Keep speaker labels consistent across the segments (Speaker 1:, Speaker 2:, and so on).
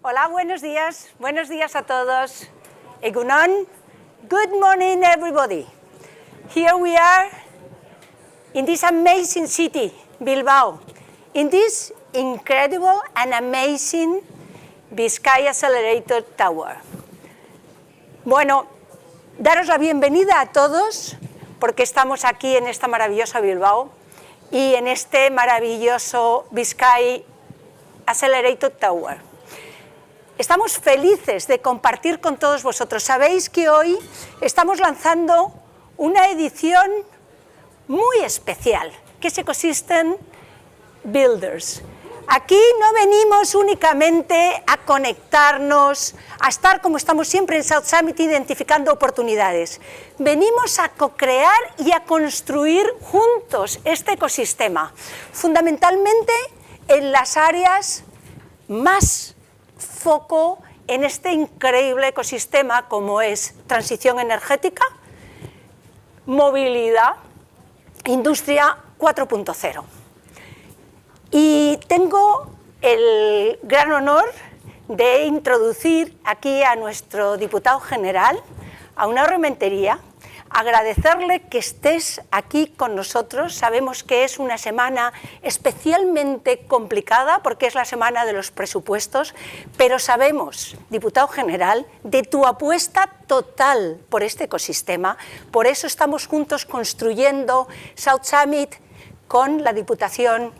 Speaker 1: Hola, buenos días a todos. Egunon, good morning everybody. Here we are in this amazing city, Bilbao, in this incredible and amazing Vizcaya Accelerator Tower. Bueno, daros la bienvenida a todos porque estamos aquí en esta maravillosa Bilbao y en este maravilloso Vizcaya Accelerator Tower. Estamos felices de compartir con todos vosotros. Sabéis que hoy estamos lanzando una edición muy especial, que es Ecosystem Builders. Aquí no venimos únicamente a conectarnos, a estar como estamos siempre en South Summit identificando oportunidades. Venimos a co-crear y a construir juntos este ecosistema, fundamentalmente en las áreas más foco en este increíble ecosistema como es transición energética, movilidad, industria 4.0. Y tengo el gran honor de introducir aquí a nuestro diputado general, a Unai Rementeria, agradecerle que estés aquí con nosotros. Sabemos que es una semana especialmente complicada porque es la semana de los presupuestos, pero sabemos, diputado general, de tu apuesta total por este ecosistema. Por eso estamos juntos construyendo South Summit con la Diputación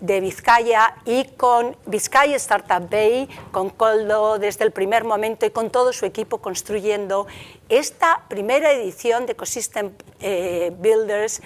Speaker 1: de Vizcaya y con Vizcaya Startup Bay, con Koldo desde el primer momento y con todo su equipo construyendo esta primera edición de Ecosystem Builders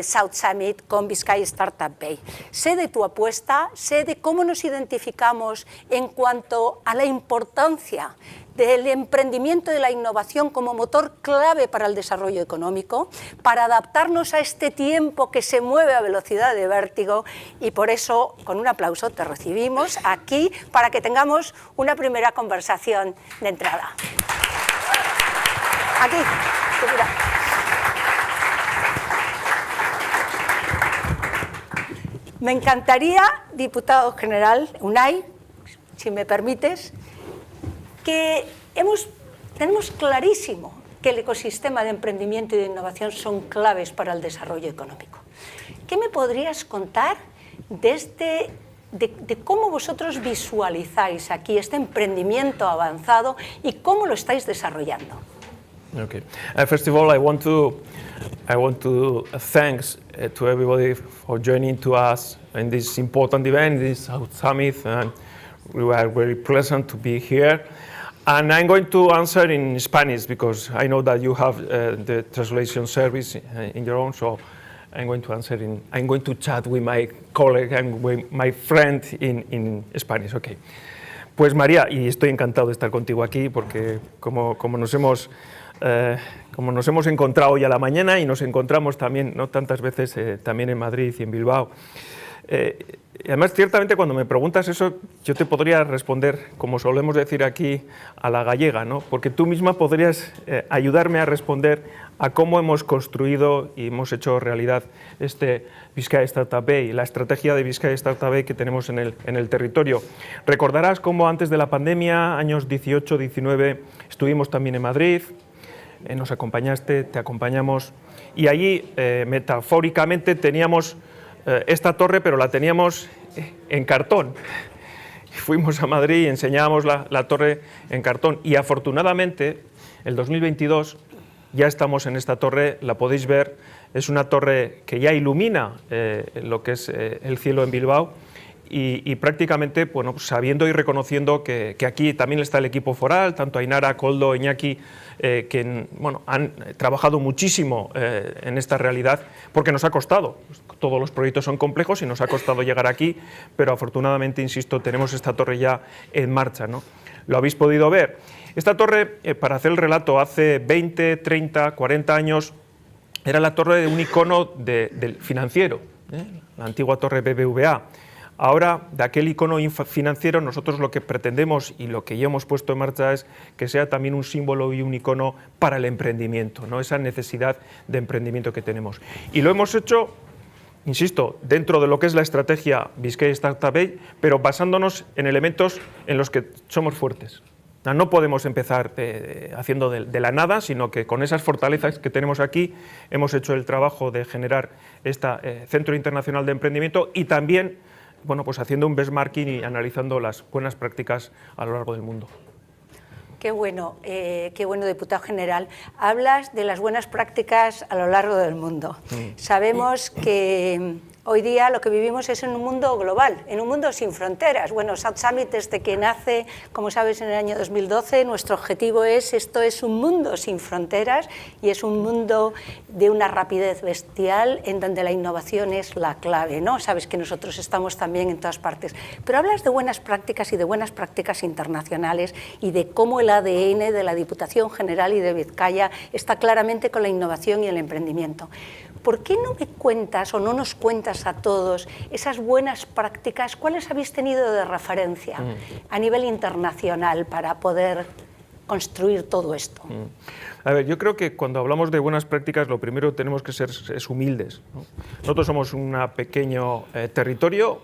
Speaker 1: South Summit con Vizcaya Startup Bay. Sé de tu apuesta, sé de cómo nos identificamos en cuanto a la importancia del emprendimiento y de la innovación como motor clave para el desarrollo económico, para adaptarnos a este tiempo que se mueve a velocidad de vértigo, y por eso, con un aplauso, te recibimos aquí para que tengamos una primera conversación de entrada. Aquí, mira. Me encantaría, diputado general Unai, si me permites, que tenemos clarísimo que el ecosistema de emprendimiento y de innovación son claves para el desarrollo económico. ¿Qué me podrías contar de cómo vosotros visualizáis aquí este emprendimiento avanzado y cómo lo estáis desarrollando?
Speaker 2: Okay. First of all, I want to thanks to everybody for joining to us in this important event, this South Summit, and we are very pleasant to be here. And I'm going to answer in Spanish because I know that you have the translation service in your own, so I'm going to chat with my colleague and with my friend in Spanish. Okay. Pues María, y estoy encantado de estar contigo aquí porque como nos hemos encontrado hoy a la mañana y nos encontramos también, no tantas veces, también en Madrid y en Bilbao. Y además, ciertamente, cuando me preguntas eso, yo te podría responder, como solemos decir aquí, a la gallega, ¿no? Porque tú misma podrías ayudarme a responder a cómo hemos construido y hemos hecho realidad este Vizcaya Startup Bay, la estrategia de Vizcaya Startup Bay que tenemos en el territorio. Recordarás cómo antes de la pandemia, años 18, 19, estuvimos también en Madrid, nos acompañaste, te acompañamos, y allí, metafóricamente, teníamos esta torre, pero la teníamos en cartón. Fuimos a Madrid y enseñábamos la torre en cartón, y afortunadamente, el 2022, ya estamos en esta torre, la podéis ver, es una torre que ya ilumina lo que es el cielo en Bilbao, y prácticamente, bueno, sabiendo y reconociendo que aquí también está el equipo foral, tanto Ainara, Koldo, Iñaki, que bueno, han trabajado muchísimo en esta realidad, porque nos ha costado. Todos los proyectos son complejos y nos ha costado llegar aquí, pero afortunadamente, insisto, tenemos esta torre ya en marcha, ¿no? Lo habéis podido ver. Esta torre, para hacer el relato, hace 20, 30, 40 años, era la torre de un icono del financiero, la antigua torre BBVA. Ahora, de aquel icono financiero, nosotros lo que pretendemos y lo que ya hemos puesto en marcha es que sea también un símbolo y un icono para el emprendimiento, ¿no? Esa necesidad de emprendimiento que tenemos. Y lo hemos hecho insisto, dentro de lo que es la estrategia Bizkaia Startup Day, pero basándonos en elementos en los que somos fuertes. No podemos empezar haciendo de la nada, sino que con esas fortalezas que tenemos aquí hemos hecho el trabajo de generar este Centro Internacional de Emprendimiento y también, bueno, pues haciendo un benchmarking y analizando las buenas prácticas a lo largo del mundo.
Speaker 1: Qué bueno, diputado general. Hablas de las buenas prácticas a lo largo del mundo. Sabemos que hoy día lo que vivimos es en un mundo global, en un mundo sin fronteras. Bueno, South Summit desde que nace, como sabes, en el año 2012, nuestro objetivo es, esto es un mundo sin fronteras y es un mundo de una rapidez bestial en donde la innovación es la clave, ¿no? Sabes que nosotros estamos también en todas partes. Pero hablas de buenas prácticas y de buenas prácticas internacionales y de cómo el ADN de la Diputación General y de Bizkaia está claramente con la innovación y el emprendimiento. ¿Por qué no me cuentas o no nos cuentas a todos esas buenas prácticas? ¿Cuáles habéis tenido de referencia a nivel internacional para poder construir todo esto?
Speaker 2: A ver, yo creo que cuando hablamos de buenas prácticas lo primero que tenemos que ser es humildes, ¿no? Nosotros somos un pequeño territorio,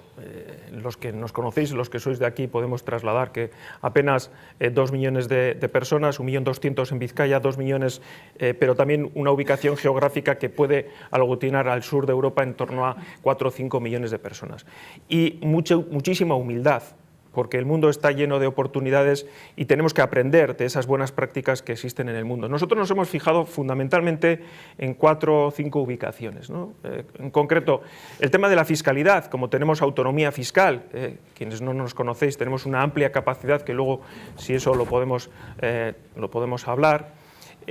Speaker 2: los que nos conocéis, los que sois de aquí podemos trasladar que apenas 2 millones de personas, 1.200.000 en Bizkaia, 2 millones, pero también una ubicación geográfica que puede aglutinar al sur de Europa en torno a 4 o 5 millones de personas. Y muchísima humildad, porque el mundo está lleno de oportunidades y tenemos que aprender de esas buenas prácticas que existen en el mundo. Nosotros nos hemos fijado fundamentalmente en 4 o 5 ubicaciones, ¿no? En concreto, el tema de la fiscalidad, como tenemos autonomía fiscal, quienes no nos conocéis, tenemos una amplia capacidad que luego, si eso lo podemos hablar.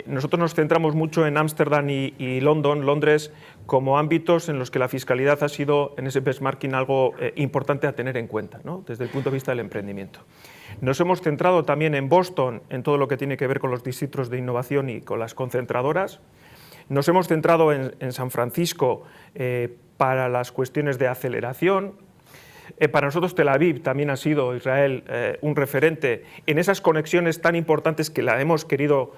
Speaker 2: Nosotros nos centramos mucho en Ámsterdam y Londres como ámbitos en los que la fiscalidad ha sido en ese benchmarking algo importante a tener en cuenta, ¿no? Desde el punto de vista del emprendimiento. Nos hemos centrado también en Boston en todo lo que tiene que ver con los distritos de innovación y con las concentradoras. Nos hemos centrado en San Francisco para las cuestiones de aceleración. Para nosotros Tel Aviv también ha sido, Israel, un referente en esas conexiones tan importantes que la hemos querido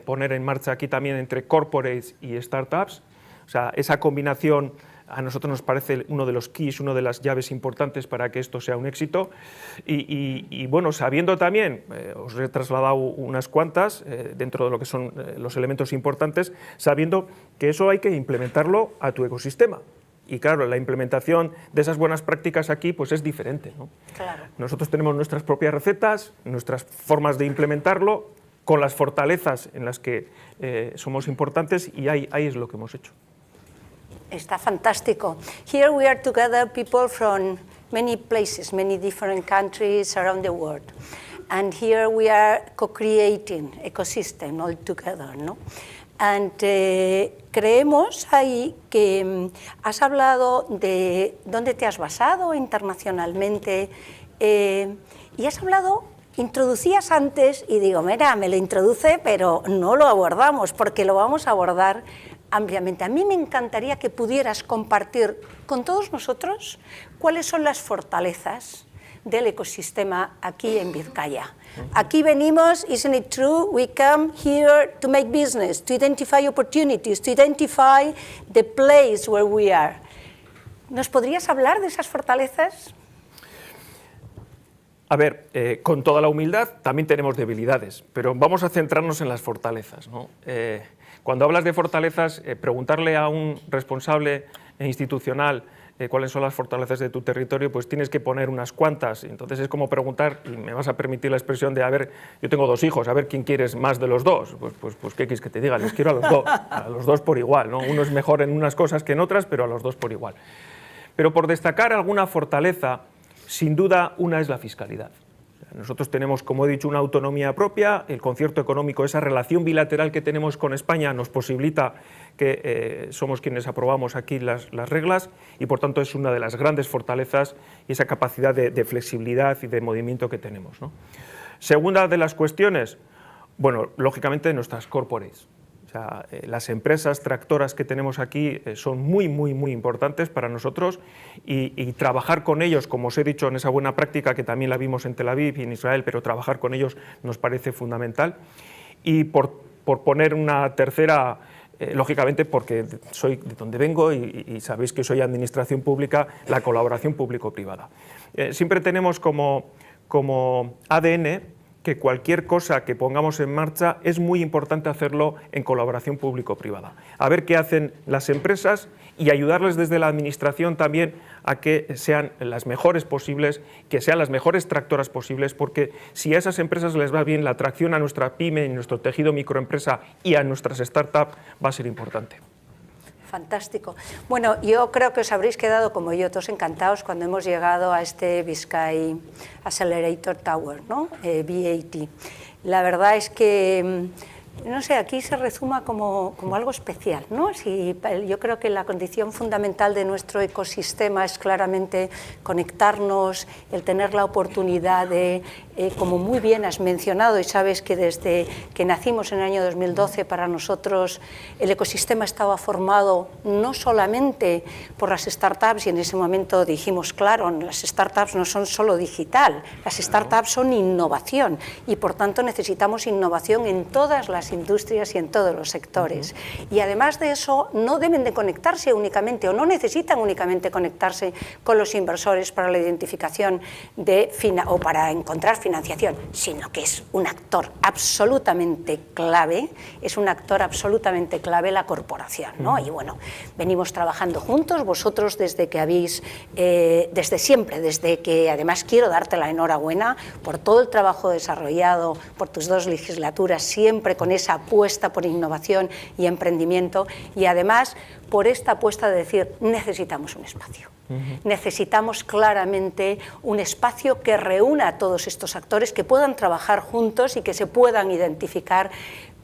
Speaker 2: poner en marcha aquí también entre corporates y startups. O sea, esa combinación a nosotros nos parece uno de los keys, una de las llaves importantes para que esto sea un éxito. Y bueno, sabiendo también, os he trasladado unas cuantas dentro de lo que son los elementos importantes, sabiendo que eso hay que implementarlo a tu ecosistema. Y claro, la implementación de esas buenas prácticas aquí pues es diferente, ¿no?
Speaker 1: Claro.
Speaker 2: Nosotros tenemos nuestras propias recetas, nuestras formas de implementarlo, con las fortalezas en las que somos importantes y ahí es lo que hemos hecho.
Speaker 1: Está fantástico. Here we are together, people from many places, many different countries around the world. And here we are co-creating ecosystem all together, ¿no? And, creemos ahí que has hablado de dónde te has basado internacionalmente y has hablado, introducías antes y digo, mira, me lo introduce, pero no lo abordamos porque lo vamos a abordar ampliamente. A mí me encantaría que pudieras compartir con todos nosotros cuáles son las fortalezas del ecosistema aquí en Bizkaia. Aquí venimos, isn't it true? We come here to make business, to identify opportunities, to identify the place where we are. ¿Nos podrías hablar de esas fortalezas?
Speaker 2: A ver, con toda la humildad también tenemos debilidades, pero vamos a centrarnos en las fortalezas, ¿no? Cuando hablas de fortalezas, preguntarle a un responsable institucional cuáles son las fortalezas de tu territorio, pues tienes que poner unas cuantas. Entonces es como preguntar, y me vas a permitir la expresión de, a ver, yo tengo 2 hijos, a ver quién quieres más de los 2. Pues ¿qué quieres que te diga? Les quiero a los dos por igual, ¿no? Uno es mejor en unas cosas que en otras, pero a los 2 por igual. Pero por destacar alguna fortaleza, sin duda una es la fiscalidad. Nosotros tenemos, como he dicho, una autonomía propia, el concierto económico, esa relación bilateral que tenemos con España nos posibilita que somos quienes aprobamos aquí las reglas y por tanto es una de las grandes fortalezas y esa capacidad de flexibilidad y de movimiento que tenemos, ¿no? Segunda de las cuestiones, bueno, lógicamente nuestras corporates. O sea, las empresas tractoras que tenemos aquí son muy importantes para nosotros y trabajar con ellos, como os he dicho, en esa buena práctica que también la vimos en Tel Aviv y en Israel, pero trabajar con ellos nos parece fundamental. Y por poner una tercera, lógicamente porque soy de donde vengo y sabéis que soy administración pública, la colaboración público-privada. Siempre tenemos como ADN que cualquier cosa que pongamos en marcha es muy importante hacerlo en colaboración público-privada. A ver qué hacen las empresas y ayudarles desde la administración también a que sean las mejores posibles, que sean las mejores tractoras posibles, porque si a esas empresas les va bien, la atracción a nuestra pyme, y nuestro tejido microempresa y a nuestras startups va a ser importante.
Speaker 1: Fantástico. Bueno, yo creo que os habréis quedado, como yo, todos encantados cuando hemos llegado a este Biscay Accelerator Tower, ¿no? BAT. La verdad es que, no sé, aquí se rezuma como algo especial, ¿no? Yo creo que la condición fundamental de nuestro ecosistema es claramente conectarnos, el tener la oportunidad de, como muy bien has mencionado, y sabes que desde que nacimos en el año 2012 para nosotros el ecosistema estaba formado no solamente por las startups, y en ese momento dijimos, claro, las startups no son solo digital, las startups son innovación y por tanto necesitamos innovación en todas las industrias y en todos los sectores. Y además de eso no deben de conectarse únicamente o no necesitan únicamente conectarse con los inversores para la identificación o para encontrar financiación, sino que es un actor absolutamente clave, la corporación, ¿no? Y bueno, venimos trabajando juntos, vosotros desde que además quiero darte la enhorabuena por todo el trabajo desarrollado, por tus 2 legislaturas, siempre con esa apuesta por innovación y emprendimiento, y además por esta apuesta de decir, necesitamos un espacio. Necesitamos claramente un espacio que reúna a todos estos actores, que puedan trabajar juntos y que se puedan identificar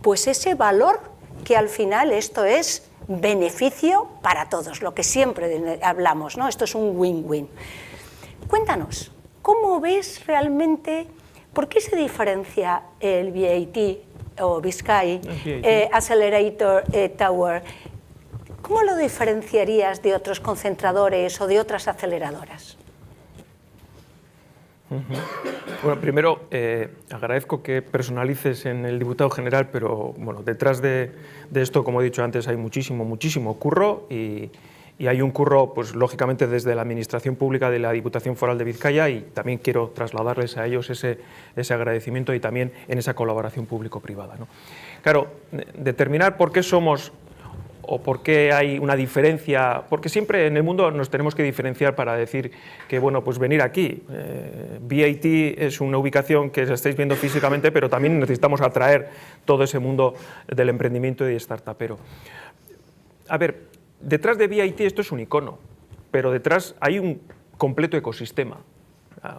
Speaker 1: pues ese valor que al final esto es beneficio para todos, lo que siempre hablamos, ¿no? Esto es un win-win. Cuéntanos, ¿cómo ves realmente, por qué se diferencia el BAT o Biscay Accelerator Tower? ¿Cómo lo diferenciarías de otros concentradores o de otras aceleradoras?
Speaker 2: Bueno, primero agradezco que personalices en el diputado general, pero bueno, detrás de esto, como he dicho antes, hay muchísimo curro y hay un curro, pues lógicamente desde la Administración Pública de la Diputación Foral de Vizcaya, y también quiero trasladarles a ellos ese agradecimiento y también en esa colaboración público-privada, ¿no? Claro, determinar por qué somos o por qué hay una diferencia, porque siempre en el mundo nos tenemos que diferenciar para decir que, bueno, pues venir aquí. BAT es una ubicación que estáis viendo físicamente, pero también necesitamos atraer todo ese mundo del emprendimiento y startupero. A ver, detrás de BAT esto es un icono, pero detrás hay un completo ecosistema.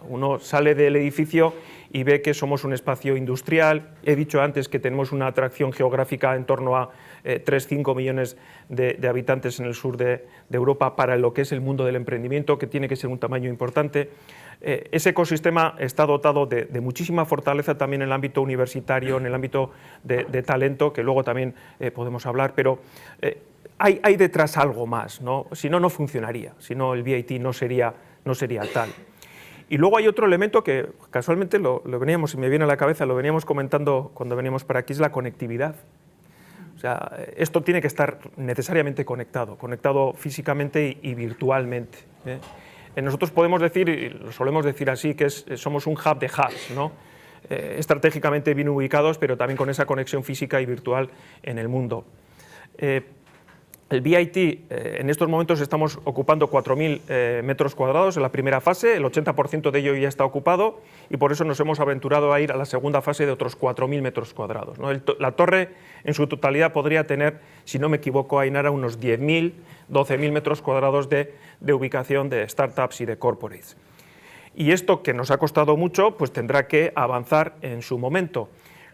Speaker 2: Uno sale del edificio y ve que somos un espacio industrial. He dicho antes que tenemos una atracción geográfica en torno a 3-5 millones de habitantes en el sur de Europa para lo que es el mundo del emprendimiento, que tiene que ser un tamaño importante. Ese ecosistema está dotado de muchísima fortaleza también en el ámbito universitario, en el ámbito de talento, que luego también podemos hablar, pero hay detrás algo más, ¿no? Si no, no funcionaría, si no el BAT no sería tal. Y luego hay otro elemento que casualmente lo veníamos, y me viene a la cabeza, lo veníamos comentando cuando veníamos para aquí, es la conectividad. O sea, esto tiene que estar necesariamente conectado físicamente y virtualmente, ¿eh? Nosotros podemos decir, y lo solemos decir así, que somos un hub de hubs, ¿no? Estratégicamente bien ubicados, pero también con esa conexión física y virtual en el mundo. El BIT, en estos momentos estamos ocupando 4.000 metros cuadrados en la primera fase, el 80% de ello ya está ocupado y por eso nos hemos aventurado a ir a la segunda fase de otros 4.000 metros cuadrados, ¿no? La torre en su totalidad podría tener, si no me equivoco, Ainara, unos 10.000, 12.000 metros cuadrados de ubicación de startups y de corporates. Y esto, que nos ha costado mucho, pues tendrá que avanzar en su momento.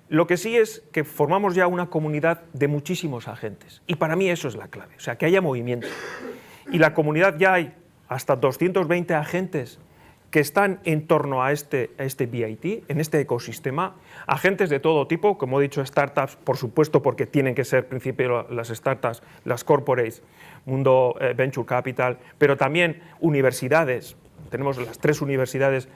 Speaker 2: Lo que sí es que formamos ya una comunidad de muchísimos agentes y para mí eso es la clave, o sea, que haya movimiento. Y la comunidad ya hay hasta 220 agentes que están en torno a este BIT, en este ecosistema, agentes de todo tipo, como he dicho, startups, por supuesto, porque tienen que ser principio las startups, las corporates, mundo venture capital, pero también universidades. Tenemos las 3 universidades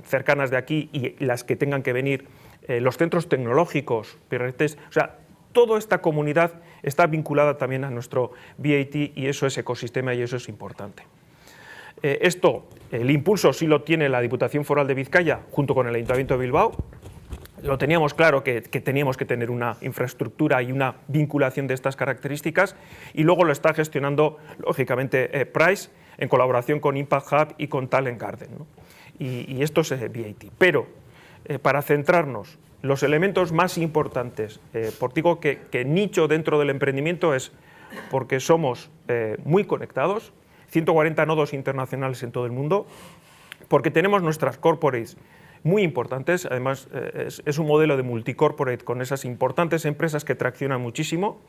Speaker 2: cercanas de aquí y las que tengan que venir, los centros tecnológicos, o sea, toda esta comunidad está vinculada también a nuestro VAT y eso es ecosistema y eso es importante. El impulso sí lo tiene la Diputación Foral de Vizcaya junto con el Ayuntamiento de Bilbao. Lo teníamos claro que teníamos que tener una infraestructura y una vinculación de estas características y luego lo está gestionando, lógicamente, Price en colaboración con Impact Hub y con Talent Garden, ¿no? Y esto es VAT. Pero, para centrarnos, los elementos más importantes, por digo que nicho dentro del emprendimiento es porque somos muy conectados, 140 nodos internacionales en todo el mundo, porque tenemos nuestras corporates muy importantes, además es un modelo de multicorporate con esas importantes empresas que traccionan muchísimo,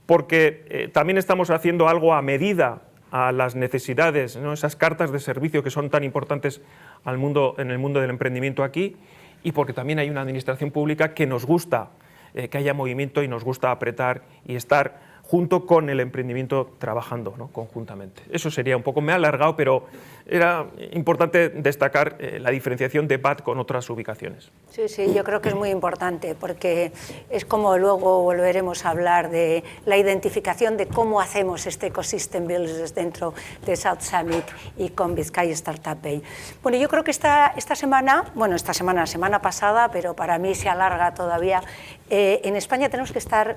Speaker 2: porque también estamos haciendo algo a medida a las necesidades, ¿no? Esas cartas de servicio que son tan importantes en el mundo del emprendimiento aquí, y porque también hay una administración pública que nos gusta que haya movimiento y nos gusta apretar y estar junto con el emprendimiento trabajando, ¿no? Conjuntamente. Eso sería un poco, me he alargado, pero era importante destacar la diferenciación de VAT con otras ubicaciones.
Speaker 1: Sí, sí, yo creo que es muy importante porque es como luego volveremos a hablar de la identificación de cómo hacemos este ecosystem builders dentro de South Summit y con Vizcaya Startup Bay. Bueno, yo creo que esta semana, la semana pasada, pero para mí se alarga todavía, en España tenemos que estar.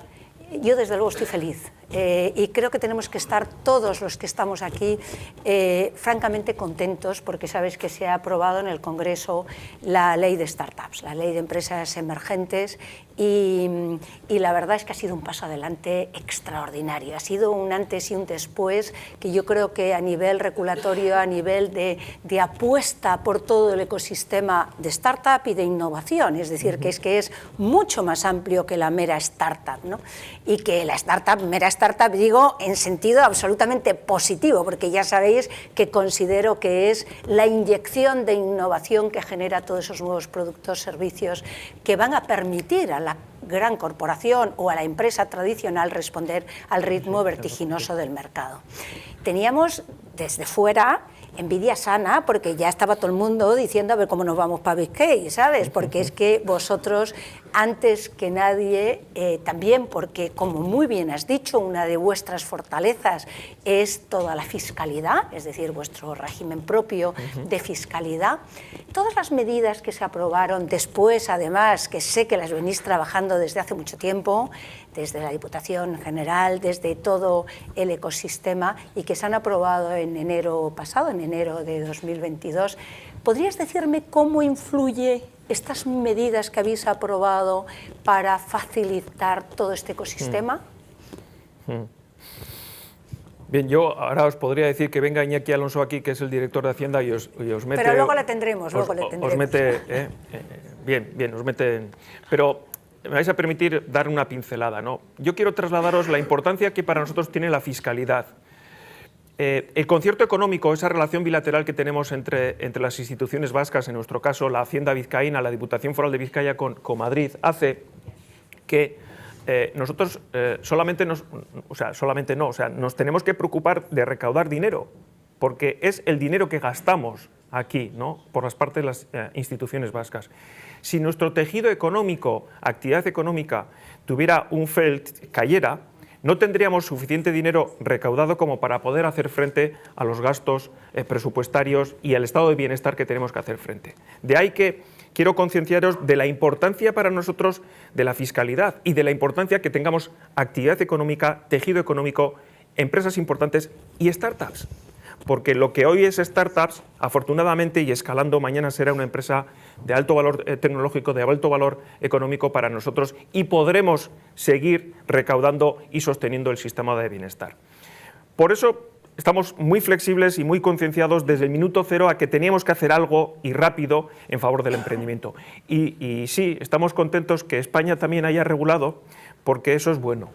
Speaker 1: Yo desde luego estoy feliz y creo que tenemos que estar todos los que estamos aquí francamente contentos porque sabes que se ha aprobado en el Congreso la ley de startups, la ley de empresas emergentes y la verdad es que ha sido un paso adelante extraordinario, ha sido un antes y un después que yo creo que a nivel regulatorio, a nivel de apuesta por todo el ecosistema de startup y de innovación, es decir, que es mucho más amplio que la mera startup, ¿no? Y que la mera startup digo en sentido absolutamente positivo, porque ya sabéis que considero que es la inyección de innovación que genera todos esos nuevos productos, servicios que van a permitir a la gran corporación o a la empresa tradicional responder al ritmo vertiginoso del mercado. Teníamos desde fuera envidia sana, porque ya estaba todo el mundo diciendo a ver cómo nos vamos para Vizcaya, ¿sabes? Porque es que vosotros, antes que nadie, también porque, como muy bien has dicho, una de vuestras fortalezas es toda la fiscalidad, es decir, vuestro régimen propio de fiscalidad. Todas las medidas que se aprobaron después, además, que sé que las venís trabajando desde hace mucho tiempo, desde la Diputación General, desde todo el ecosistema y que se han aprobado en enero pasado, en enero de 2022. ¿Podrías decirme cómo influye estas medidas que habéis aprobado para facilitar todo este ecosistema?
Speaker 2: Bien, yo ahora os podría decir que venga Iñaki Alonso aquí, que es el director de Hacienda, y os mete...
Speaker 1: Pero luego le tendremos,
Speaker 2: Os mete... bien, os mete... Pero me vais a permitir dar una pincelada, ¿no? Yo quiero trasladaros la importancia que para nosotros tiene la fiscalidad. El concierto económico, esa relación bilateral que tenemos entre las instituciones vascas, en nuestro caso la Hacienda vizcaína, la Diputación Foral de Vizcaya con Madrid, hace que nosotros nos tenemos que preocupar de recaudar dinero, porque es el dinero que gastamos aquí, ¿no? Por las partes de las instituciones vascas. Si nuestro tejido económico, actividad económica, tuviera un cayera, no tendríamos suficiente dinero recaudado como para poder hacer frente a los gastos presupuestarios y al estado de bienestar que tenemos que hacer frente. De ahí que quiero concienciaros de la importancia para nosotros de la fiscalidad y de la importancia que tengamos actividad económica, tejido económico, empresas importantes y startups. Porque lo que hoy es startups, afortunadamente y escalando, mañana será una empresa de alto valor tecnológico, de alto valor económico para nosotros y podremos seguir recaudando y sosteniendo el sistema de bienestar. Por eso estamos muy flexibles y muy concienciados desde el minuto cero a que teníamos que hacer algo y rápido en favor del emprendimiento. Y sí, estamos contentos que España también haya regulado, porque eso es bueno.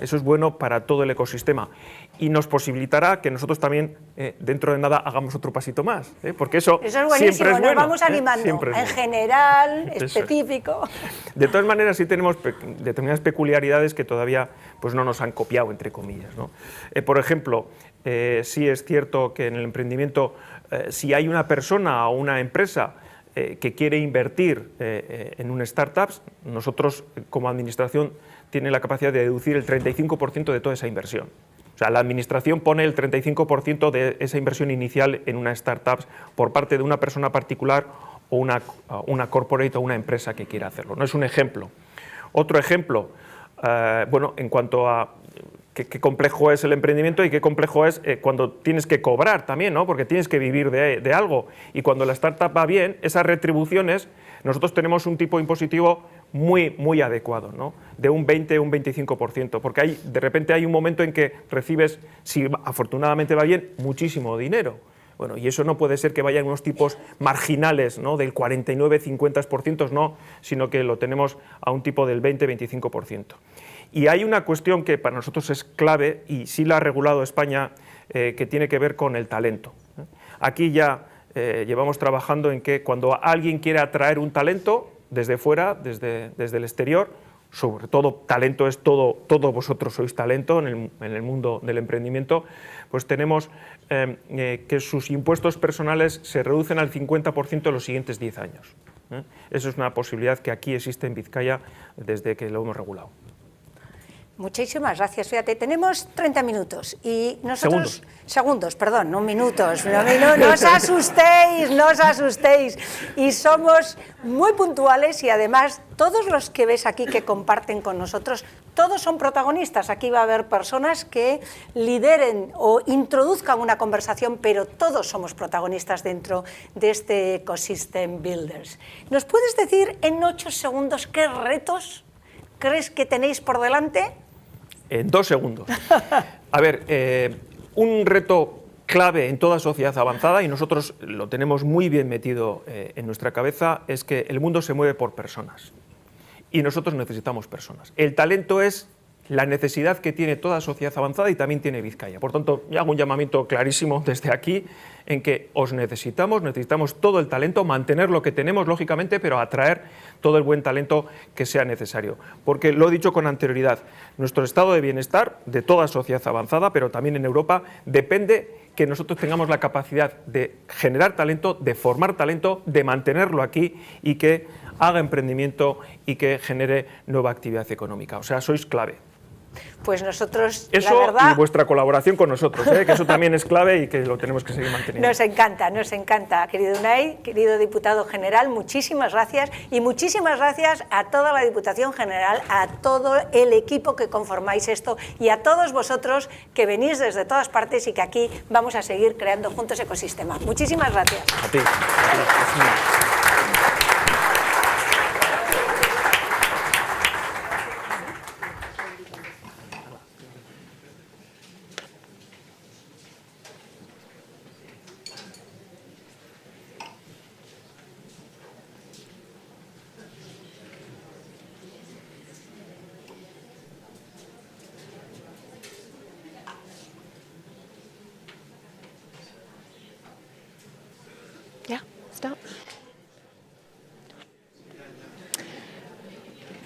Speaker 2: Eso es bueno para todo el ecosistema y nos posibilitará que nosotros también dentro de nada hagamos otro pasito más, porque eso
Speaker 1: es buenísimo,
Speaker 2: siempre es bueno,
Speaker 1: nos vamos animando, en general, específico.
Speaker 2: De todas maneras sí tenemos determinadas peculiaridades que todavía pues, no nos han copiado, entre comillas, ¿no? Por ejemplo, sí es cierto que en el emprendimiento, si hay una persona o una empresa que quiere invertir en un startup, nosotros como administración tiene la capacidad de deducir el 35% de toda esa inversión. O sea, la administración pone el 35% de esa inversión inicial en una startup por parte de una persona particular o una corporate o una empresa que quiera hacerlo. No es un ejemplo. Otro ejemplo, bueno, en cuanto a qué complejo es el emprendimiento y qué complejo es cuando tienes que cobrar también, ¿no? Porque tienes que vivir de algo. Y cuando la startup va bien, esas retribuciones, nosotros tenemos un tipo impositivo muy adecuado, ¿no? De un 20 o un 25%, porque de repente hay un momento en que recibes, si afortunadamente va bien, muchísimo dinero. Bueno, y eso no puede ser que vayan unos tipos marginales, ¿no? Del 49-50%, no, sino que lo tenemos a un tipo del 20-25%. Y hay una cuestión que para nosotros es clave, y sí la ha regulado España, que tiene que ver con el talento. Aquí ya llevamos trabajando en que cuando alguien quiere atraer un talento desde fuera, desde el exterior, sobre todo talento es todo vosotros sois talento en el mundo del emprendimiento, pues tenemos que sus impuestos personales se reducen al 50% en los siguientes 10 años. Eso es una posibilidad que aquí existe en Vizcaya desde que lo hemos regulado.
Speaker 1: Muchísimas gracias. Fíjate, tenemos 30 minutos y nosotros... Segundos, perdón, no minutos. No os asustéis, no os asustéis. Y somos muy puntuales y además todos los que ves aquí que comparten con nosotros, todos son protagonistas. Aquí va a haber personas que lideren o introduzcan una conversación, pero todos somos protagonistas dentro de este Ecosystem Builders. ¿Nos puedes decir en 8 segundos qué retos crees que tenéis por delante?
Speaker 2: En 2 segundos. A ver, un reto clave en toda sociedad avanzada, y nosotros lo tenemos muy bien metido en nuestra cabeza, es que el mundo se mueve por personas. Y nosotros necesitamos personas. El talento es la necesidad que tiene toda sociedad avanzada y también tiene Vizcaya. Por tanto, yo hago un llamamiento clarísimo desde aquí en que os necesitamos todo el talento, mantener lo que tenemos, lógicamente, pero atraer todo el buen talento que sea necesario. Porque lo he dicho con anterioridad, nuestro estado de bienestar de toda sociedad avanzada, pero también en Europa, depende que nosotros tengamos la capacidad de generar talento, de formar talento, de mantenerlo aquí y que haga emprendimiento y que genere nueva actividad económica. O sea, sois clave.
Speaker 1: Pues nosotros,
Speaker 2: eso,
Speaker 1: la verdad...
Speaker 2: y vuestra colaboración con nosotros, que eso también es clave y que lo tenemos que seguir manteniendo.
Speaker 1: Nos encanta, querido Unai, querido diputado general, muchísimas gracias y muchísimas gracias a toda la Diputación General, a todo el equipo que conformáis esto y a todos vosotros que venís desde todas partes y que aquí vamos a seguir creando juntos ecosistema. Muchísimas gracias.
Speaker 2: A ti.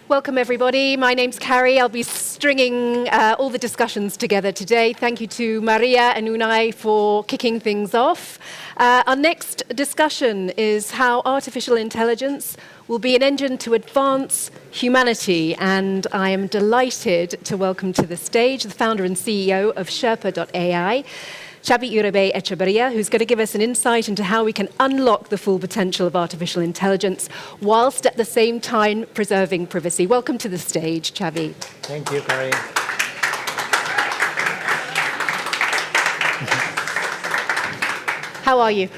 Speaker 3: Welcome everybody, my name's Carrie. I'll be stringing all the discussions together today. Thank you to Maria and Unai for kicking things off. Our next discussion is how artificial intelligence will be an engine to advance humanity, and I am delighted to welcome to the stage the founder and CEO of Sherpa.ai, Xavi Uribe Echeverria, who's going to give us an insight into how we can unlock the full potential of artificial intelligence whilst at the same time preserving privacy. Welcome to the stage, Xavi.
Speaker 4: Thank you, Carrie.
Speaker 3: How are you?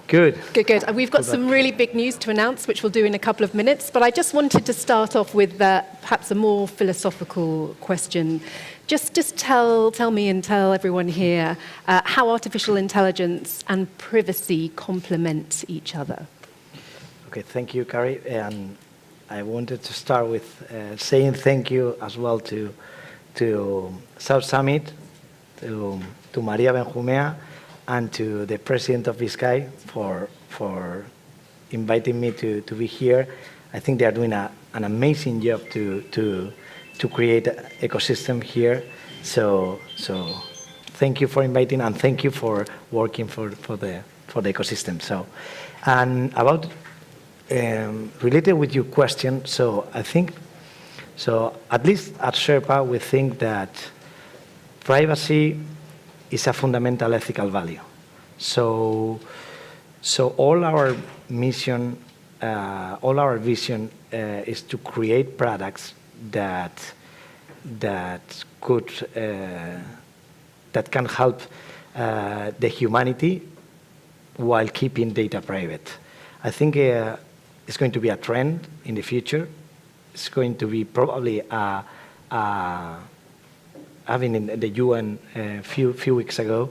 Speaker 4: Good.
Speaker 3: Good. We've got some really big news to announce, which we'll do in a couple of minutes, but I just wanted to start off with perhaps a more philosophical question. Just tell me and tell everyone here how artificial intelligence and privacy complement each other.
Speaker 4: Okay, thank you, Carrie. And I wanted to start with saying thank you as well to South Summit, to Maria Benjumea, and to the President of Vizcaya for inviting me to be here. I think they are doing an amazing job to create an ecosystem here. So thank you for inviting and thank you for working for the ecosystem. So, and about related with your question, so I think So at least at Sherpa, we think that privacy is a fundamental ethical value. So all our mission, all our vision is to create products that can help the humanity while keeping data private. I think it's going to be a trend in the future. It's going to be probably having in the UN a few weeks ago,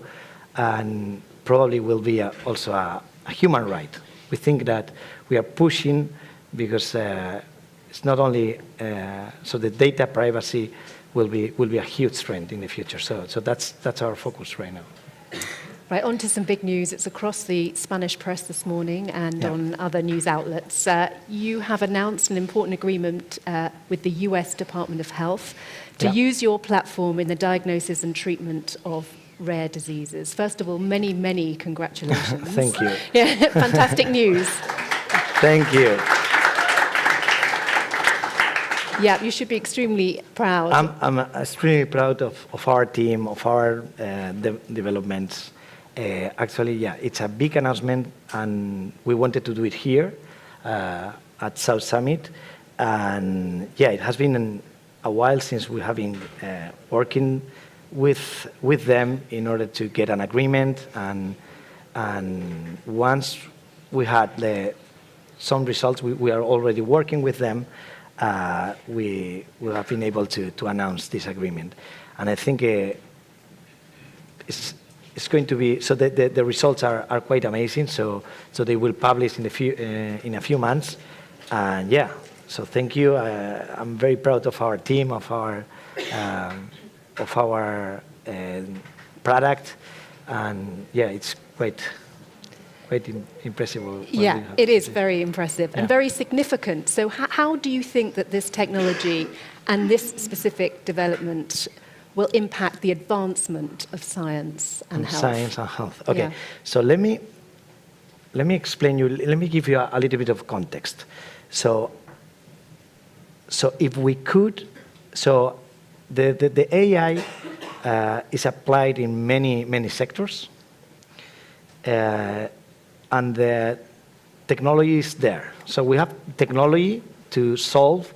Speaker 4: and probably will be also a human right. We think that we are pushing because it's not only so the data privacy will be a huge trend in the future. So that's our focus right now.
Speaker 3: Right, on to some big news. It's across the Spanish press this morning and on other news outlets. You have announced an important agreement with the US Department of Health to use your platform in the diagnosis and treatment of rare diseases. First of all, many, many congratulations.
Speaker 4: Thank you.
Speaker 3: Yeah, fantastic news.
Speaker 4: Thank you.
Speaker 3: Yeah, you should be extremely proud.
Speaker 4: I'm extremely proud of our team, of our developments. Actually, yeah, it's a big announcement, and we wanted to do it here at South Summit. And yeah, it has been a while since we have been working with them in order to get an agreement. And once we had some results, we are already working with them. We have been able to announce this agreement, and I think it's going to be so. The results are quite amazing. So they will publish in a few months, and yeah. So thank you. I'm very proud of our team, of our product, and yeah, it's quite impressive.
Speaker 3: Yeah, it is very impressive and very significant. So how do you think that this technology and this specific development will impact the advancement of science and health?
Speaker 4: Science and health. Okay, so let me explain you. Let me give you a little bit of context. So if we could, so the AI is applied in many sectors. And the technology is there. So we have technology to solve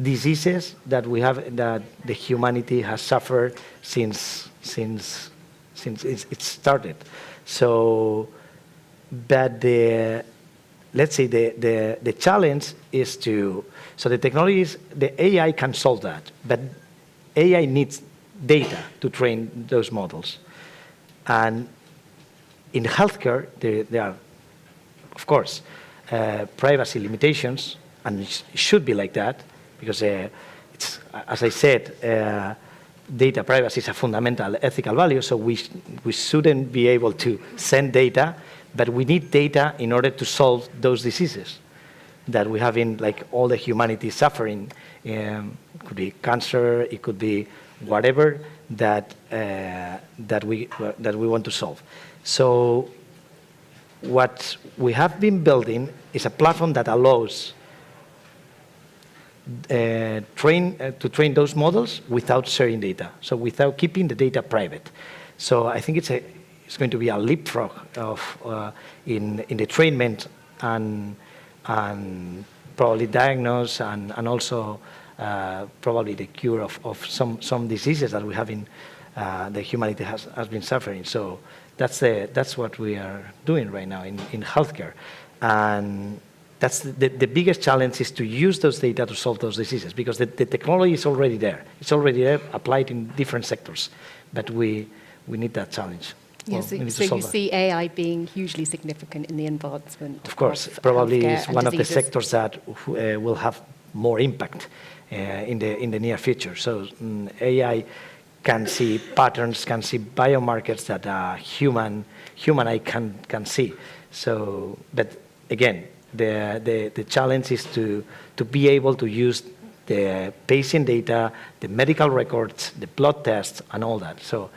Speaker 4: diseases that the humanity has suffered since it started. So, but let's say the challenge is so the technology is, the AI can solve that, but AI needs data to train those models. And in healthcare, there are, of course, privacy limitations, and it should be like that, because it's, as I said, data privacy is a fundamental ethical value, so we shouldn't be able to send data, but we need data in order to solve those diseases that we have in, like, all the humanity suffering. It could be cancer, it could be whatever that we want to solve. So what we have been building is a platform that allows to train those models without sharing data, so without keeping the data private. So I think it's going to be a leapfrog in the trainment and probably diagnose and also probably the cure of some diseases that we have in the humanity has been suffering. So that's what we are doing right now in healthcare, and that's the biggest challenge, is to use those data to solve those diseases, because the technology is already there. It's already there, applied in different sectors, but we need that challenge.
Speaker 3: Yes, so you see AI being hugely significant in the advancement.
Speaker 4: Of course, probably is one of the sectors that will have more impact in the near future. So AI can see patterns, can see biomarkers that a human eye can see. So, but again, the challenge is to be able to use the patient data, the medical records, the blood tests, and all that. So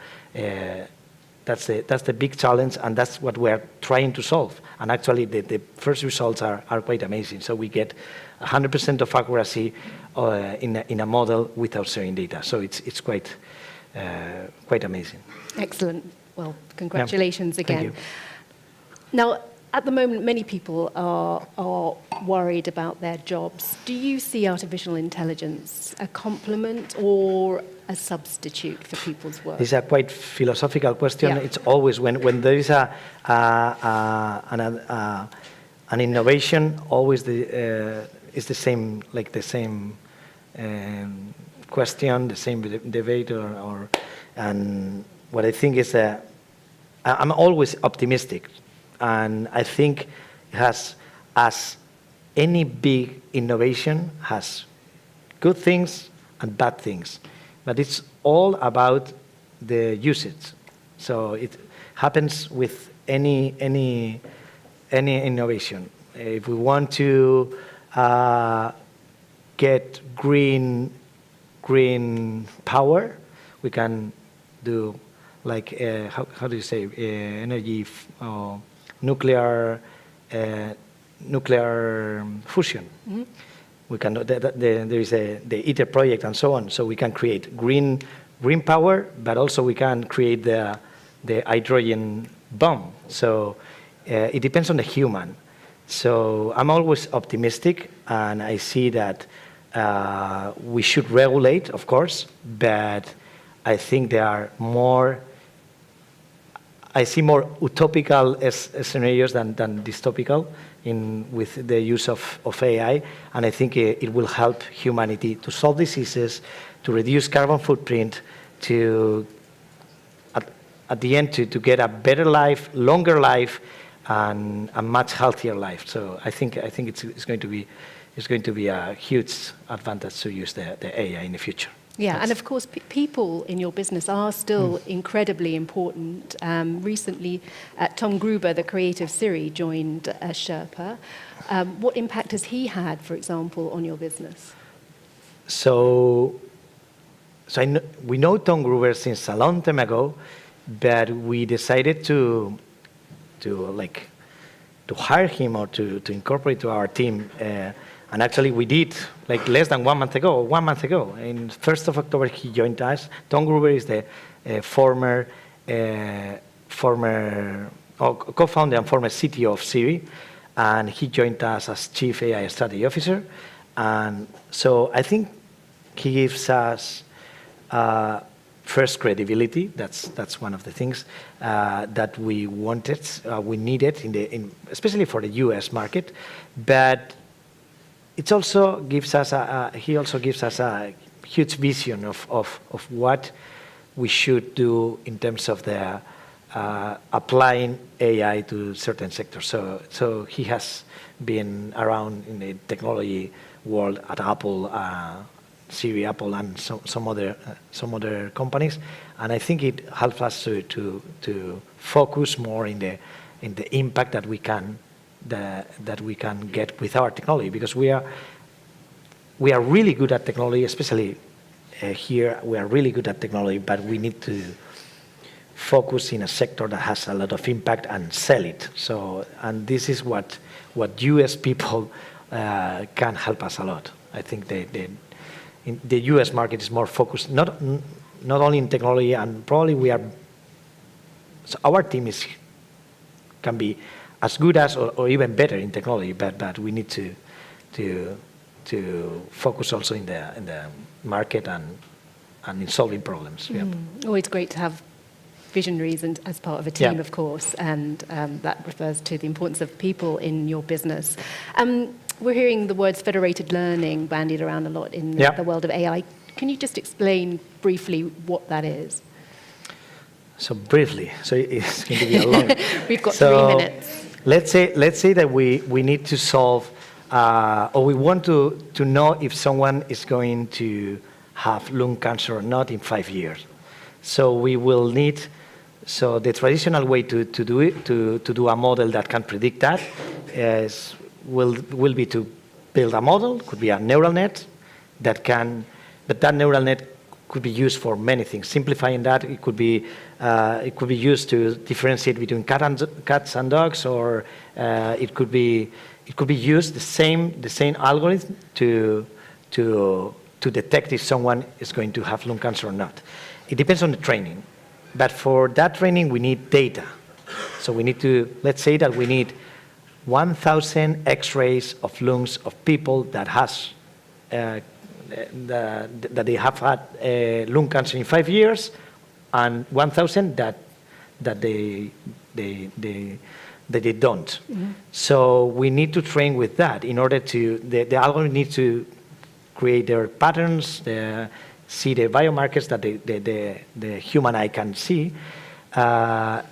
Speaker 4: that's the big challenge, and that's what we're trying to solve. And actually, the first results are quite amazing. So we get 100% of accuracy in a model without sharing data. So it's quite amazing.
Speaker 3: Excellent. Well, congratulations again.
Speaker 4: Thank you.
Speaker 3: Now, at the moment, many people are worried about their jobs. Do you see artificial intelligence a complement or a substitute for people's work?
Speaker 4: This is a quite philosophical question.
Speaker 3: Yeah.
Speaker 4: It's always when there is an innovation, always is the same, like the same question, the same debate, and what I think is that I'm always optimistic. And I think it has, as any big innovation, has good things and bad things. But it's all about the usage. So it happens with any innovation. If we want to get green power, we can do like how do you say energy nuclear fusion. Mm-hmm. We can there is the ITER project and so on. So we can create green power, but also we can create the hydrogen bomb. So it depends on the human. So I'm always optimistic, and I see that we should regulate, of course, but I think there are more. I see more utopical scenarios than dystopical with the use of AI, and I think it will help humanity to solve diseases, to reduce carbon footprint, to at the end to get a better life, longer life, and a much healthier life. So I think it's going to be a huge advantage to use the AI in the future.
Speaker 3: Yeah, and of course, people in your business are still incredibly important. Recently, Tom Gruber, the creator of Siri, joined as Sherpa. What impact has he had, for example, on your business?
Speaker 4: So we know Tom Gruber since a long time ago, but we decided to hire him or to incorporate to our team. And actually, we did like less than 1 month ago. 1 month ago, in 1st of October, he joined us. Tom Gruber is the former co-founder and former CTO of Siri, and he joined us as Chief AI Strategy Officer. And so I think he gives us first credibility. That's one of the things that we wanted, we needed especially for the US market, but. It also gives us he also gives us a huge vision of what we should do in terms of the applying AI to certain sectors. So he has been around in the technology world at Apple, Siri, Apple, and some other companies, and I think it helps us to focus more in the impact that we can get with our technology, because we are really good at technology, especially here. We are really good at technology, but we need to focus in a sector that has a lot of impact and sell it. So, and this is what US people can help us a lot. I think the US market is more focused, not only in technology, and probably so our team can be as good as or even better in technology, but we need to focus also in the market and in solving problems. Yep.
Speaker 3: Always great to have visionaries and as part of a team,
Speaker 4: Yeah.
Speaker 3: of course, and that refers to the importance of people in your business. We're hearing the words federated learning bandied around a lot in
Speaker 4: Yeah.
Speaker 3: the world of AI. Can you just explain briefly what that is?
Speaker 4: So briefly, so it's going to be a long.
Speaker 3: We've got 3 minutes.
Speaker 4: Let's say that we need to solve, or we want to know if someone is going to have lung cancer or not in 5 years. So we will need. So the traditional way to do it, to do a model that can predict that, will be to build a model. Could be a neural net that can, but that neural net could be used for many things. Simplifying that, it could be used to differentiate between cats and dogs, or it could be used the same algorithm to to detect if someone is going to have lung cancer or not. It depends on the training. But for that training, we need data. So we need to, let's say that we need 1,000 X-rays of lungs of people that that they have had lung cancer in 5 years, and 1,000 that they don't. Mm-hmm. So we need to train with that in order to, the algorithm needs to create their patterns, see the biomarkers that the human eye can see.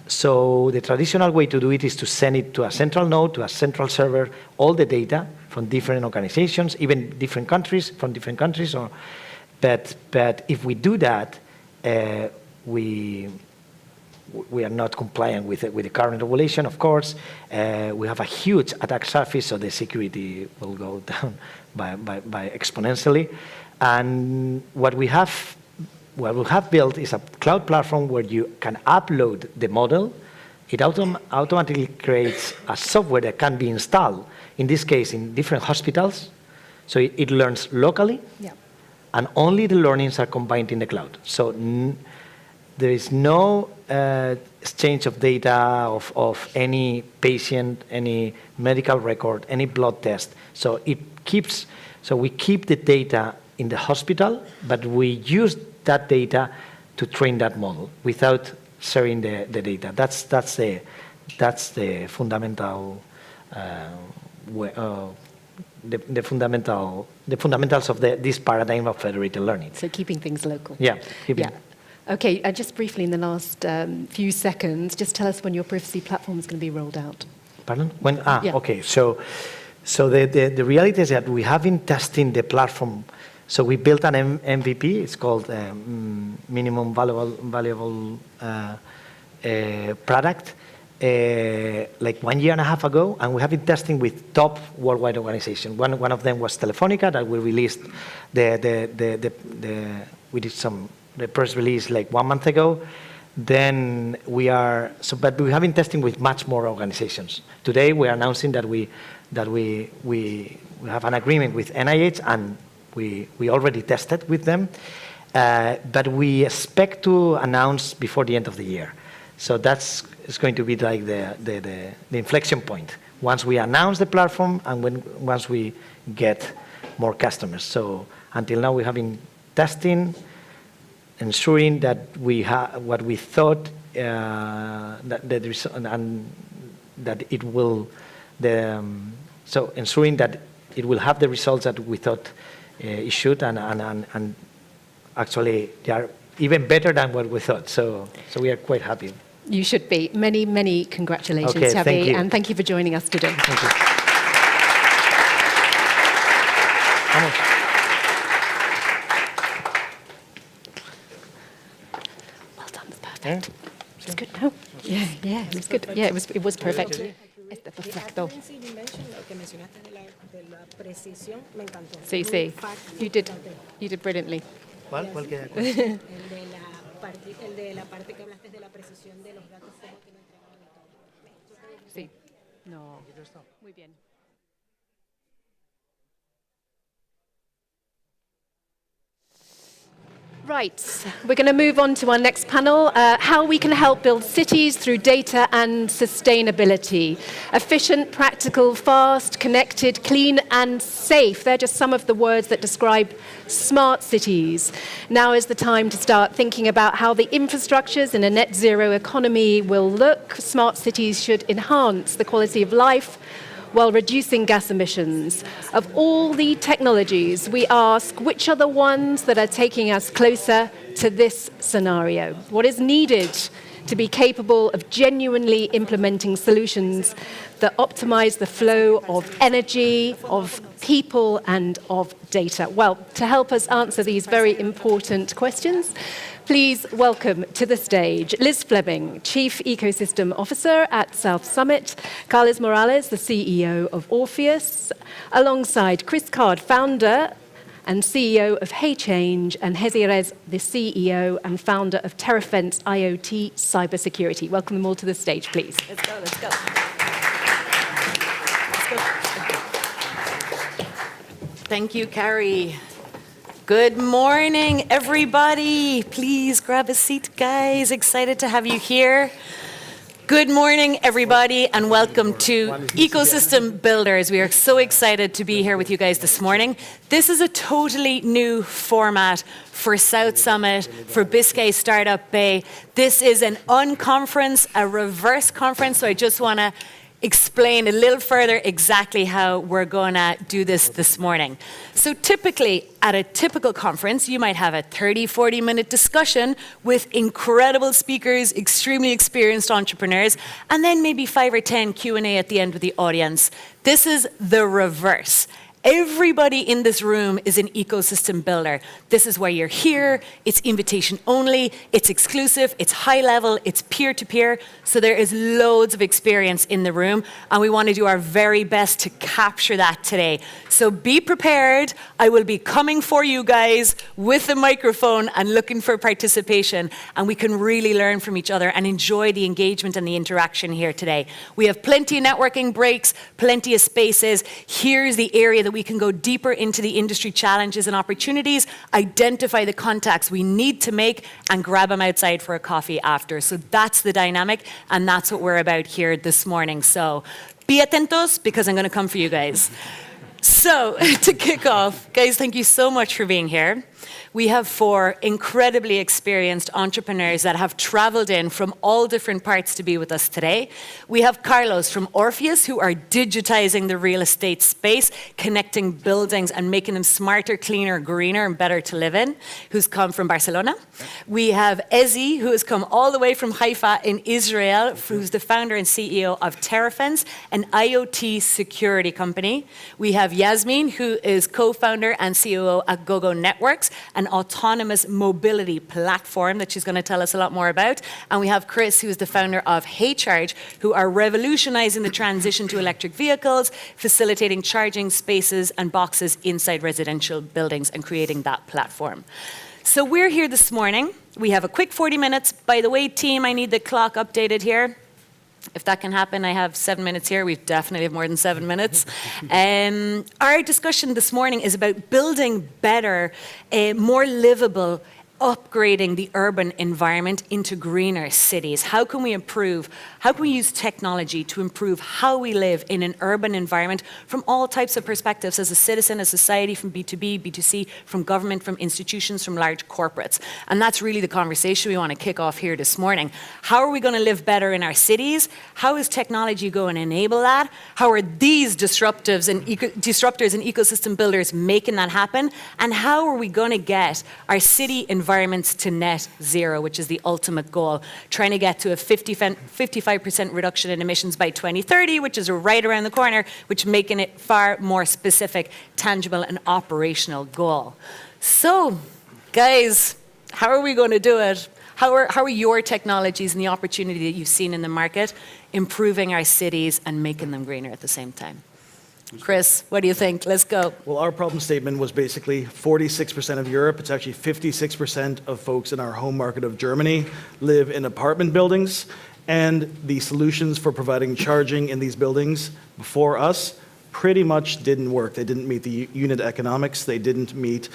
Speaker 4: So the traditional way to do it is to send it to a central node, to a central server, all the data from different organizations, even different countries, from different countries. But if we do that, we are not compliant with the current regulation, of course. We have a huge attack surface, so the security will go down by exponentially. And what we have built is a cloud platform where you can upload the model. It automatically creates a software that can be installed, in this case, in different hospitals. So it learns locally, yeah. And only the learnings are combined in the cloud. So there is no exchange of data of any patient, any medical record, any blood test. So we keep the data in the hospital, but we use that data to train that model without sharing the data. That's the fundamental the fundamentals of this paradigm of federated learning.
Speaker 3: So keeping things local.
Speaker 4: Yeah.
Speaker 3: Yeah. Okay, just briefly in the last few seconds, just tell us when your privacy platform is going to be rolled out.
Speaker 4: Pardon? When? Yeah. Okay. So the reality is that we have been testing the platform. So we built an MVP. It's called minimum valuable product, like 1.5 years ago, and we have been testing with top worldwide organizations. One of them was Telefonica, that we released we did the press release like 1 month ago. Then but we have been testing with much more organizations. Today we are announcing that we have an agreement with NIH, and we already tested with them, but we expect to announce before the end of the year. So it's going to be like the inflection point once we announce the platform and once we get more customers. So until now we have been testing, ensuring that we have what we thought so ensuring that it will have the results that we thought it should, and actually they are even better than what we thought. So we are quite happy.
Speaker 3: You should be. Many, many congratulations,
Speaker 4: okay,
Speaker 3: Xavi,
Speaker 4: thank you.
Speaker 3: And thank you for joining us today.
Speaker 4: Thank you. Vamos.
Speaker 3: Well done, it's perfect. It was good, no? Yeah, it was good. Yeah, it was perfect. Perfecto. Sí. You did brilliantly.
Speaker 4: ¿Cuál queda?
Speaker 5: El de la parte que hablaste de la precisión de los datos, cómo te lo entregaban y todo.
Speaker 3: Sí. No. Muy bien. Right, we're going to move on to our next panel, how we can help build cities through data and sustainability. Efficient, practical, fast, connected, clean and safe. They're just some of the words that describe smart cities. Now is the time to start thinking about how the infrastructures in a net zero economy will look. Smart cities should enhance the quality of life while reducing gas emissions. Of all the technologies, we ask which are the ones that are taking us closer to this scenario? What is needed to be capable of genuinely implementing solutions that optimize the flow of energy, of people, and of data? Well, to help us answer these very important questions, please welcome to the stage Liz Fleming, Chief Ecosystem Officer at South Summit, Carles Morales, the CEO of Orpheus, alongside Chris Card, founder and CEO of HeyChange, and Hezirez, the CEO and founder of TerraFence IoT Cybersecurity. Welcome them all to the stage, please.
Speaker 5: Let's go. Thank you, Carrie.
Speaker 6: Good morning, everybody. Please grab a seat, guys. Excited to have you here. Good morning, everybody, and welcome to Ecosystem Builders. We are so excited to be here with you guys this morning. This is a totally new format for South Summit, for Biscay Startup Bay. This is an unconference, a reverse conference, so I just want to explain a little further exactly how we're going to do this morning. So typically, at a typical conference, you might have a 30, 40-minute discussion with incredible speakers, extremely experienced entrepreneurs, and then maybe 5 or 10 Q&A at the end with the audience. This is the reverse. Everybody in this room is an ecosystem builder. This is why you're here. It's invitation only. It's exclusive. It's high level. It's peer-to-peer. So there is loads of experience in the room, and we want to do our very best to capture that today. So be prepared. I will be coming for you guys with the microphone and looking for participation, and we can really learn from each other and enjoy the engagement and the interaction here today. We have plenty of networking breaks, plenty of spaces. Here's the area that we can go deeper into the industry challenges and opportunities, identify the contacts we need to make, and grab them outside for a coffee after. So that's the dynamic, and that's what we're about here this morning. So be atentos, because I'm going to come for you guys. So to kick off, guys, thank you so much for being here. We have 4 incredibly experienced entrepreneurs that have traveled in from all different parts to be with us today. We have Carlos from Orpheus, who are digitizing the real estate space, connecting buildings and making them smarter, cleaner, greener, and better to live in, who's come from Barcelona. We have Ezi, who has come all the way from Haifa in Israel, who's the founder and CEO of Terrafence, an IoT security company. We have Yasmin, who is co-founder and COO at GoGo Networks, an autonomous mobility platform that she's going to tell us a lot more about. And we have Chris, who is the founder of HeyCharge, who are revolutionizing the transition to electric vehicles, facilitating charging spaces and boxes inside residential buildings and creating that platform. So we're here this morning. We have a quick 40 minutes. By the way, team, I need the clock updated here. If that can happen, I have 7 minutes here. We definitely have more than 7 minutes. Our discussion this morning is about building better, more livable, upgrading the urban environment into greener cities. How can we improve? How can we use technology to improve how we live in an urban environment from all types of perspectives, as a citizen, as society, from B2B, B2C, from government, from institutions, from large corporates? And that's really the conversation we want to kick off here this morning. How are we going to live better in our cities? How is technology going to enable that? How are these disruptors and ecosystem builders making that happen? And how are we going to get our city environments to net zero, which is the ultimate goal, trying to get to a 55% reduction in emissions by 2030, which is right around the corner, which making it far more specific, tangible, and operational goal. So, guys, how are we going to do it? How are your technologies and the opportunity that you've seen in the market improving our cities and making them greener at the same time? Chris, what do you think? Let's go.
Speaker 7: Well, our problem statement was basically 46% of Europe. It's actually 56% of folks in our home market of Germany live in apartment buildings. And the solutions for providing charging in these buildings before us pretty much didn't work. They didn't meet the unit economics. They didn't meet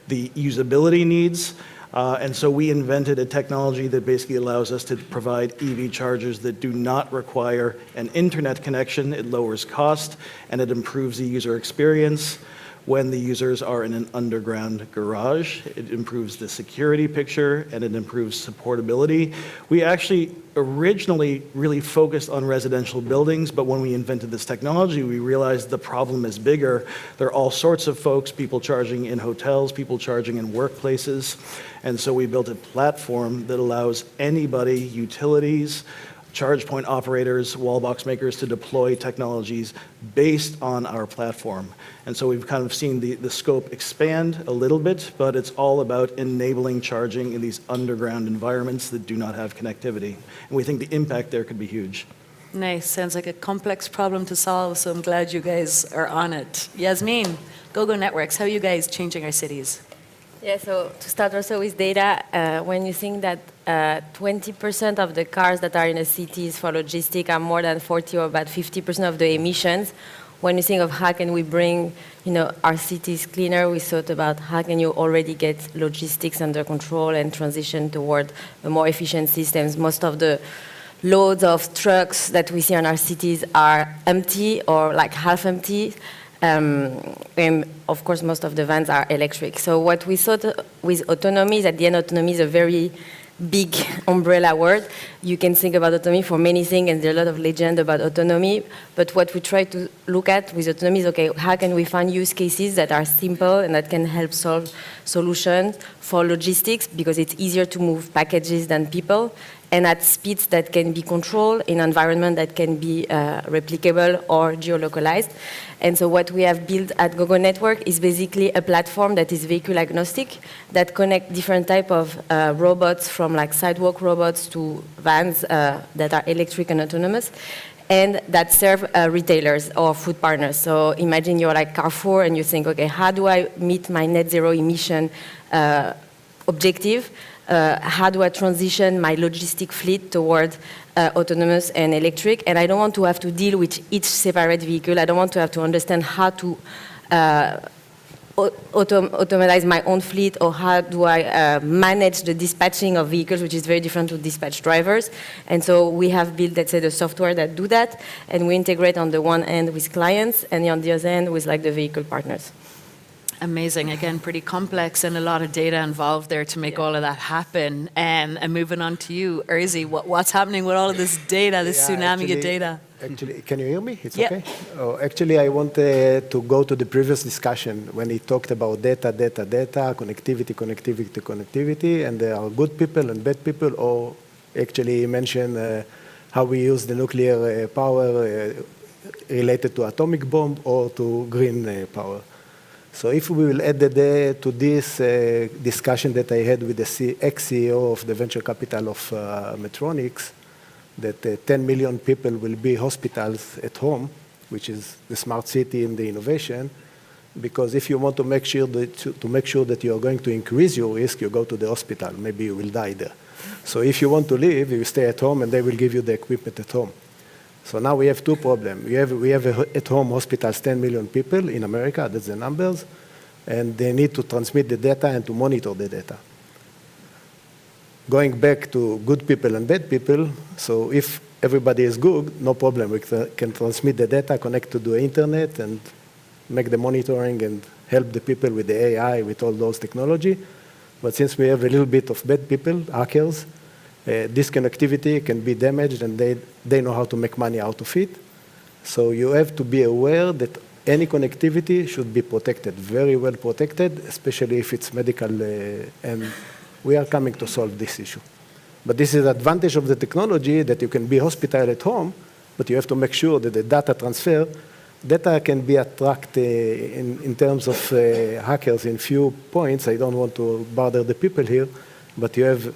Speaker 7: the usability needs. And so we invented a technology that basically allows us to provide EV chargers that do not require an internet connection. It lowers cost, and it improves the user experience when the users are in an underground garage. It improves the security picture, and it improves supportability. We actually originally really focused on residential buildings, but when we invented this technology, we realized the problem is bigger. There are all sorts of folks, people charging in hotels, people charging in workplaces, and so we built a platform that allows anybody, utilities, charge point operators, wall box makers, to deploy technologies based on our platform. And so we've kind of seen the scope expand a little bit, but it's all about enabling charging in these underground environments that do not have connectivity. And we think the impact there could be huge.
Speaker 6: Nice. Sounds like a complex problem to solve, so I'm glad you guys are on it. Yasmin, GoGo Networks, how are you guys changing our cities?
Speaker 8: Yeah, so to start also with data, when you think that 20% of the cars that are in the cities for logistics are more than 40 or about 50% of the emissions, when you think of how can we bring, our cities cleaner, we thought about how can you already get logistics under control and transition toward a more efficient systems. Most of the loads of trucks that we see in our cities are empty or like half empty. And of course, most of the vans are electric. So what we thought with autonomy is at the end, autonomy is a very big umbrella word. You can think about autonomy for many things, and there's a lot of legend about autonomy. But what we try to look at with autonomy is, okay, how can we find use cases that are simple and that can help solve solutions for logistics, because it's easier to move packages than people, and at speeds that can be controlled in an environment that can be replicable or geolocalized. And so what we have built at GoGo Network is basically a platform that is vehicle agnostic, that connect different type of robots, from like sidewalk robots to vans that are electric and autonomous, and that serve retailers or food partners. So imagine you're like Carrefour and you think, okay, how do I meet my net zero emission objective? How do I transition my logistic fleet toward autonomous and electric? And I don't want to have to deal with each separate vehicle. I don't want to have to understand how to automatize my own fleet, or how do I manage the dispatching of vehicles, which is very different to dispatch drivers. And so we have built, let's say, the software that do that, and we integrate on the one end with clients, and on the other end with like the vehicle partners.
Speaker 6: Amazing. Again, pretty complex and a lot of data involved there to make all of that happen. And moving on to you, Urzi, what's happening with all of this data, this tsunami of data?
Speaker 9: Actually, can you hear me? It's
Speaker 6: Yeah.
Speaker 9: okay? Oh, actually, I wanted to go to the previous discussion when he talked about data, connectivity, and there are good people and bad people, or actually he mentioned how we use the nuclear power related to atomic bomb or to green power. So if we will add to this discussion that I had with the ex-CEO of the venture capital of Medtronic, that 10 million people will be hospitals at home, which is the smart city and the innovation, because if you want to make sure that you are going to increase your risk, you go to the hospital. Maybe you will die there. So if you want to live, you stay at home, and they will give you the equipment at home. So now we have two problems. We have at-home hospitals, 10 million people in America, that's the numbers, and they need to transmit the data and to monitor the data. Going back to good people and bad people, so if everybody is good, no problem. We can transmit the data, connect to the internet, and make the monitoring and help the people with the AI, with all those technology. But since we have a little bit of bad people, hackers, this connectivity can be damaged, and they know how to make money out of it. So you have to be aware that any connectivity should be protected, very well protected, especially if it's medical, and we are coming to solve this issue. But this is the advantage of the technology, that you can be hospital at home, but you have to make sure that the data transfer, data can be attracted in terms of hackers in few points. I don't want to bother the people here, but you have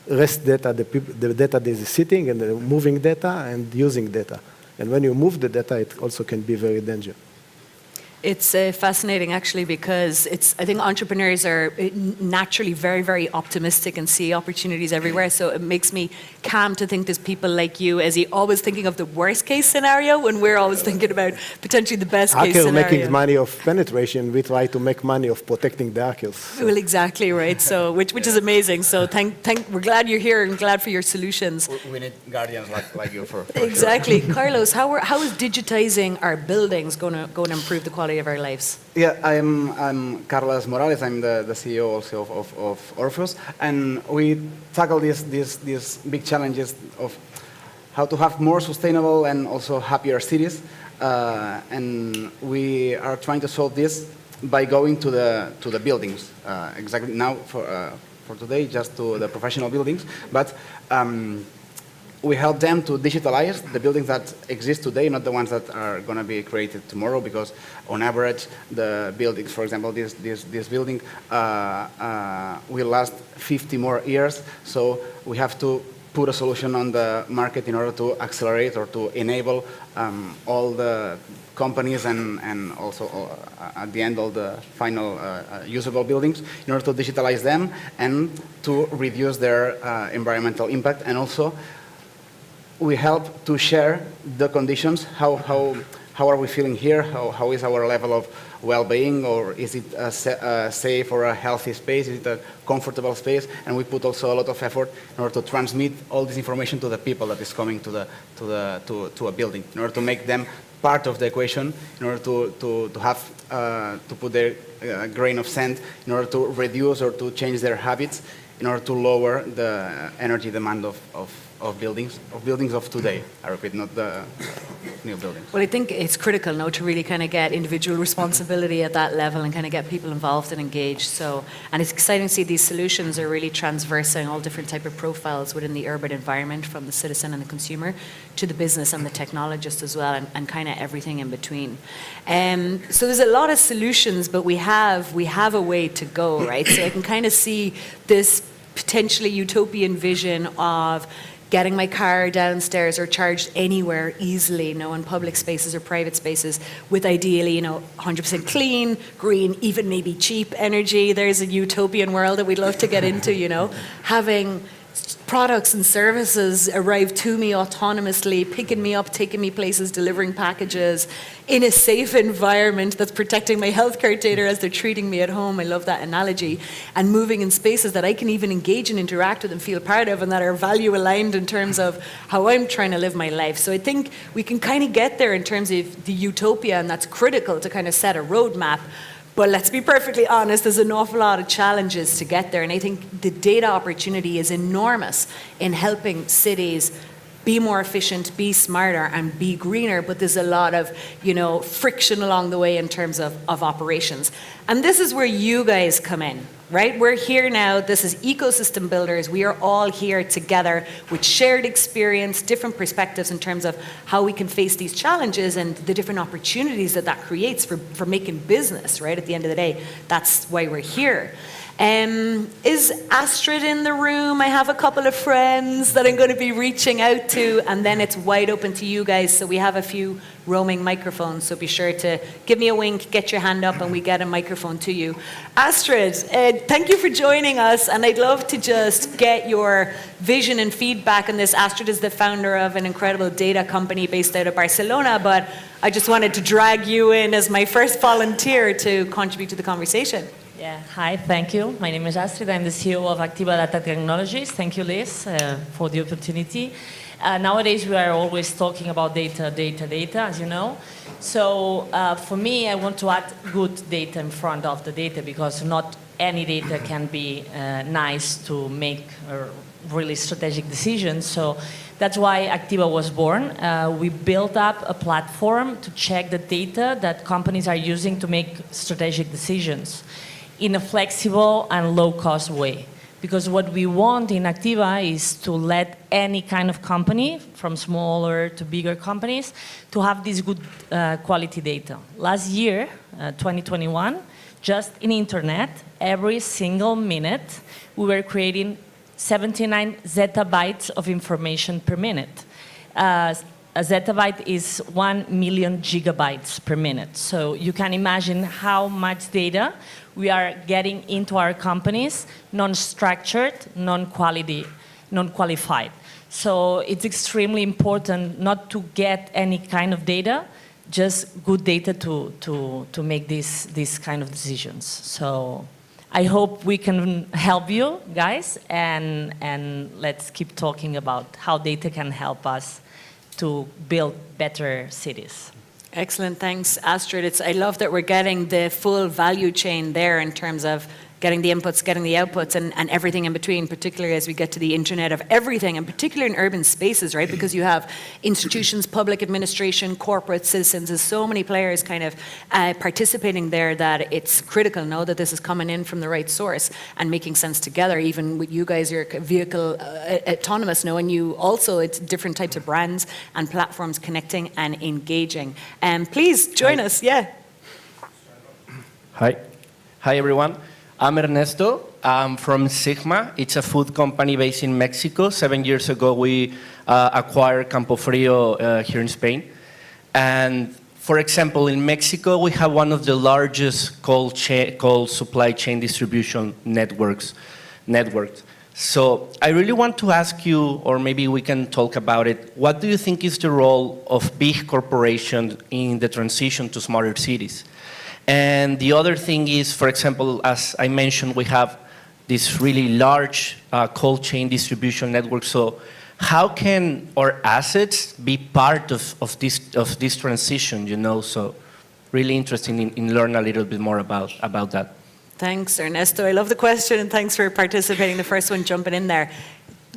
Speaker 9: rest data, the data that is sitting, and the moving data and using data. And when you move the data, it also can be very dangerous.
Speaker 6: It's fascinating, actually, because I think entrepreneurs are naturally very, very optimistic and see opportunities everywhere. So it makes me calm to think there's people like you, as you're always thinking of the worst case scenario when we're always thinking about potentially the best case scenario.
Speaker 9: Hackers making money of penetration, we try to make money of protecting the hackers. So.
Speaker 6: Well, exactly, right. So, which is amazing. So we're glad you're here and glad for your solutions.
Speaker 10: We need guardians like you for
Speaker 6: exactly.
Speaker 10: Sure.
Speaker 6: Carlos, how is digitizing our buildings going to improve the quality of our lives?
Speaker 10: Yeah, I'm Carlos Morales. I'm the CEO also of Orpheus, and we tackle these big challenges of how to have more sustainable and also happier cities, and we are trying to solve this by going to the buildings. Exactly now for today, just to the professional buildings, but. We help them to digitalize the buildings that exist today, not the ones that are going to be created tomorrow, because on average, the buildings, for example, this building will last 50 more years. So we have to put a solution on the market in order to accelerate or to enable all the companies and also at the end all the final usable buildings in order to digitalize them and to reduce their environmental impact, and also we help to share the conditions, how how are we feeling here? How is our level of well-being, or is it a safe or a healthy space? Is it a comfortable space? And we put also a lot of effort in order to transmit all this information to the people that is coming to a building, in order to make them part of the equation, in order to have to put their grain of sand, in order to reduce or to change their habits, in order to lower the energy demand of buildings of today. I repeat, not the new buildings.
Speaker 6: Well, I think it's critical, no, to really kind of get individual responsibility at that level and kind of get people involved and engaged. So, and it's exciting to see these solutions are really transversing all different type of profiles within the urban environment, from the citizen and the consumer to the business and the technologist as well, and kind of everything in between. So there's a lot of solutions, but we have a way to go, right? So I can kind of see this potentially utopian vision of getting my car downstairs or charged anywhere easily, in public spaces or private spaces, with ideally, 100% clean, green, even maybe cheap energy. There's a utopian world that we'd love to get into, having products and services arrive to me autonomously, picking me up, taking me places, delivering packages in a safe environment that's protecting my healthcare data as they're treating me at home. I love that analogy. And moving in spaces that I can even engage and interact with and feel part of, and that are value aligned in terms of how I'm trying to live my life. So I think we can kind of get there in terms of the utopia, and that's critical to kind of set a roadmap. But let's be perfectly honest, there's an awful lot of challenges to get there. And I think the data opportunity is enormous in helping cities be more efficient, be smarter, and be greener. But there's a lot of, friction along the way in terms of operations. And this is where you guys come in, right? We're here now. This is ecosystem builders. We are all here together with shared experience, different perspectives in terms of how we can face these challenges and the different opportunities that creates for making business, right? At the end of the day, that's why we're here. Is Astrid in the room? I have a couple of friends that I'm going to be reaching out to, and then it's wide open to you guys. So we have a few roaming microphones, so be sure to give me a wink, get your hand up, and we get a microphone to you. Astrid, thank you for joining us, and I'd love to just get your vision and feedback on this. Astrid is the founder of an incredible data company based out of Barcelona, but I just wanted to drag you in as my first volunteer to contribute to the conversation.
Speaker 11: Yeah, hi, thank you. My name is Astrid. I'm the CEO of Activa Data Technologies. Thank you, Liz, for the opportunity. Nowadays, we are always talking about data, as you know. So for me, I want to add good data in front of the data, because not any data can be nice to make really strategic decisions. So that's why Activa was born. We built up a platform to check the data that companies are using to make strategic decisions in a flexible and low-cost way. Because what we want in Activa is to let any kind of company, from smaller to bigger companies, to have this good quality data. Last year, 2021, just in internet, every single minute, we were creating 79 zettabytes of information per minute. A zettabyte is 1 million gigabytes per minute. So you can imagine how much data we are getting into our companies, non-structured, non-qualified. So it's extremely important not to get any kind of data, just good data to make these kind of decisions. So I hope we can help you guys, and let's keep talking about how data can help us to build better cities.
Speaker 6: Excellent, thanks, Astrid. I love that we're getting the full value chain there in terms of getting the inputs, getting the outputs, and everything in between, particularly as we get to the Internet of Everything, and particularly in urban spaces, right? Because you have institutions, public administration, corporate citizens, there's so many players kind of participating there that it's critical, know that this is coming in from the right source and making sense together. Even with you guys, your vehicle autonomous, knowing you also, it's different types of brands and platforms connecting and engaging. Please join us, yeah.
Speaker 12: Hi everyone. I'm Ernesto. I'm from Sigma. It's a food company based in Mexico. 7 years ago, we acquired Campofrio here in Spain. And for example, in Mexico, we have one of the largest cold supply chain distribution networks. So I really want to ask you, or maybe we can talk about it, what do you think is the role of big corporations in the transition to smarter cities? And the other thing is, for example, as I mentioned, we have this really large cold chain distribution network. So how can our assets be part of this transition, you know? So really interesting in learn a little bit more about that.
Speaker 6: Thanks, Ernesto. I love the question, and thanks for participating. The first one jumping in there.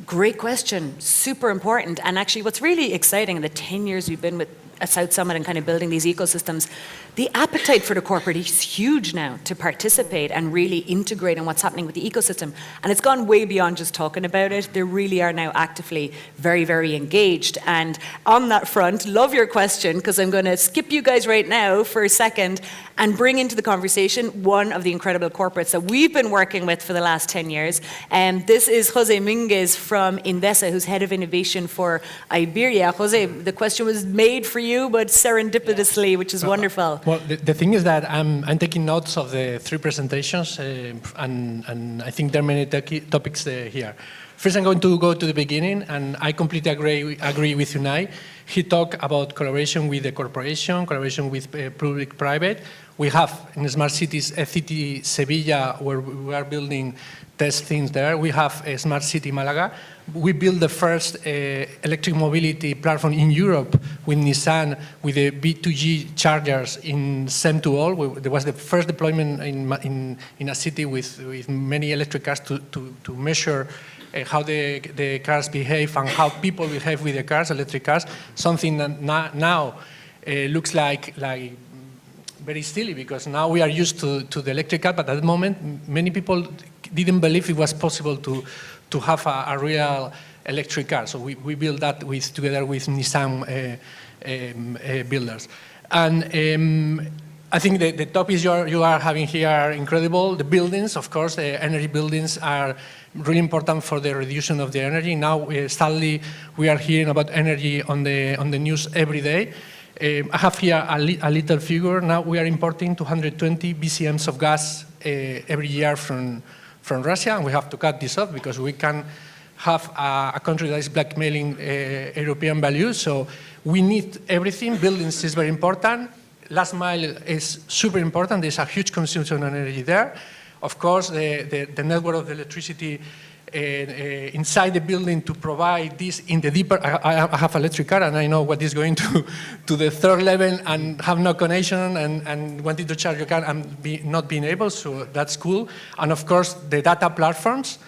Speaker 6: Great question, super important. And actually what's really exciting in the 10 years we've been with South Summit and kind of building these ecosystems, the appetite for the corporate is huge now to participate and really integrate in what's happening with the ecosystem. And it's gone way beyond just talking about it. They really are now actively very, very engaged. And on that front, love your question, because I'm going to skip you guys right now for a second and bring into the conversation one of the incredible corporates that we've been working with for the last 10 years. And this is Jose Minguez from Invesa, who's head of innovation for Iberia. Jose, the question was made for you, but serendipitously, which is wonderful.
Speaker 13: Well, the thing is that I'm taking notes of the three presentations, and I think there are many topics here. First, I'm going to go to the beginning, and I completely agree with Unai. He talked about collaboration with the corporation, collaboration with public-private. We have in Smart Cities a city, Sevilla, where we are building test things there. We have a Smart City, Malaga. We built the first electric mobility platform in Europe with Nissan, with the B2G chargers in SEM to all. There was the first deployment in a city with many electric cars to measure how the cars behave and how people behave with the cars, electric cars, something that now looks like very silly, because now we are used to the electric car, but at the moment many people didn't believe it was possible to have a real electric car. So we built that together with Nissan builders. And I think the topics you are having here are incredible. The buildings, of course, the energy buildings are really important for the reduction of the energy. Now, sadly, we are hearing about energy on the news every day. I have here a little figure. Now we are importing 220 BCMs of gas every year from Russia, and we have to cut this off because we can have a country that is blackmailing European values. So we need everything. Buildings is very important. Last mile is super important. There's a huge consumption of energy there. Of course, the network of the electricity inside the building to provide this in the deeper. I have an electric car and I know what is going to the third level and have no connection and wanting to charge your car and not being able, so that's cool. And of course, the data platforms.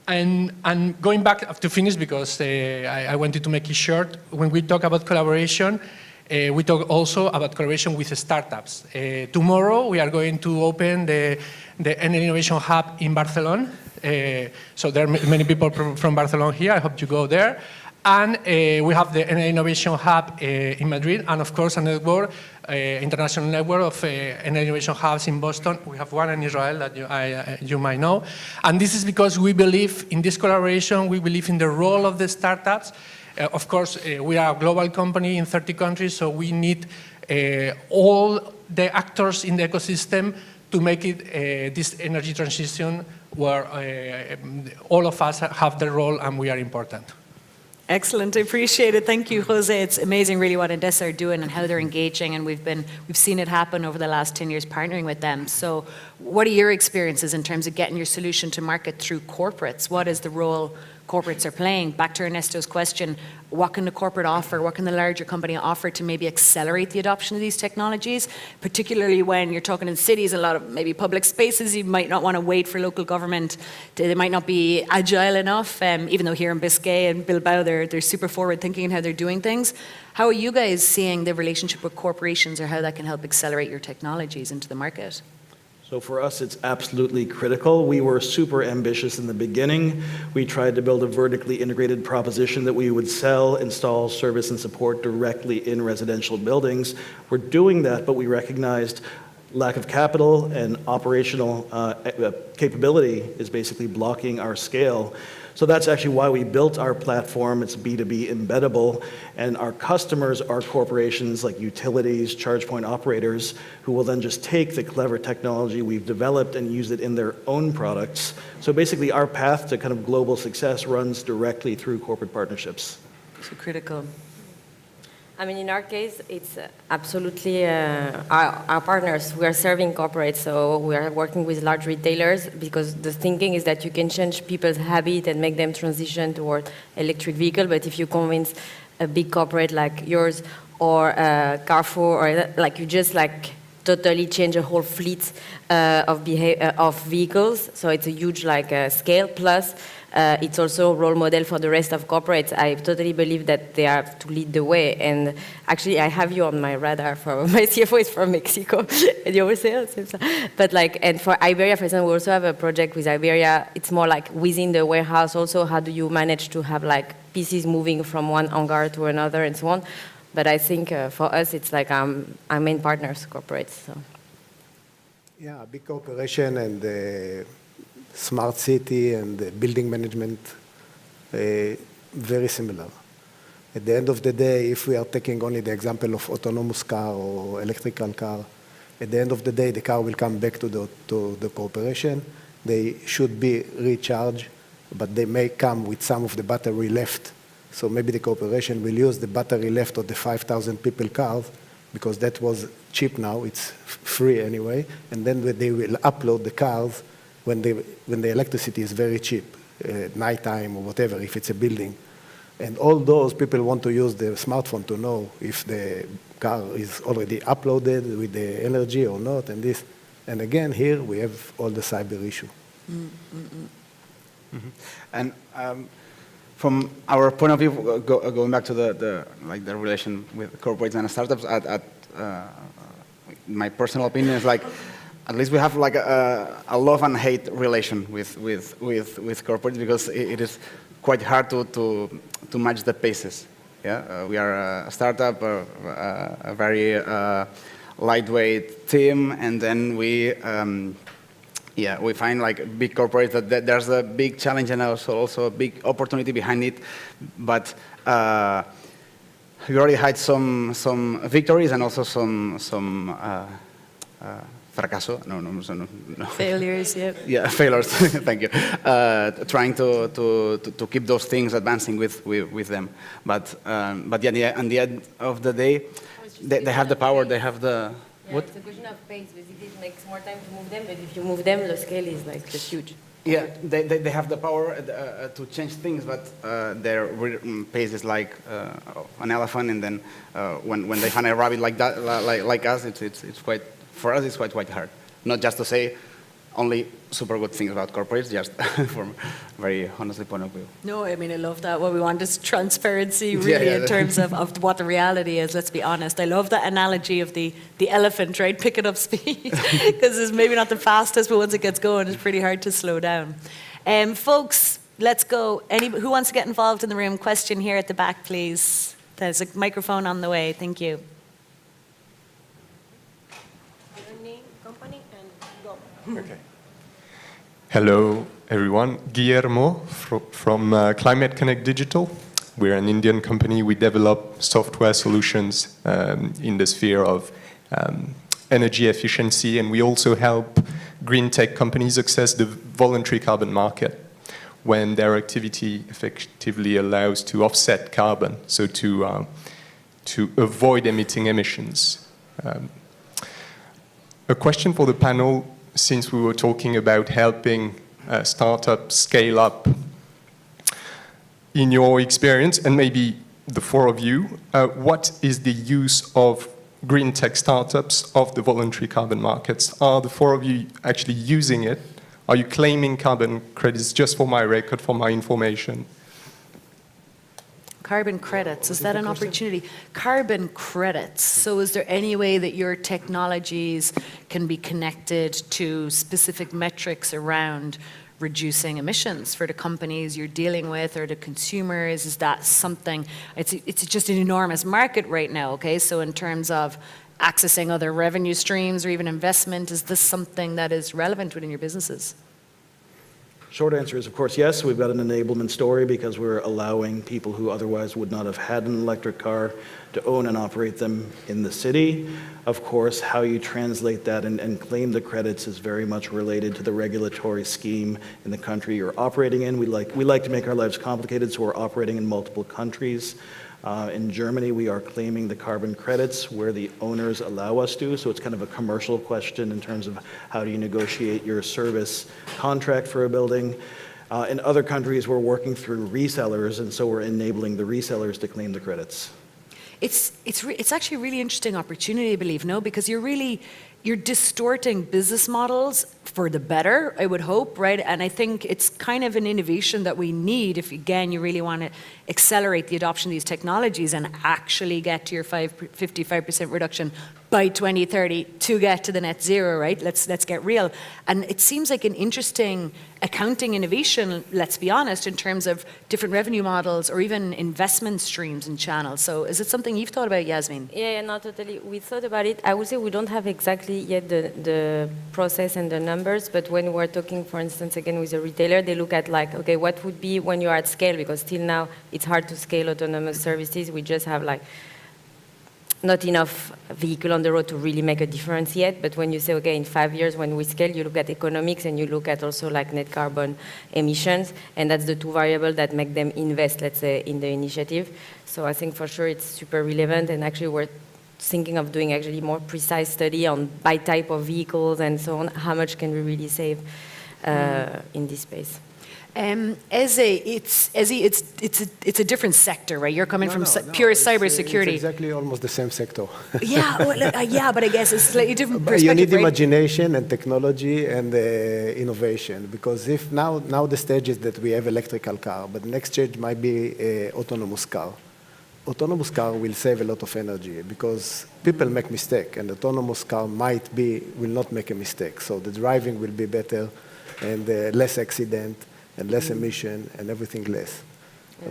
Speaker 13: And going back to finish, because I wanted to make it short, when we talk about collaboration, we talk also about collaboration with startups. Tomorrow, we are going to open the Energy Innovation Hub in Barcelona. So there are many people from Barcelona here. I hope you go there. And we have the Energy Innovation Hub in Madrid, and of course a network, international network of Energy Innovation Hubs in Boston. We have one in Israel that you might know. And this is because we believe in this collaboration. We believe in the role of the startups. Of course, we are a global company in 30 countries, so we need all the actors in the ecosystem to make it this energy transition where all of us have the role and we are important.
Speaker 6: Excellent, I appreciate it. Thank you, Jose. It's amazing really what Endesa are doing and how they're engaging, and we've seen it happen over the last 10 years partnering with them. So what are your experiences in terms of getting your solution to market through corporates? What is the role corporates are playing? Back to Ernesto's question, what can the corporate offer, what can the larger company offer to maybe accelerate the adoption of these technologies, particularly when you're talking in cities, a lot of maybe public spaces, you might not want to wait for local government, they might not be agile enough, even though here in Biscay and Bilbao, they're super forward thinking in how they're doing things. How are you guys seeing the relationship with corporations or how that can help accelerate your technologies into the market?
Speaker 7: So for us, it's absolutely critical. We were super ambitious in the beginning. We tried to build a vertically integrated proposition that we would sell, install, service, and support directly in residential buildings. We're doing that, but we recognized lack of capital and operational capability is basically blocking our scale. So that's actually why we built our platform. It's B2B embeddable, and our customers are corporations like utilities, charge point operators, who will then just take the clever technology we've developed and use it in their own products. So basically our path to kind of global success runs directly through corporate partnerships.
Speaker 6: So critical.
Speaker 8: I mean, in our case, it's absolutely our partners. We are serving corporates, so we are working with large retailers because the thinking is that you can change people's habit and make them transition toward electric vehicle. But if you convince a big corporate like yours or Carrefour, or like you just like totally change a whole fleet of vehicles. So it's a huge scale. Plus, it's also a role model for the rest of corporates. I totally believe that they have to lead the way. And actually, I have you on my radar. My CFO is from Mexico. And you always say, oh, but and for Iberia, for example, we also have a project with Iberia. It's more like within the warehouse. Also, how do you manage to have pieces moving from one hangar to another and so on? But I think for us, it's our main partners, corporates. So.
Speaker 9: Yeah, big cooperation and smart city and building management, very similar. At the end of the day, if we are taking only the example of autonomous car or electrical car, at the end of the day, the car will come back to the corporation. They should be recharged, but they may come with some of the battery left. So maybe the corporation will use the battery left of the 5,000 people cars, because that was cheap now, it's free anyway, and then they will upload the cars when the electricity is very cheap, nighttime or whatever, if it's a building. And all those people want to use the smartphone to know if the car is already uploaded with the energy or not, and this. And again, here we have all the cyber issue.
Speaker 10: And from our point of view, going back to the relation with corporates and startups, my personal opinion is at least we have a love and hate relation with corporates, because it is quite hard to match the paces. Yeah, we are a startup, a very lightweight team, and then we find big corporates that there's a big challenge and also a big opportunity behind it, but we already had some victories and also some fracaso. No.
Speaker 6: Failures, yeah.
Speaker 10: Yeah, failures. Thank you. Trying to keep those things advancing with them, but at the end of the day, they have the power. They have the.
Speaker 8: Yeah, what? It's a question of pace. Basically, it makes more time to move them, but if you move them, the scale is just huge.
Speaker 10: Yeah, they have the power to change things, but their pace is like an elephant, and then when they find a rabbit like that, like us, it's quite, for us, it's quite hard. Not just to say only super good things about corporates, just from very honestly point of view.
Speaker 6: No, I mean, I love that. What we want is transparency, really, in terms of what the reality is, let's be honest. I love that analogy of the elephant, right, picking up speed, because it's maybe not the fastest, but once it gets going, it's pretty hard to slow down. Folks, let's go. Who wants to get involved in the room? Question here at the back, please. There's a microphone on the way. Thank you.
Speaker 14: Okay. Hello, everyone. Guillermo from Climate Connect Digital. We're an Indian company. We develop software solutions in the sphere of energy efficiency, and we also help green tech companies access the voluntary carbon market when their activity effectively allows to offset carbon, so to avoid emitting emissions. A question for the panel. Since we were talking about helping startups scale up, in your experience, and maybe the four of you, what is the use of green tech startups of the voluntary carbon markets? Are the four of you actually using it? Are you claiming carbon credits just for my record, for my information?
Speaker 6: Carbon credits, is that an opportunity? Carbon credits, so is there any way that your technologies can be connected to specific metrics around reducing emissions for the companies you're dealing with or the consumers? Is that something, it's just an enormous market right now, okay? So in terms of accessing other revenue streams or even investment, is this something that is relevant within your businesses?
Speaker 7: Short answer is, of course, yes. We've got an enablement story because we're allowing people who otherwise would not have had an electric car to own and operate them in the city. Of course, how you translate that and claim the credits is very much related to the regulatory scheme in the country you're operating in. We like to make our lives complicated, so we're operating in multiple countries. In Germany, we are claiming the carbon credits where the owners allow us to, so it's kind of a commercial question in terms of how do you negotiate your service contract for a building. In other countries, we're working through resellers, and so we're enabling the resellers to claim the credits.
Speaker 6: It's actually a really interesting opportunity, I believe, no? Because you're distorting business models for the better, I would hope, right? And I think it's kind of an innovation that we need if, again, you really want to accelerate the adoption of these technologies and actually get to your 55% reduction by 2030 to get to the net zero, right? Let's get real. And it seems like an interesting accounting innovation, let's be honest, in terms of different revenue models or even investment streams and channels. So is it something you've thought about, Yasmin?
Speaker 8: Yeah, no, totally. We thought about it. I would say we don't have exactly yet the process and the numbers, but when we're talking, for instance, again with a retailer, they look at like, okay, what would be when you're at scale? Because still now it's hard to scale autonomous services. We just have like not enough vehicle on the road to really make a difference yet, but when you say, okay, in 5 years when we scale, you look at economics and you look at also like net carbon emissions, and that's the two variables that make them invest, let's say, in the initiative. So I think for sure it's super relevant, and actually we're thinking of doing actually more precise study on by type of vehicles and so on, how much can we really save in this space.
Speaker 6: It's a different sector, right? You're coming from pure cybersecurity.
Speaker 9: It's exactly almost the same sector.
Speaker 6: Yeah, well, yeah, but I guess it's slightly different perspective.
Speaker 9: You need
Speaker 6: right?
Speaker 9: imagination and technology and innovation, because if now the stage is that we have electrical car, but the next stage might be autonomous car. Autonomous car will save a lot of energy because people make mistake, and autonomous car will not make a mistake. So the driving will be better and less accident and less emission and everything less.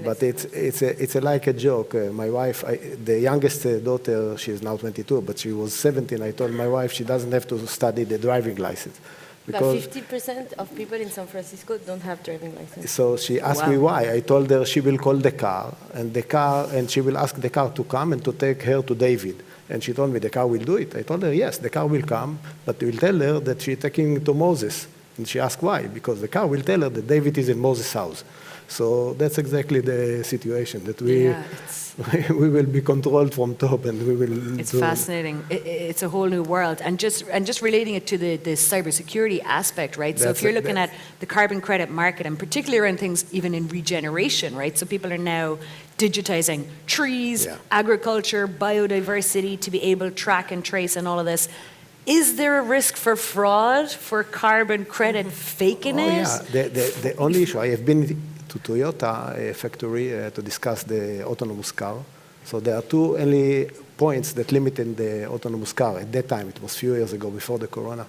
Speaker 9: But it's like a joke. My wife, the youngest daughter, she is now 22, but she was 17. I told my wife she doesn't have to study the driving license.
Speaker 8: But 50% of people in San Francisco don't have driving license.
Speaker 9: So she asked me why. I told her she will call the car, and she will ask the car to come and to take her to David. And she told me the car will do it. I told her, yes, the car will come, but we'll tell her that she's taking to Moses. And she asked why, because the car will tell her that David is in Moses' house. So that's exactly the situation, that we will be controlled from top, and we will.
Speaker 6: It's fascinating. It's a whole new world, and just relating it to the cybersecurity aspect, right? So if you're looking at the carbon credit market, and particularly around things even in regeneration, right? So people are now digitizing trees, agriculture, biodiversity to be able to track and trace and all of this. Is there a risk for fraud, for carbon credit fakiness?
Speaker 9: Oh, yeah. The only issue, I have been to Toyota factory to discuss the autonomous car. So there are two only points that limited the autonomous car. At that time, it was a few years ago, before the corona.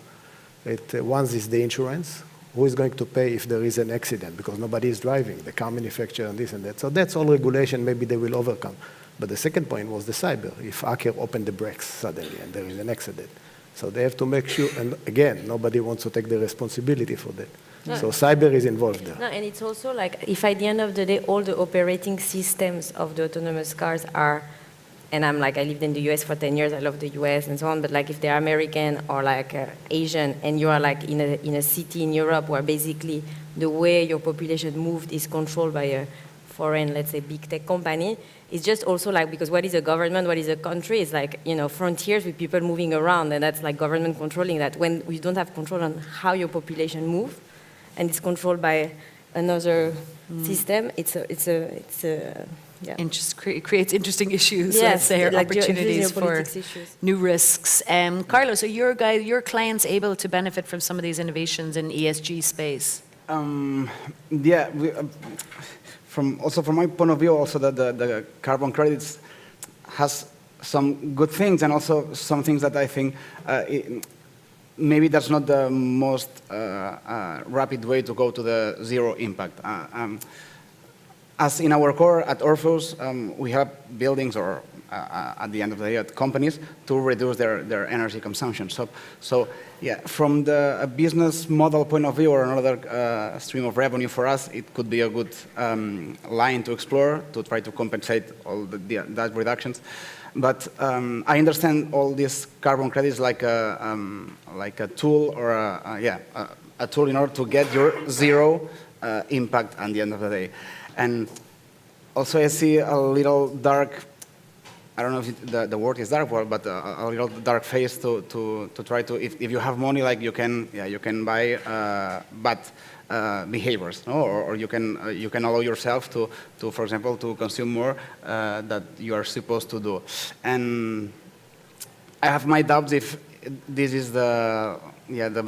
Speaker 9: One is the insurance. Who is going to pay if there is an accident? Because nobody is driving, the car manufacturer and this and that. So that's all regulation, maybe they will overcome. But the second point was the cyber. If hacker opened the brakes suddenly and there is an accident. So they have to make sure, and again, nobody wants to take the responsibility for that. No. So cyber is involved there.
Speaker 8: No, and it's also like, if at the end of the day, all the operating systems of the autonomous cars are, and I lived in the US for 10 years, I love the US and so on, but like if they're American or like Asian, and you are like in a city in Europe where basically the way your population moved is controlled by a foreign, let's say, big tech company, it's just also like, because what is a government, what is a country, is like, frontiers with people moving around, and that's like government controlling that. When you don't have control on how your population move, and it's controlled by another system, it
Speaker 6: creates interesting issues, let's say, or like opportunities for new risks. Carlos, are your clients able to benefit from some of these innovations in ESG space?
Speaker 10: Yeah. From my point of view, also that the carbon credits has some good things, and also some things that I think maybe that's not the most rapid way to go to the zero impact. as in our core at Orpheus, we have buildings or at the end of the day at companies to reduce their energy consumption. So yeah, from the business model point of view or another stream of revenue for us, it could be a good line to explore to try to compensate all that reductions. But I understand all these carbon credits like a tool or a tool in order to get your zero impact at the end of the day. And also I see a little dark, I don't know if the word is dark, but a little dark face to try to, if you have money, like you can buy bad behaviors, no? Or you can allow yourself to, for example, to consume more that you are supposed to do. And I have my doubts if this is the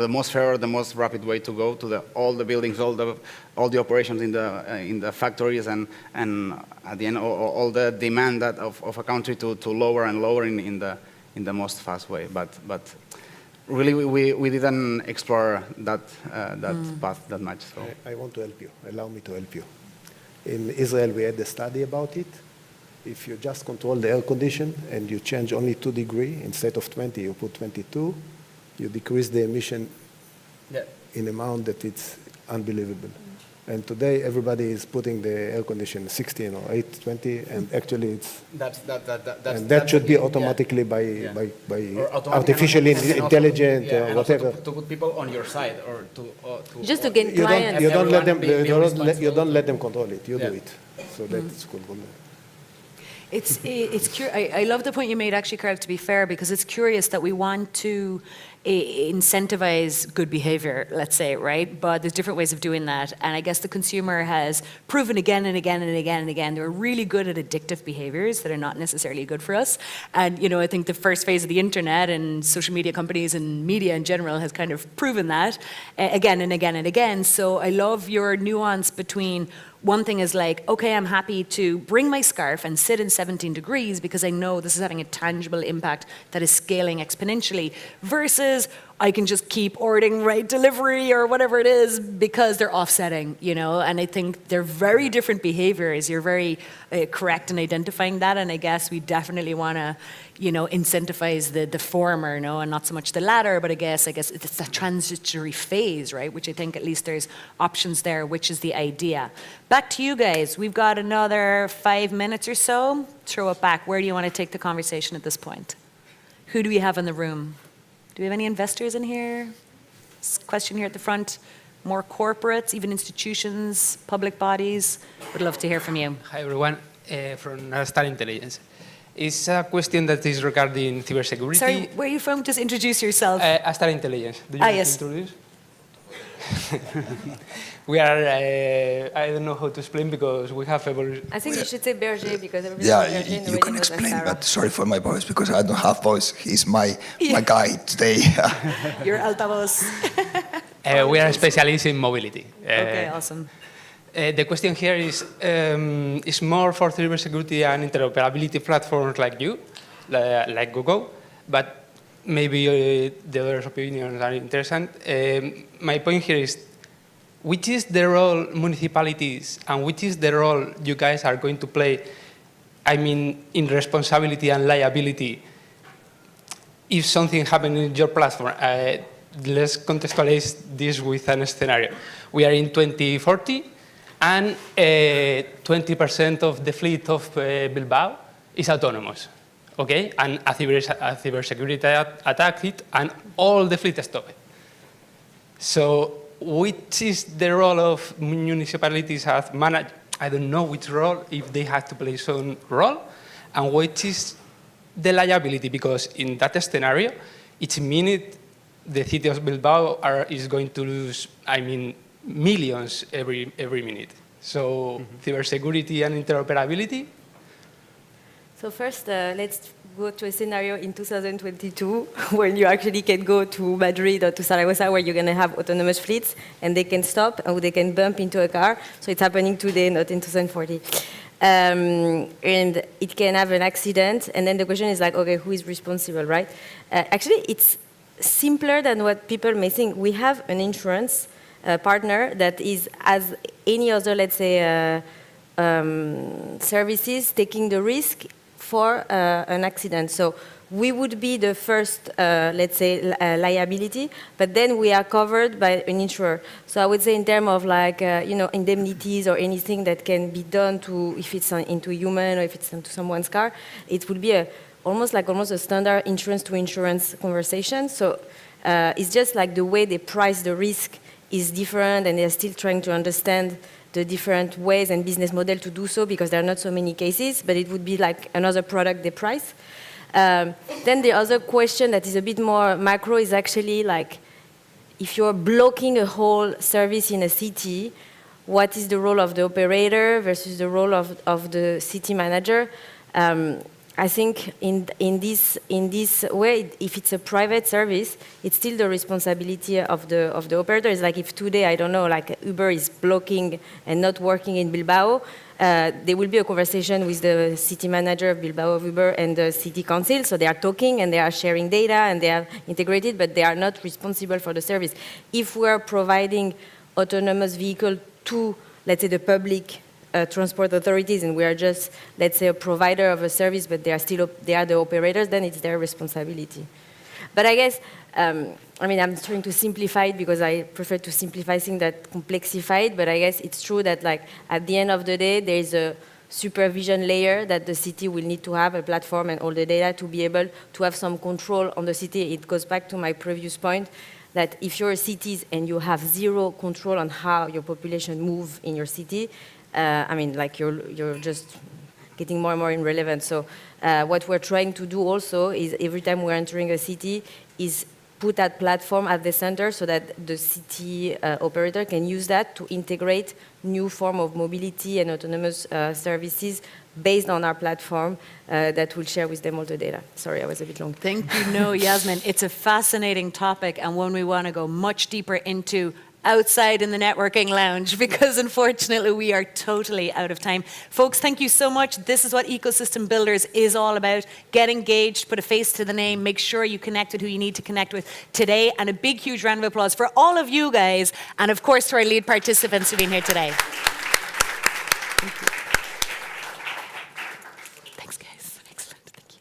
Speaker 10: most fair or the most rapid way to go to all the buildings, all the operations in the factories, and at the end all the demand of a country to lower and lower in the most fast way. But really we didn't explore that path that much. So
Speaker 9: I want to help you. Allow me to help you. In Israel, we had a study about it. If you just control the air condition and you change only 2 degrees, instead of 20, you put 22, you decrease the emission in amount that it's unbelievable. And today, everybody is putting the air condition 16 or 8, 20, and actually it's... that should be automatically by artificial intelligence or whatever.
Speaker 10: To put people on your side or to
Speaker 8: just to gain clients.
Speaker 9: You don't let them control it. You do it. So that's cool.
Speaker 6: It's I love the point you made, actually, Carl, to be fair, because it's curious that we want to incentivize good behavior, let's say, right? But there's different ways of doing that. And I guess the consumer has proven again and again and again and again, they're really good at addictive behaviors that are not necessarily good for us. And, you know, I think the first phase of the internet and social media companies and media in general has kind of proven that again and again and again. So I love your nuance between one thing is like, okay, I'm happy to bring my scarf and sit in 17 degrees because I know this is having a tangible impact that is scaling exponentially, versus I can just keep ordering right delivery or whatever it is because they're offsetting, you know? And I think they're very different behaviors. You're very correct in identifying that, and I guess we definitely want to, you know, incentivize the former, no, and not so much the latter, but I guess it's a transitory phase, right? Which I think at least there's options there, which is the idea. Back to you guys. We've got another 5 minutes or so. Throw it back. Where do you want to take the conversation at this point? Who do we have in the room? Do we have any investors in here? Question here at the front. More corporates, even institutions, public bodies. Would love to hear from you.
Speaker 15: Hi, everyone. From Star Intelligence. It's a question that is regarding cybersecurity.
Speaker 6: Sorry, where are you from? Just introduce yourself.
Speaker 15: Star Intelligence. Do you want
Speaker 6: yes.
Speaker 15: to introduce? We are, I don't know how to explain because we have evolution.
Speaker 8: I think you should say Berger because everybody knows Berger.
Speaker 16: You can explain, but sorry for my voice because I don't have voice. He's my guy today.
Speaker 6: You're altavoz.
Speaker 15: We are specialists in mobility.
Speaker 6: Okay, awesome.
Speaker 15: The question here is more for cybersecurity and interoperability platforms like you, like Google, but maybe the other opinions are interesting. My point here is, which is the role municipalities and which is the role you guys are going to play, I mean, in responsibility and liability if something happens in your platform? Let's contextualize this with a scenario. We are in 2040 and 20% of the fleet of Bilbao is autonomous. Okay, and a cybersecurity attack hit, and all the fleet stopped. So, which is the role of municipalities as manage? I don't know which role, if they have to play some role, and which is the liability, because in that scenario, each minute the city of Bilbao is going to lose, I mean, millions every minute. So, cybersecurity and interoperability.
Speaker 8: So first, let's go to a scenario in 2022 when you actually can go to Madrid or to Zaragoza where you're going to have autonomous fleets and they can stop or they can bump into a car. So it's happening today, not in 2040. And it can have an accident. And then the question is like, okay, who is responsible, right? Actually, it's simpler than what people may think. We have an insurance partner that is as any other, let's say, services taking the risk for an accident. So we would be the first, let's say, liability, but then we are covered by an insurer. So I would say in terms of like, indemnities or anything that can be done to, if it's into a human or if it's into someone's car, it would be almost a standard insurance to insurance conversation. So it's just like the way they price the risk is different, and they're still trying to understand the different ways and business model to do so, because there are not so many cases, but it would be like another product they price. Then the other question that is a bit more macro is actually like, if you're blocking a whole service in a city, what is the role of the operator versus the role of the city manager? I think in this way, if it's a private service, it's still the responsibility of the operator. It's like if today, I don't know, like Uber is blocking and not working in Bilbao, there will be a conversation with the city manager of Bilbao of Uber and the city council. So they are talking and they are sharing data and they are integrated, but they are not responsible for the service. If we are providing autonomous vehicle to, let's say, the public transport authorities, and we are just, let's say, a provider of a service, but they are the operators, then it's their responsibility. But I guess, I'm trying to simplify it because I prefer to simplify things than complexify it, but I guess it's true that, like, at the end of the day, there is a supervision layer that the city will need to have, a platform and all the data to be able to have some control on the city. It goes back to my previous point, that if you're a city and you have zero control on how your population move in your city, you're just getting more and more irrelevant. So what we're trying to do also is every time we're entering a city is put that platform at the center so that the city operator can use that to integrate new form of mobility and autonomous services based on our platform that will share with them all the data. Sorry, I was a bit long.
Speaker 6: Thank you. No, Yasmin, it's a fascinating topic and one we want to go much deeper into outside in the networking lounge, because unfortunately we are totally out of time. Folks, thank you so much. This is what Ecosystem Builders is all about. Get engaged, put a face to the name, make sure you connect with who you need to connect with today, and a big, huge round of applause for all of you guys, and of course to our lead participants who've been here today. Thank you. Thanks, guys. Excellent. Thank you.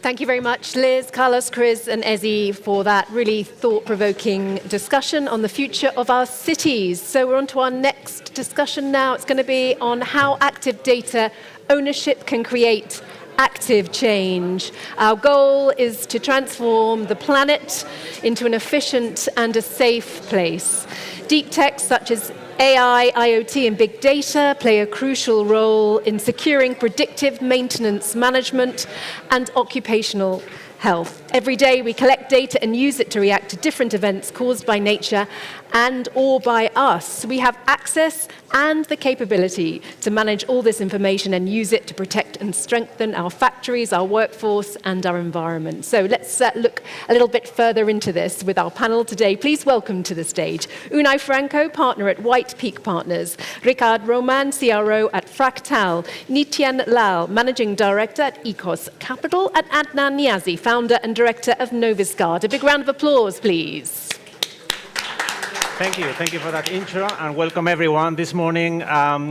Speaker 3: Thank you very much, Liz, Carlos, Chris, and Ezzy, for that really thought-provoking discussion on the future of our cities. So we're on to our next discussion now. It's going to be on how active data ownership can create active change. Our goal is to transform the planet into an efficient and a safe place. Deep tech such as AI, IoT, and big data play a crucial role in securing predictive maintenance management and occupational health. Every day we collect data and use it to react to different events caused by nature and or by us. We have access and the capability to manage all this information and use it to protect and strengthen our factories, our workforce, and our environment. So let's look a little bit further into this with our panel today. Please welcome to the stage Unai Franco, partner at White Peak Partners, Ricard Roman, CRO at Fractal, Nityan Lal, managing director at Ecos Capital, and Adnan Niazi, founder and director of Noviscard. A big round of applause, please.
Speaker 17: Thank you for that intro, and welcome everyone. This morning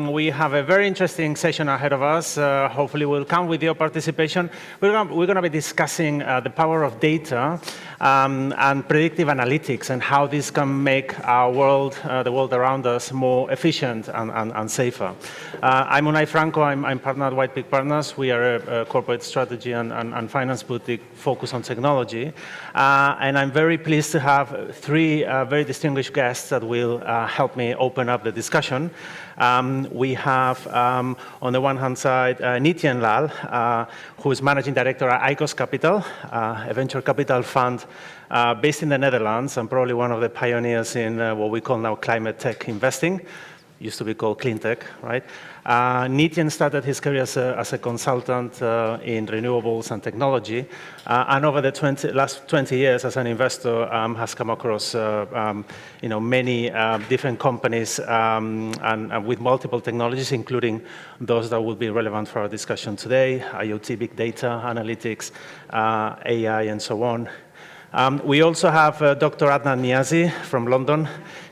Speaker 17: we have a very interesting session ahead of us. Hopefully we'll count with your participation. We're going to be discussing the power of data and predictive analytics and how this can make our world, the world around us, more efficient and safer. I'm Unai Franco. I'm partner at White Peak Partners. We are a corporate strategy and finance boutique focused on technology. And I'm very pleased to have three very distinguished guests that will help me open up the discussion. We have, on the one hand side, Nityan Lal, who is managing director at Icos Capital, a venture capital fund based in the Netherlands, and probably one of the pioneers in what we call now climate tech investing. Used to be called clean tech, right? Nityan started his career as a consultant in renewables and technology, and over the last 20 years as an investor has come across many different companies and with multiple technologies, including those that will be relevant for our discussion today: IoT, big data, analytics, AI, and so on. We also have Dr. Adnan Niazi from London.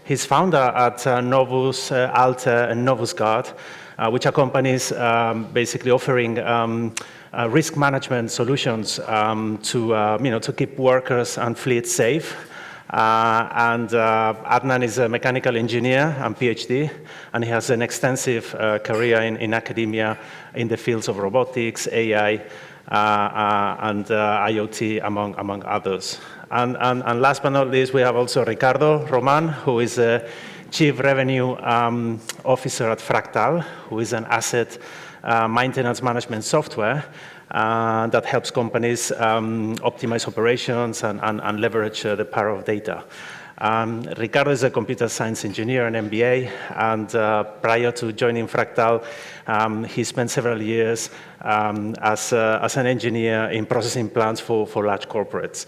Speaker 17: He's founder at Novus, Alter, and Novus Guard, which are companies basically offering risk management solutions to keep workers and fleets safe. And Adnan is a mechanical engineer and PhD, and he has an extensive career in academia in the fields of robotics, AI, and IoT, among others. And last but not least, we have also Ricardo Roman, who is a Chief Revenue Officer at Fractal, who is an asset maintenance management software that helps companies optimize operations and leverage the power of data. Ricardo is a computer science engineer, an MBA, and prior to joining Fractal, he spent several years as an engineer in processing plants for large corporates.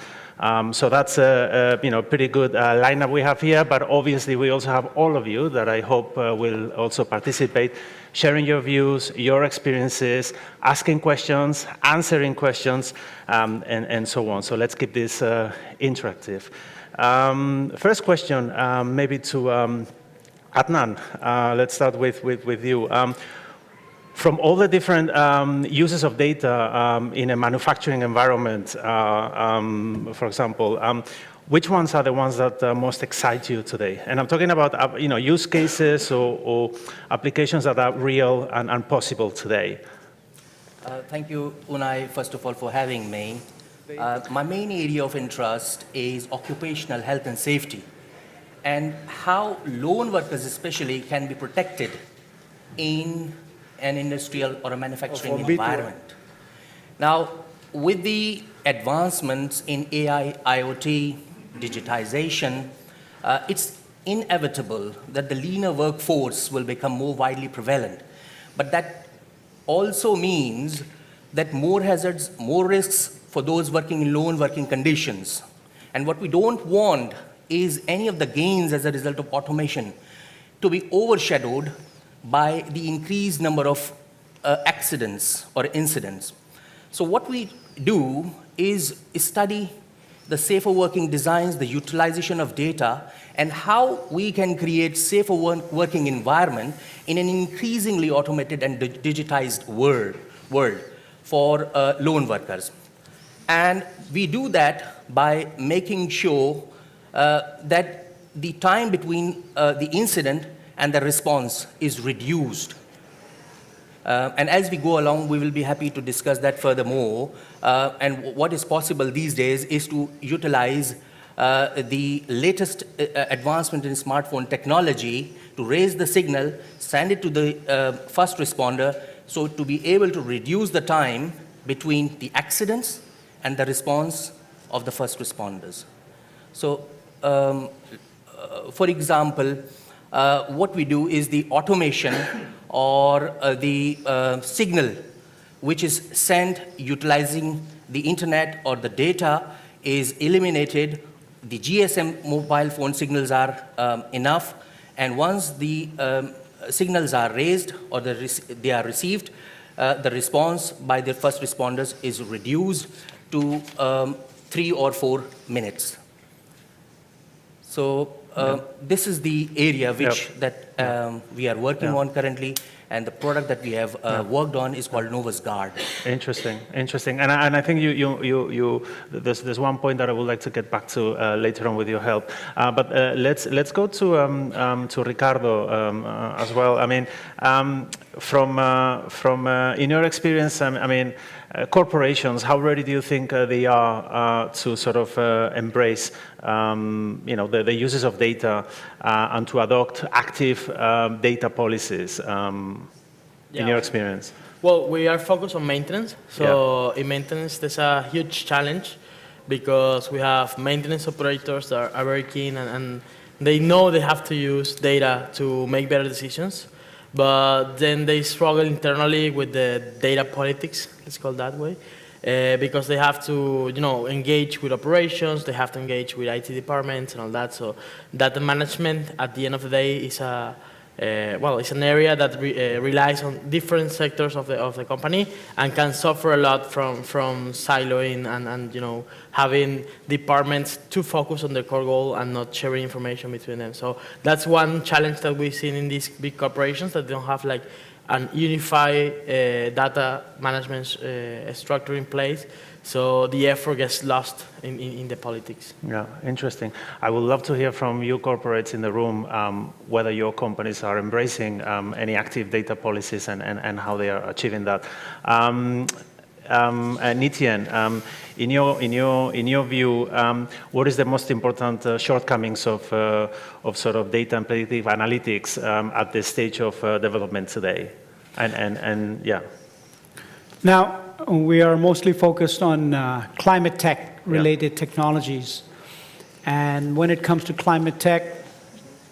Speaker 17: So that's a pretty good lineup we have here, but obviously we also have all of you that I hope will also participate, sharing your views, your experiences, asking questions, answering questions, and so on. So let's keep this interactive. First question, maybe to Adnan. Let's start with you. From all the different uses of data in a manufacturing environment, for example, which ones are the ones that most excite you today? And I'm talking about use cases or applications that are real and possible today.
Speaker 18: Thank you, Unai, first of all, for having me. My main area of interest is occupational health and safety, and how lone workers especially can be protected in an industrial or a manufacturing environment. Now, with the advancements in AI, IoT, digitization, it's inevitable that the leaner workforce will become more widely prevalent. But that also means that more hazards, more risks for those working in lone working conditions. And what we don't want is any of the gains as a result of automation to be overshadowed by the increased number of accidents or incidents. So what we do is study the safer working designs, the utilization of data, and how we can create safer working environment in an increasingly automated and digitized world for lone workers. And we do that by making sure that the time between the incident and the response is reduced. And as we go along, we will be happy to discuss that furthermore. And what is possible these days is to utilize the latest advancement in smartphone technology to raise the signal, send it to the first responder, so to be able to reduce the time between the accidents and the response of the first responders. So, for example, what we do is the automation or the signal which is sent utilizing the internet or the data is eliminated. The GSM mobile phone signals are enough, and once the signals are raised or they are received, the response by the first responders is reduced to 3 or 4 minutes. So this is the area which that we are working on currently, and the product that we have worked on is called Novus Guard.
Speaker 17: Interesting, interesting. And I think there's one point that I would like to get back to later on with your help. But let's go to Ricardo as well. I mean, from in your experience, I mean, corporations, how ready do you think they are to sort of embrace the uses of data and to adopt active data policies in your experience?
Speaker 19: Well, we are focused on maintenance. So in maintenance, there's a huge challenge because we have maintenance operators that are very keen and they know they have to use data to make better decisions. But then they struggle internally with the data politics, let's call it that way, because they have to, engage with operations, they have to engage with IT departments and all that. So data management, at the end of the day, is a well, it's an area that relies on different sectors of the company and can suffer a lot from siloing and you know, having departments to focus on the core goal and not sharing information between them. So that's one challenge that we've seen in these big corporations, that they don't have like an unified data management structure in place. So the effort gets lost in the politics.
Speaker 17: Yeah, interesting. I would love to hear from you corporates in the room whether your companies are embracing any active data policies and how they are achieving that. Nityan, in your view, what is the most important shortcomings of sort of data and predictive analytics at this stage of development today? And yeah.
Speaker 20: Now, we are mostly focused on climate tech related technologies. And when it comes to climate tech,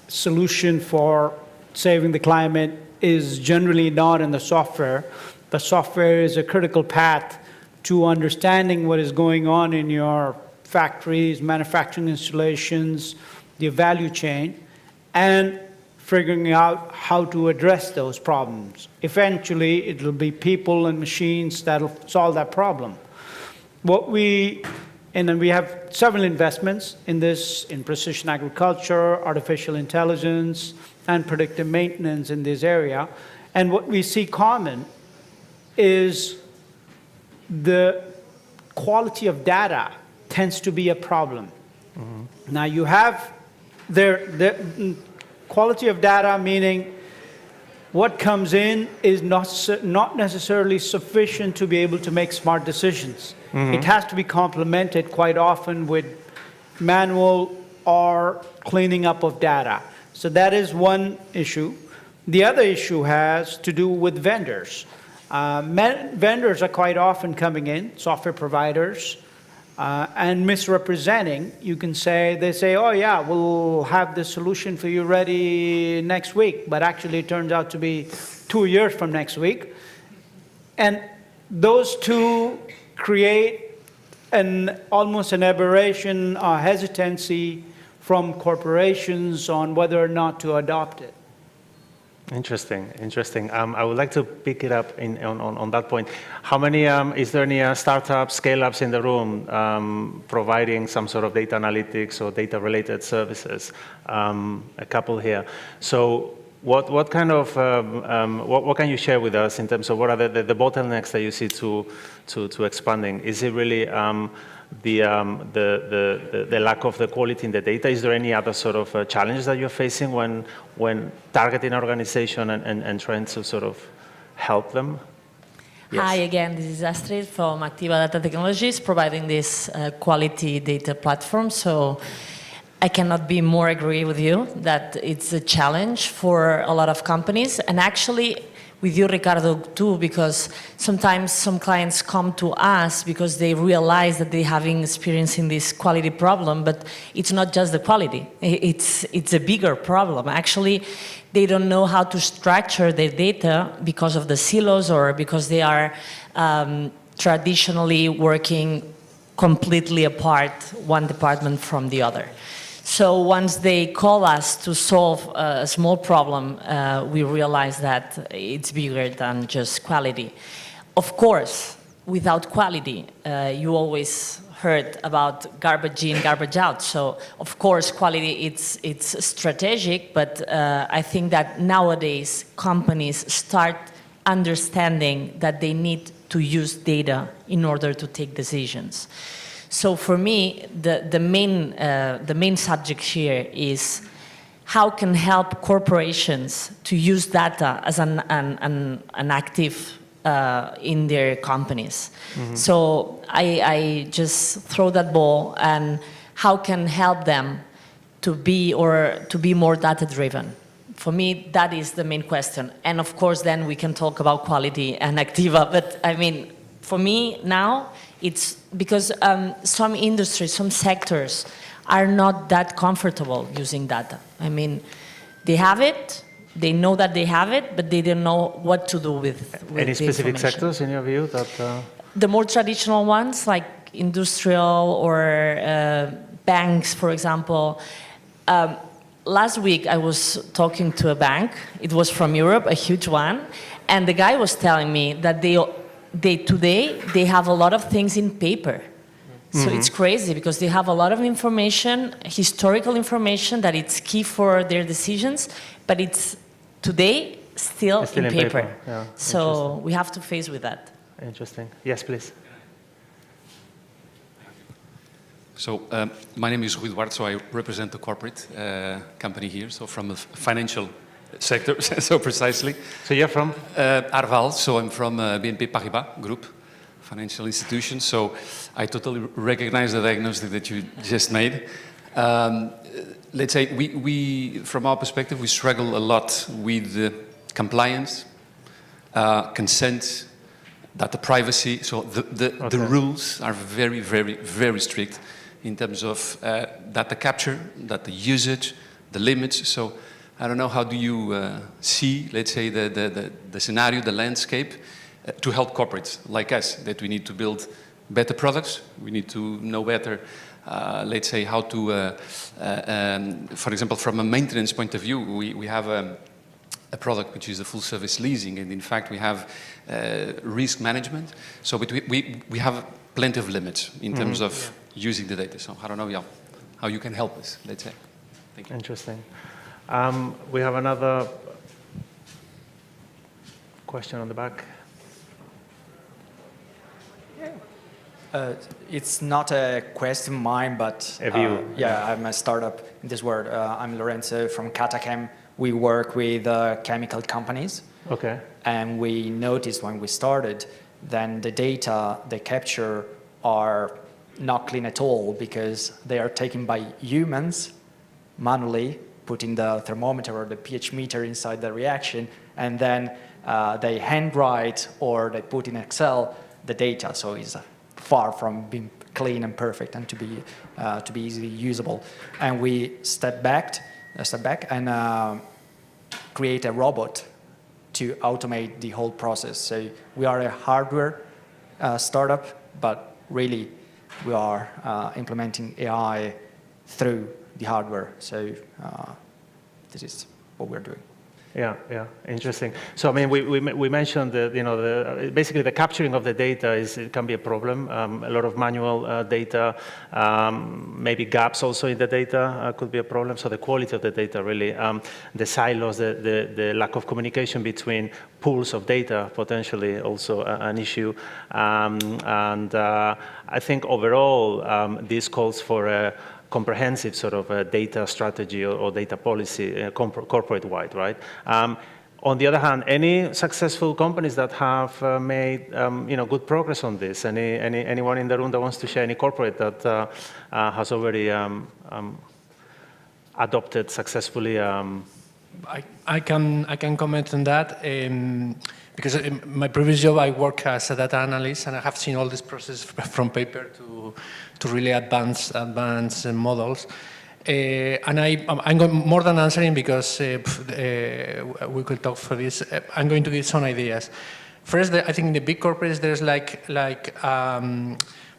Speaker 20: solution for saving the climate is generally not in the software. The software is a critical path to understanding what is going on in your factories, manufacturing installations, the value chain, and figuring out how to address those problems. Eventually, it will be people and machines that will solve that problem. And then we have several investments in this, in precision agriculture, artificial intelligence, and predictive maintenance in this area. And what we see common is the quality of data tends to be a problem. Mm-hmm. Now you have quality of data, meaning what comes in is not necessarily sufficient to be able to make smart decisions. Mm-hmm. It has to be complemented quite often with manual or cleaning up of data. So that is one issue. The other issue has to do with vendors. Vendors are quite often coming in, software providers, and misrepresenting. You can say, they say, oh yeah, we'll have the solution for you ready next week, but actually it turns out to be 2 years from next week. And those two create almost an aberration, hesitancy from corporations on whether or not to adopt it.
Speaker 17: Interesting, interesting. I would like to pick it up on that point. How many, is there any startups, scale-ups in the room providing some sort of data analytics or data-related services? A couple here. So what kind of, what can you share with us in terms of what are the bottlenecks that you see to expanding? Is it really the lack of the quality in the data? Is there any other sort of challenge that you're facing when targeting an organization and trying to sort of help them?
Speaker 11: Yes. Hi again, this is Astrid from Activa Data Technologies, providing this quality data platform. So I cannot be more agree with you that it's a challenge for a lot of companies, and actually with you, Ricardo, too, because sometimes some clients come to us because they realize that they're having experience in this quality problem, but it's not just the quality. It's a bigger problem. Actually, they don't know how to structure their data because of the silos or because they are traditionally working completely apart, one department from the other. So once they call us to solve a small problem, we realize that it's bigger than just quality. Of course, without quality, you always heard about garbage in, garbage out. So of course, quality, it's strategic, but I think that nowadays companies start understanding that they need to use data in order to take decisions. So for me, the main subject here is how can help corporations to use data as an active in their companies. Mm-hmm. So I just throw that ball, and how can help them to be more data driven. For me, that is the main question. And of course, then we can talk about quality and Activa. But I mean, for me now, it's because some industries, some sectors are not that comfortable using data. I mean, they have it, they know that they have it, but they don't know what to do with
Speaker 17: any specific sectors in your view that?
Speaker 11: The more traditional ones, like industrial or banks, for example, last week I was talking to a bank. It was from Europe, a huge one, and the guy was telling me that today they have a lot of things in paper. So it's crazy because they have a lot of information, historical information that it's key for their decisions, but it's today still in paper.
Speaker 17: Yeah,
Speaker 11: so we have to face with that.
Speaker 17: Interesting. Yes, please.
Speaker 21: So my name is Rui Duarte, so I represent the corporate company here, so from the financial sector, so precisely.
Speaker 17: So you're from?
Speaker 21: Arval, so I'm from BNP Paribas Group, financial institution, so I totally recognize the diagnosis that you just made. Let's say we, from our perspective, we struggle a lot with compliance, consent, data privacy, so the rules are very, very, very strict in terms of data capture, data usage, the limits. So I don't know, how do you see, let's say, the scenario, the landscape, to help corporates like us, that we need to build better products, we need to know better, let's say, how to, for example, from a maintenance point of view, we have a product which is a full service leasing, and in fact we have risk management, so we have plenty of limits in terms of using the data. So I don't know how you can help us, let's say. Thank you.
Speaker 17: Interesting. We have another question on the back.
Speaker 22: It's not a question of mine, but yeah, I'm a startup in this world. I'm Lorenzo from Catachem. We work with chemical companies.
Speaker 17: Okay.
Speaker 22: And we noticed when we started, then the data they capture are not clean at all because they are taken by humans manually, putting the thermometer or the pH meter inside the reaction, and then they handwrite or they put in Excel the data. So it's far from being clean and perfect and to be easily usable. And we step back and create a robot to automate the whole process. So we are a hardware startup, but really we are implementing AI through the hardware. So this is what we're doing.
Speaker 17: Yeah, interesting. So I mean, we mentioned that basically the capturing of the data it can be a problem. A lot of manual data, maybe gaps also in the data could be a problem. So the quality of the data really, the silos, the lack of communication between pools of data potentially also an issue. And I think overall this calls for a comprehensive sort of data strategy or data policy, corporate-wide, right? On the other hand, any successful companies that have made good progress on this? Anyone in the room that wants to share any corporate that has already adopted successfully?
Speaker 13: I can comment on that. Because in my previous job, I work as a data analyst, and I have seen all this process from paper to really advanced models. And I'm going more than answering because we could talk for this. I'm going to give some ideas. First, I think in the big corporates, there's like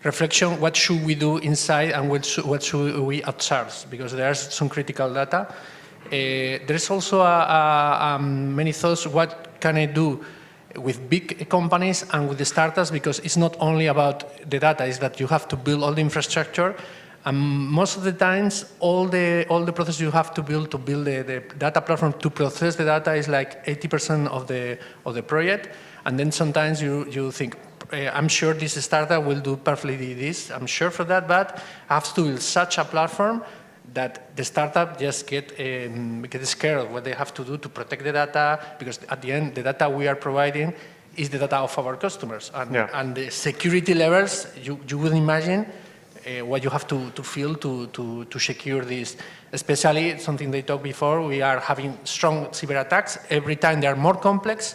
Speaker 13: reflection, what should we do inside and what should we outsource? Because there's some critical data. There's also many thoughts, what can I do with big companies and with the startups, because it's not only about the data, it's that you have to build all the infrastructure, and most of the times all the process you have to build the data platform to process the data is like 80% of the project, and then sometimes you think, I'm sure this startup will do perfectly this, I'm sure for that, but I have to build such a platform that the startup just get scared of what they have to do to protect the data, because at the end, the data we are providing is the data of our customers. And the security levels, you would imagine what you have to feel to secure this. Especially, something they talked before, we are having strong cyber attacks. Every time they are more complex,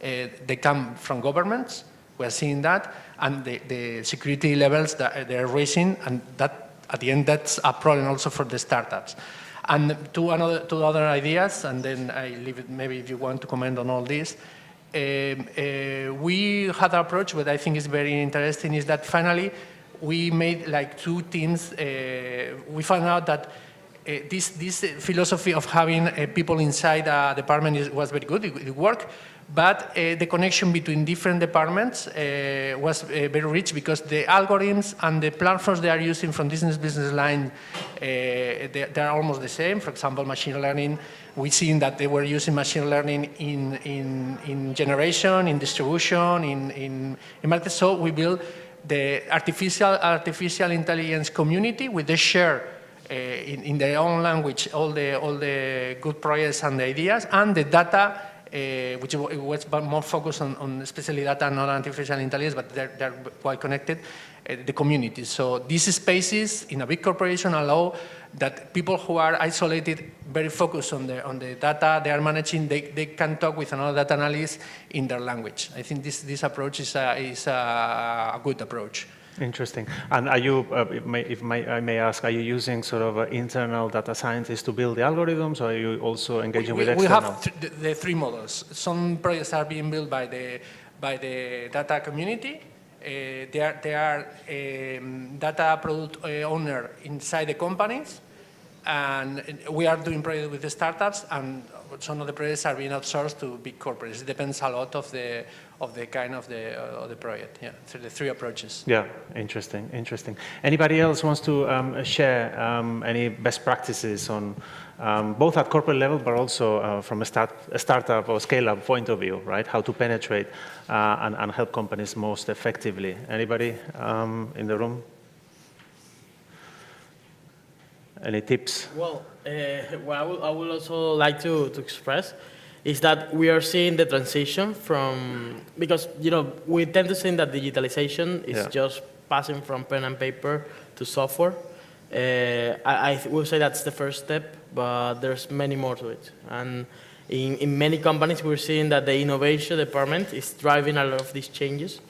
Speaker 13: they come from governments. We are seeing that. And the security levels that they're raising, and that at the end, that's a problem also for the startups. And two other ideas, and then I leave it, maybe if you want to comment on all this. We had an approach, what I think is very interesting, is that finally we made like two teams. We found out that this philosophy of having people inside a department was very good, it worked, but the connection between different departments was very rich because the algorithms and the platforms they are using from business line, they are almost the same. For example, machine learning, we've seen that they were using machine learning in generation, in distribution, in market. So we built the artificial intelligence community with the share in their own language all the good projects and the ideas, and the data, which was more focused on especially data, not artificial intelligence, but they're quite connected, the community. So these spaces in a big corporation allow that people who are isolated, very focused on the data they are managing, they can talk with another data analyst in their language. I think this approach is a good approach.
Speaker 17: Interesting. And are you, I may ask, are you using sort of internal data scientists to build the algorithms, or are you also engaging with external?
Speaker 13: We have the three models. Some projects are being built by the data community. They are data product owner inside the companies, and we are doing projects with the startups, and some of the projects are being outsourced to big corporates. It depends a lot of the kind of the project. Yeah, so the three approaches.
Speaker 17: Yeah, interesting. Anybody else wants to share any best practices on both at corporate level, but also from a startup or scale-up point of view, right? How to penetrate and help companies most effectively. Anybody in the room? Any tips?
Speaker 19: Well, what I would also like to express is that we are seeing the transition from, because we tend to think that digitalization is just passing from pen and paper to software. I will say that's the first step, but there's many more to it. And in many companies, we're seeing that the innovation department is driving a lot of these changes.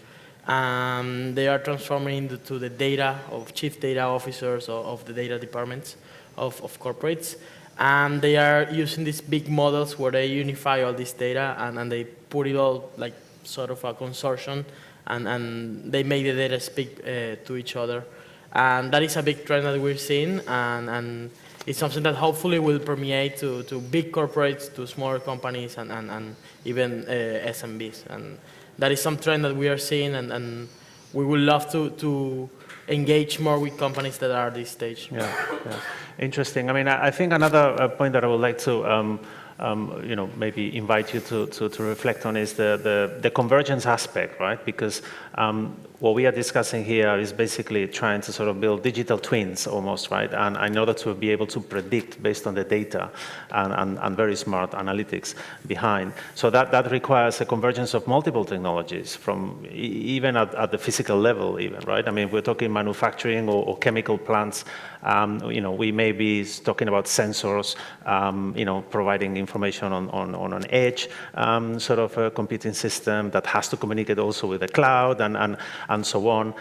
Speaker 19: They are transforming into the data of chief data officers of the data departments of corporates. And they are using these big models where they unify all this data and they put it all like sort of a consortium, and they make the data speak to each other. And that is a big trend that we're seeing, and it's something that hopefully will permeate to big corporates, to smaller companies, and even SMBs. And that is some trend that we are seeing, and we would love to engage more with companies that are at this stage.
Speaker 17: Yeah. Interesting. I mean, I think another point that I would like to maybe invite you to reflect on is the convergence aspect, right? Because what we are discussing here is basically trying to sort of build digital twins almost, right? And in order to be able to predict based on the data and very smart analytics behind. So that requires a convergence of multiple technologies from even at the physical level even, right? I mean, we're talking manufacturing or chemical plants. We may be talking about sensors, providing information on an edge sort of a computing system that has to communicate also with the cloud and so on.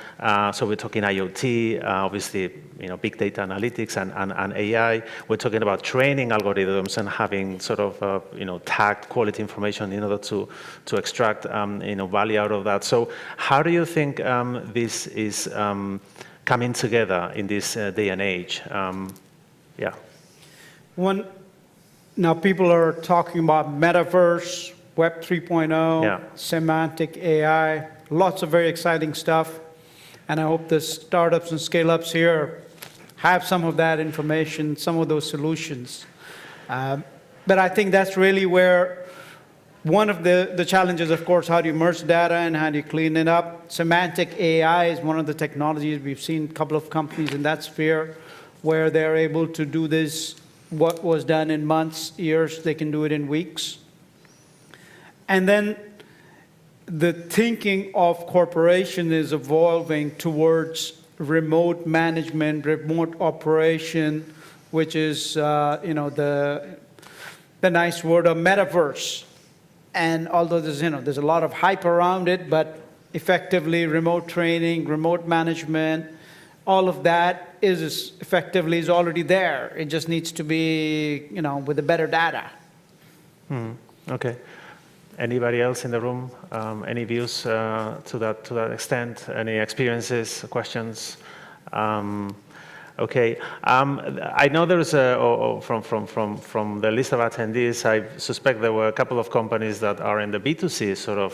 Speaker 17: So we're talking IoT, obviously, big data analytics and AI. We're talking about training algorithms and having sort of, tagged quality information in order to extract, value out of that. So how do you think this is coming together in this day and age?
Speaker 20: Now people are talking about metaverse, Web 3.0, semantic AI, lots of very exciting stuff. And I hope the startups and scale-ups here have some of that information, some of those solutions. But I think that's really where one of the challenges, of course, how do you merge data and how do you clean it up? Semantic AI is one of the technologies. We've seen a couple of companies in that sphere where they're able to do this, what was done in months, years, they can do it in weeks. And then the thinking of corporation is evolving towards remote management, remote operation, which is, the nice word of metaverse. And although there's a lot of hype around it, but effectively remote training, remote management, all of that is already there. It just needs to be, with the better data.
Speaker 17: Okay. Anybody else in the room? Any views to that extent? Any experiences, questions? Okay, I know there's from the list of attendees, I suspect there were a couple of companies that are in the B2C sort of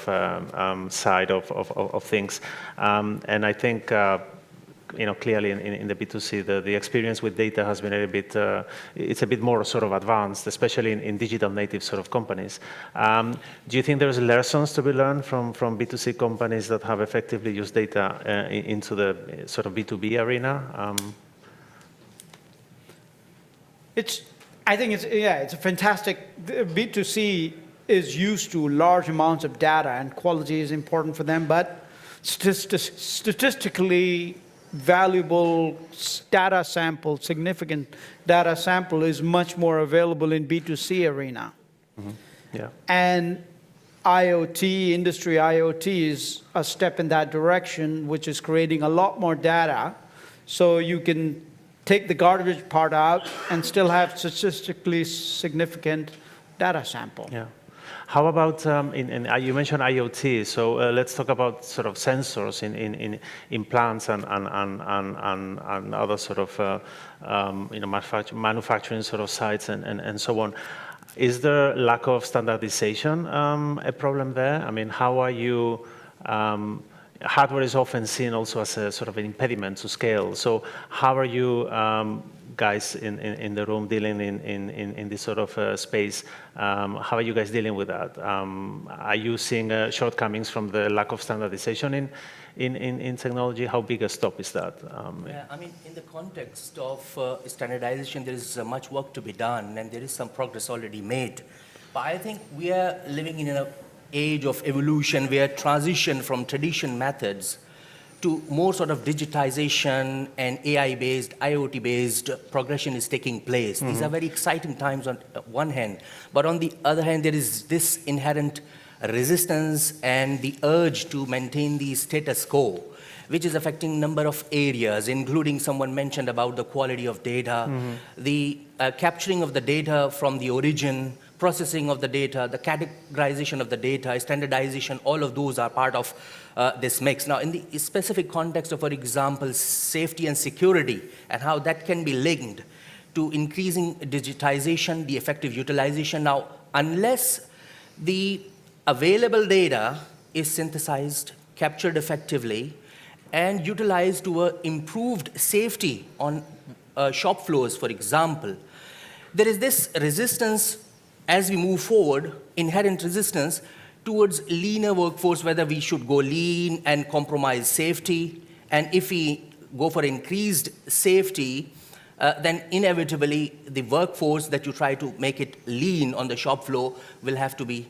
Speaker 17: side of things, and I think clearly in the B2C, the experience with data has been a bit, it's a bit more sort of advanced, especially in digital native sort of companies. Do you think there's lessons to be learned from B2C companies that have effectively used data into the sort of B2B arena?
Speaker 20: I think it's a fantastic, B2C is used to large amounts of data and quality is important for them, but statistically valuable data sample, significant data sample is much more available in B2C arena.
Speaker 17: Mm-hmm. Yeah.
Speaker 20: And IoT, industry IoT is a step in that direction, which is creating a lot more data, so you can take the garbage part out and still have statistically significant data sample.
Speaker 17: Yeah. How about, you mentioned IoT, so let's talk about sort of sensors in plants and other sort of manufacturing sort of sites and so on. Is there lack of standardization a problem there? I mean, how are you, hardware is often seen also as a sort of an impediment to scale. So how are you guys in the room dealing in this sort of space? How are you guys dealing with that? Are you seeing shortcomings from the lack of standardization in technology? How big a stop is that?
Speaker 18: Yeah, I mean, in the context of standardization, there is much work to be done, and there is some progress already made. But I think we are living in an age of evolution where transition from traditional methods to more sort of digitization and AI-based, IoT-based progression is taking place.
Speaker 17: Mm-hmm.
Speaker 18: These are very exciting times on one hand, but on the other hand, there is this inherent resistance and the urge to maintain the status quo, which is affecting a number of areas, including someone mentioned about the quality of data, the capturing of the data from the origin, processing of the data, the categorization of the data, standardization, all of those are part of this mix. Now, in the specific context of, for example, safety and security, and how that can be linked to increasing digitization, the effective utilization. Now, unless the available data is synthesized, captured effectively, and utilized to improved safety on shop floors, for example, there is this resistance as we move forward, inherent resistance towards leaner workforce, whether we should go lean and compromise safety. And if we go for increased safety, then inevitably the workforce that you try to make it lean on the shop floor will have to be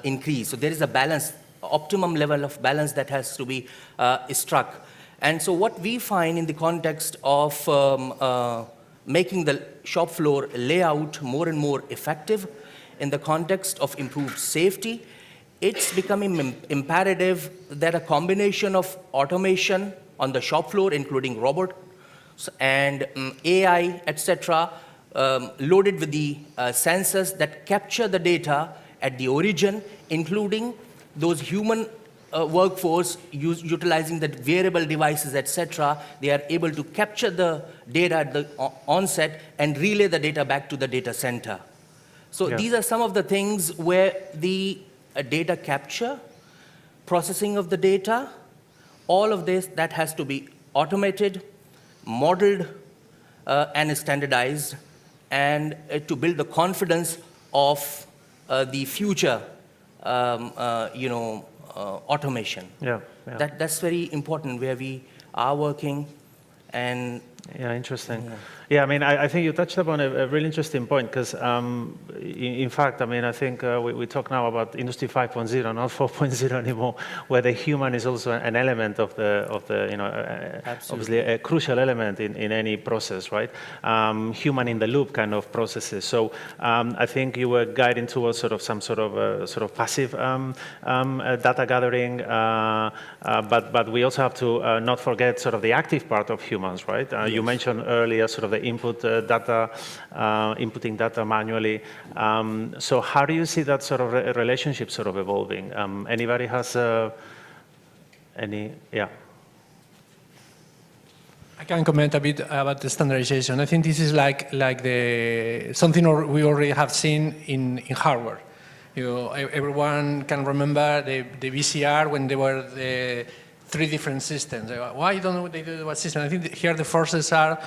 Speaker 18: increased. So there is a balance, optimum level of balance that has to be struck. And so what we find in the context of making the shop floor layout more and more effective in the context of improved safety, it's becoming imperative that a combination of automation on the shop floor, including robots and AI, etc., loaded with the sensors that capture the data at the origin, including those human workforce utilizing the wearable devices, etc., they are able to capture the data at the onset and relay the data back to the data center. So these are some of the things where the data capture, processing of the data, all of this that has to be automated, modeled, and standardized, and to build the confidence of the future, automation. That's very important where we are working. And
Speaker 17: yeah, interesting. Yeah, I mean, I think you touched upon a really interesting point because, in fact, I mean, I think we talk now about Industry 5.0, not 4.0 anymore, where the human is also an element of the obviously a crucial element in any process, right? Human in the loop kind of processes. So I think you were guiding towards some sort of passive data gathering, but we also have to not forget sort of the active part of humans, right? You mentioned earlier sort of the input data, inputting data manually. So how do you see that sort of relationship sort of evolving? Anybody has any? Yeah.
Speaker 13: I can comment a bit about the standardization. I think this is like something we already have seen in hardware. Everyone can remember the VCR when there were the 3 different systems. Why don't they do one system? I think here the forces are,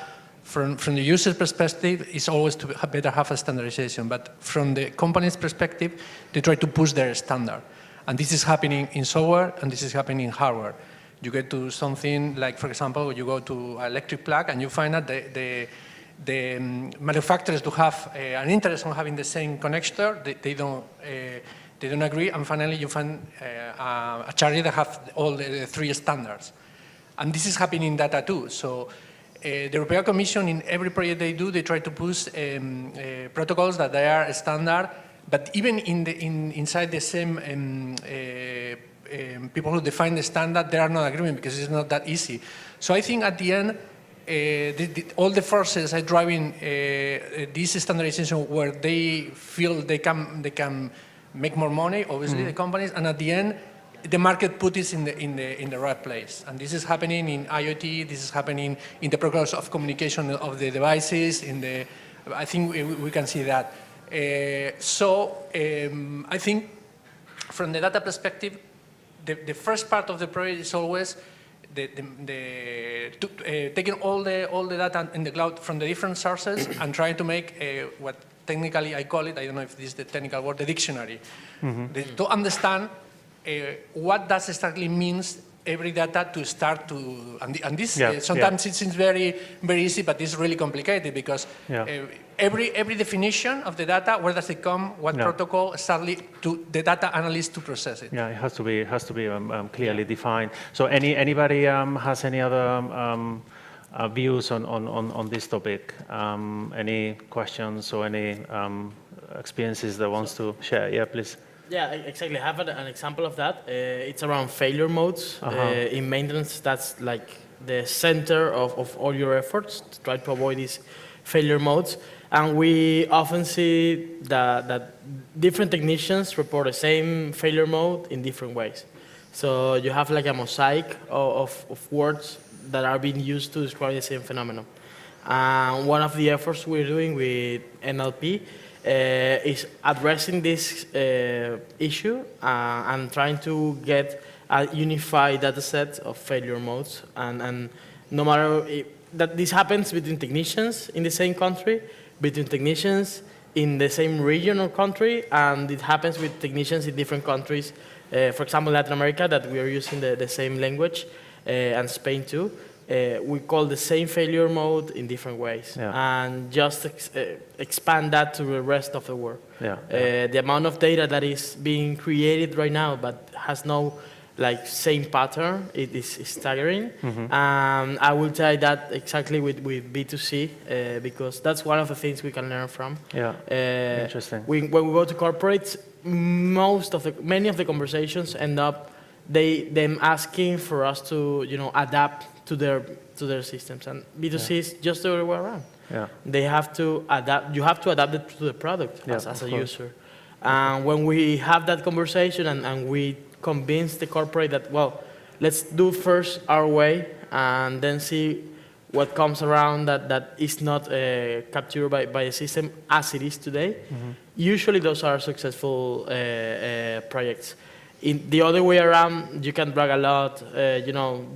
Speaker 13: from the user's perspective, it's always to better have a standardization. But from the company's perspective, they try to push their standard. And this is happening in software, and this is happening in hardware. You get to something like, for example, you go to an electric plug, and you find that the manufacturers do have an interest in having the same connector. They don't agree, and finally you find a charger that have all the 3 standards. And this is happening in data too. So the European Commission, in every project they do, they try to push protocols that they are standard, but even inside the same people who define the standard, there are no agreement because it's not that easy. So I think at the end, all the forces are driving this standardization where they feel they can make more money, obviously, the companies, and at the end, the market put it in the right place. And this is happening in IoT, this is happening in the progress of communication of the devices, I think we can see that. I think from the data perspective, the first part of the project is always taking all the data in the cloud from the different sources and trying to make what technically I call it, I don't know if this is the technical word, the dictionary. To understand what does exactly means every data to start to, and this sometimes it seems very, very easy, but it's really complicated because every definition of the data, where does it come, what protocol, sadly, to the data analyst to process it.
Speaker 17: Yeah, it has to be clearly defined. So anybody has any other views on this topic? Any questions or any experiences that wants to share? Yeah, please.
Speaker 19: Yeah, exactly. I have an example of that. It's around failure modes. In maintenance, that's like the center of all your efforts to try to avoid these failure modes. And we often see that different technicians report the same failure mode in different ways. So you have like a mosaic of words that are being used to describe the same phenomenon. One of the efforts we're doing with NLP is addressing this issue and trying to get a unified data set of failure modes. And no matter that this happens between technicians in the same country, between technicians in the same region or country, and it happens with technicians in different countries. For example, Latin America, that we are using the same language, and Spain too. We call the same failure mode in different ways, and just expand that to the rest of the world. The amount of data that is being created right now, but has no same pattern, it is staggering. I will tell you that exactly with B2C, because that's one of the things we can learn from.
Speaker 17: Interesting.
Speaker 19: When we go to corporates, many of the conversations end up them asking for us to adapt to their systems, and B2C is just the other way around. They have to adapt. You have to adapt it to the product as a user. And when we have that conversation and we convince the corporate that, well, let's do first our way and then see what comes around that is not captured by the system as it is today. Usually those are successful projects. In the other way around, you can brag a lot.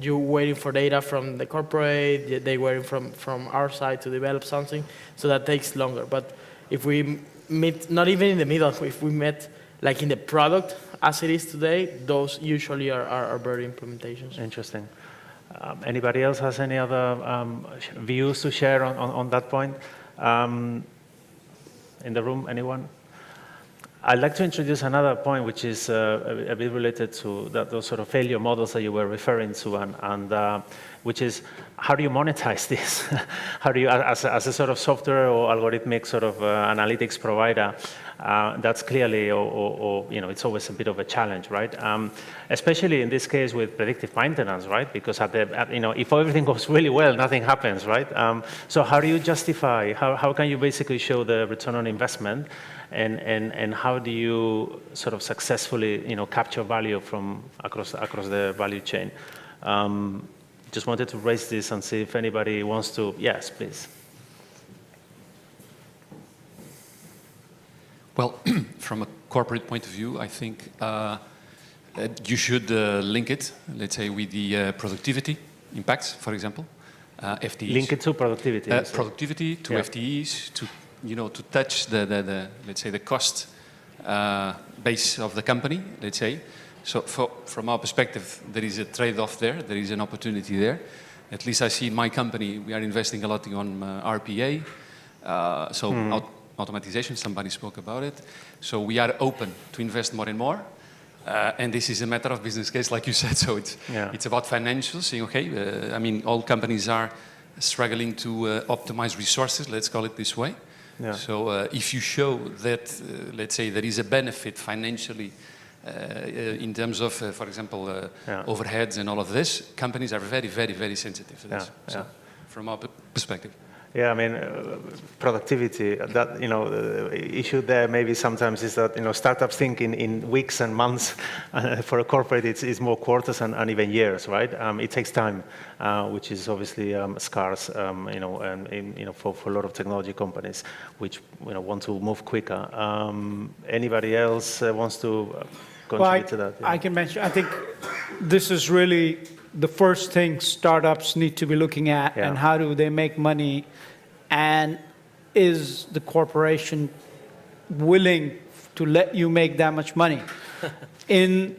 Speaker 19: You're waiting for data from the corporate, they're waiting from our side to develop something, so that takes longer. But if we meet, not even in the middle, if we met like in the product as it is today, those usually are better implementations.
Speaker 17: Interesting. Anybody else has any other views to share on that point? In the room, anyone? I'd like to introduce another point, which is a bit related to those sort of failure models that you were referring to, and which is, how do you monetize this? How do you, as a sort of software or algorithmic sort of analytics provider, that's clearly, it's always a bit of a challenge, right? Especially in this case with predictive maintenance, right? Because if everything goes really well, nothing happens, right? So how do you justify? How can you basically show the return on investment? And how do you sort of successfully, capture value from across the value chain? just wanted to raise this and see if anybody wants to. Yes, please.
Speaker 21: Well, from a corporate point of view, I think you should link it, let's say, with the productivity impacts, for example, FTEs.
Speaker 17: Link it to productivity.
Speaker 21: Productivity to FTEs, to touch the let's say the cost base of the company, let's say. So from our perspective, there is a trade-off there. There is an opportunity there. At least I see in my company, we are investing a lot on RPA, automatization, somebody spoke about it. So we are open to invest more and more. And this is a matter of business case, like you said. So it's about financials, saying, okay, I mean, all companies are struggling to optimize resources, let's call it this way. Yeah. So if you show that, let's say, there is a benefit financially in terms of, for example, overheads and all of this, companies are very, very, very sensitive to this. So from our perspective.
Speaker 17: Yeah, I mean, productivity, that, the issue there maybe sometimes is that, startups think in weeks and months. For a corporate, it's more quarters and even years, right? It takes time, which is obviously scarce, and, for a lot of technology companies, which, want to move quicker. Anybody else wants to contribute to that? Yeah.
Speaker 20: I can mention, I think this is really the first thing startups need to be looking at, and how do they make money, and is the corporation willing to let you make that much money? In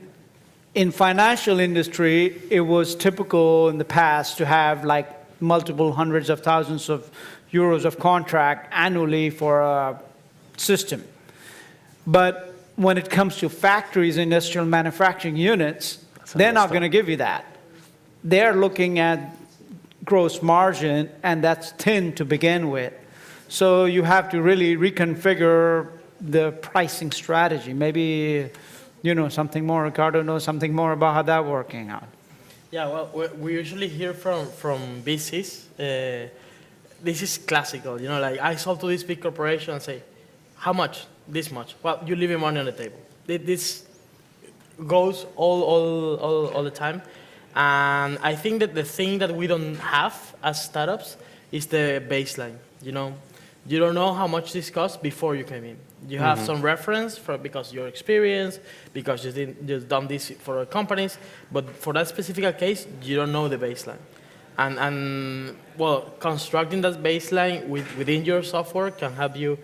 Speaker 20: financial industry, it was typical in the past to have like multiple hundreds of thousands of euros of contract annually for a system. But when it comes to factories, industrial manufacturing units, they're not going to give you that. They're looking at gross margin, and that's thin to begin with. So you have to really reconfigure the pricing strategy. Maybe you know something more, Ricardo knows something more about how that's working out.
Speaker 19: Yeah, well, we usually hear from VCs, this is classical, like I sold to this big corporation and say, how much? This much. Well, you're leaving money on the table. This goes all the time. And I think that the thing that we don't have as startups is the baseline. You don't know how much this costs before you came in. You have some reference because your experience, because you've done this for companies, but for that specific case, you don't know the baseline. And well, constructing that baseline within your software can help you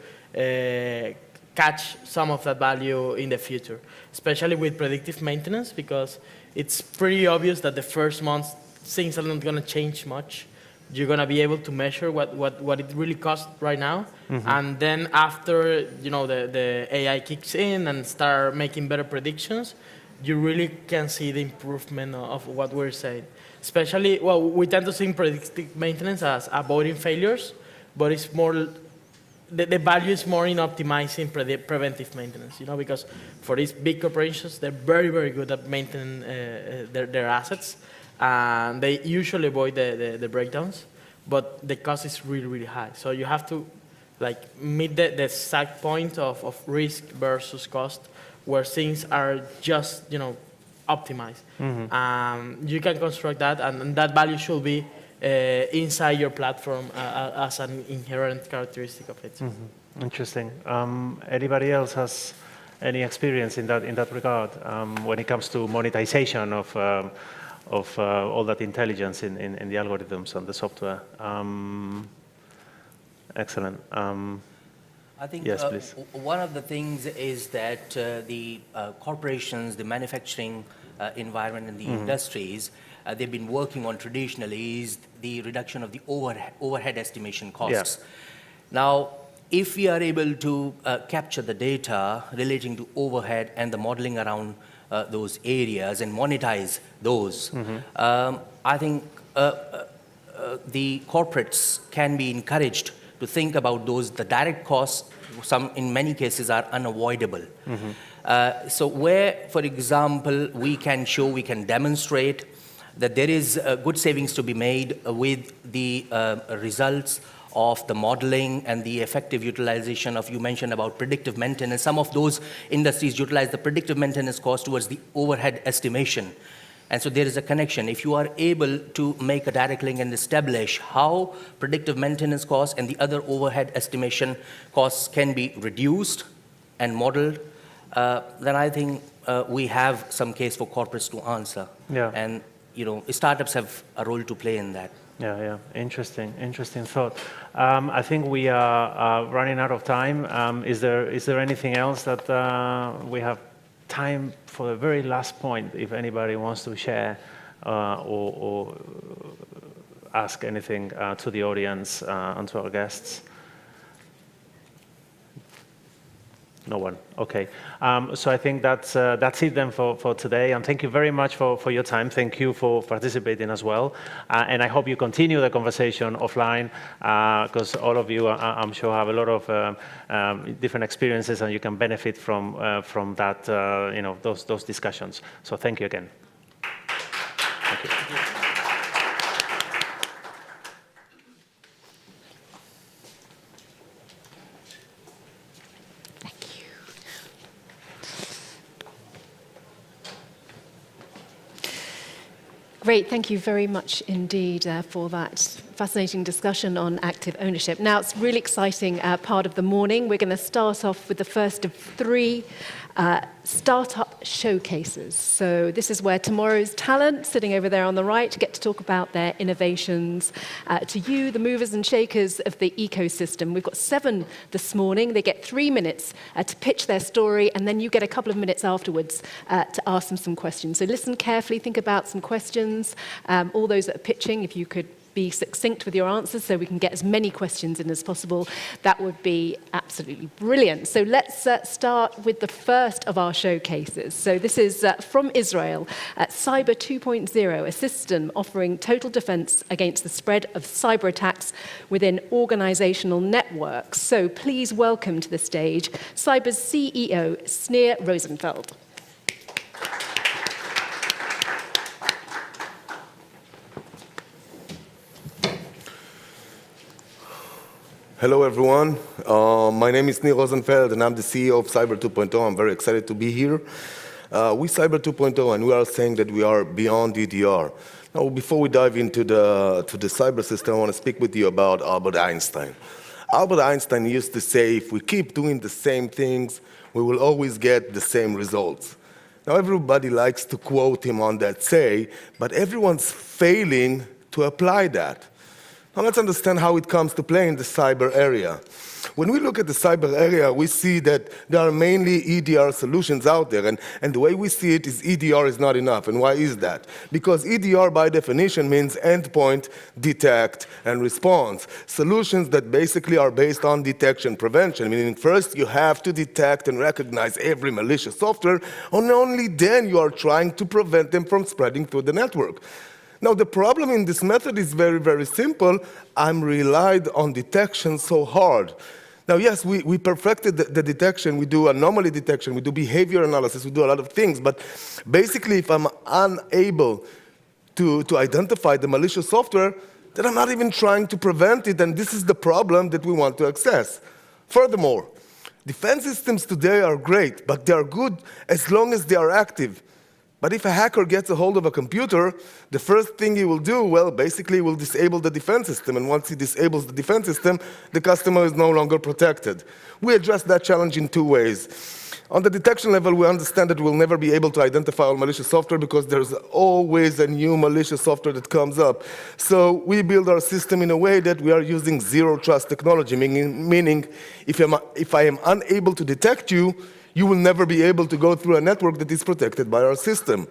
Speaker 19: catch some of that value in the future, especially with predictive maintenance, because it's pretty obvious that the first month things are not going to change much. You're going to be able to measure what it really costs right now. And then after the AI kicks in and start making better predictions, you really can see the improvement of what we're saying. Especially, well, we tend to think predictive maintenance as avoiding failures, but it's more, the value is more in optimizing preventive maintenance, because for these big corporations, they're very, very good at maintaining their assets. And they usually avoid the breakdowns, but the cost is really, really high. So you have to meet the exact point of risk versus cost, where things are just optimized. You can construct that, and that value should be inside your platform as an inherent characteristic of it.
Speaker 17: Interesting. Anybody else has any experience in that regard when it comes to monetization of all that intelligence in the algorithms and the software? Excellent.
Speaker 18: I think
Speaker 17: yes, please.
Speaker 18: One of the things is that the corporations, the manufacturing environment and the industries, they've been working on traditionally is the reduction of the overhead estimation costs. Now, if we are able to capture the data relating to overhead and the modeling around those areas and monetize those, I think the corporates can be encouraged to think about those. The direct costs, in many cases, are unavoidable. So where, for example, we can demonstrate that there is good savings to be made with the results of the modeling and the effective utilization of, you mentioned about predictive maintenance. Some of those industries utilize the predictive maintenance cost towards the overhead estimation. And so there is a connection. If you are able to make a direct link and establish how predictive maintenance costs and the other overhead estimation costs can be reduced and modeled, then I think we have some case for corporates to answer.
Speaker 17: Yeah.
Speaker 18: And startups have a role to play in that.
Speaker 17: Yeah. Interesting thought. I think we are running out of time. Is there anything else that we have time for the very last point, if anybody wants to share or ask anything to the audience and to our guests? No one. Okay. So I think that's it then for today. And thank you very much for your time. Thank you for participating as well. And I hope you continue the conversation offline because all of you, I'm sure, have a lot of different experiences, and you can benefit from that, those discussions. So thank you again. Thank you.
Speaker 3: Great, thank you very much indeed for that fascinating discussion on active ownership. Now it's a really exciting part of the morning. We're going to start off with the first of 3 startup showcases. So this is where tomorrow's talent, sitting over there on the right, get to talk about their innovations to you, the movers and shakers of the ecosystem. We've got 7 this morning. They get 3 minutes to pitch their story, and then you get a couple of minutes afterwards to ask them some questions. So listen carefully, think about some questions. All those that are pitching, if you could be succinct with your answers so we can get as many questions in as possible, that would be absolutely brilliant. So let's start with the first of our showcases. So this is from Israel, Cyber 2.0, a system offering total defense against the spread of cyber attacks within organizational networks. So please welcome to the stage Cyber's CEO, Snir Rosenfeld.
Speaker 1: Hello, everyone. My name is Snir Rosenfeld, and I'm the CEO of Cyber 2.0. I'm very excited to be here. We Cyber 2.0, and we are saying that we are beyond EDR. Now, before we dive into the cyber system, I want to speak with you about Albert Einstein. Albert Einstein used to say, if we keep doing the same things, we will always get the same results. Now, everybody likes to quote him on that say, but everyone's failing to apply that. Now let's understand how it comes to play in the cyber area. When we look at the cyber area, we see that there are mainly EDR solutions out there, and the way we see it is EDR is not enough. And why is that? Because EDR, by definition, means endpoint, detect, and response. Solutions that basically are based on detection prevention, meaning first you have to detect and recognize every malicious software, and only then you are trying to prevent them from spreading through the network. Now, the problem in this method is very, very simple. I'm relied on detection so hard. Now, yes, we perfected the detection. We do anomaly detection. We do behavior analysis. We do a lot of things. But basically, if I'm unable to identify the malicious software, then I'm not even trying to prevent it. And this is the problem that we want to access. Furthermore, defense systems today are great, but they are good as long as they are active. But if a hacker gets a hold of a computer, the first thing he will do, well, basically will disable the defense system. And once he disables the defense system, the customer is no longer protected. We address that challenge in 2 ways. On the detection level, we understand that we'll never be able to identify all malicious software because there's always a new malicious software that comes up. So we build our system in a way that we are using zero trust technology, meaning if I am unable to detect you, you will never be able to go through a network that is protected by our system.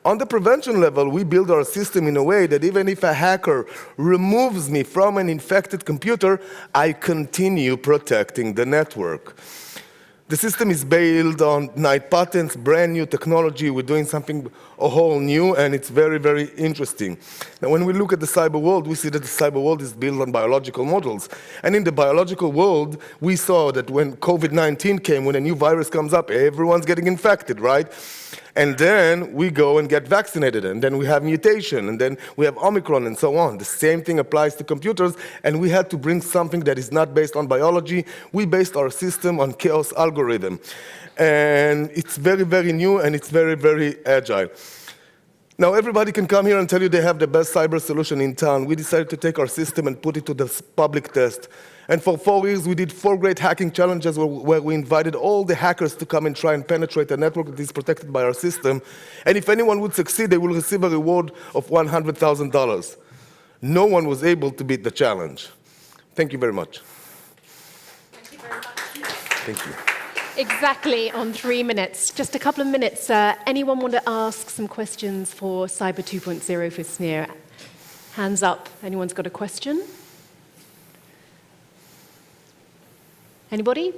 Speaker 1: On the prevention level, we build our system in a way that even if a hacker removes me from an infected computer, I continue protecting the network. The system is built on 9 patents, brand new technology. We're doing something a whole new, and it's very, very interesting. Now, when we look at the cyber world, we see that the cyber world is built on biological models. And in the biological world, we saw that when COVID-19 came, when a new virus comes up, everyone's getting infected, right? And then we go and get vaccinated, and then we have mutation, and then we have Omicron, and so on. The same thing applies to computers, and we had to bring something that is not based on biology. We based our system on chaos algorithm. And it's very, very new, and it's very, very agile. Now, everybody can come here and tell you they have the best cyber solution in town. We decided to take our system and put it to the public test. And for 4 years, we did 4 great hacking challenges where we invited all the hackers to come and try and penetrate a network that is protected by our system. And if anyone would succeed, they will receive a reward of $100,000. No one was able to beat the challenge. Thank you very much.
Speaker 3: Thank you very much.
Speaker 1: Thank you.
Speaker 3: Exactly on 3 minutes. Just a couple of minutes. Anyone want to ask some questions for Cyber 2.0 for Sneer? Hands up. Anyone's got a question? Anybody?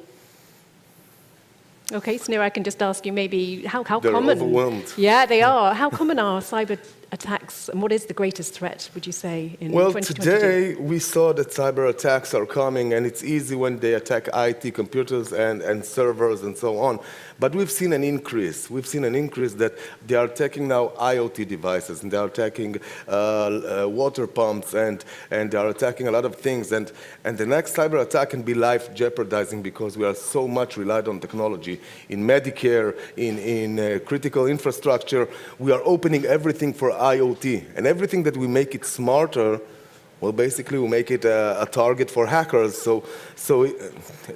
Speaker 3: Okay, Sneer, I can just ask you maybe how
Speaker 1: They're
Speaker 3: common...
Speaker 1: overwhelmed.
Speaker 3: Yeah, they are. How common are cyber attacks, and what is the greatest threat, would you say, in 2022?
Speaker 1: Well, today we saw that cyber attacks are coming, and it's easy when they attack IT, computers, and servers, and so on. But we've seen an increase. We've seen an increase that they are attacking now IoT devices, and they are attacking water pumps, and they are attacking a lot of things. And the next cyber attack can be life-jeopardizing because we are so much relied on technology. In Medicare, in critical infrastructure, we are opening everything for IoT. And everything that we make it smarter, well, basically, we make it a target for hackers. So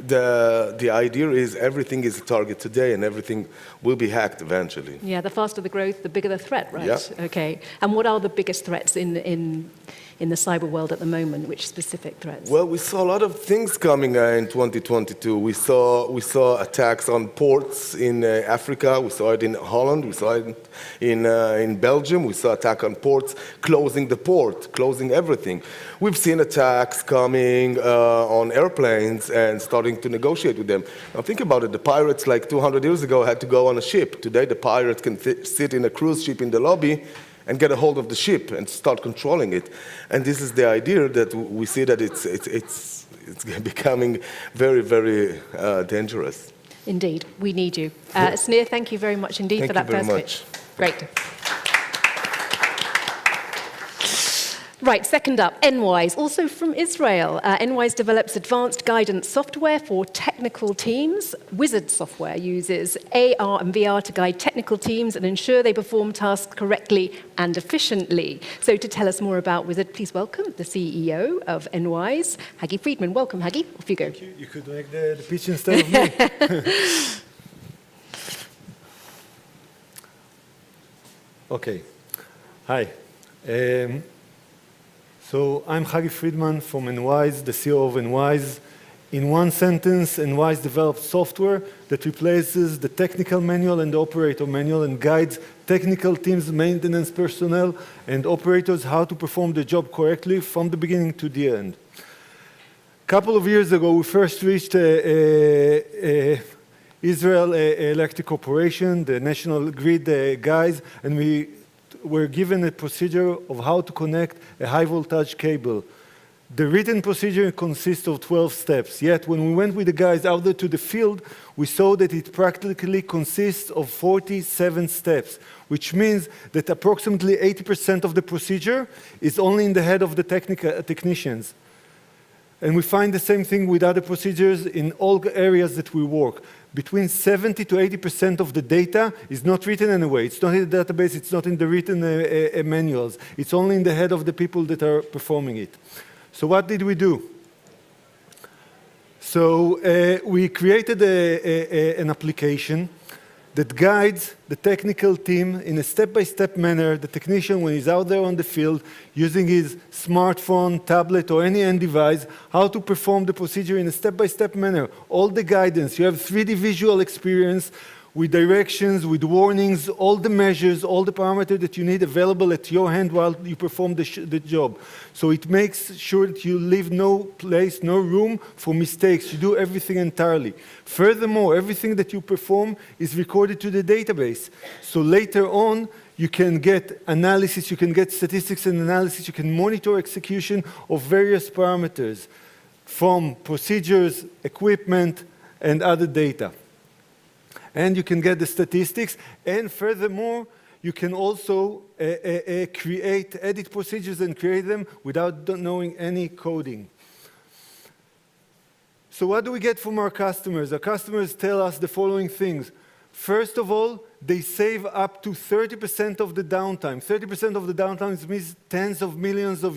Speaker 1: the idea is everything is a target today, and everything will be hacked eventually.
Speaker 3: Yeah, the faster the growth, the bigger the threat, right?
Speaker 1: Yeah.
Speaker 3: Okay. And what are the biggest threats in the cyber world at the moment? Which specific threats?
Speaker 1: Well, we saw a lot of things coming in 2022. We saw attacks on ports in Africa. We saw it in Holland. We saw it in Belgium. We saw attack on ports, closing the port, closing everything. We've seen attacks coming on airplanes and starting to negotiate with them. Now think about it. The pirates, like 200 years ago, had to go on a ship. Today, the pirates can sit in a cruise ship in the lobby and get a hold of the ship and start controlling it. And this is the idea that we see that it's becoming very, very dangerous.
Speaker 3: Indeed, we need you. Sneer, thank you very much indeed for that first pitch. Great. Right, second up, NWISE, also from Israel. NWISE develops advanced guidance software for technical teams. Wizard software uses AR and VR to guide technical teams and ensure they perform tasks correctly and efficiently. So to tell us more about Wizard, please welcome the CEO of NWISE, Hagi Friedman. Welcome, Hagi. Off you go.
Speaker 2: Thank you. You could make the pitch instead of me. Okay. Hi. So I'm Hagi Friedman from NWISE, the CEO of NWISE. In one sentence, NWISE develops software that replaces the technical manual and the operator manual and guides technical teams, maintenance personnel, and operators how to perform the job correctly from the beginning to the end. A couple of years ago, we first reached Israel Electric Corporation, the National Grid guys, and we were given a procedure of how to connect a high voltage cable. The written procedure consists of 12 steps, yet when we went with the guys out there to the field, we saw that it practically consists of 47 steps, which means that approximately 80% of the procedure is only in the head of the technicians. And we find the same thing with other procedures in all areas that we work. Between 70 to 80% of the data is not written anyway. It's not in the database, it's not in the written manuals. It's only in the head of the people that are performing it. So what did we do? So we created an application that guides the technical team in a step-by-step manner, the technician when he's out there on the field, using his smartphone, tablet, or any end device, how to perform the procedure in a step-by-step manner. All the guidance, you have 3D visual experience with directions, with warnings, all the measures, all the parameters that you need available at your hand while you perform the job. So it makes sure that you leave no place, no room for mistakes. You do everything entirely. Furthermore, everything that you perform is recorded to the database. So later on, you can get analysis, you can get statistics and analysis, you can monitor execution of various parameters from procedures, equipment, and other data. And you can get the statistics, and furthermore, you can also edit procedures and create them without knowing any coding. So what do we get from our customers? Our customers tell us the following things. First of all, they save up to 30% of the downtime. 30% of the downtime means tens of millions of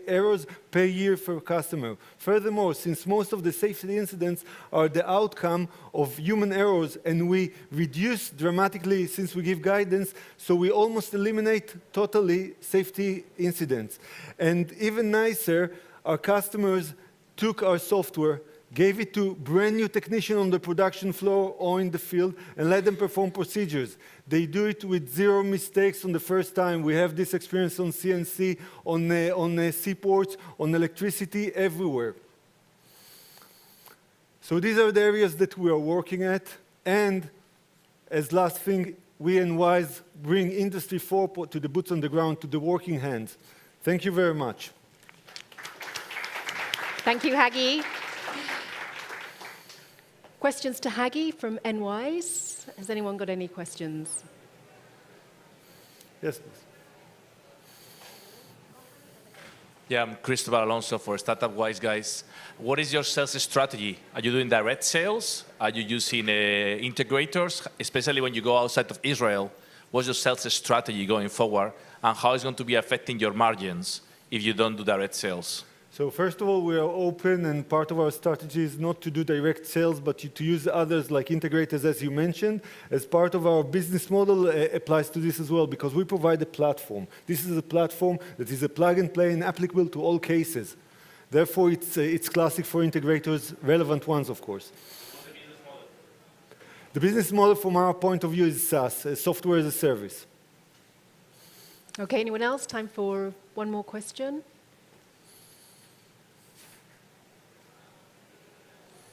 Speaker 2: errors per year for a customer. Furthermore, since most of the safety incidents are the outcome of human errors, and we reduce dramatically since we give guidance, so we almost eliminate totally safety incidents. And even nicer, our customers took our software, gave it to brand new technicians on the production floor or in the field, and let them perform procedures. They do it with zero mistakes on the first time. We have this experience on CNC, on seaports, on electricity, everywhere. So these are the areas that we are working at. And as last thing, we and WISE bring Industry 4 to the boots on the ground, to the working hands. Thank you very much.
Speaker 3: Thank you, Hagi. Questions to Hagi from NWISE? Has anyone got any questions?
Speaker 2: Yes, please.
Speaker 4: Yeah, I'm Cristobal Alonso for Startup Wise Guys. What is your sales strategy? Are you doing direct sales? Are you using integrators, especially when you go outside of Israel? What's your sales strategy going forward? And how is it going to be affecting your margins if you don't do direct sales?
Speaker 2: So first of all, we are open, and part of our strategy is not to do direct sales, but to use others like integrators, as you mentioned. As part of our business model applies to this as well, because we provide a platform. This is a platform that is a plug-and-play and applicable to all cases. Therefore, it's classic for integrators, relevant ones, of course. The business model from our point of view is SaaS, software as a service.
Speaker 3: Okay, anyone else? Time for one more question.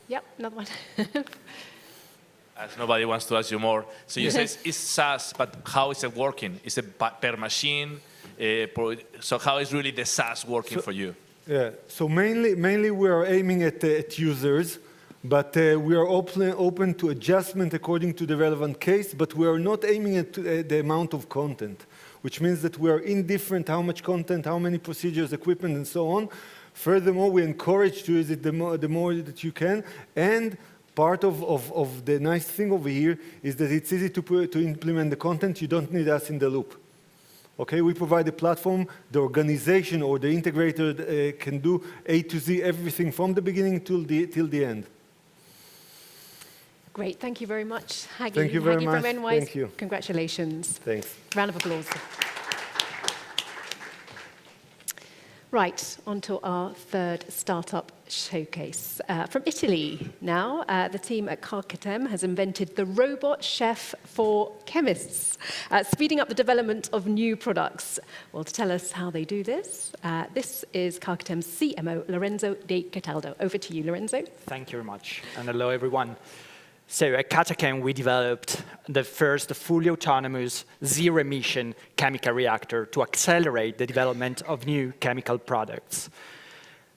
Speaker 3: Yep, another one.
Speaker 4: As nobody wants to ask you more. So you say it's SaaS, but how is it working? Is it per machine? So how is really the SaaS working for you?
Speaker 2: Yeah, so mainly we are aiming at users, but we are open to adjustment according to the relevant case, but we are not aiming at the amount of content, which means that we are indifferent how much content, how many procedures, equipment, and so on. Furthermore, we encourage to use it the more that you can. And part of the nice thing over here is that it's easy to implement the content. You don't need us in the loop. Okay, we provide a platform. The organization or the integrator can do A to Z, everything from the beginning till the end.
Speaker 3: Great, thank you very much, Hagi.
Speaker 2: Thank you very
Speaker 3: Hagi
Speaker 2: much.
Speaker 3: from NWISE.
Speaker 2: Thank you.
Speaker 3: Congratulations.
Speaker 2: Thanks.
Speaker 3: Round of applause. Right, on to our third startup showcase. From Italy now, the team at Carcatem has invented the robot chef for chemists, speeding up the development of new products. Well, to tell us how they do this, this is Carcatem's CMO, Lorenzo De Cataldo. Over to you, Lorenzo.
Speaker 5: Thank you very much, and hello, everyone. So at Carcatem, we developed the first fully autonomous, zero-emission chemical reactor to accelerate the development of new chemical products.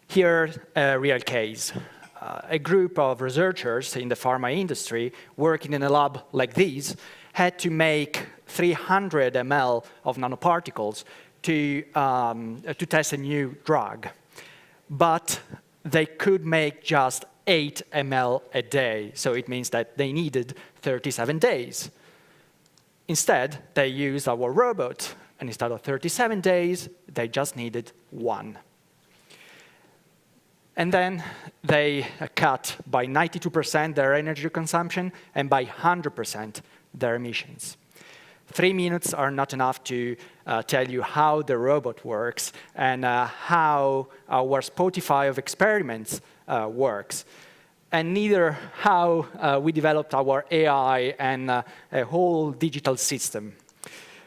Speaker 5: Here, a real case. A group of researchers in the pharma industry working in a lab like this had to make 300 ml of nanoparticles to test a new drug. But they could make just 8 ml a day, so it means that they needed 37 days. Instead, they used our robot, and instead of 37 days, they just needed 1. And then they cut by 92% their energy consumption and by 100% their emissions. 3 minutes are not enough to tell you how the robot works and how our Spotify of experiments works, and neither how we developed our AI and a whole digital system.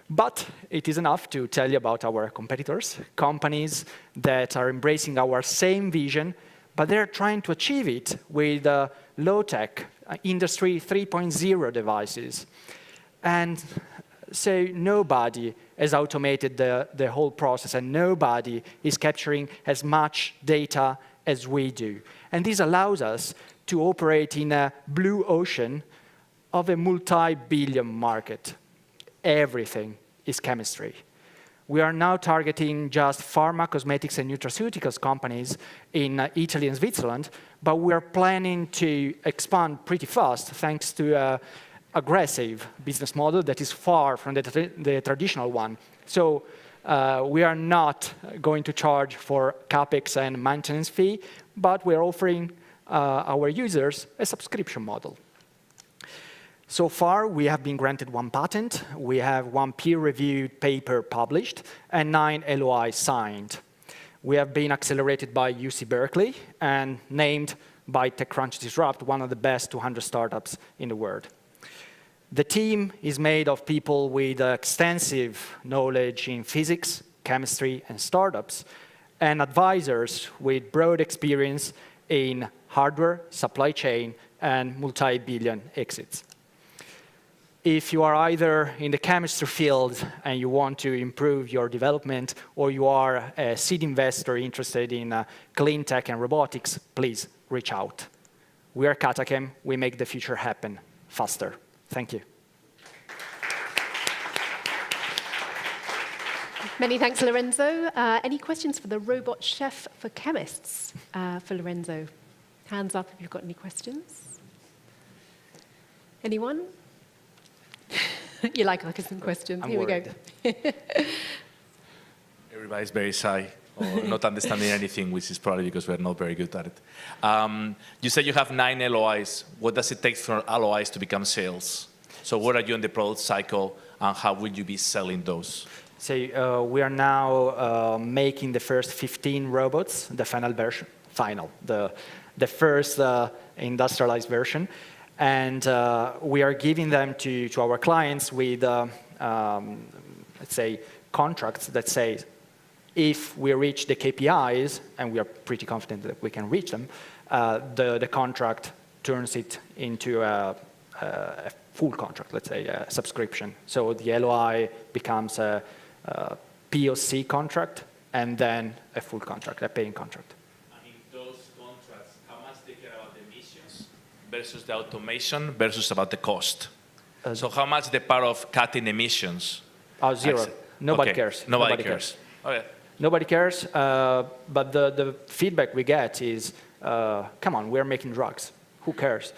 Speaker 5: But it is enough to tell you about our competitors, companies that are embracing our same vision, but they're trying to achieve it with low-tech, Industry 3.0 devices. And so nobody has automated the whole process, and nobody is capturing as much data as we do. And this allows us to operate in a blue ocean of a multi-billion market. Everything is chemistry. We are now targeting just pharma, cosmetics, and nutraceuticals companies in Italy and Switzerland, but we are planning to expand pretty fast thanks to aggressive business model that is far from the traditional one. So we are not going to charge for CapEx and maintenance fee, but we're offering our users a subscription model. So far, we have been granted 1 patent, we have 1 peer-reviewed paper published, and 9 LOIs signed. We have been accelerated by UC Berkeley and named by TechCrunch Disrupt one of the best 200 startups in the world. The team is made of people with extensive knowledge in physics, chemistry, and startups, and advisors with broad experience in hardware, supply chain, and multi-billion exits. If you are either in the chemistry field and you want to improve your development, or you are a seed investor interested in clean tech and robotics, please reach out. We are Katachem. We make the future happen faster. Thank you.
Speaker 3: Many thanks, Lorenzo. Any questions for the robot chef for chemists for Lorenzo? Hands up if you've got any questions. Anyone? You like asking questions.
Speaker 4: I'm
Speaker 3: Here
Speaker 4: worried.
Speaker 3: we go.
Speaker 4: Everybody's very shy or not understanding anything, which is probably because we're not very good at it. You said you have 9 LOIs. What does it take for LOIs to become sales? So where are you in the product cycle, and how will you be selling those?
Speaker 5: So we are now making the first 15 robots, the final version, the first industrialized version. And we are giving them to our clients with, let's say, contracts that say, if we reach the KPIs, and we are pretty confident that we can reach them, the contract turns it into a full contract, let's say, a subscription. So the LOI becomes a POC contract, and then a full contract, a paying contract.
Speaker 4: And in those contracts, how much they care about the emissions versus the automation versus about the cost? So how much the part of cutting emissions?
Speaker 5: Zero. Nobody cares.
Speaker 4: Nobody cares. Okay.
Speaker 5: Nobody cares, but the feedback we get is, come on, we're making drugs. Who cares?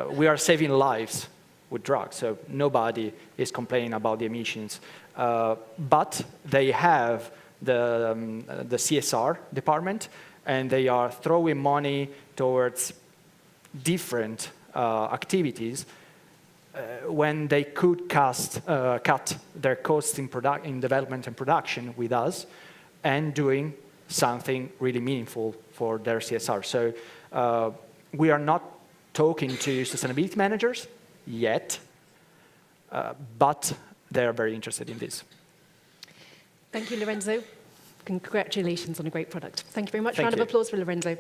Speaker 5: We are saving lives with drugs, so nobody is complaining about the emissions. But they have the CSR department, and they are throwing money towards different activities when they could cut their costs in development and production with us, and doing something really meaningful for their CSR. So we are not talking to sustainability managers yet, but they're very interested in this.
Speaker 3: Thank you, Lorenzo. Congratulations on a great product. Thank you very much.
Speaker 5: Thank
Speaker 3: Round
Speaker 5: you.
Speaker 3: of applause for Lorenzo.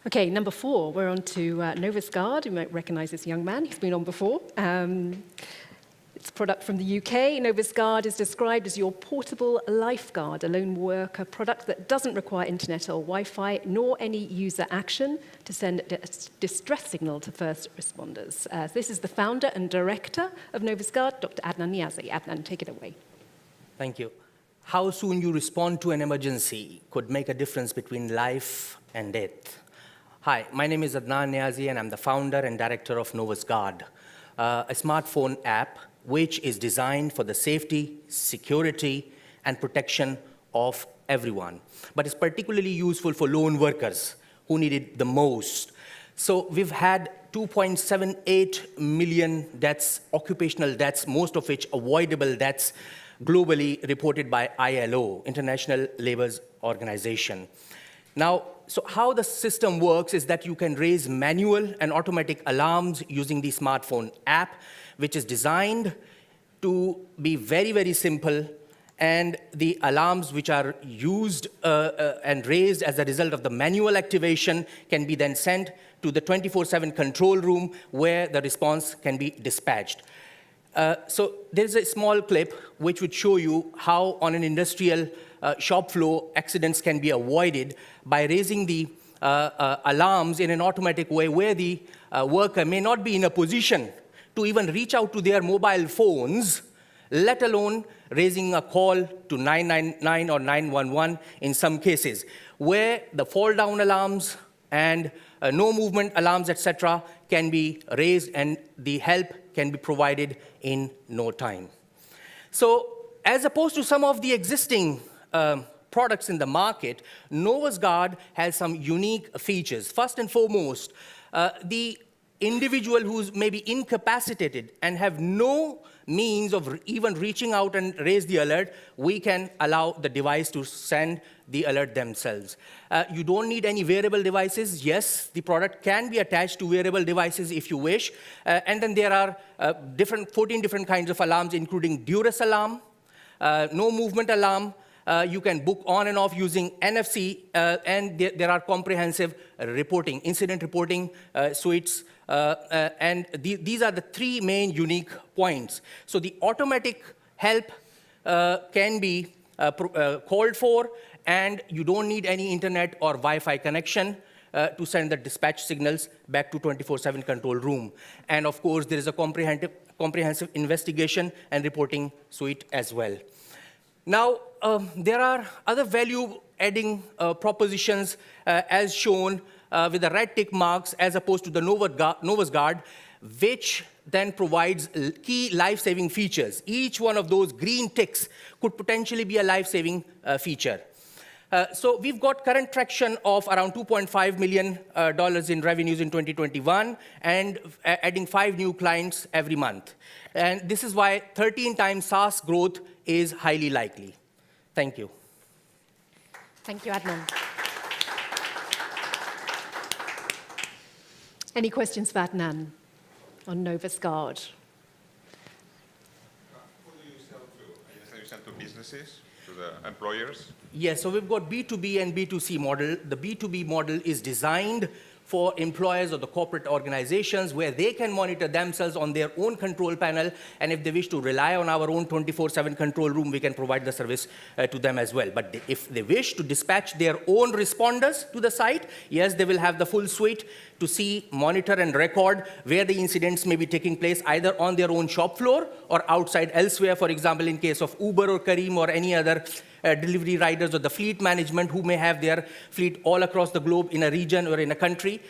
Speaker 3: Okay, number 4, we're on to Novasguard. You might recognize this young man. He's been on before. It's a product from the UK. Novasguard is described as your portable lifeguard, a lone worker product that doesn't require internet or Wi-Fi, nor any user action to send a distress signal to first responders. This is the founder and director of Novasguard, Dr. Adnan Niazi. Adnan, take it away.
Speaker 18: Thank you. How soon you respond to an emergency could make a difference between life and death. Hi, my name is Adnan Niazi, and I'm the founder and director of Novasguard, a smartphone app which is designed for the safety, security, and protection of everyone. But it's particularly useful for lone workers who need it the most. So we've had 2.78 million deaths, occupational deaths, most of which avoidable deaths, globally reported by ILO, International Labour Organization. Now, so how the system works is that you can raise manual and automatic alarms using the smartphone app, which is designed to be very, very simple. And the alarms which are used and raised as a result of the manual activation can be then sent to the 24/7 control room where the response can be dispatched. So there's a small clip which would show you how on an industrial shop floor accidents can be avoided by raising the alarms in an automatic way where the worker may not be in a position to even reach out to their mobile phones let alone raising a call to 999 or 911 in some cases, where the fall down alarms and no movement alarms, etc., can be raised and the help can be provided in no time. So as opposed to some of the existing products in the market, Novus Guard has some unique features. First and foremost, the individual who's maybe incapacitated and have no means of even reaching out and raise the alert, we can allow the device to send the alert themselves. You don't need any wearable devices. Yes, the product can be attached to wearable devices if you wish. And then there are 14 different kinds of alarms, including duress alarm, no movement alarm. You can book on and off using NFC, and there are comprehensive reporting, incident reporting suites, and these are the three main unique points. So the automatic help can be called for, and you don't need any internet or Wi-Fi connection to send the dispatch signals back to 24/7 control room. And of course, there is a comprehensive investigation and reporting suite as well. Now, there are other value-adding propositions as shown with the red tick marks as opposed to the Novus Guard, which then provides key life-saving features. Each one of those green ticks could potentially be a life-saving feature. So we've got current traction of around $2.5 million in revenues in 2021 and adding 5 new clients every month. And this is why 13 times SaaS growth is highly likely. Thank you.
Speaker 3: Thank you, Adnan. Any questions for Adnan on Novus Guard?
Speaker 12: Who do you sell to? You sell to businesses, to the employers?
Speaker 18: Yes, so we've got B2B and B2C model. The B2B model is designed for employers or the corporate organizations where they can monitor themselves on their own control panel, and if they wish to rely on our own 24/7 control room, we can provide the service to them as well. But if they wish to dispatch their own responders to the site, yes, they will have the full suite to see, monitor, and record where the incidents may be taking place, either on their own shop floor or outside elsewhere, for example, in case of Uber or Careem or any other delivery riders or the fleet management who may have their fleet all across the globe in a region or in a country,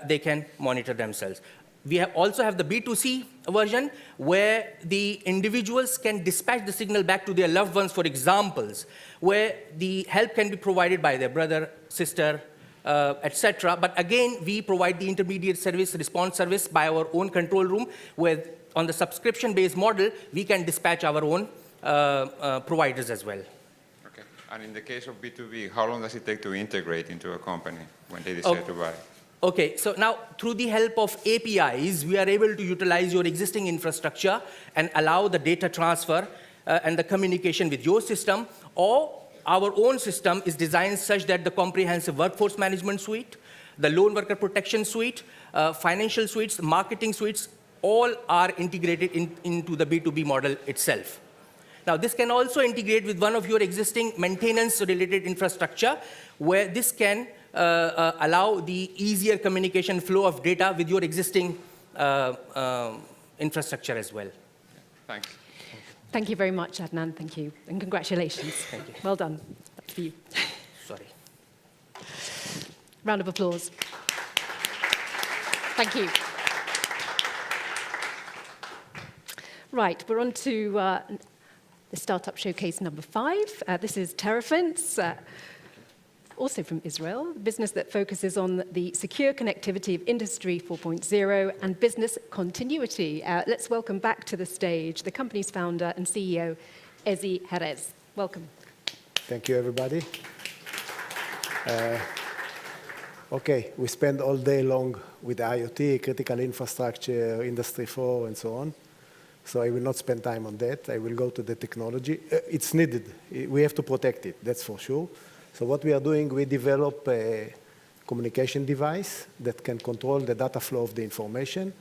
Speaker 18: they can monitor themselves. We also have the B2C version where the individuals can dispatch the signal back to their loved ones, for examples, where the help can be provided by their brother, sister, etc. But again, we provide the intermediate service, response service by our own control room, where on the subscription-based model, we can dispatch our own providers as well.
Speaker 12: And in the case of B2B, how long does it take to integrate into a company when they decide to buy?
Speaker 18: Okay, so now through the help of APIs, we are able to utilize your existing infrastructure and allow the data transfer and the communication with your system, or our own system is designed such that the comprehensive workforce management suite, the lone worker protection suite, financial suites, marketing suites, all are integrated into the B2B model itself. Now, this can also integrate with one of your existing maintenance-related infrastructure, where this can allow the easier communication flow of data with your existing infrastructure as well.
Speaker 12: Thanks.
Speaker 3: Thank you very much, Adnan. Thank you. And congratulations.
Speaker 18: Thank you.
Speaker 3: Well done. That's for you.
Speaker 18: Sorry.
Speaker 3: Round of applause. Thank you. Right, we're on to the Startup Showcase number 5. This is Terafence, also from Israel, a business that focuses on the secure connectivity of Industry 4.0 and business continuity. Let's welcome back to the stage the company's founder and CEO, Ezi Herez. Welcome.
Speaker 9: Thank you, everybody. Okay, we spend all day long with IoT, critical infrastructure, Industry 4, and so on. So I will not spend time on that. I will go to the technology. It's needed. We have to protect it, that's for sure. So what we are doing, we develop a communication device that can control the data flow of the information.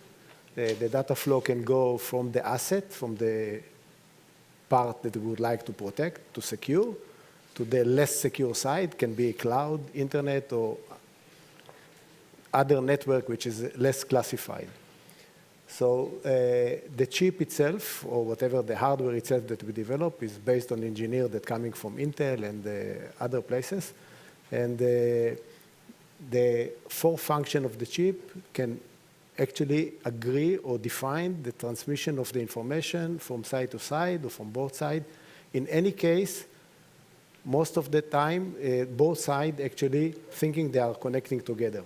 Speaker 9: The data flow can go from the asset, from the part that we would like to protect, to secure, to the less secure side, can be cloud, internet, or other network which is less classified. So the chip itself, or whatever the hardware itself that we develop, is based on engineers that coming from Intel and other places. And the four functions of the chip can actually agree or define the transmission of the information from side to side or from both sides. In any case, most of the time, both sides actually thinking they are connecting together.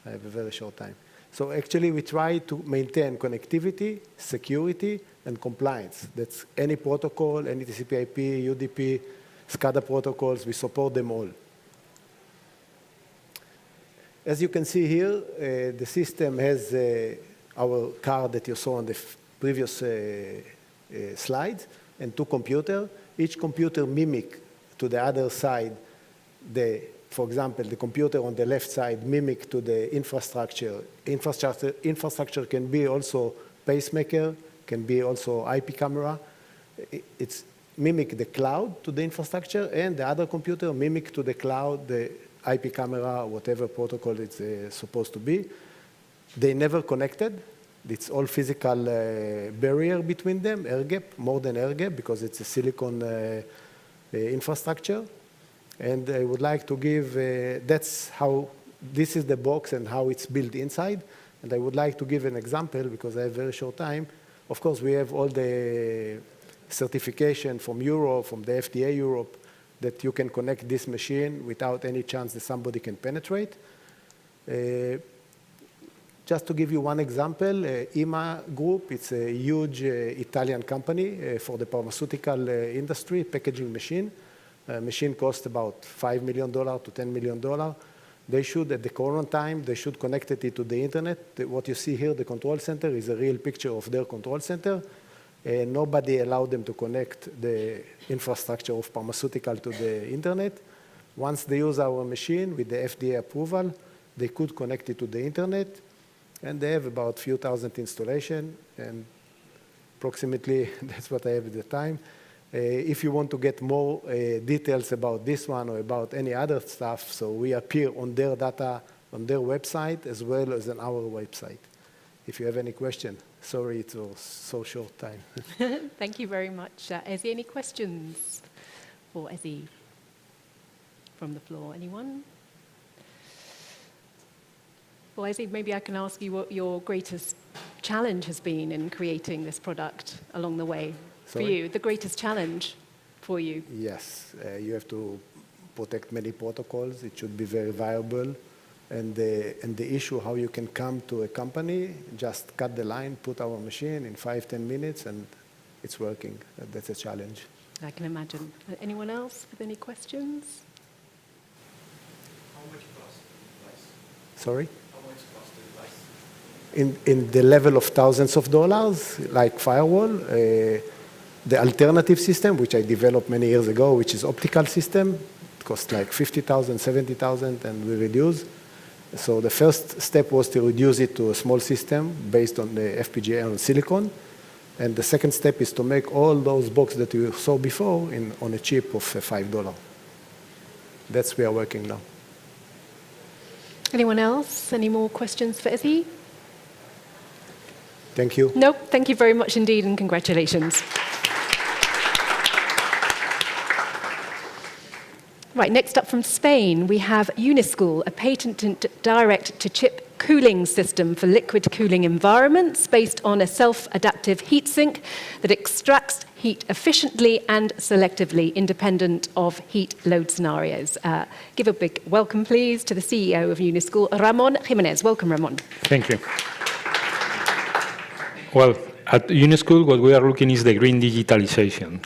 Speaker 9: I have a very short time. So actually, we try to maintain connectivity, security, and compliance. That's any protocol, any TCP/IP, UDP, SCADA protocols, we support them all. As you can see here, the system has our card that you saw on the previous slide and two computers. Each computer mimics to the other side for example, the computer on the left side mimic to the infrastructure. Infrastructure can be also pacemaker, can be also IP camera. It's mimic the cloud to the infrastructure, and the other computer mimic to the cloud the IP camera, whatever protocol it's supposed to be. They never connected. It's all physical barrier between them, air gap, more than air gap, because it's a silicon infrastructure. And I would like to give, that's how, this is the box and how it's built inside. And I would like to give an example, because I have very short time. Of course, we have all the certification from Europe, from the FDA Europe, that you can connect this machine without any chance that somebody can penetrate. Just to give you one example, EMA Group, it's a huge Italian company for the pharmaceutical industry, packaging machine. Machine costs about $5 million to $10 million. They should, at the current time, they should connect it to the internet. What you see here, the control center, is a real picture of their control center. Nobody allowed them to connect the infrastructure of pharmaceutical to the internet. Once they use our machine with the FDA approval, they could connect it to the internet. And they have about a few thousand installation, and approximately that's what I have at the time. If you want to get more details about this one or about any other stuff, so we appear on their data, on their website, as well as on our website. If you have any question, sorry it was so short time.
Speaker 3: Thank you very much. Ezzy, any questions for Ezzy from the floor? Anyone? Well, Ezzy, maybe I can ask you what your greatest challenge has been in creating this product along the way. For you, the greatest challenge for you?
Speaker 9: Yes, you have to protect many protocols. It should be very viable. And the issue how you can come to a company, just cut the line, put our machine in 5-10 minutes, and it's working. That's a challenge.
Speaker 3: I can imagine. Anyone else with any questions?
Speaker 7: How much cost the device?
Speaker 9: Sorry?
Speaker 7: How much cost the device?
Speaker 9: In the level of thousands of dollars, like firewall. The alternative system, which I developed many years ago, which is optical system, it costs like $50,000, $70,000, and we reduce. So the first step was to reduce it to a small system based on the FPGA on silicon. And the second step is to make all those boxes that you saw before on a chip of $5. That's where we are working now.
Speaker 3: Anyone else? Any more questions for Ezzy?
Speaker 9: Thank you.
Speaker 3: Nope. Thank you very much indeed, and congratulations. Right, next up from Spain, we have Unischool, a patented direct-to-chip cooling system for liquid cooling environments based on a self-adaptive heatsink that extracts heat efficiently and selectively, independent of heat load scenarios. Give a big welcome, please, to the CEO of Unischool, Ramon Jimenez. Welcome, Ramon.
Speaker 14: Thank you. Well, at Unischool, what we are looking is the green digitalization.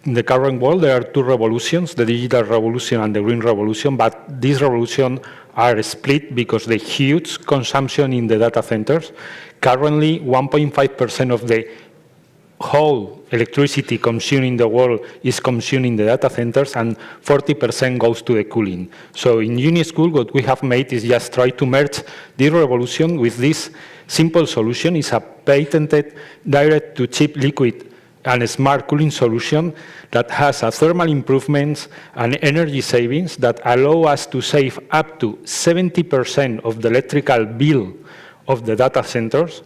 Speaker 14: In the current world, there are two revolutions, the digital revolution and the green revolution, but these revolutions are split because the huge consumption in the data centers. Currently, 1.5% of the whole electricity consumed in the world is consumed in the data centers, and 40% goes to the cooling. So in Unischool, what we have made is just try to merge this revolution with this simple solution. It's a patented direct-to-chip liquid and a smart cooling solution that has a thermal improvements and energy savings that allow us to save up to 70% of the electrical bill of the data centers.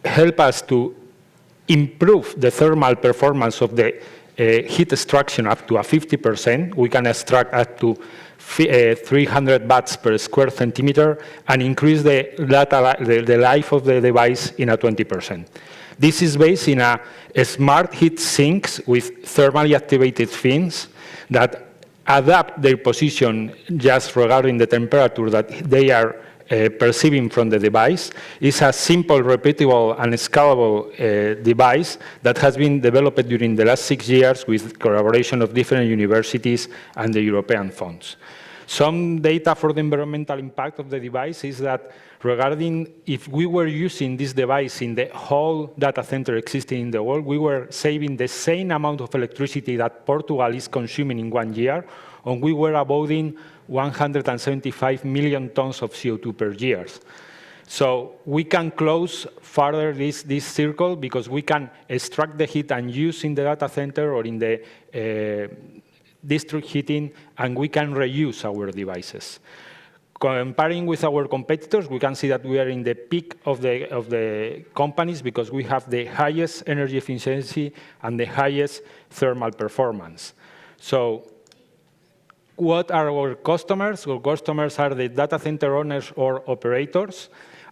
Speaker 14: help us to improve the thermal performance of the heat extraction up to a 50%. We can extract up to 300 watts per square centimeter and increase the life of the device in a 20%. This is based in a smart heat sinks with thermally activated fins that adapt their position just regarding the temperature that they are perceiving from the device. Is a simple, repeatable, and scalable device that has been developed during the last 6 years with collaboration of different universities and the European funds. Some data for the environmental impact of the device is that regarding if we were using this device in the whole data center existing in the world, we were saving the same amount of electricity that Portugal is consuming in 1 year, and we were avoiding 175 million tons of CO2 per year. So we can close further this circle because we can extract the heat and use in the data center or in the district heating, and we can reuse our devices. Comparing with our competitors, we can see that we are in the peak of the companies because we have the highest energy efficiency and the highest thermal performance. So what are our customers? Our customers are the data center owners or operators,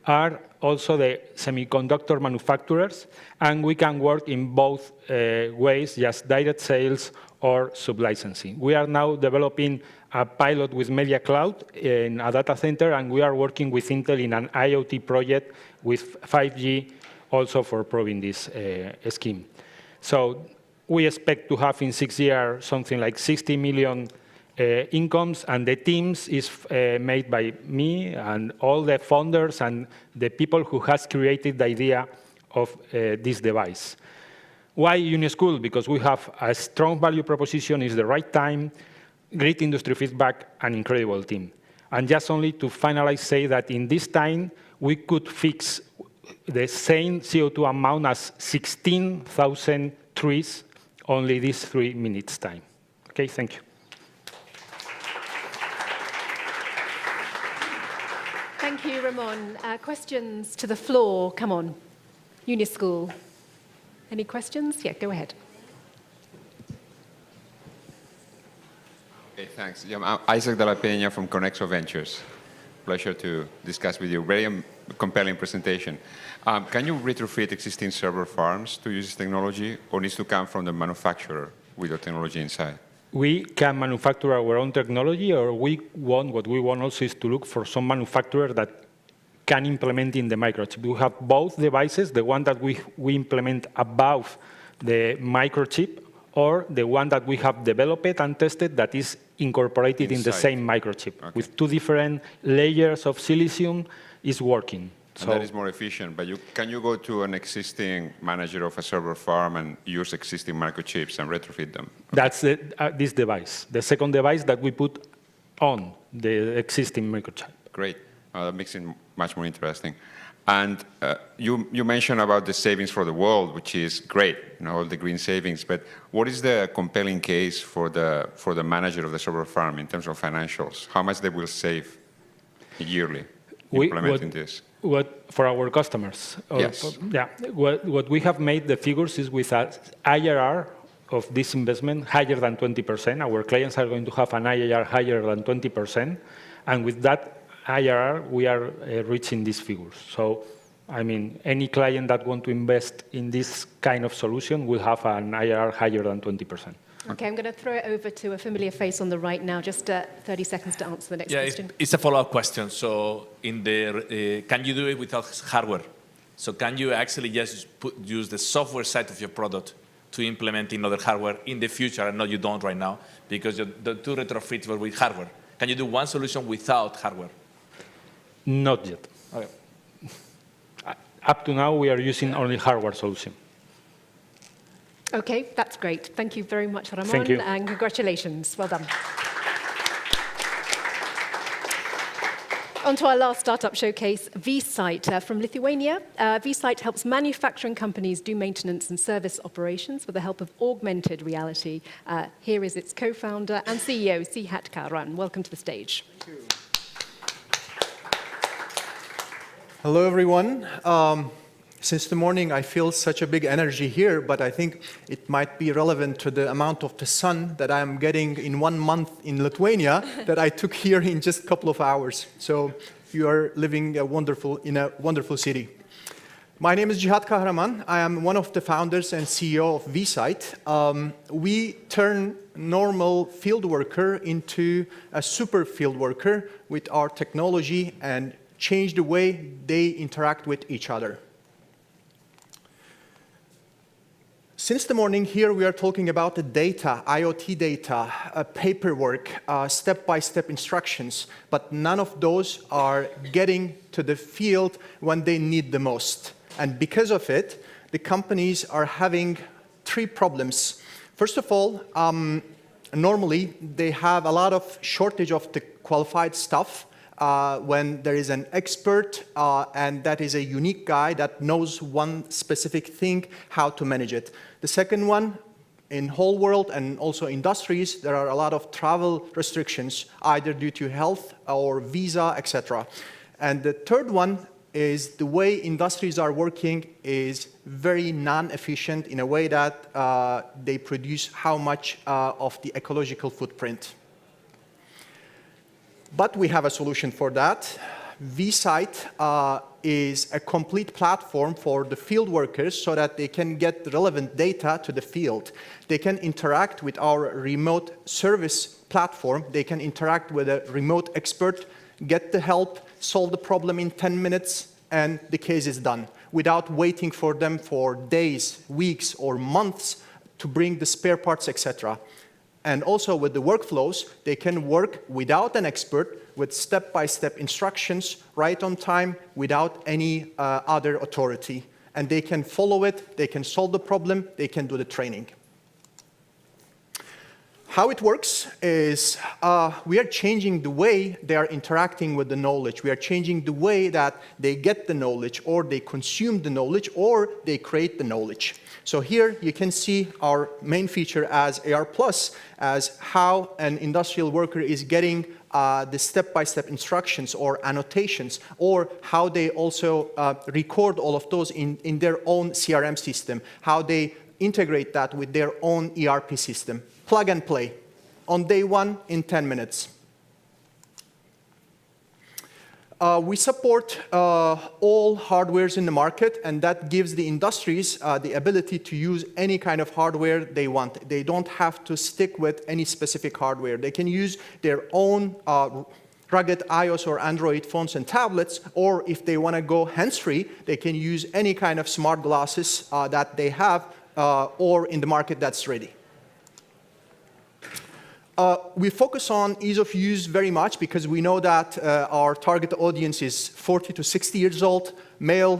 Speaker 14: are also the semiconductor manufacturers, and we can work in both ways, just direct sales or sub-licensing. We are now developing a pilot with Media Cloud in a data center, and we are working with Intel in an IoT project with 5G also for proving this scheme. So we expect to have in 6 years something like 60 million incomes, and the teams is made by me and all the founders and the people who has created the idea of this device. Why Unischool? Because we have a strong value proposition, is the right time, great industry feedback, and incredible team. And just only to finalize, say that in this time, we could fix the same CO2 amount as 16,000 trees only these 3 minutes time. Okay, thank you.
Speaker 3: Thank you, Ramon. Questions to the floor? Come on. Unischool. Any questions? Yeah, go ahead.
Speaker 12: Okay, thanks. Yeah, I'm Isaac de la Peña from Conexo Ventures. Pleasure to discuss with you. Very compelling presentation. Can you retrofit existing server farms to use this technology, or needs to come from the manufacturer with the technology inside?
Speaker 14: We can manufacture our own technology, or what we want also is to look for some manufacturer that can implement in the microchip. We have both devices, the one that we implement above the microchip, or the one that we have developed and tested that is incorporated in the same microchip. Okay. With 2 different layers of silicium is working.
Speaker 12: And that is more efficient, but can you go to an existing manager of a server farm and use existing microchips and retrofit them? Okay.
Speaker 14: That's this device, the second device that we put on the existing microchip.
Speaker 12: Great. That makes it much more interesting. And you mentioned about the savings for the world, which is great, all the green savings, but what is the compelling case for the manager of the server farm in terms of financials? How much they will save yearly implementing this?
Speaker 14: For our customers?
Speaker 12: Yes.
Speaker 14: Yeah. What we have made the figures is with an IRR of this investment higher than 20%. Our clients are going to have an IRR higher than 20%. And with that IRR, we are reaching these figures. So, I mean, any client that wants to invest in this kind of solution will have an IRR higher than 20%.
Speaker 3: Okay, I'm going to throw it over to a familiar face on the right now, just 30 seconds to answer the next question.
Speaker 4: It's a follow-up question. So can you do it without hardware? So can you actually just use the software side of your product to implement in other hardware in the future? I know you don't right now, because the 2 retrofits were with hardware. Can you do one solution without hardware?
Speaker 14: Not yet.
Speaker 4: Okay.
Speaker 14: Up to now, we are using only hardware solution.
Speaker 3: Okay, that's great. Thank you very much, Ramon.
Speaker 14: Thank you.
Speaker 3: And congratulations. Well done. On to our last startup showcase, vSite from Lithuania. vSite helps manufacturing companies do maintenance and service operations with the help of augmented reality. Here is its co-founder and CEO, Sihat Karan. Welcome to the stage.
Speaker 10: Thank you. Hello, everyone. Since the morning, I feel such a big energy here, but I think it might be relevant to the amount of the sun that I'm getting in 1 month in Lithuania that I took here in just a couple of hours. So you are living in a wonderful city. My name is Cihat Kahraman. I am one of the founders and CEO of vSite. We turn normal field worker into a super field worker with our technology and change the way they interact with each other. Since the morning here, we are talking about the data, IoT data, paperwork, step-by-step instructions, but none of those are getting to the field when they need the most. And because of it, the companies are having 3 problems. First of all, normally they have a lot of shortage of the qualified staff when there is an expert and that is a unique guy that knows one specific thing, how to manage it. The second one, in whole world and also industries, there are a lot of travel restrictions, either due to health or visa, etc. And the third one is the way industries are working is very non-efficient in a way that they produce how much of the ecological footprint. But we have a solution for that. vSite is a complete platform for the field workers so that they can get relevant data to the field. They can interact with our remote service platform. They can interact with a remote expert, get the help, solve the problem in 10 minutes, and the case is done, without waiting for them for days, weeks, or months to bring the spare parts, etc. And also with the workflows, they can work without an expert, with step-by-step instructions, right on time, without any other authority. And they can follow it, they can solve the problem, they can do the training. How it works is we are changing the way they are interacting with the knowledge. We are changing the way that they get the knowledge, or they consume the knowledge, or they create the knowledge. So here you can see our main feature as AR+, as how an industrial worker is getting the step-by-step instructions or annotations, or how they also record all of those in their own CRM system, how they integrate that with their own ERP system. Plug and play on day 1 in 10 minutes. We support all hardwares in the market, and that gives the industries the ability to use any kind of hardware they want. They don't have to stick with any specific hardware. They can use their own rugged iOS or Android phones and tablets, or if they want to go hands-free, they can use any kind of smart glasses that they have or in the market that's ready. We focus on ease of use very much because we know that our target audience is 40 to 60 years old, male,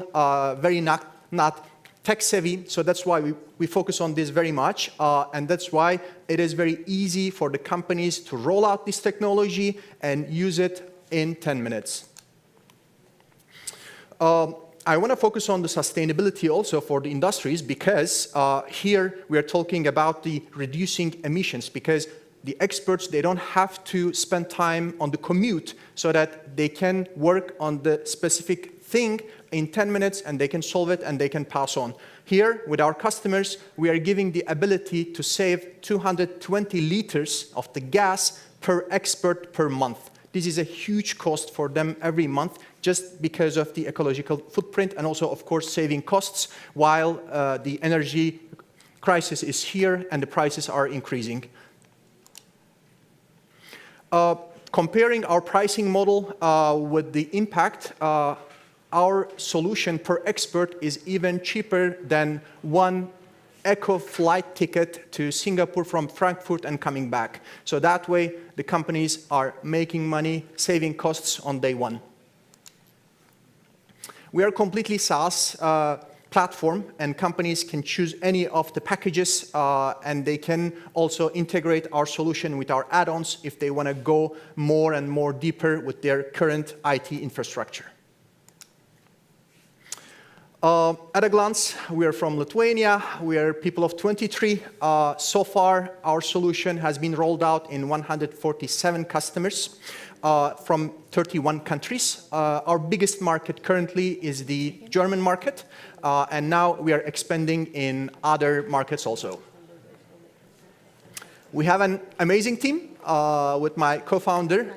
Speaker 10: very not tech-savvy, so that's why we focus on this very much, and that's why it is very easy for the companies to roll out this technology and use it in 10 minutes. I want to focus on the sustainability also for the industries because here we are talking about the reducing emissions, because the experts, they don't have to spend time on the commute so that they can work on the specific thing in 10 minutes and they can solve it and they can pass on. Here, with our customers, we are giving the ability to save 220 liters of the gas per expert per month. This is a huge cost for them every month just because of the ecological footprint and also, of course, saving costs while the energy crisis is here and the prices are increasing. Comparing our pricing model with the impact, our solution per expert is even cheaper than one eco flight ticket to Singapore from Frankfurt and coming back. So that way, the companies are making money, saving costs on day 1. We are completely SaaS platform, and companies can choose any of the packages, and they can also integrate our solution with our add-ons if they want to go more and more deeper with their current IT infrastructure. At a glance, we are from Lithuania. We are people of 23. So far, our solution has been rolled out in 147 customers. from 31 countries. Our biggest market currently is the German market, and now we are expanding in other markets also. We have an amazing team with my co-founder,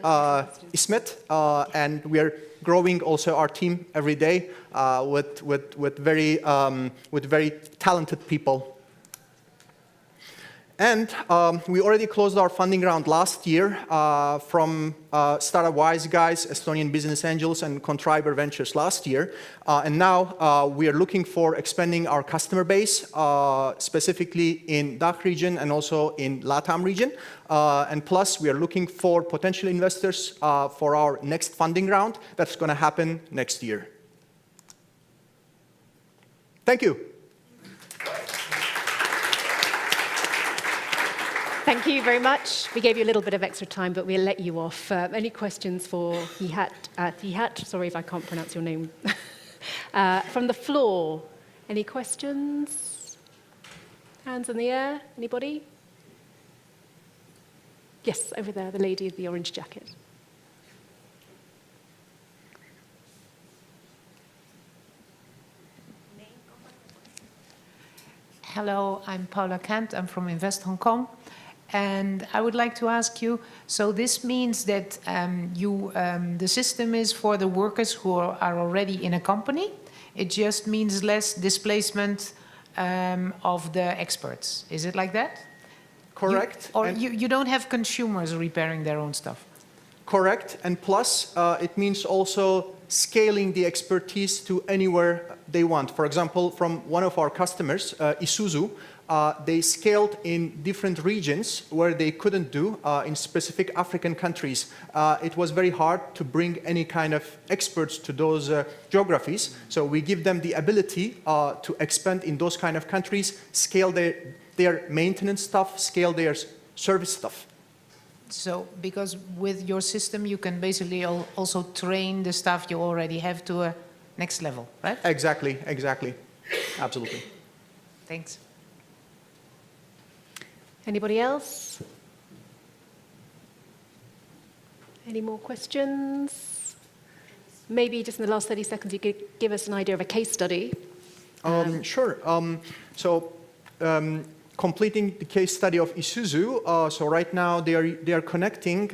Speaker 10: Ismet, and we are growing also our team every day with very talented people. And we already closed our funding round last year from Startup Wise Guys, Estonian Business Angels, and Contriber Ventures last year. And now we are looking for expanding our customer base, specifically in DACH region and also in LATAM region. And plus, we are looking for potential investors for our next funding round that's going to happen next year. Thank you.
Speaker 3: Thank you very much. We gave you a little bit of extra time, but we'll let you off. Any questions for Thihat? Sorry if I can't pronounce your name. From the floor, any questions? Hands in the air, anybody? Yes, over there, the lady with the orange jacket.
Speaker 15: Hello, I'm Paula Kant. I'm from Invest Hong Kong. And I would like to ask you, so this means that the system is for the workers who are already in a company. It just means less displacement of the experts. Is it like that?
Speaker 10: Correct.
Speaker 15: You don't have consumers repairing their own stuff?
Speaker 10: Correct. And plus, it means also scaling the expertise to anywhere they want. For example, from one of our customers, Isuzu, they scaled in different regions where they couldn't do in specific African countries. It was very hard to bring any kind of experts to those geographies. So we give them the ability to expand in those kind of countries, scale their maintenance stuff, scale their service stuff.
Speaker 15: So, because with your system, you can basically also train the staff you already have to a next level, right?
Speaker 10: Exactly, exactly. Absolutely.
Speaker 15: Thanks.
Speaker 3: Anybody else? Any more questions? Maybe just in the last 30 seconds, you could give us an idea of a case study.
Speaker 10: Sure. Completing the case study of Isuzu, so right now they are connecting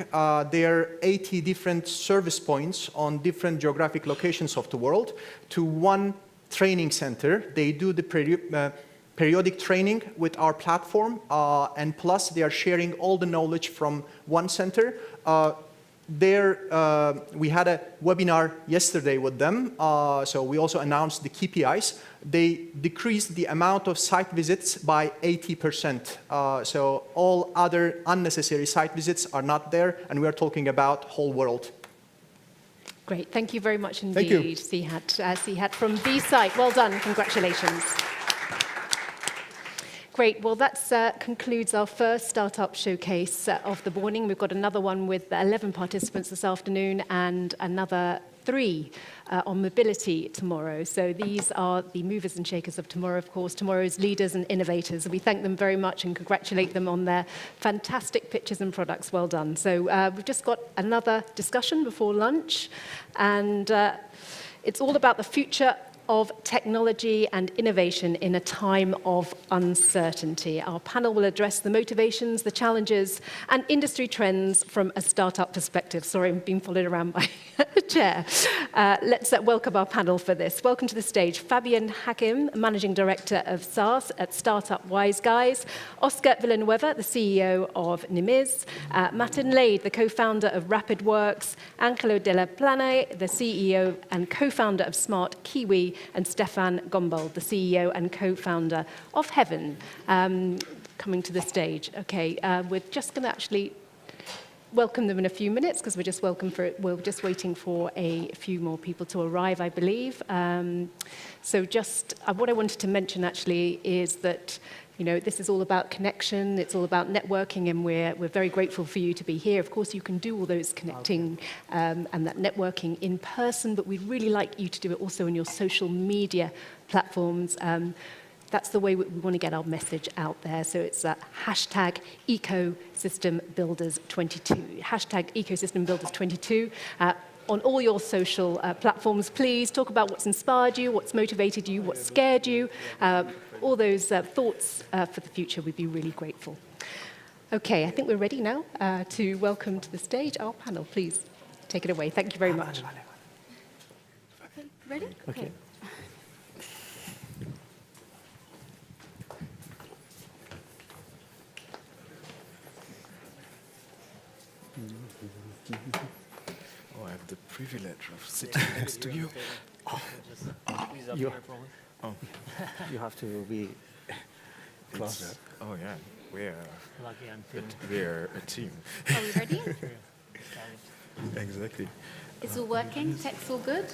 Speaker 10: their 80 different service points on different geographic locations of the world to one training center. They do the periodic training with our platform, and plus they are sharing all the knowledge from one center. We had a webinar yesterday with them, so we also announced the KPIs. They decreased the amount of site visits by 80%. So all other unnecessary site visits are not there, and we are talking about whole world.
Speaker 3: Great, thank you very much indeed, Thihat from B-Site. Well done, congratulations. Great, well that concludes our first startup showcase of the morning. We've got another one with 11 participants this afternoon and another 3 on mobility tomorrow. So these are the movers and shakers of tomorrow, of course, tomorrow's leaders and innovators. We thank them very much and congratulate them on their fantastic pitches and products. Well done. So we've just got another discussion before lunch, and it's all about the future of technology and innovation in a time of uncertainty. Our panel will address the motivations, the challenges, and industry trends from a startup perspective. Sorry, I'm being followed around by a chair. Let's welcome our panel for this. Welcome to the stage, Fabian Hakim, Managing Director of SaaS at Startup Wise Guys, Oscar Villanueva, the CEO of Nimiz, Martin Lade, the co-founder of RapidWorks, Angelo Della Plane, the CEO and co-founder of Smart Kiwi, and Stefan Gombold, the CEO and co-founder of Heaven, coming to the stage. Okay, we're just going to actually welcome them in a few minutes because we're just waiting for a few more people to arrive, I believe. So just what I wanted to mention actually is that this is all about connection, it's all about networking, and we're very grateful for you to be here. Of course, you can do all those connecting and that networking in person, but we'd really like you to do it also on your social media platforms. That's the way we want to get our message out there. So it's hashtag ecosystembuilders22. Hashtag ecosystembuilders22. On all your social platforms, please talk about what's inspired you, what's motivated you, what scared you. All those thoughts for the future, we'd be really grateful. Okay, I think we're ready now to welcome to the stage our panel. Please take it away. Thank you very much.
Speaker 8: Ready?
Speaker 9: Okay.
Speaker 16: Oh, I have the privilege of sitting next to you. Oh,
Speaker 7: You have to be closer.
Speaker 16: Oh yeah, we're
Speaker 19: Lucky I'm
Speaker 16: we're a team.
Speaker 8: Are we ready?
Speaker 16: Exactly.
Speaker 8: It's all working? Tech's all good?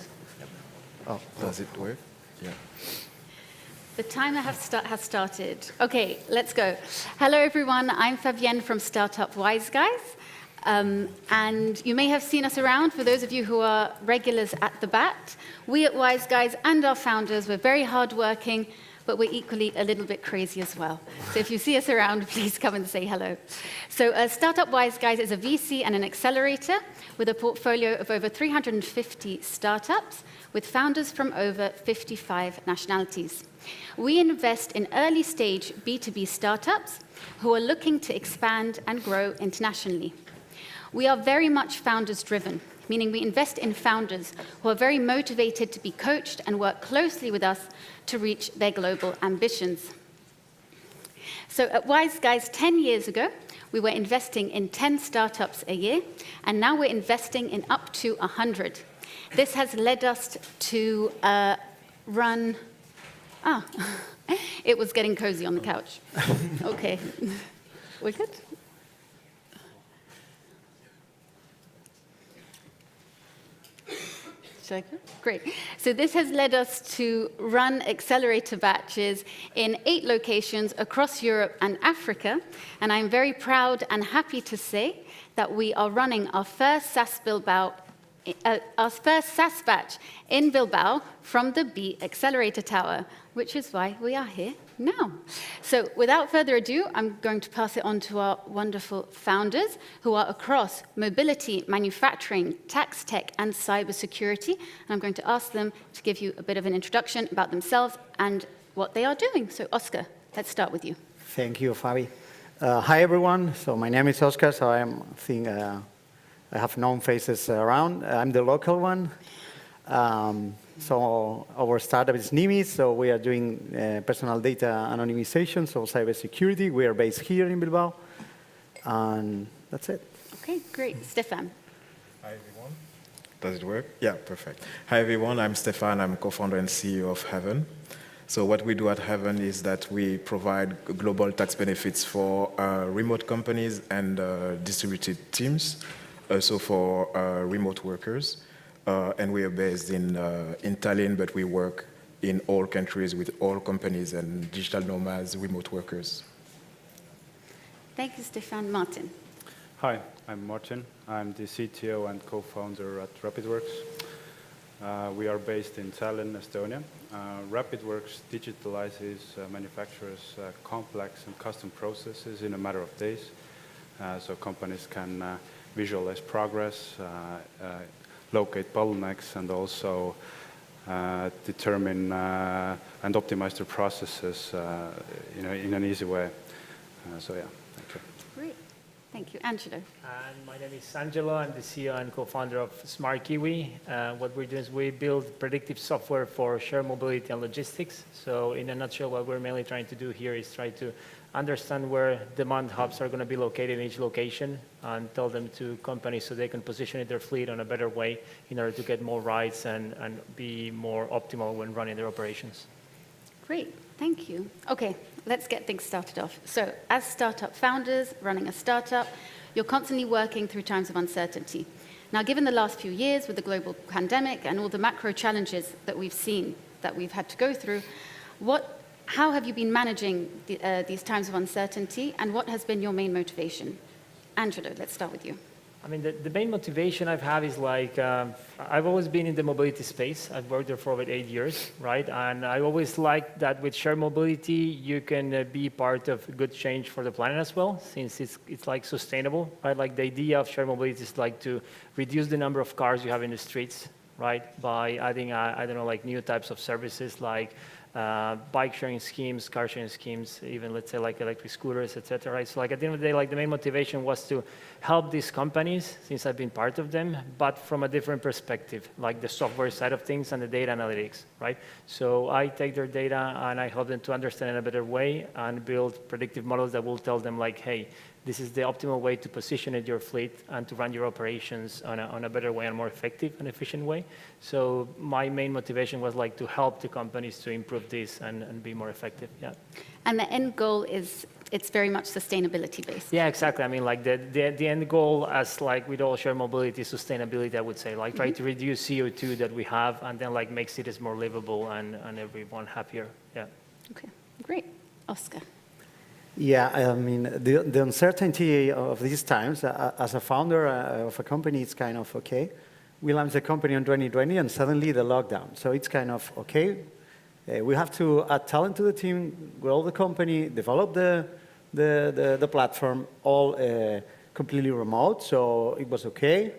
Speaker 16: Oh, does it work? Yeah.
Speaker 8: The timer has started. Okay, let's go. Hello, everyone. I'm Fabienne from Startup Wise Guys. And you may have seen us around, for those of you who are regulars at the bat. We at Wise Guys and our founders, we're very hardworking, but we're equally a little bit crazy as well. So if you see us around, please come and say hello. So Startup Wise Guys is a VC and an accelerator with a portfolio of over 350 startups with founders from over 55 nationalities. We invest in early-stage B2B startups who are looking to expand and grow internationally. We are very much founders-driven, meaning we invest in founders who are very motivated to be coached and work closely with us to reach their global ambitions. So at Wise Guys, 10 years ago, we were investing in 10 startups a year, and now we're investing in up to 100. This has led us to run... it was getting cozy on the couch. Okay, we're good? Great. So this has led us to run accelerator batches in 8 locations across Europe and Africa. And I'm very proud and happy to say that we are running our first SaaS batch in Bilbao from the B Accelerator Tower, which is why we are here now. So without further ado, I'm going to pass it on to our wonderful founders who are across mobility, manufacturing, tax tech, and cybersecurity. And I'm going to ask them to give you a bit of an introduction about themselves and what they are doing. So Oscar, let's start with you.
Speaker 20: Thank you, Fabi. Hi, everyone. So my name is Oscar. So I have known faces around. I'm the local one. So our startup is Nimis, so we are doing personal data anonymization, so cybersecurity. We are based here in Bilbao, and that's it.
Speaker 8: Okay, great. Stefan.
Speaker 16: Hi, everyone. Does it work? Yeah, perfect. Hi, everyone. I'm Stefan. I'm co-founder and CEO of Heaven. So what we do at Heaven is that we provide global tax benefits for remote companies and distributed teams, also for remote workers. And we are based in Tallinn, but we work in all countries with all companies and digital nomads, remote workers.
Speaker 8: Thank you, Stefan. Martin.
Speaker 23: Hi, I'm Martin. I'm the CTO and co-founder at RapidWorks. We are based in Tallinn, Estonia. RapidWorks digitalizes manufacturers' complex and custom processes in a matter of days, so companies can visualize progress, locate bottlenecks, and also determine and optimize their processes in an easy way. So yeah, thank you.
Speaker 8: Great. Thank you. Angelo.
Speaker 24: And my name is Angelo. I'm the CEO and co-founder of Smart Kiwi. What we're doing is we build predictive software for shared mobility and logistics. So in a nutshell, what we're mainly trying to do here is try to understand where demand hubs are going to be located in each location and tell them to companies so they can position their fleet on a better way in order to get more rides and be more optimal when running their operations.
Speaker 8: Great, thank you. Okay, let's get things started off. So as startup founders running a startup, you're constantly working through times of uncertainty. Now, given the last few years with the global pandemic and all the macro challenges that we've seen, that we've had to go through, how have you been managing these times of uncertainty, and what has been your main motivation? Angelo, let's start with you.
Speaker 24: I mean, the main motivation I've had is like, I've always been in the mobility space. I've worked there for about 8 years, right? And I always liked that with shared mobility, you can be part of good change for the planet as well, since it's like sustainable, right? Like the idea of shared mobility is like to reduce the number of cars you have in the streets, right? By adding, I don't know, like new types of services like bike sharing schemes, car sharing schemes, even let's say like electric scooters, etc. Right? So like at the end of the day, like the main motivation was to help these companies, since I've been part of them, but from a different perspective, like the software side of things and the data analytics, right? So I take their data and I help them to understand in a better way and build predictive models that will tell them like, hey, this is the optimal way to position your fleet and to run your operations on a better way and more effective and efficient way. So my main motivation was like to help the companies to improve this and be more effective, yeah.
Speaker 8: And the end goal is, it's very much sustainability based.
Speaker 24: Yeah, exactly. I mean, like the end goal, as like with all shared mobility, sustainability, I would say, like try to reduce CO2 that we have and then like make cities more livable and everyone happier, yeah.
Speaker 8: Okay, great. Oscar.
Speaker 7: Yeah, I mean, the uncertainty of these times, as a founder of a company, it's kind of okay. We launched the company in 2020 and suddenly the lockdown. So it's kind of okay. We have to add talent to the team, grow the company, develop the platform, all completely remote. So it was okay.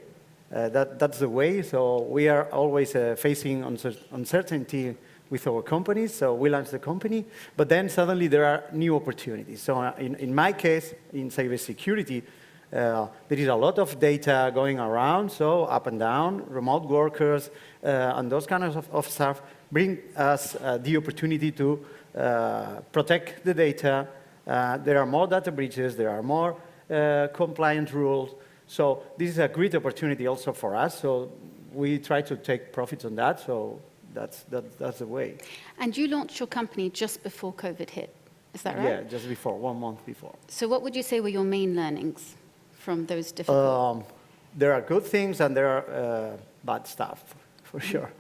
Speaker 7: That's the way. So we are always facing uncertainty with our companies, so we launched the company, but then suddenly there are new opportunities. So in my case, in cybersecurity, there is a lot of data going around, so up and down, remote workers, and those kind of stuff bring us the opportunity to protect the data. There are more data breaches, there are more compliant rules, so this is a great opportunity also for us, so we try to take profits on that, so that's the way.
Speaker 8: And you launched your company just before COVID hit, is that right?
Speaker 7: Yeah, just before, 1 month before.
Speaker 8: So what would you say were your main learnings from those difficult?
Speaker 7: There are good things and there are bad stuff, for sure.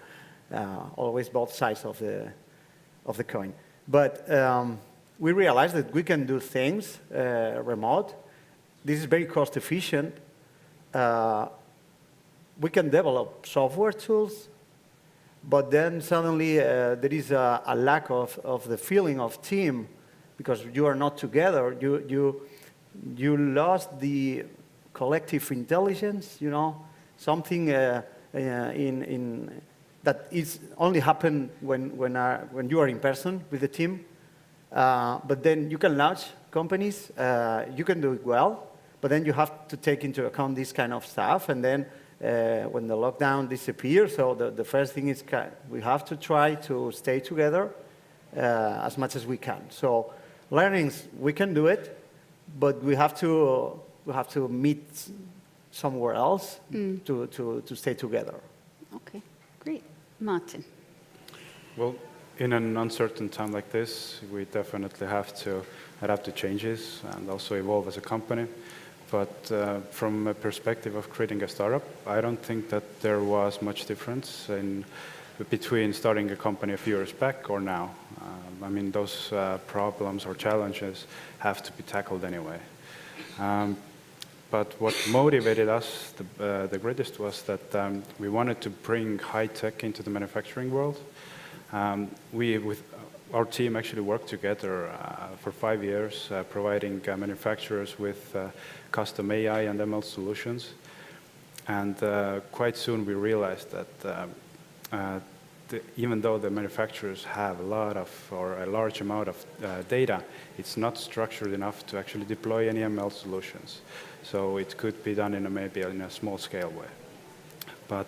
Speaker 7: Always both sides of the coin. But we realized that we can do things remote. This is very cost efficient. We can develop software tools. But then suddenly there is a lack of the feeling of team because you are not together. You lost the collective intelligence, you know, something that is only happen when you are in person with the team. But then you can launch companies, you can do it well, but then you have to take into account this kind of stuff, and then when the lockdown disappears, so the first thing is we have to try to stay together as much as we can. So learnings, we can do it, but we have to meet somewhere else to stay together.
Speaker 8: Okay, great. Martin.
Speaker 23: Well, in an uncertain time like this, we definitely have to adapt to changes and also evolve as a company. But from a perspective of creating a startup, I don't think that there was much difference between starting a company a few years back or now. I mean, those problems or challenges have to be tackled anyway. But what motivated us the greatest was that we wanted to bring high tech into the manufacturing world. With our team actually worked together for 5 years, providing manufacturers with custom AI and ML solutions. And quite soon we realized that even though the manufacturers have a large amount of data, it's not structured enough to actually deploy any ML solutions. So it could be done maybe in a small scale way. But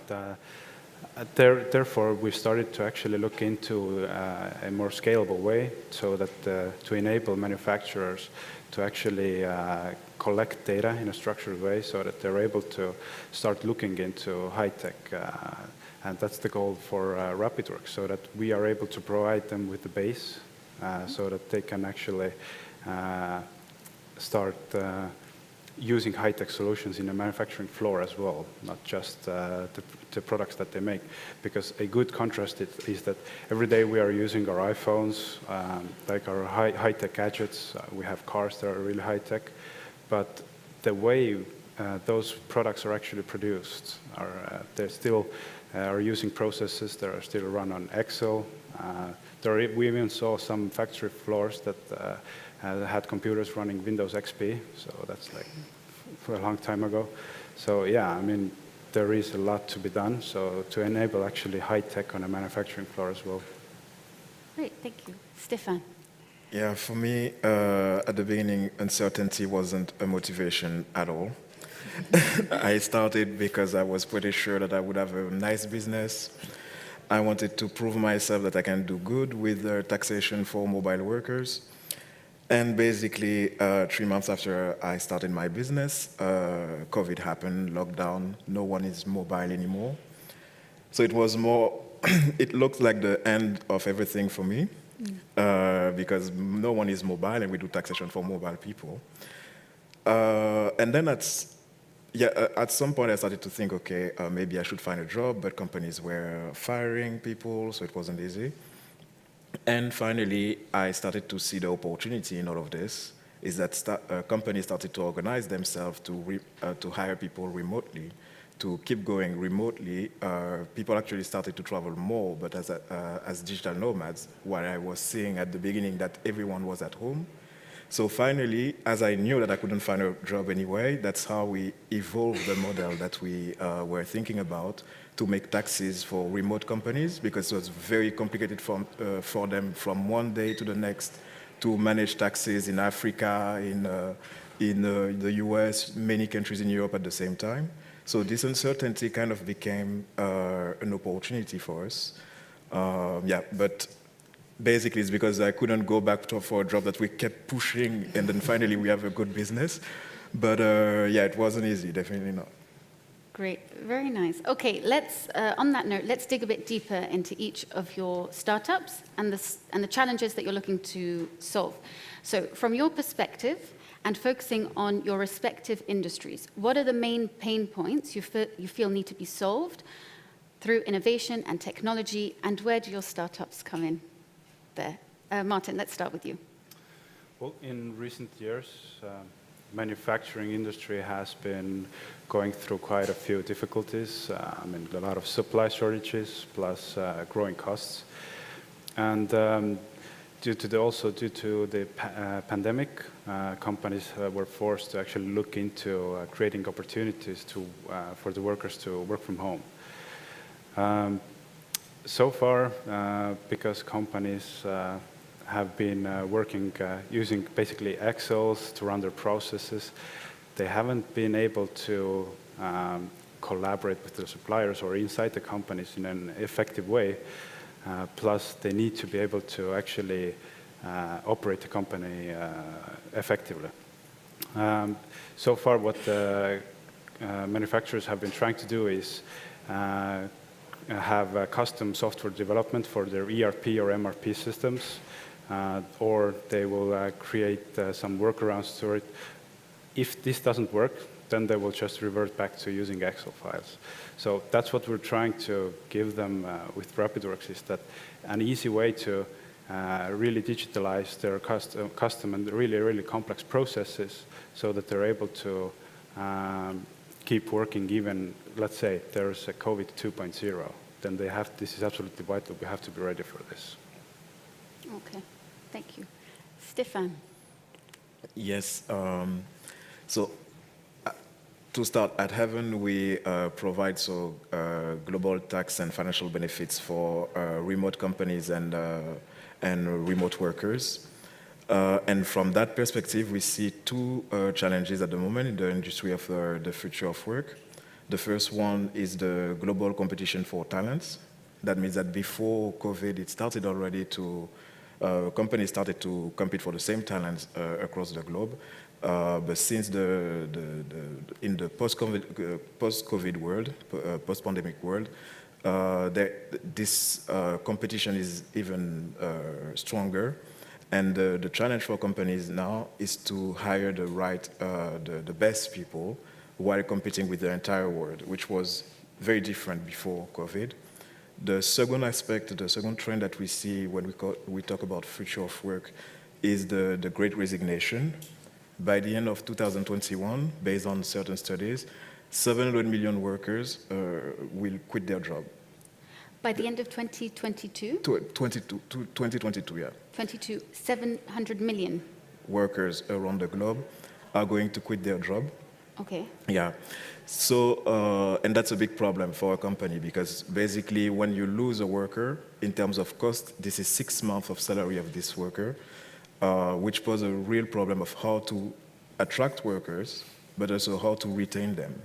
Speaker 23: therefore, we started to actually look into a more scalable way so that to enable manufacturers to actually collect data in a structured way so that they're able to start looking into high tech. And that's the goal for RapidWorks, so that we are able to provide them with the base so that they can actually start using high-tech solutions in the manufacturing floor as well, not just the products that they make. Because a good contrast is that every day we are using our iPhones, like our high-tech gadgets. We have cars that are really high-tech, but the way those products are actually produced. They're still are using processes that are still run on Excel. We even saw some factory floors that had computers running Windows XP, so that's like for a long time ago. So yeah, I mean, there is a lot to be done, so to enable actually high tech on a manufacturing floor as well.
Speaker 8: Great, thank you. Stefan.
Speaker 16: Yeah, for me, at the beginning, uncertainty wasn't a motivation at all. I started because I was pretty sure that I would have a nice business. I wanted to prove myself that I can do good with taxation for mobile workers. And basically, 3 months after I started my business, COVID happened, lockdown, no one is mobile anymore. So it was more, it looked like the end of everything for me, because no one is mobile and we do taxation for mobile people. And then at some point I started to think, okay, maybe I should find a job, but companies were firing people, so it wasn't easy. And finally, I started to see the opportunity in all of this, is that companies started to organize themselves to hire people remotely, to keep going remotely. People actually started to travel more, but as digital nomads, what I was seeing at the beginning that everyone was at home. So finally, as I knew that I couldn't find a job anyway, that's how we evolved the model that we were thinking about to make taxes for remote companies, because it was very complicated for them from one day to the next to manage taxes in Africa, in the US, many countries in Europe at the same time. So this uncertainty kind of became an opportunity for us. But basically it's because I couldn't go back for a job that we kept pushing, and then finally we have a good business. But it wasn't easy, definitely not.
Speaker 8: Great, very nice. Okay, on that note, let's dig a bit deeper into each of your startups and the challenges that you're looking to solve. So from your perspective, and focusing on your respective industries, what are the main pain points you feel need to be solved through innovation and technology, and where do your startups come in there? Martin, let's start with you.
Speaker 23: Well, in recent years, manufacturing industry has been going through quite a few difficulties. I mean, a lot of supply shortages plus growing costs. And due to the pandemic, companies were forced to actually look into creating opportunities for the workers to work from home. So far, because companies have been working using basically Excels to run their processes, they haven't been able to collaborate with their suppliers or inside the companies in an effective way. Plus, they need to be able to actually operate the company effectively. So far, what the manufacturers have been trying to do is have custom software development for their ERP or MRP systems, or they will create some workarounds to it. If this doesn't work, then they will just revert back to using Excel files. So that's what we're trying to give them with RapidWorks, is that an easy way to really digitalize their custom and really, really complex processes so that they're able to keep working even, let's say, there's a COVID 2.0, then this is absolutely vital. We have to be ready for this.
Speaker 8: Okay, thank you. Stefan.
Speaker 16: Yes, so to start, at Heaven, we provide global tax and financial benefits for remote companies and remote workers. And from that perspective, we see two challenges at the moment in the industry of the future of work. The first one is the global competition for talents. That means that before COVID, it started already companies started to compete for the same talents across the globe. But since in the post-COVID world, post-pandemic world, this competition is even stronger. And the challenge for companies now is to hire the best people while competing with the entire world, which was very different before COVID. The second aspect, the second trend that we see when we talk about future of work is the great resignation. by the end of 2021, based on certain studies, 700 million workers will quit their job.
Speaker 8: By the end of 2022?
Speaker 16: 2022, yeah.
Speaker 8: 22, 700 million.
Speaker 16: Workers around the globe are going to quit their job.
Speaker 8: Okay.
Speaker 16: Yeah. So, and that's a big problem for a company because basically when you lose a worker, in terms of cost, this is 6 months of salary of this worker, which poses a real problem of how to attract workers, but also how to retain them.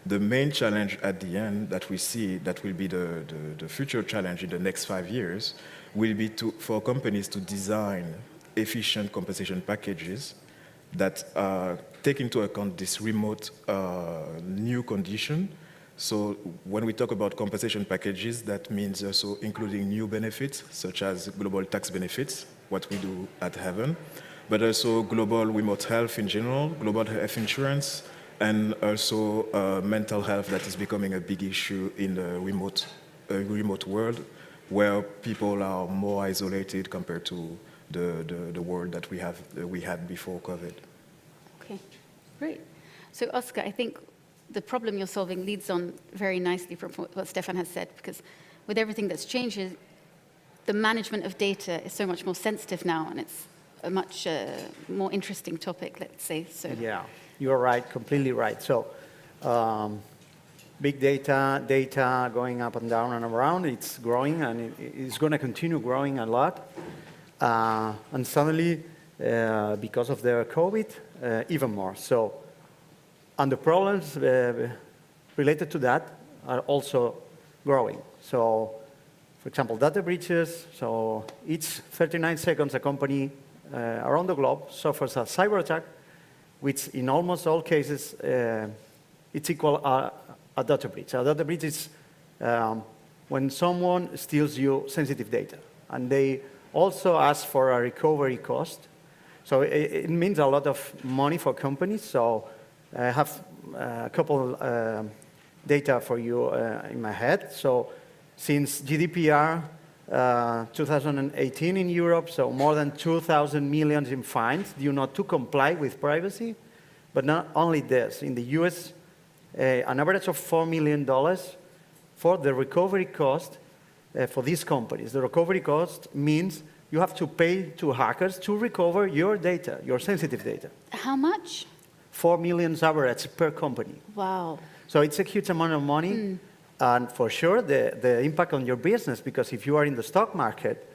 Speaker 16: The main challenge at the end that we see, that will be the future challenge in the next 5 years, will be for companies to design efficient compensation packages that take into account this remote new condition. So when we talk about compensation packages, that means also including new benefits, such as global tax benefits, what we do at Heaven, but also global remote health in general, global health insurance, and also mental health that is becoming a big issue in the remote world, where people are more isolated compared to the world that we had before COVID.
Speaker 8: Okay, great. So Oscar, I think the problem you're solving leads on very nicely from what Stefan has said, because with everything that's changed, the management of data is so much more sensitive now, and it's a much more interesting topic, let's say. So.
Speaker 7: Yeah, you're right, completely right. So big data going up and down and around, it's growing, and it's going to continue growing a lot. And suddenly, because of the COVID, even more. So, and the problems related to that are also growing. So, for example, data breaches. So each 39 seconds, a company around the globe suffers a cyber attack, which in almost all cases, it's equal a data breach. A data breach is when someone steals your sensitive data, and they also ask for a recovery cost. So it means a lot of money for companies. So I have a couple data for you in my head. So since GDPR 2018 in Europe, so more than 2,000 million in fines due not to comply with privacy. But not only this, in the US, an average of $4 million for the recovery cost for these companies. The recovery cost means you have to pay to hackers to recover your data, your sensitive data.
Speaker 8: How much?
Speaker 7: 4 million average per company.
Speaker 8: Wow.
Speaker 7: So it's a huge amount of money. And for sure, the impact on your business, because if you are in the stock market,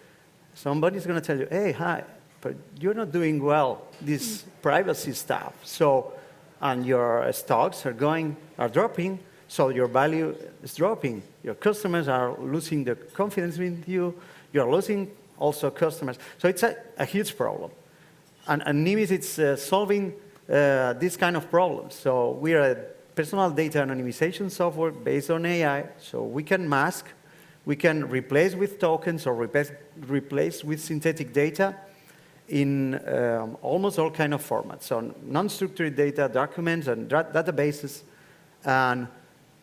Speaker 7: somebody's going to tell you, hey, hi, but you're not doing well, this privacy stuff. So, and your stocks are dropping, so your value is dropping. Your customers are losing their confidence in you. You're losing also customers. So it's a huge problem. And NIMIS is solving these kind of problems. So we are a personal data anonymization software based on AI. So we can mask, we can replace with tokens or replace with synthetic data in almost all kind of formats. So non-structured data, documents, and databases. And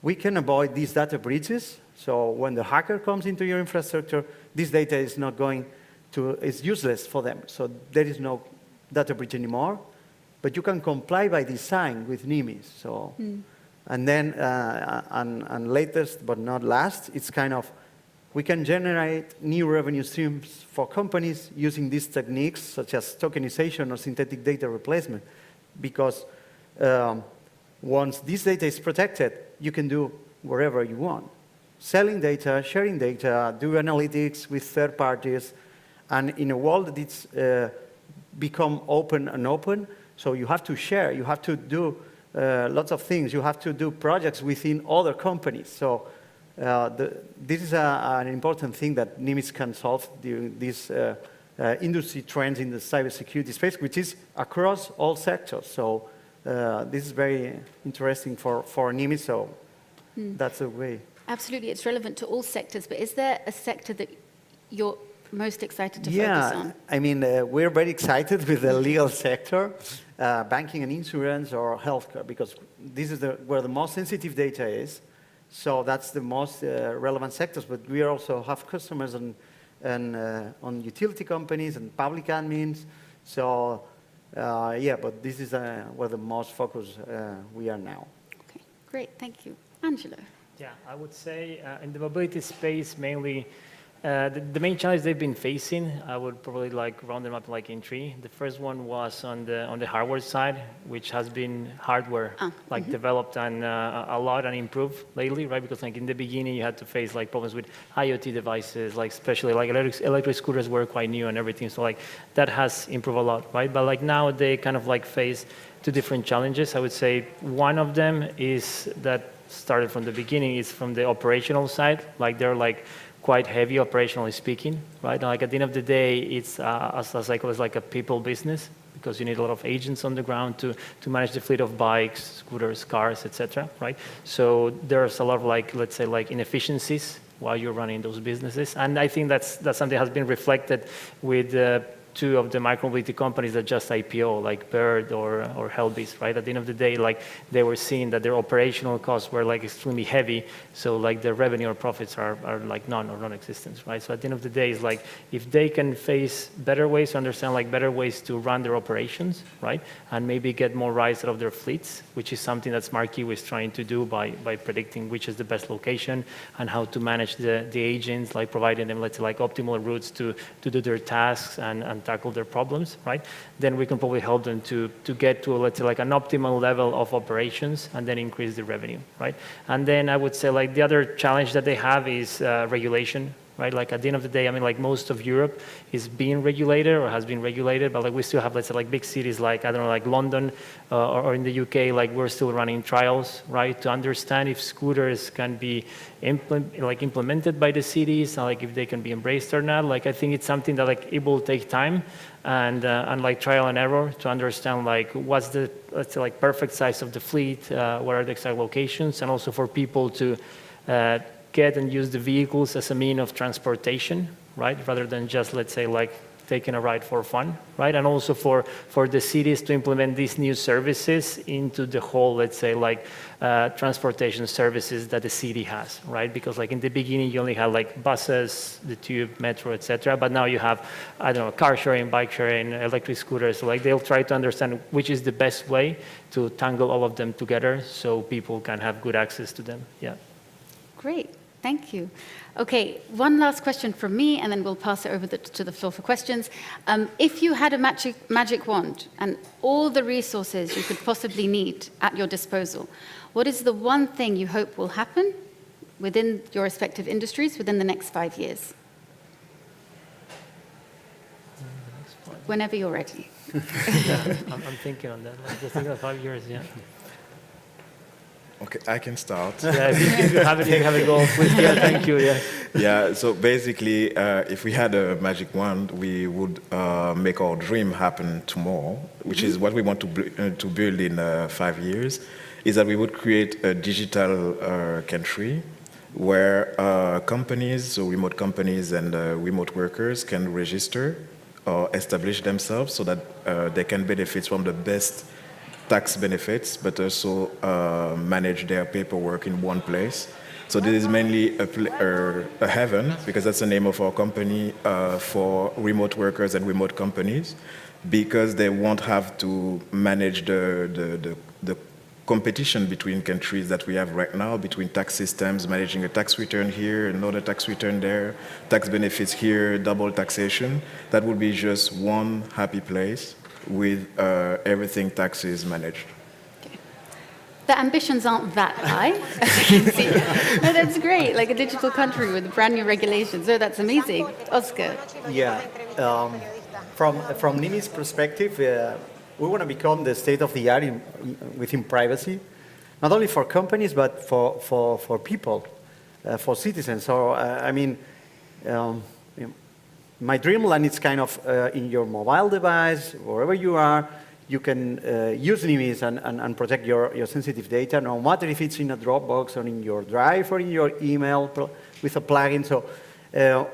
Speaker 7: we can avoid these data breaches. So when the hacker comes into your infrastructure, this data is not going to, it's useless for them. So there is no data breach anymore. But you can comply by design with NIMIS. So, and then, and latest but not last, it's kind of, we can generate new revenue streams for companies using these techniques, such as tokenization or synthetic data replacement. Because once this data is protected, you can do whatever you want. Selling data, sharing data, do analytics with third parties, and in a world that it's become open and open, so you have to share, you have to do lots of things, you have to do projects within other companies. So this is an important thing that NIMIS can solve during these industry trends in the cybersecurity space, which is across all sectors. So this is very interesting for NIMIS, so that's a way.
Speaker 8: Absolutely, it's relevant to all sectors, but is there a sector that you're most excited to focus on?
Speaker 7: Yeah, I mean, we're very excited with the legal sector, banking and insurance or healthcare, because this is where the most sensitive data is. So that's the most relevant sectors, but we also have customers on utility companies and public admins. So Yeah, but this is where the most focused we are now.
Speaker 8: Okay, great, thank you. Angelo.
Speaker 24: Yeah, I would say in the mobility space, mainly the main challenge they've been facing, I would probably like round them up like in three. The first one was on the hardware side, which has been hardware like developed and a lot and improved lately, right? Because like in the beginning you had to face like problems with IoT devices, like especially like electric scooters were quite new and everything. So like that has improved a lot, right? But like now they kind of like face two different challenges. I would say one of them is that started from the beginning is from the operational side. Like they're like quite heavy operationally speaking, right? Like at the end of the day, it's as I call it, like a people business because you need a lot of agents on the ground to manage the fleet of bikes, scooters, cars, etc. Right? So there's a lot of like, let's say, like inefficiencies while you're running those businesses, and I think that's something that has been reflected with two of the micromobility companies that just IPO, like Bird or Helbis, right? At the end of the day, like they were seeing that their operational costs were like extremely heavy, so like their revenue or profits are like none or non-existent, right? So at the end of the day, it's like if they can face better ways to understand, like better ways to run their operations, right? And maybe get more rides out of their fleets, which is something that Smart Kiwi is trying to do by predicting which is the best location and how to manage the agents, like providing them, let's say, like optimal routes to do their tasks and tackle their problems, right? Then we can probably help them to get to, let's say, like an optimal level of operations and then increase the revenue, right? And then I would say like the other challenge that they have is regulation, right? Like at the end of the day, I mean, like most of Europe is being regulated or has been regulated, but like we still have, let's say, like big cities like, I don't know, like London or in the UK, like we're still running trials, right? To understand if scooters can be implemented by the cities, like if they can be embraced or not. Like I think it's something that like it will take time and like trial and error to understand like what's the, let's say, like perfect size of the fleet, what are the exact locations, and also for people to get and use the vehicles as a mean of transportation, right? Rather than just, let's say, like taking a ride for fun, right? And also for the cities to implement these new services into the whole, let's say, like transportation services that the city has, right? Because like in the beginning, you only had like buses, the tube, metro, etc. But now you have, I don't know, car sharing, bike sharing, electric scooters. So like they'll try to understand which is the best way to tangle all of them together so people can have good access to them, yeah.
Speaker 8: Great. Thank you. Okay, one last question from me, and then we'll pass it over to the floor for questions. If you had a magic wand and all the resources you could possibly need at your disposal, what is the one thing you hope will happen within your respective industries within the next 5 years? Whenever you're ready.
Speaker 24: Yeah, I'm thinking on that. Like, just thinking of 5 years, yeah.
Speaker 16: Okay, I can start.
Speaker 24: Yeah, if you have it go, please. Yeah, thank you. Yeah.
Speaker 16: Yeah. So basically, if we had a magic wand, we would make our dream happen tomorrow, which is what we want to build in 5 years. Is that we would create a digital country where companies, so remote companies and remote workers, can register or establish themselves so that they can benefit from the best tax benefits, but also manage their paperwork in one place. So this is mainly a heaven, because that's the name of our company for remote workers and remote companies, because they won't have to manage the competition between countries that we have right now, between tax systems, managing a tax return here, another tax return there, tax benefits here, double taxation. That would be just one happy place with everything taxes managed.
Speaker 8: Okay. The ambitions aren't that high, as you can see. No, that's great, like a digital country with brand new regulations. So that's amazing. Oscar.
Speaker 7: Yeah, from Nimi's perspective, we want to become the state of the art within privacy, not only for companies, but for people, for citizens. So, I mean, my dreamland is kind of in your mobile device, wherever you are, you can use Nimis and protect your sensitive data, no matter if it's in a Dropbox or in your Drive or in your email with a plugin. So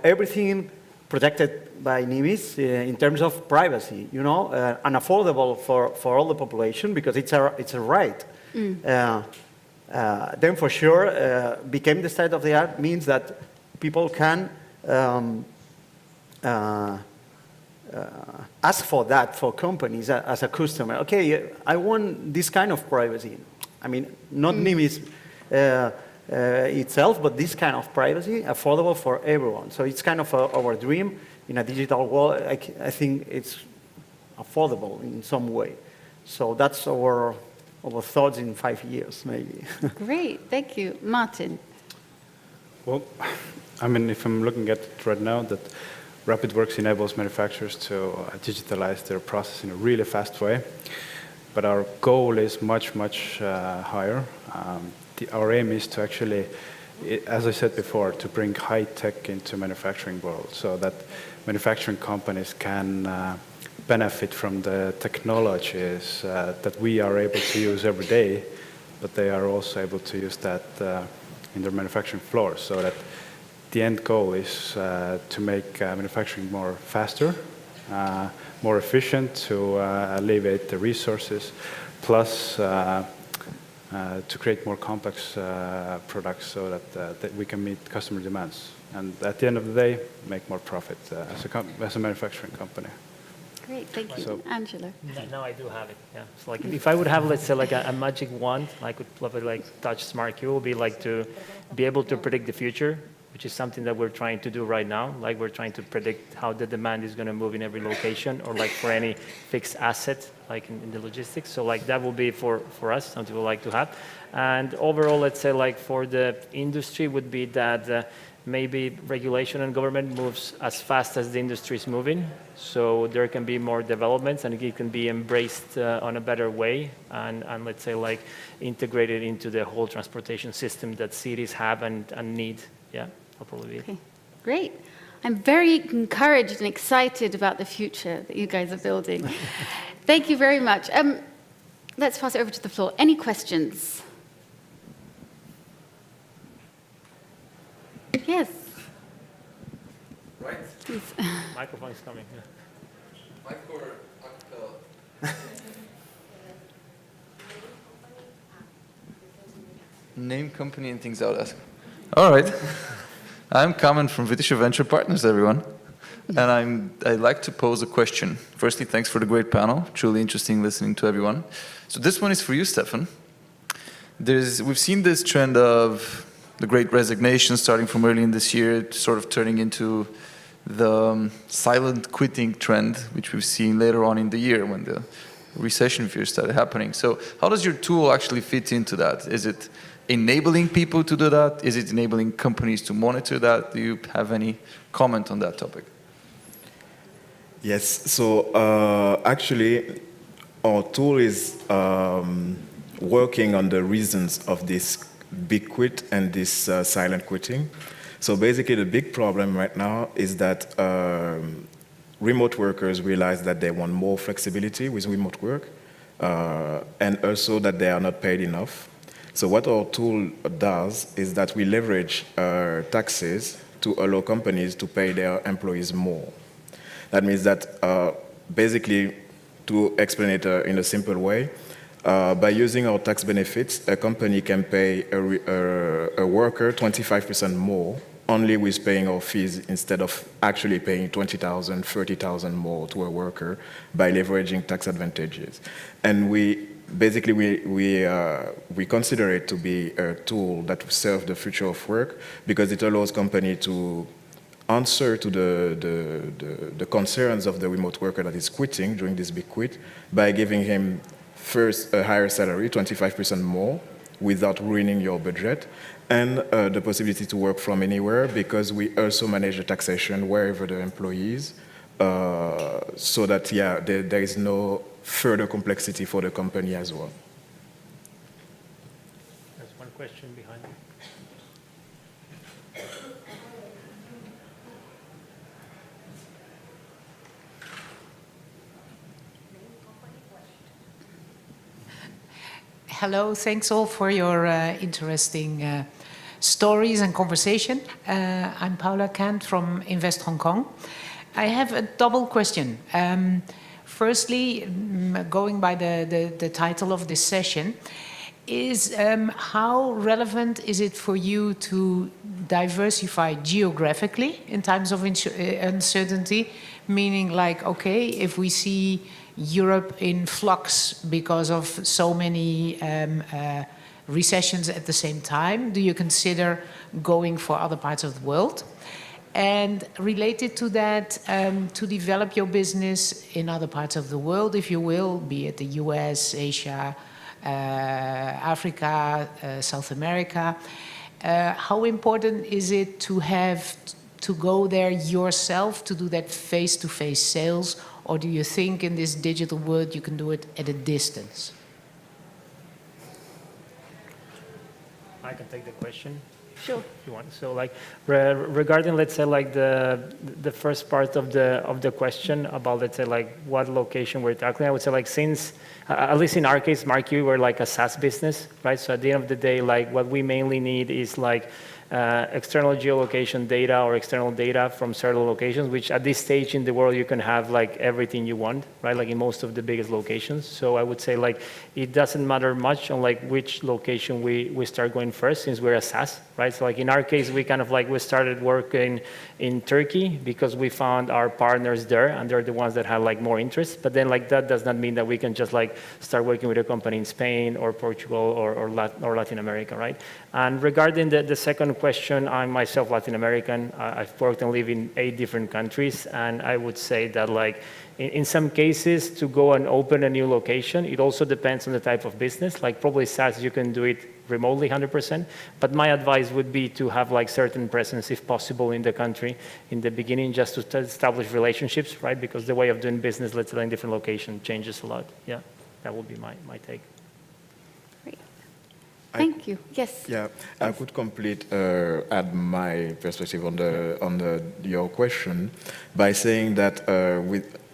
Speaker 7: everything protected by Nimis in terms of privacy, you know, and affordable for all the population because it's a right. Then for sure, became the state of the art means that people can ask for that for companies as a customer. Okay, I want this kind of privacy. I mean, not NIMS itself, but this kind of privacy affordable for everyone. So it's kind of our dream in a digital world. I think it's affordable in some way. So that's our thoughts in 5 years, maybe.
Speaker 8: Great, thank you. Martin.
Speaker 23: Well, I mean, if I'm looking at it right now, that RapidWorks enables manufacturers to digitalize their process in a really fast way. But our goal is much, much higher. Our aim is to actually, as I said before, to bring high tech into manufacturing world so that manufacturing companies can benefit from the technologies that we are able to use every day, but they are also able to use that in their manufacturing floor, so that the end goal is to make manufacturing more faster, more efficient, to alleviate the resources, plus to create more complex products so that we can meet customer demands. And at the end of the day, make more profit as a manufacturing company.
Speaker 8: Great, thank you.
Speaker 23: So,
Speaker 8: Angelo.
Speaker 24: Now I do have it. Yeah. So like, if I would have, let's say, like a magic wand, I could probably like touch SmartQ. It would be like to be able to predict the future, which is something that we're trying to do right now. Like we're trying to predict how the demand is going to move in every location, or like for any fixed asset, like in the logistics. So like that will be for us, something we like to have. And overall, let's say like for the industry would be that maybe regulation and government moves as fast as the industry is moving. So there can be more developments and it can be embraced on a better way and let's say like integrated into the whole transportation system that cities have and need. Yeah, I'll probably be.
Speaker 8: Okay, great. I'm very encouraged and excited about the future that you guys are building. Thank you very much. Let's pass it over to the floor. Any questions? Yes.
Speaker 6: Right.
Speaker 8: Please.
Speaker 24: Microphone is coming. Yeah.
Speaker 6: Name, company, and things I'll ask. All right. I'm Kamen from Vitisha Venture Partners, everyone. And I'd like to pose a question. Firstly, thanks for the great panel. Truly interesting listening to everyone. So this one is for you, Stefan. We've seen this trend of the great resignation starting from early in this year, sort of turning into the silent quitting trend, which we've seen later on in the year when the recession fears started happening. So how does your tool actually fit into that? Is it enabling people to do that? Is it enabling companies to monitor that? Do you have any comment on that topic?
Speaker 16: Yes, so actually our tool is working on the reasons of this big quit and this silent quitting. So basically the big problem right now is that remote workers realize that they want more flexibility with remote work and also that they are not paid enough. So what our tool does is that we leverage taxes to allow companies to pay their employees more. That means that basically, to explain it in a simple way, by using our tax benefits, a company can pay a worker 25% more only with paying our fees instead of actually paying 20,000, 30,000 more to a worker by leveraging tax advantages. And we consider it to be a tool that will serve the future of work because it allows company to answer to the concerns of the remote worker that is quitting during this big quit by giving him first a higher salary, 25% more, without ruining your budget, and the possibility to work from anywhere because we also manage the taxation wherever the employee is, so that, there is no further complexity for the company as well.
Speaker 24: There's one question behind you.
Speaker 15: Hello, thanks all for your interesting stories and conversation. I'm Paula Kant from Invest Hong Kong. I have a double question. Firstly, going by the title of this session, is how relevant is it for you to diversify geographically in times of uncertainty? Meaning like, okay, if we see Europe in flux because of so many recessions at the same time, do you consider going for other parts of the world? And related to that, to develop your business in other parts of the world, if you will, be it the US, Asia, Africa, South America, how important is it to have to go there yourself to do that face-to-face sales, or do you think in this digital world you can do it at a distance?
Speaker 24: I can take the question.
Speaker 3: Sure.
Speaker 24: If you want. So, like, regarding, let's say, like the first part of the question about, let's say, like what location we're tackling, I would say, like, since at least in our case, Marquee, we're like a SaaS business, right? So at the end of the day, like what we mainly need is like external geolocation data or external data from certain locations, which at this stage in the world you can have like everything you want, right? Like in most of the biggest locations. So I would say like it doesn't matter much on like which location we start going first, since we're a SaaS, right? So like in our case, we kind of like we started working in Turkey because we found our partners there and they're the ones that have like more interest. But then like that does not mean that we can just like start working with a company in Spain or Portugal or Latin America, right? And regarding the second question, I'm myself Latin American. I've worked and lived in 8 different countries, and I would say that like in some cases to go and open a new location, it also depends on the type of business. Like probably SaaS, you can do it remotely 100%, but my advice would be to have like certain presence if possible in the country in the beginning, just to establish relationships, right? Because the way of doing business, let's say in different locations, changes a lot. Yeah, that would be my take.
Speaker 8: Thank you. Yes.
Speaker 16: Yeah, I could add my perspective on your question by saying that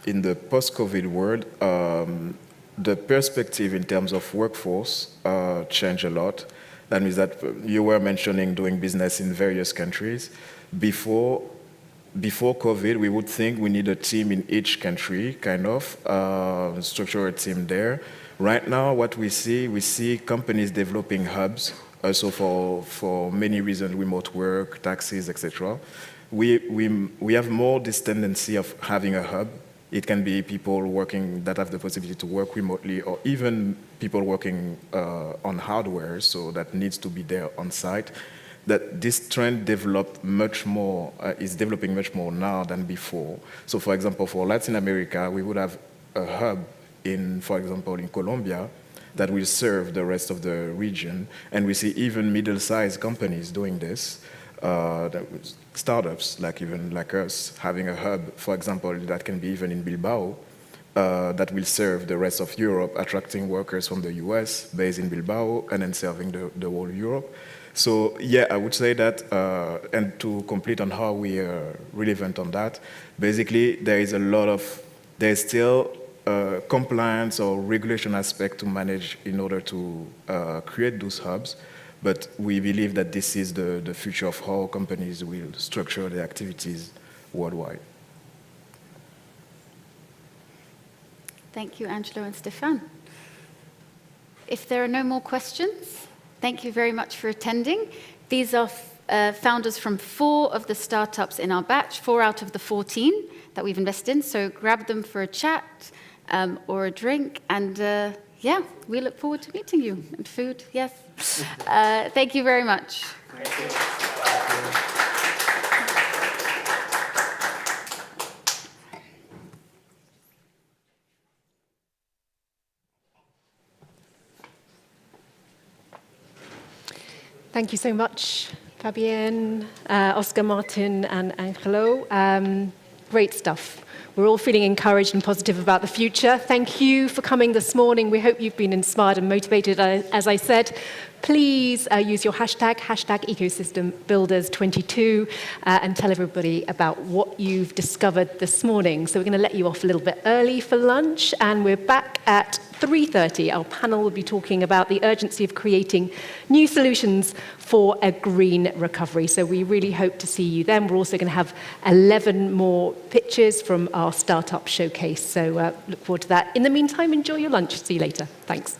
Speaker 16: in the post-COVID world, the perspective in terms of workforce changed a lot. That means that you were mentioning doing business in various countries. Before COVID, we would think we need a team in each country, kind of, structure a team there. Right now, what we see companies developing hubs, also for many reasons, remote work, taxes, etc. We have more this tendency of having a hub. It can be people working that have the possibility to work remotely, or even people working on hardware, so that needs to be there on site. That this trend developed much more, is developing much more now than before. So for example, for Latin America, we would have a hub for example, in Colombia, that will serve the rest of the region. And we see even middle-sized companies doing this, startups like us, having a hub, for example, that can be even in Bilbao, that will serve the rest of Europe, attracting workers from the US, based in Bilbao, and then serving the whole Europe. So yeah, I would say that, and to complete on how we are relevant on that, basically there's still compliance or regulation aspect to manage in order to create those hubs. But we believe that this is the future of how companies will structure their activities worldwide.
Speaker 8: Thank you, Angelo and Stefan. If there are no more questions, thank you very much for attending. These are founders from 4 of the startups in our batch, 4 out of the 14 that we've invested in. So grab them for a chat or a drink. And yeah, we look forward to meeting you. And food, yes. Thank you very much.
Speaker 24: Thank you.
Speaker 3: Thank you so much, Fabienne, Oscar, Martin, and Angelo. Great stuff. We're all feeling encouraged and positive about the future. Thank you for coming this morning. We hope you've been inspired and motivated. As I said, please use your hashtag #EcosystemBuilders22, and tell everybody about what you've discovered this morning. So we're going to let you off a little bit early for lunch, and we're back at 3:30. Our panel will be talking about the urgency of creating new solutions for a green recovery. So we really hope to see you then. We're also going to have 11 more pitches from our startup showcase. So look forward to that. In the meantime, enjoy your lunch. See you later. Thanks.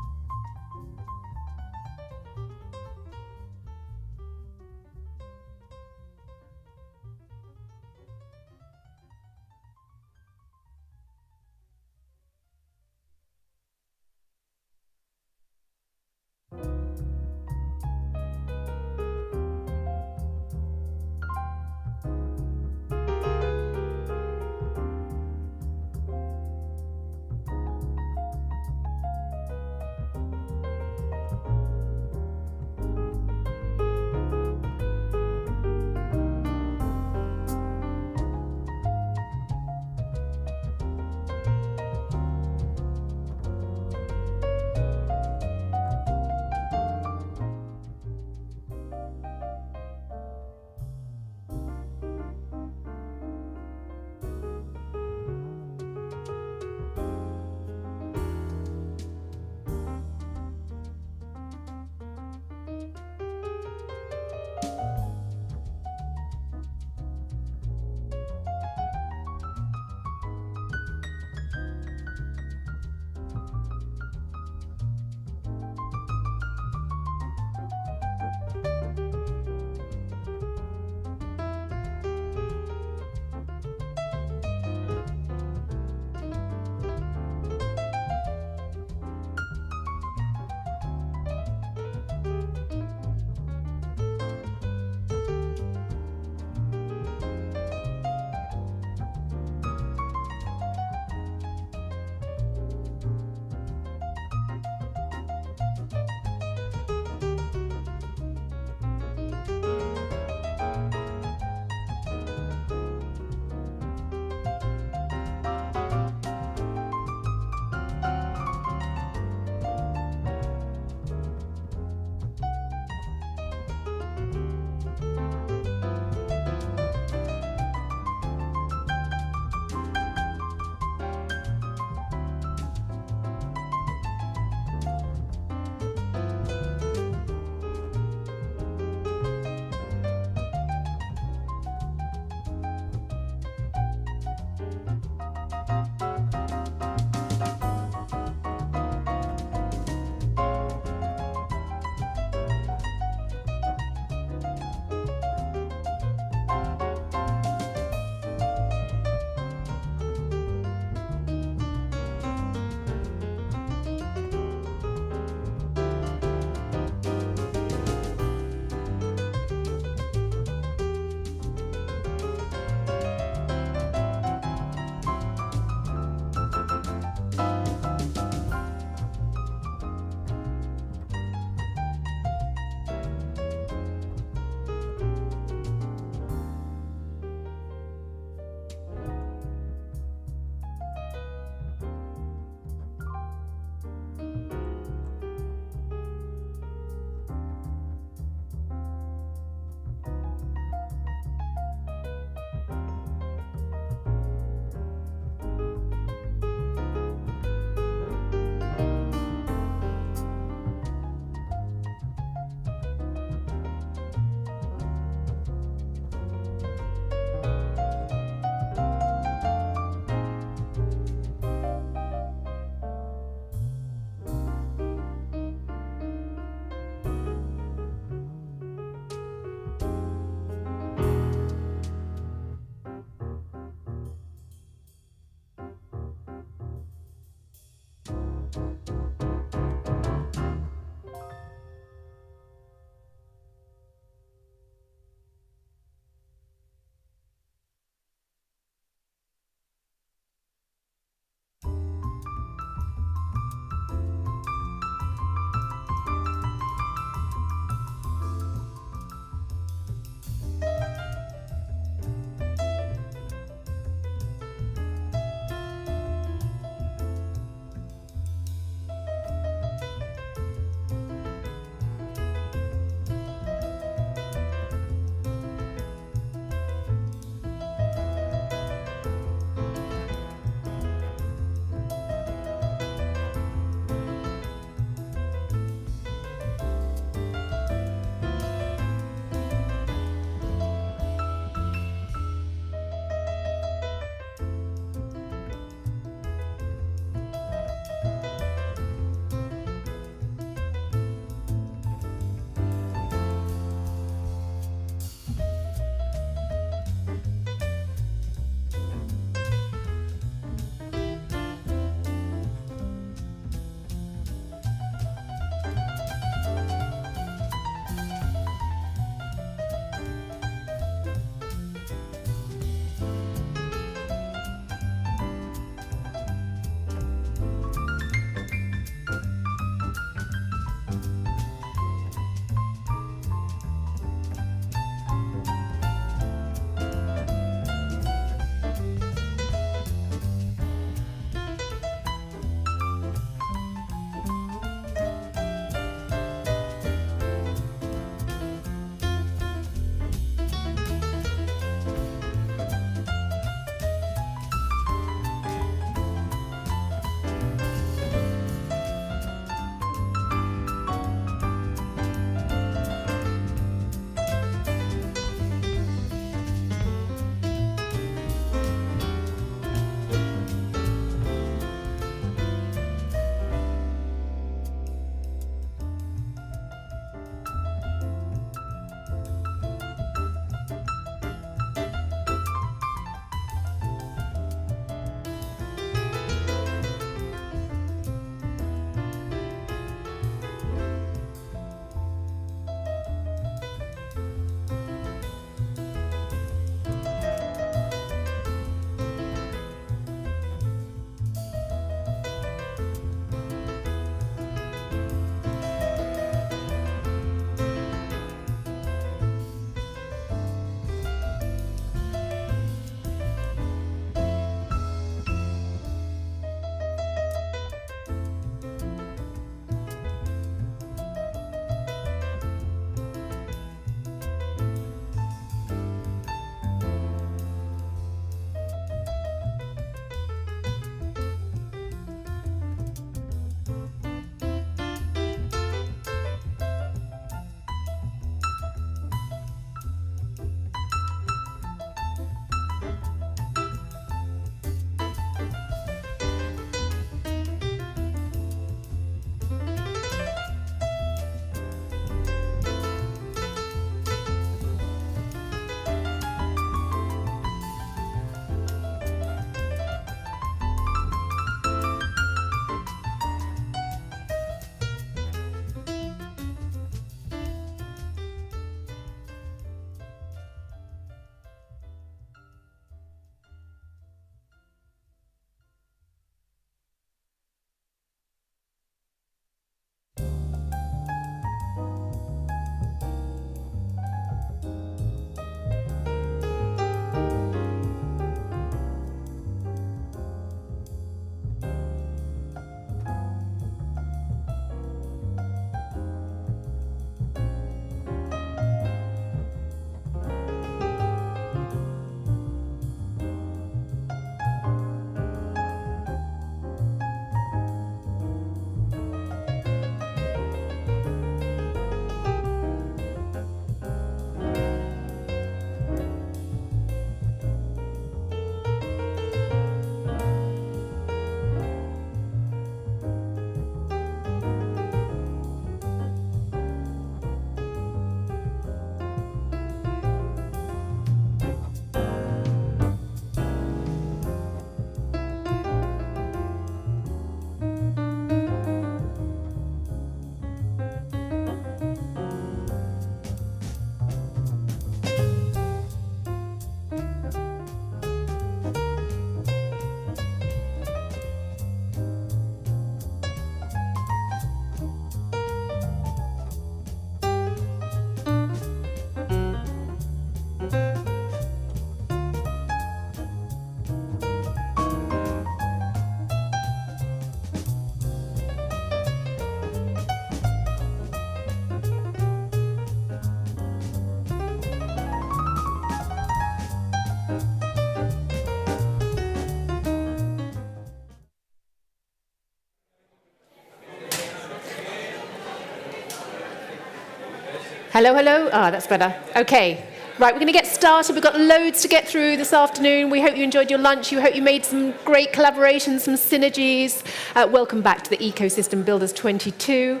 Speaker 3: Hello, hello. Ah, that's better. Okay. Right, we're going to get started. We've got loads to get through this afternoon. We hope you enjoyed your lunch. We hope you made some great collaborations, some synergies. Welcome back to the Ecosystem Builders 22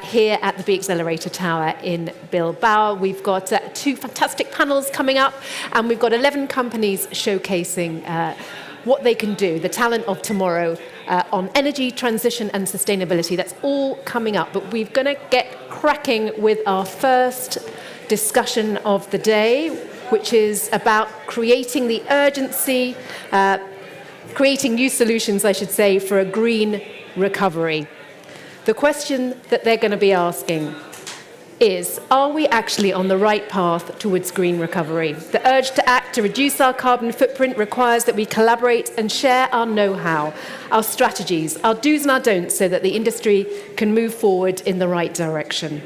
Speaker 3: here at the B Accelerator Tower in Bilbao. We've got 2 fantastic panels coming up, and we've got 11 companies showcasing what they can do, the talent of tomorrow on energy transition and sustainability. That's all coming up, but we're going to get cracking with our first discussion of the day, which is about creating the urgency, creating new solutions, I should say, for a green recovery. The question that they're going to be asking is, are we actually on the right path towards green recovery? The urge to act to reduce our carbon footprint requires that we collaborate and share our know-how, our strategies, our do's and our don'ts, so that the industry can move forward in the right direction.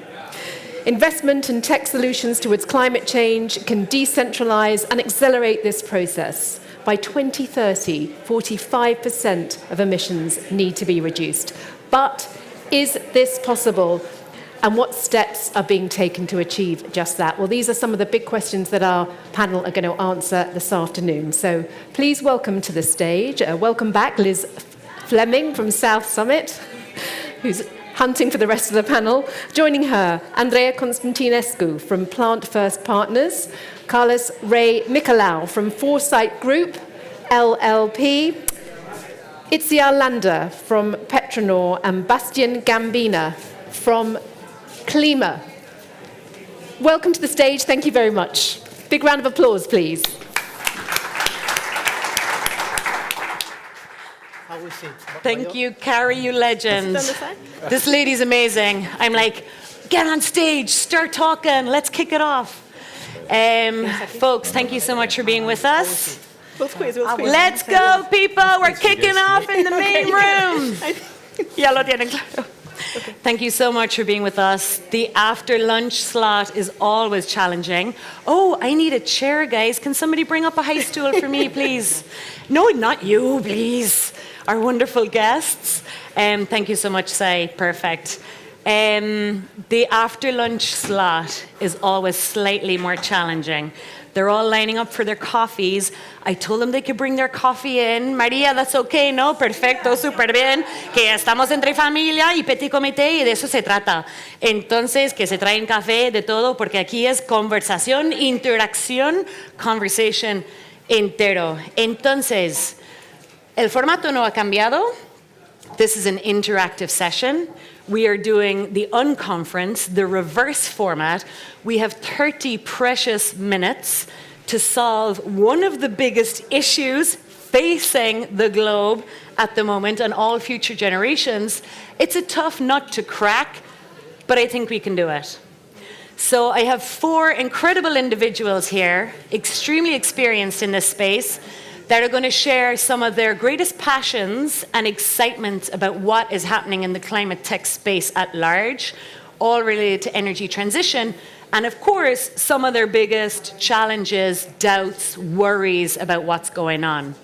Speaker 3: Investment in tech solutions towards climate change can decentralize and accelerate this process. By 2030, 45% of emissions need to be reduced. But is this possible? And what steps are being taken to achieve just that? Well, these are some of the big questions that our panel are going to answer this afternoon. So please welcome to the stage, welcome back Liz Fleming from South Summit, who's hunting for the rest of the panel. Joining her, Andrea Constantinescu from Plant First Partners, Carlos Ray Nicolau from Foresight Group, LLP, Itziar Landa from Petronor, and Bastian Gambina from Klima. Welcome to the stage. Thank you very much. Big round of applause, please.
Speaker 11: Thank you, Carrie, you legend. This lady's amazing. I'm like, get on stage, start talking, let's kick it off. Folks, thank you so much for being with us. Let's go, people. We're kicking off in the main room. Ya lo tienen claro. Thank you so much for being with us. The after lunch slot is always challenging. Oh, I need a chair, guys. Can somebody bring up a high stool for me, please? No, not you, please. Our wonderful guests. Thank you so much, Sai. Perfect. The after lunch slot is always slightly more challenging. They're all lining up for their coffees. I told them they could bring their coffee in. María, that's okay, ¿no? Perfecto, súper bien. Que estamos entre familia y petit comité y de eso se trata. Entonces, que se traen café, de todo, porque aquí es conversación, interacción, conversation entero. Entonces, el formato no ha cambiado. This is an interactive session. We are doing the unconference, the reverse format. We have 30 precious minutes to solve one of the biggest issues facing the globe at the moment and all future generations. It's a tough nut to crack, but I think we can do it. So I have 4 incredible individuals here, extremely experienced in this space, that are going to share some of their greatest passions and excitement about what is happening in the climate tech space at large, all related to energy transition, and of course, some of their biggest challenges, doubts, worries about what's going on.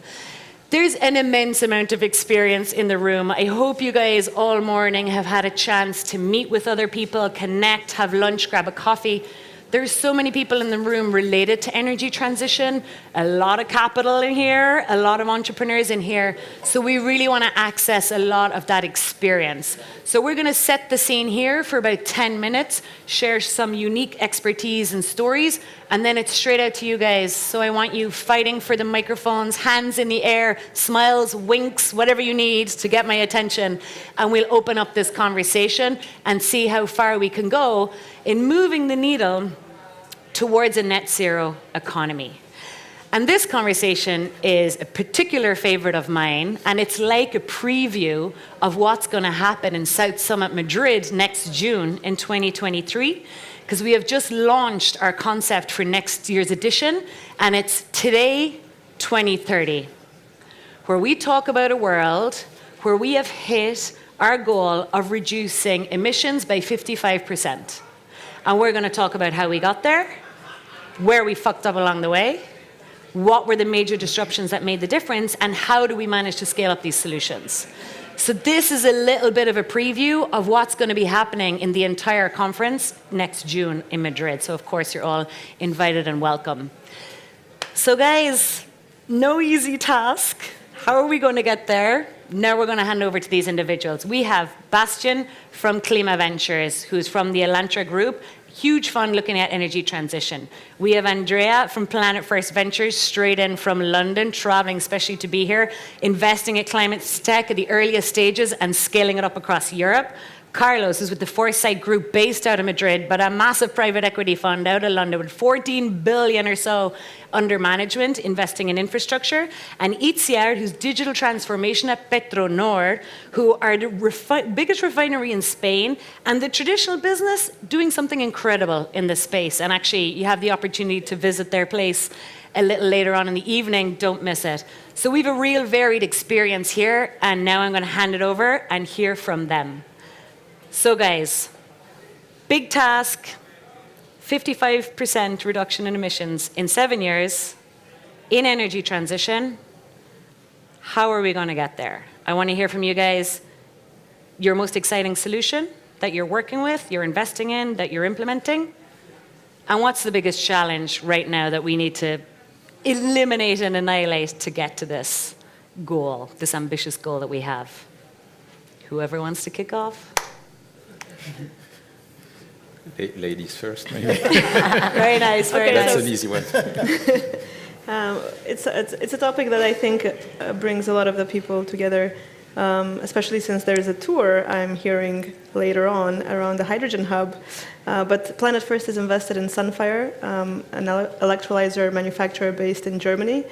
Speaker 11: There's an immense amount of experience in the room. I hope you guys all morning have had a chance to meet with other people, connect, have lunch, grab a coffee. There's so many people in the room related to energy transition, a lot of capital in here, a lot of entrepreneurs in here. So we really want to access a lot of that experience. So we're going to set the scene here for about 10 minutes, share some unique expertise and stories, and then it's straight out to you guys. So I want you fighting for the microphones, hands in the air, smiles, winks, whatever you need to get my attention. And we'll open up this conversation and see how far we can go in moving the needle towards a net zero economy. And this conversation is a particular favorite of mine, and it's like a preview of what's going to happen in South Summit Madrid next June in 2023, because we have just launched our concept for next year's edition, and it's Today 2030, where we talk about a world where we have hit our goal of reducing emissions by 55%. And we're going to talk about how we got there, where we fucked up along the way, what were the major disruptions that made the difference, and how do we manage to scale up these solutions. So this is a little bit of a preview of what's going to be happening in the entire conference next June in Madrid. So of course, you're all invited and welcome. So guys, no easy task. How are we going to get there? Now we're going to hand over to these individuals. We have Bastian from Klima Ventures, who's from the Elantra Group, huge fund looking at energy transition. We have Andrea from Planet First Ventures, straight in from London, traveling especially to be here, investing at climate tech at the earliest stages and scaling it up across Europe. Carlos is with the Foresight Group based out of Madrid, but a massive private equity fund out of London with 14 billion or so under management, investing in infrastructure. And Itziar, who's digital transformation at Petronor, who are the biggest refinery in Spain, and the traditional business doing something incredible in this space. And actually, you have the opportunity to visit their place a little later on in the evening. Don't miss it. So we have a real varied experience here, and now I'm going to hand it over and hear from them. So guys, big task, 55% reduction in emissions in 7 years in energy transition. How are we going to get there? I want to hear from you guys your most exciting solution that you're working with, you're investing in, that you're implementing. And what's the biggest challenge right now that we need to eliminate and annihilate to get to this goal, this ambitious goal that we have? Whoever wants to kick off?
Speaker 13: Ladies first, maybe.
Speaker 11: Very nice, very
Speaker 13: That's
Speaker 11: nice.
Speaker 13: an easy one.
Speaker 17: It's a topic that I think brings a lot of the people together, especially since there is a tour I'm hearing later on around the hydrogen hub. But Planet First is invested in Sunfire, an electrolyzer manufacturer based in Germany.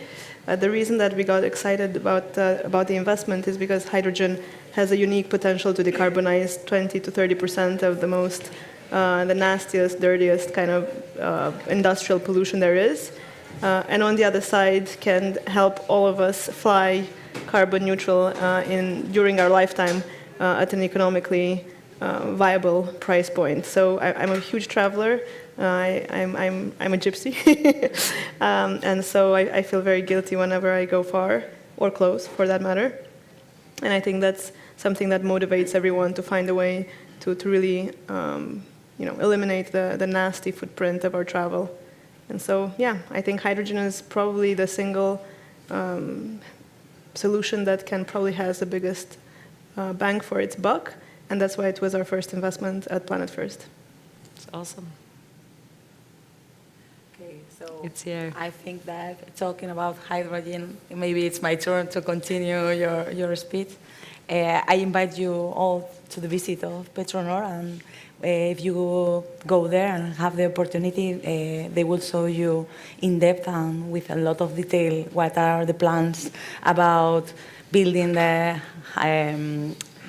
Speaker 17: The reason that we got excited about the investment is because hydrogen has a unique potential to decarbonize 20 to 30% of the nastiest, dirtiest kind of industrial pollution there is. And on the other side, can help all of us fly carbon neutral during our lifetime at an economically viable price point. So I'm a huge traveler. I'm a gypsy, and so I feel very guilty whenever I go far or close, for that matter. And I think that's something that motivates everyone to find a way to really, eliminate the nasty footprint of our travel. And so, yeah, I think hydrogen is probably the single solution that probably has the biggest bang for its buck, and that's why it was our first investment at Planet First.
Speaker 11: It's awesome.
Speaker 21: Okay, so
Speaker 11: it's here.
Speaker 21: I think that talking about hydrogen, maybe it's my turn to continue your speech. I invite you all to the visit of Petronor, and if you go there and have the opportunity, they will show you in depth and with a lot of detail what are the plans about building the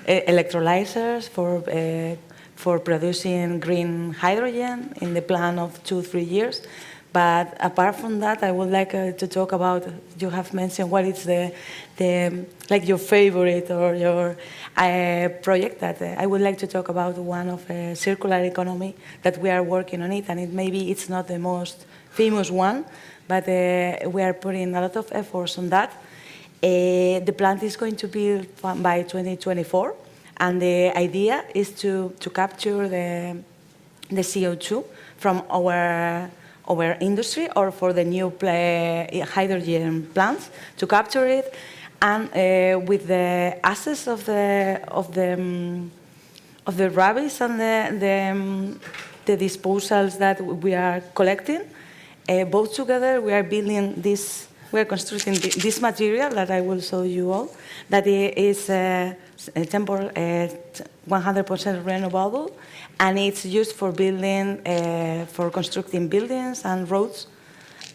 Speaker 21: electrolyzers for producing green hydrogen in the plan of 2-3 years. But apart from that, I would like to talk about, you have mentioned what is your favorite or your project. That I would like to talk about one of circular economy that we are working on it, and maybe it's not the most famous one, but we are putting a lot of efforts on that. The plant is going to be by 2024, and the idea is to capture the CO2 from our industry or for the new hydrogen plants, to capture it, and with the assets of the rubbish and the disposals that we are collecting, both together we are building this. We are constructing this material that I will show you all, that is 100% renewable, and it's used for building, for constructing buildings and roads.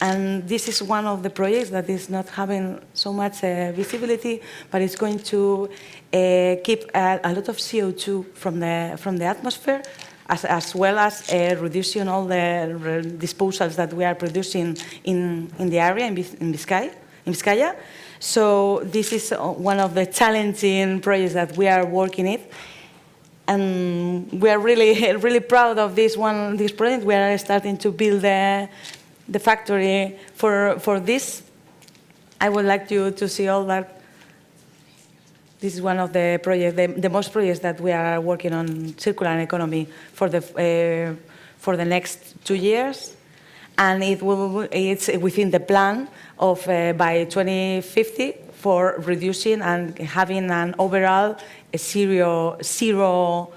Speaker 21: And this is one of the projects that is not having so much visibility, but it's going to keep a lot of CO2 from the atmosphere, as well as reducing all the disposals that we are producing in the area in Vizcaya. So this is one of the challenging projects that we are working in. And we are really proud of this project. We are starting to build the factory for this. I would like you to see all that. This is one of the projects, the most projects that we are working on circular economy for the next 2 years. And it's within the plan of by 2050 for reducing and having an overall zero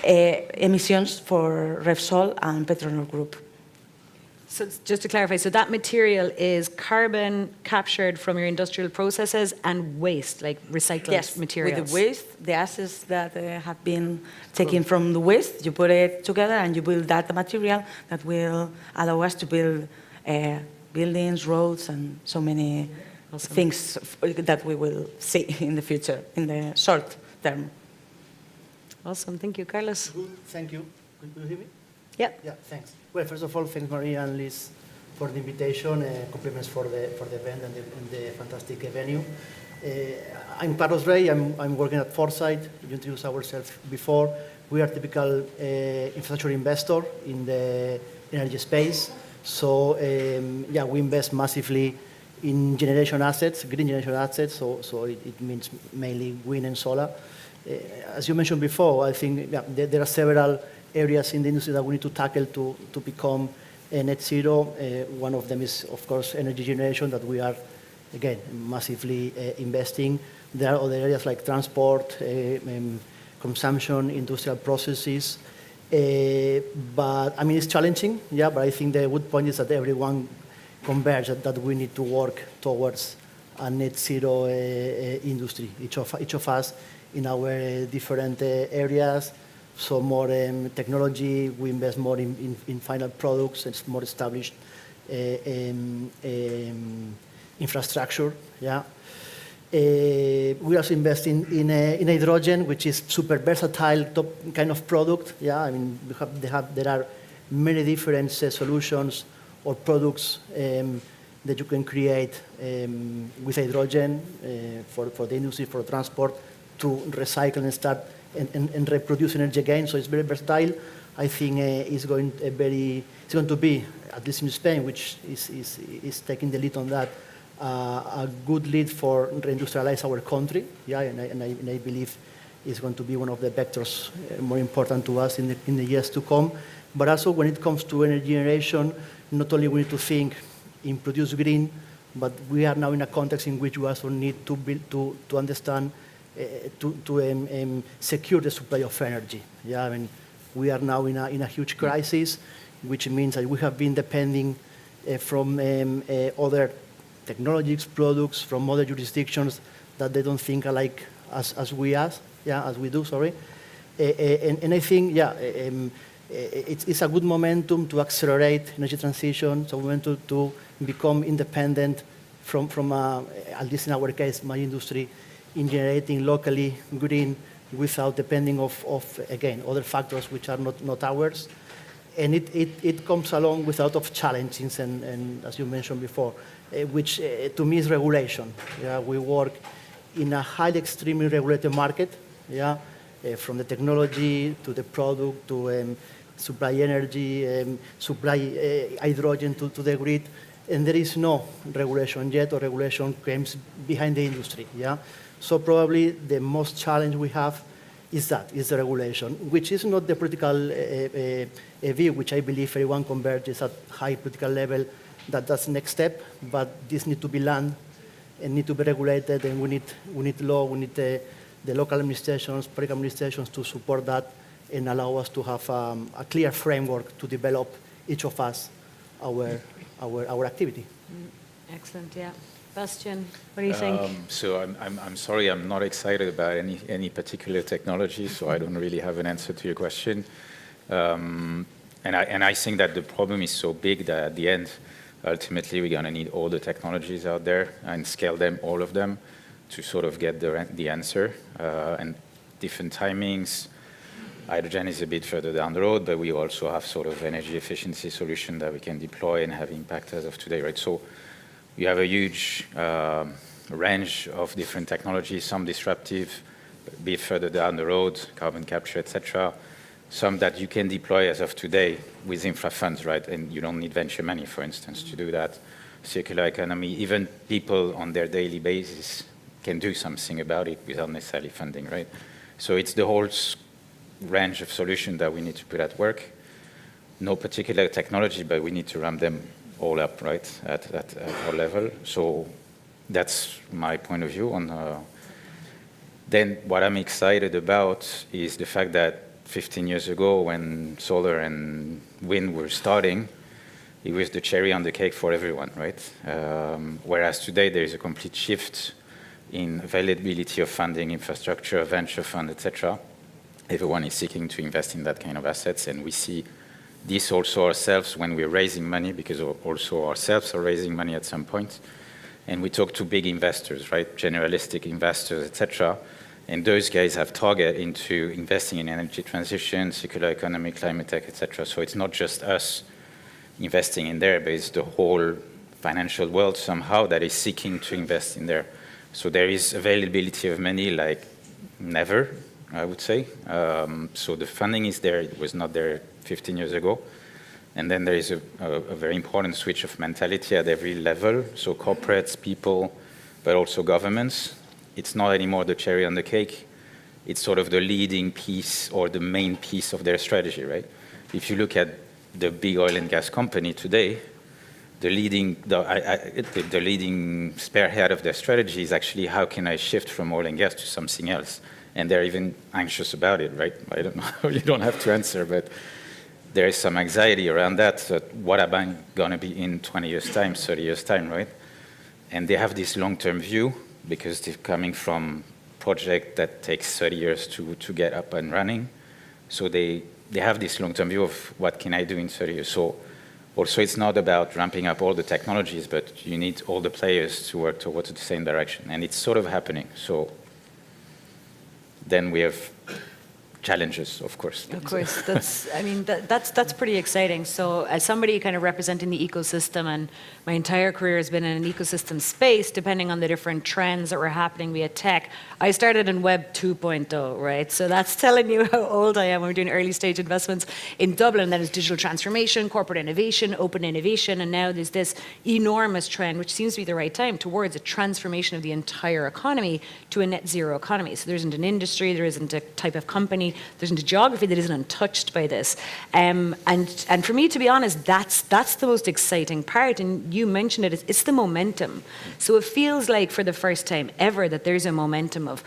Speaker 21: emissions for Repsol and Petronor Group.
Speaker 11: So just to clarify, so that material is carbon captured from your industrial processes and waste, like recycled materials?
Speaker 21: With the waste, the assets that have been taken from the waste, you put it together and you build that material that will allow us to build buildings, roads, and so many things that we will see in the future, in the short term.
Speaker 11: Awesome, thank you. Carlos?
Speaker 1: Good, thank you. Can you hear me?
Speaker 11: Yeah.
Speaker 1: Yeah, thanks. Well, first of all, thanks Maria and Liz for the invitation. Compliments for the event and the fantastic venue. I'm Carlos Rey. I'm working at Foresight. You introduced ourselves before. We are typical infrastructure investor in the energy space. So yeah, we invest massively in generation assets, green generation assets. So it means mainly wind and solar. As you mentioned before, I think there are several areas in the industry that we need to tackle to become net zero. One of them is, of course, energy generation that we are, again, massively investing. There are other areas like transport, consumption, industrial processes. But, I mean, it's challenging, yeah, but I think the good point is that everyone converges that we need to work towards a net zero industry, each of us in our different areas. So more technology, we invest more in final products, it's more established infrastructure, yeah. We also invest in hydrogen, which is super versatile top kind of product, yeah. I mean, there are many different solutions or products that you can create with hydrogen for the industry, for transport, to recycle and start and reproduce energy again. So it's very versatile. I think it's going to be, at least in Spain, which is taking the lead on that, a good lead for reindustrialize our country. Yeah, and I believe it's going to be one of the vectors more important to us in the years to come. But also when it comes to energy generation, not only we need to think in produce green, but we are now in a context in which we also need to build to understand to secure the supply of energy. Yeah, I mean, we are now in a huge crisis, which means that we have been depending from other technologies, products from other jurisdictions that they don't think alike as we do. Sorry, and I think it's a good momentum to accelerate energy transition. So we want to become independent from at least in our case, my industry, in generating locally green without depending of again, other factors which are not ours. And it comes along with a lot of challenges and as you mentioned before, which to me is regulation. Yeah, we work in a highly extremely regulated market, yeah, from the technology to the product to supply energy, supply hydrogen to the grid, and there is no regulation yet or regulation comes behind the industry, yeah. So probably the most challenge we have is the regulation, which is not the political view, which I believe everyone converges at high political level, that's the next step, but this needs to be learned and need to be regulated, and we need law, we need the local administrations, public administrations to support that and allow us to have a clear framework to develop each of us our activity.
Speaker 11: Excellent, yeah. Bastian, what do you think?
Speaker 13: So I'm sorry, I'm not excited about any particular technology, so I don't really have an answer to your question. And I think that the problem is so big that at the end, ultimately, we're going to need all the technologies out there and scale them, all of them, to sort of get the answer. And different timings. Hydrogen is a bit further down the road, but we also have sort of energy efficiency solution that we can deploy and have impact as of today, right? So you have a huge range of different technologies, some disruptive, a bit further down the road, carbon capture, etc. Some that you can deploy as of today with infra funds, right? And you don't need venture money, for instance, to do that. Circular economy, even people on their daily basis can do something about it without necessarily funding, right? So it's the whole range of solutions that we need to put at work. No particular technology, but we need to ramp them all up, right, at our level. So that's my point of view on. Then what I'm excited about is the fact that 15 years ago, when solar and wind were starting, it was the cherry on the cake for everyone, right? Whereas today there is a complete shift in availability of funding, infrastructure, venture fund, etc. Everyone is seeking to invest in that kind of assets, and we see this also ourselves when we're raising money, because also ourselves are raising money at some point. And we talk to big investors, right? Generalistic investors, etc. And those guys have target into investing in energy transition, circular economy, climate tech, etc. So it's not just us investing in there, but it's the whole financial world somehow that is seeking to invest in there. So there is availability of money like never, I would say. So the funding is there. It was not there 15 years ago. And then there is a very important switch of mentality at every level. So corporates, people, but also governments. It's not anymore the cherry on the cake. It's sort of the leading piece or the main piece of their strategy, right? If you look at the big oil and gas company today, the leading spearhead of their strategy is actually how can I shift from oil and gas to something else? And they're even anxious about it, right? I don't know, you don't have to answer, but there is some anxiety around that. So what am I going to be in 20 years' time, 30 years' time, right? And they have this long-term view because they're coming from a project that takes 30 years to get up and running. So they have this long-term view of what can I do in 30 years. So also it's not about ramping up all the technologies, but you need all the players to work towards the same direction. And it's sort of happening. So then we have challenges, of course.
Speaker 11: Of course, that's pretty exciting. So as somebody kind of representing the ecosystem, and my entire career has been in an ecosystem space, depending on the different trends that were happening via tech. I started in Web 2.0, right? So that's telling you how old I am. We're doing early stage investments in Dublin. That is digital transformation, corporate innovation, open innovation, and now there's this enormous trend, which seems to be the right time, towards a transformation of the entire economy to a net zero economy. So there isn't an industry, there isn't a type of company, there isn't a geography that isn't untouched by this. And for me, to be honest, that's the most exciting part. And you mentioned it, it's the momentum. So it feels like for the first time ever that there's a momentum of,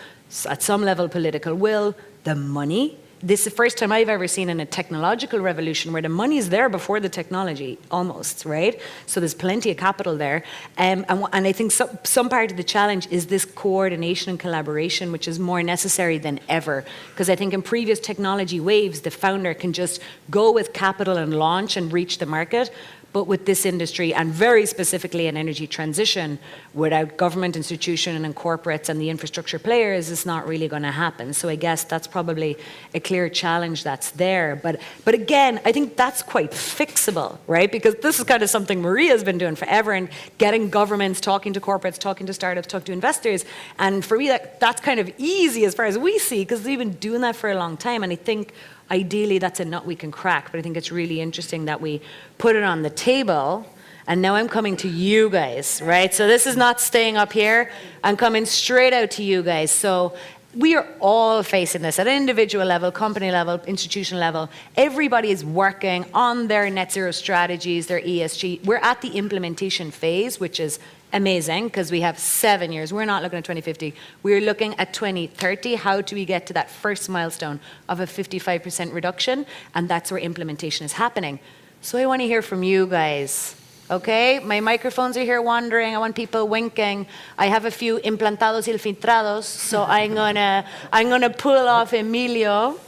Speaker 11: at some level, political will, the money. This is the first time I've ever seen in a technological revolution where the money is there before the technology, almost, right? So there's plenty of capital there. And I think some part of the challenge is this coordination and collaboration, which is more necessary than ever. Because I think in previous technology waves, the founder can just go with capital and launch and reach the market. But with this industry, and very specifically in energy transition, without government institution and corporates and the infrastructure players, it's not really going to happen. So I guess that's probably a clear challenge that's there. But again, I think that's quite fixable, right? Because this is kind of something Maria's been doing forever, and getting governments, talking to corporates, talking to startups, talking to investors. And for me, that's kind of easy as far as we see, because they've been doing that for a long time. And I think ideally, that's a nut we can crack, but I think it's really interesting that we put it on the table. And now I'm coming to you guys, right? So this is not staying up here. I'm coming straight out to you guys. So we are all facing this at an individual level, company level, institution level. Everybody is working on their net zero strategies, their ESG. We're at the implementation phase, which is amazing because we have 7 years. We're not looking at 2050. We're looking at 2030. How do we get to that first milestone of a 55% reduction? And that's where implementation is happening. So I want to hear from you guys. Okay, my microphones are here wandering. I want people winking. I have a few implantados y filtrados, so I'm gonna pull off Emilio,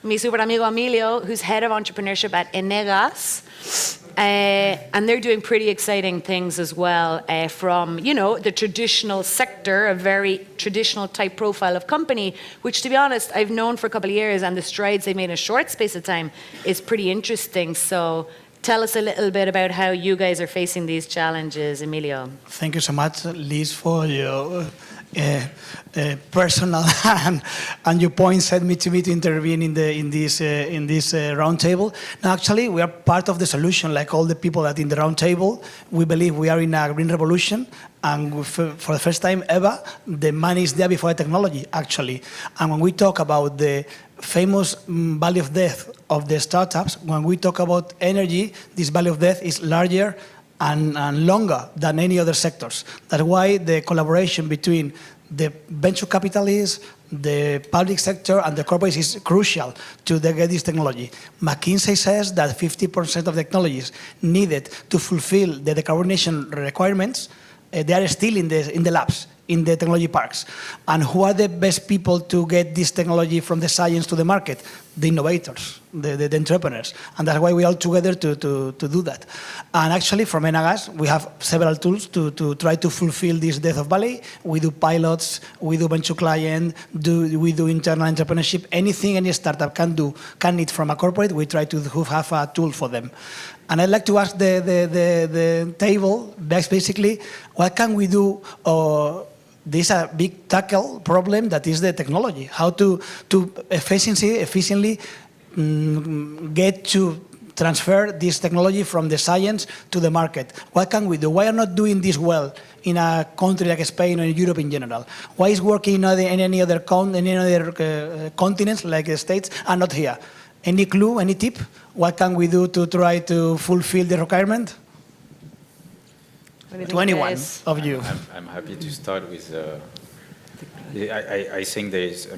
Speaker 11: mi super amigo Emilio, who's head of entrepreneurship at Enegas. And they're doing pretty exciting things as well from, the traditional sector, a very traditional type profile of company, which, to be honest, I've known for a couple of years, and the strides they made in a short space of time is pretty interesting. So tell us a little bit about how you guys are facing these challenges, Emilio.
Speaker 2: Thank you so much, Liz, for your personal, and your point sent me to intervene in this roundtable. Now, actually, we are part of the solution, like all the people that in the roundtable. We believe we are in a green revolution, and for the first time ever, the money is there before the technology, actually. And when we talk about the famous value of death of the startups, when we talk about energy, this value of death is larger and longer than any other sectors. That's why the collaboration between the venture capitalists, the public sector, and the corporates is crucial to get this technology. McKinsey says that 50% of technologies needed to fulfill the decarbonization requirements, they are still in the labs, in the technology parks. And who are the best people to get this technology from the science to the market? The innovators, the entrepreneurs. And that's why we are all together to do that. And actually, from Enagas, we have several tools to try to fulfill this death of valley. We do pilots, we do venture client, we do internal entrepreneurship. Anything any startup can need from a corporate, we try to have a tool for them. And I'd like to ask the table, basically, what can we do? This is a big tackle problem that is the technology. How to efficiently get to transfer this technology from the science to the market. What can we do? Why are not doing this well in a country like Spain or in Europe in general? Why is working in any other continents like the States and not here? Any clue, any tip? What can we do to try to fulfill the requirement? To anyone of you.
Speaker 13: I'm happy to start with, I think there is,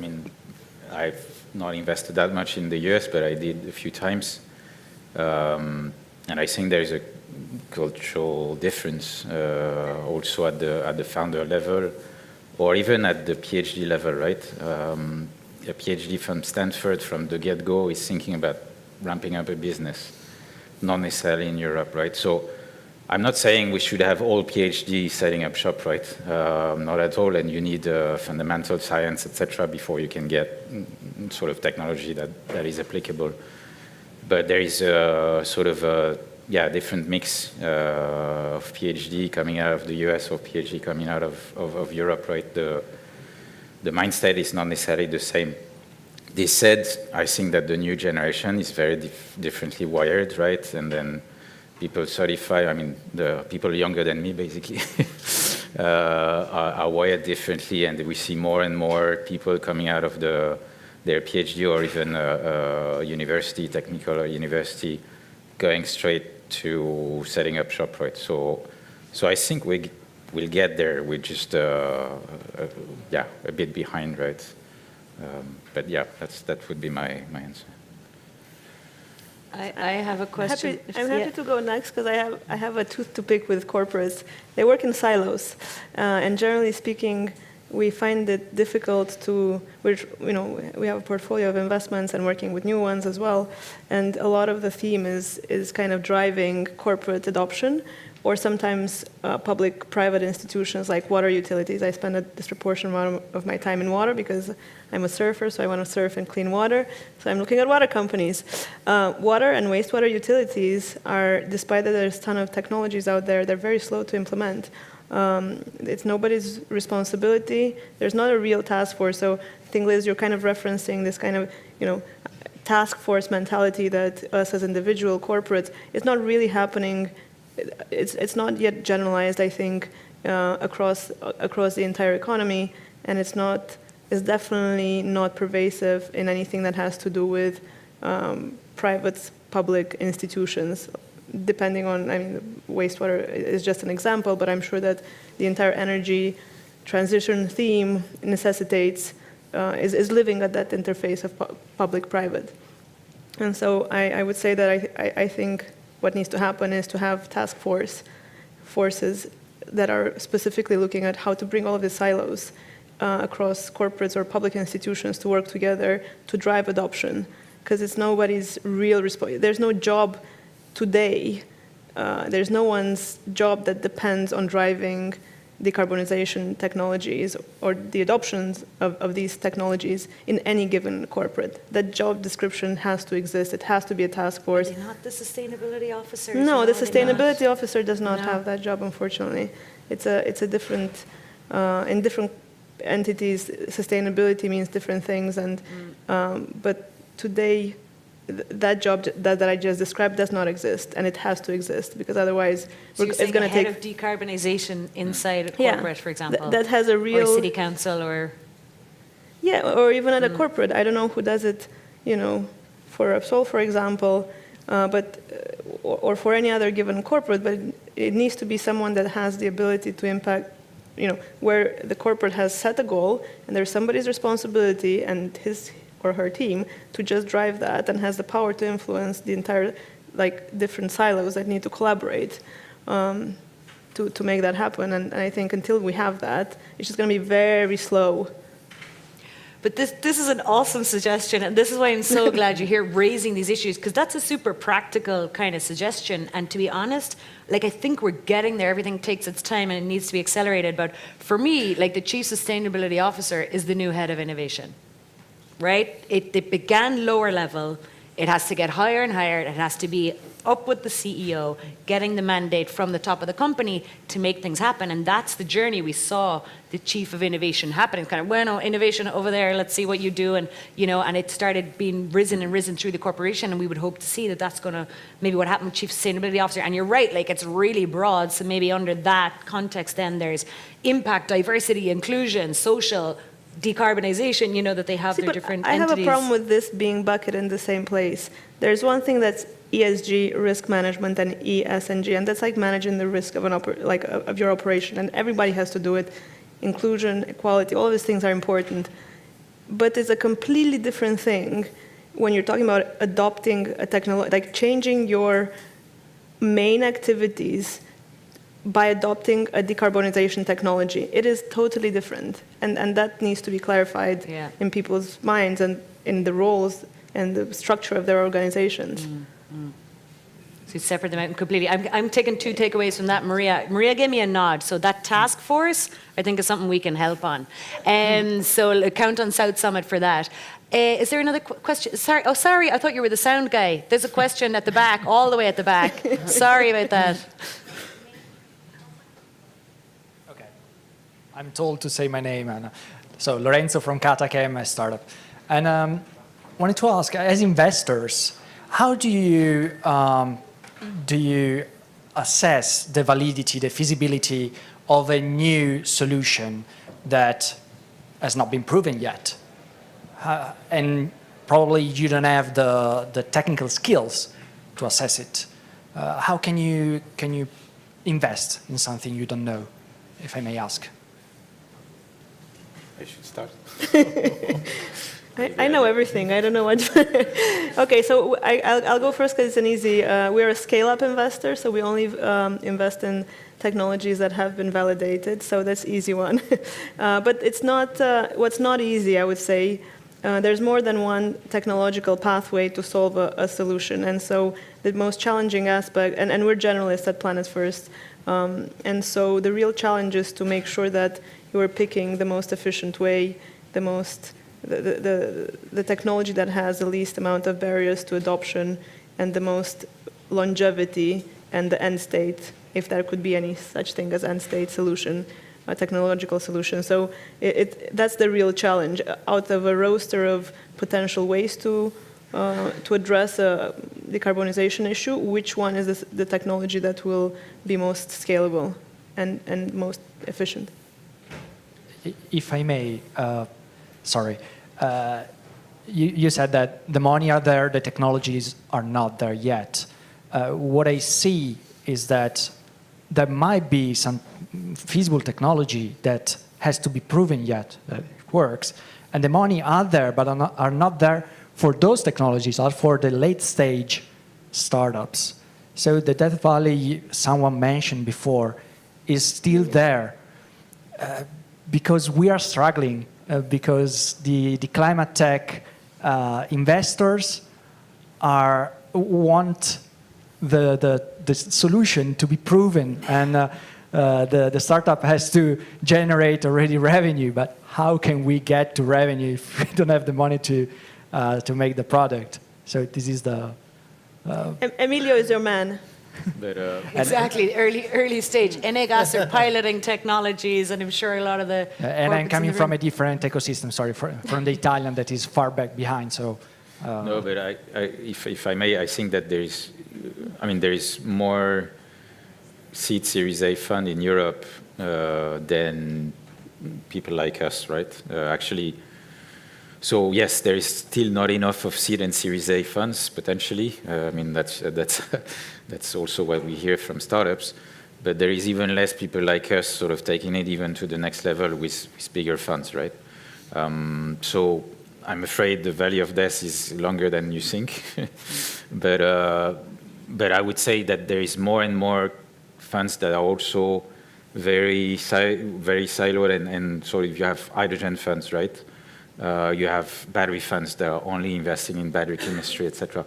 Speaker 13: I've not invested that much in the US, but I did a few times. And I think there is a cultural difference also at the founder level, or even at the PhD level, right? A PhD from Stanford from the get-go is thinking about ramping up a business, not necessarily in Europe, right? So I'm not saying we should have all PhD setting up shop, right? Not at all, and you need fundamental science, etc., before you can get sort of technology that is applicable. But there is a sort of a different mix of PhD coming out of the US or PhD coming out of Europe, right? The mindset is not necessarily the same. This said, I think that the new generation is very differently wired, right? And then people 35, the people younger than me, basically, are wired differently, and we see more and more people coming out of their PhD or even university, technical university, going straight to setting up shop, right? So I think we'll get there. We're just a bit behind, right? But yeah, that would be my answer.
Speaker 21: I have a question.
Speaker 17: I'm happy to go next because I have a tooth to pick with corporates. They work in silos, and generally speaking, we find it difficult to. We have a portfolio of investments and working with new ones as well, and a lot of the theme is kind of driving corporate adoption, or sometimes public-private institutions like water utilities. I spend a disproportionate amount of my time in water because I'm a surfer, so I want to surf and clean water. So I'm looking at water companies. Water and wastewater utilities are, despite that there's a ton of technologies out there, they're very slow to implement. It's nobody's responsibility. There's not a real task force. So I think, Liz, you're kind of referencing this kind of, task force mentality that us as individual corporates, it's not really happening. It's not yet generalized, I think, across the entire economy, and it's definitely not pervasive in anything that has to do with private, public institutions. Depending on, wastewater is just an example, but I'm sure that the entire energy transition theme necessitates, is living at that interface of public-private. And so I would say that I think what needs to happen is to have task forces that are specifically looking at how to bring all of the silos across corporates or public institutions to work together to drive adoption. Because it's nobody's real responsibility. There's no job today. There's no one's job that depends on driving decarbonization technologies or the adoptions of these technologies in any given corporate. That job description has to exist. It has to be a task force.
Speaker 21: They're not the sustainability officers.
Speaker 17: No, the sustainability officer does not have that job, unfortunately. It's a different, in different entities, sustainability means different things, and but today that job that I just described does not exist, and it has to exist, because otherwise
Speaker 11: So you're
Speaker 17: it's going to
Speaker 11: head
Speaker 17: take
Speaker 11: of decarbonization inside a corporate, for example,
Speaker 17: that has a real
Speaker 11: or a city council, or
Speaker 17: or even at a corporate. I don't know who does it, for Repsol, for example, or for any other given corporate, but it needs to be someone that has the ability to impact, where the corporate has set a goal and there's somebody's responsibility and his or her team to just drive that, and has the power to influence the entire, different silos that need to collaborate to make that happen. And I think until we have that, it's just going to be very slow.
Speaker 11: But this is an awesome suggestion, and this is why I'm so glad you're here raising these issues, because that's a super practical kind of suggestion. And to be honest, I think we're getting there. Everything takes its time and it needs to be accelerated. But for me, the Chief Sustainability Officer is the new head of innovation, right? It began lower level. It has to get higher and higher. It has to be up with the CEO, getting the mandate from the top of the company to make things happen. And that's the journey we saw the Chief of Innovation happening. Kind of, well, innovation over there, let's see what you do. And, and it started being risen through the corporation. And we would hope to see that that's going to maybe what happened with Chief Sustainability Officer. And you're right, it's really broad. So maybe under that context, then there's impact, diversity, inclusion, social, decarbonization, that they have their different entities.
Speaker 17: I have a problem with this being bucketed in the same place. There's one thing that's ESG, risk management, and ESG, and that's managing the risk of of your operation, and everybody has to do it. Inclusion, equality, all of these things are important, but it's a completely different thing when you're talking about adopting a technology, changing your main activities by adopting a decarbonization technology. It is totally different, and that needs to be clarified in people's minds and in the roles and the structure of their organizations.
Speaker 11: So you separate them out completely. I'm taking two takeaways from that. Maria gave me a nod. So that task force, I think, is something we can help on. So count on South Summit for that. Is there another question? Sorry. Oh, sorry. I thought you were the sound guy. There's a question at the back, all the way at the back. Sorry about that.
Speaker 5: Okay. I'm told to say my name. So Lorenzo from Katachem, a startup. And wanted to ask, as investors, how do you assess the validity, the feasibility of a new solution that has not been proven yet? And probably you don't have the technical skills to assess it. How can you invest in something you don't know, if I may ask?
Speaker 13: I should start.
Speaker 17: I know everything. I don't know what. Okay, so I'll go first because it's an easy. We're a scale-up investor, so we only invest in technologies that have been validated. So that's easy one. But it's not. What's not easy, I would say. There's more than one technological pathway to solve a solution, and so the most challenging aspect. And we're generalists at Planet First, and so the real challenge is to make sure that you are picking the most efficient way, the technology that has the least amount of barriers to adoption and the most longevity and the end state, if there could be any such thing as end state solution, a technological solution. So that's the real challenge. Out of a roster of potential ways to address a decarbonization issue, which one is the technology that will be most scalable and most efficient?
Speaker 5: If I may, sorry. You said that the money are there, the technologies are not there yet. What I see is that there might be some feasible technology that has to be proven yet that it works, and the money are there, but are not there for those technologies, or for the late stage startups. So the Death Valley someone mentioned before is still there because we are struggling. Because the climate tech investors want the solution to be proven, and the startup has to generate already revenue. But how can we get to revenue if we don't have the money to make the product? So this is the.
Speaker 17: Emilio is your man.
Speaker 13: But,
Speaker 11: Exactly, early stage. Enegas are piloting technologies, and I'm sure a lot of the
Speaker 5: and I'm
Speaker 11: corporates in
Speaker 5: coming
Speaker 11: the
Speaker 5: from a
Speaker 11: room-
Speaker 5: different ecosystem, sorry, from the Italian that is far back behind. So,
Speaker 13: no, but if I may, I think that there is more seed Series A fund in Europe than people like us, right? Actually, so yes, there is still not enough of seed and Series A funds potentially. I mean that's also what we hear from startups. But there is even less people like us sort of taking it even to the next level with bigger funds, right? So I'm afraid the valley of death is longer than you think. But I would say that there is more and more funds that are also very siloed, and so if you have hydrogen funds, right? You have battery funds that are only investing in battery chemistry, etc.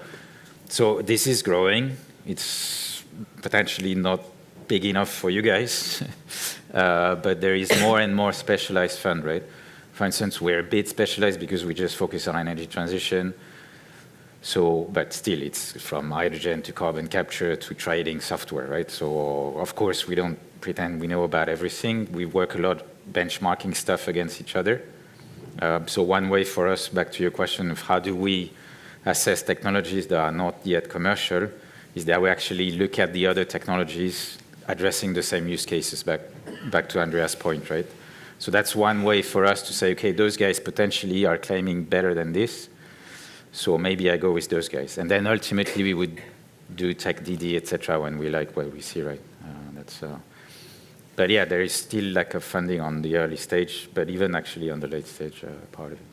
Speaker 13: So this is growing. It's potentially not big enough for you guys, but there is more and more specialized fund, right? For instance, we're a bit specialized because we just focus on energy transition. So, but still, it's from hydrogen to carbon capture to trading software, right? So, of course, we don't pretend we know about everything. We work a lot benchmarking stuff against each other. So one way for us, back to your question of how do we assess technologies that are not yet commercial, is that we actually look at the other technologies addressing the same use cases, back to Andrea's point, right? So that's one way for us to say, okay, those guys potentially are claiming better than this, so maybe I go with those guys. And then ultimately we would do tech DD, etc. when we like what we see, right? But yeah, there is still lack of funding on the early stage, but even actually on the late stage part of it,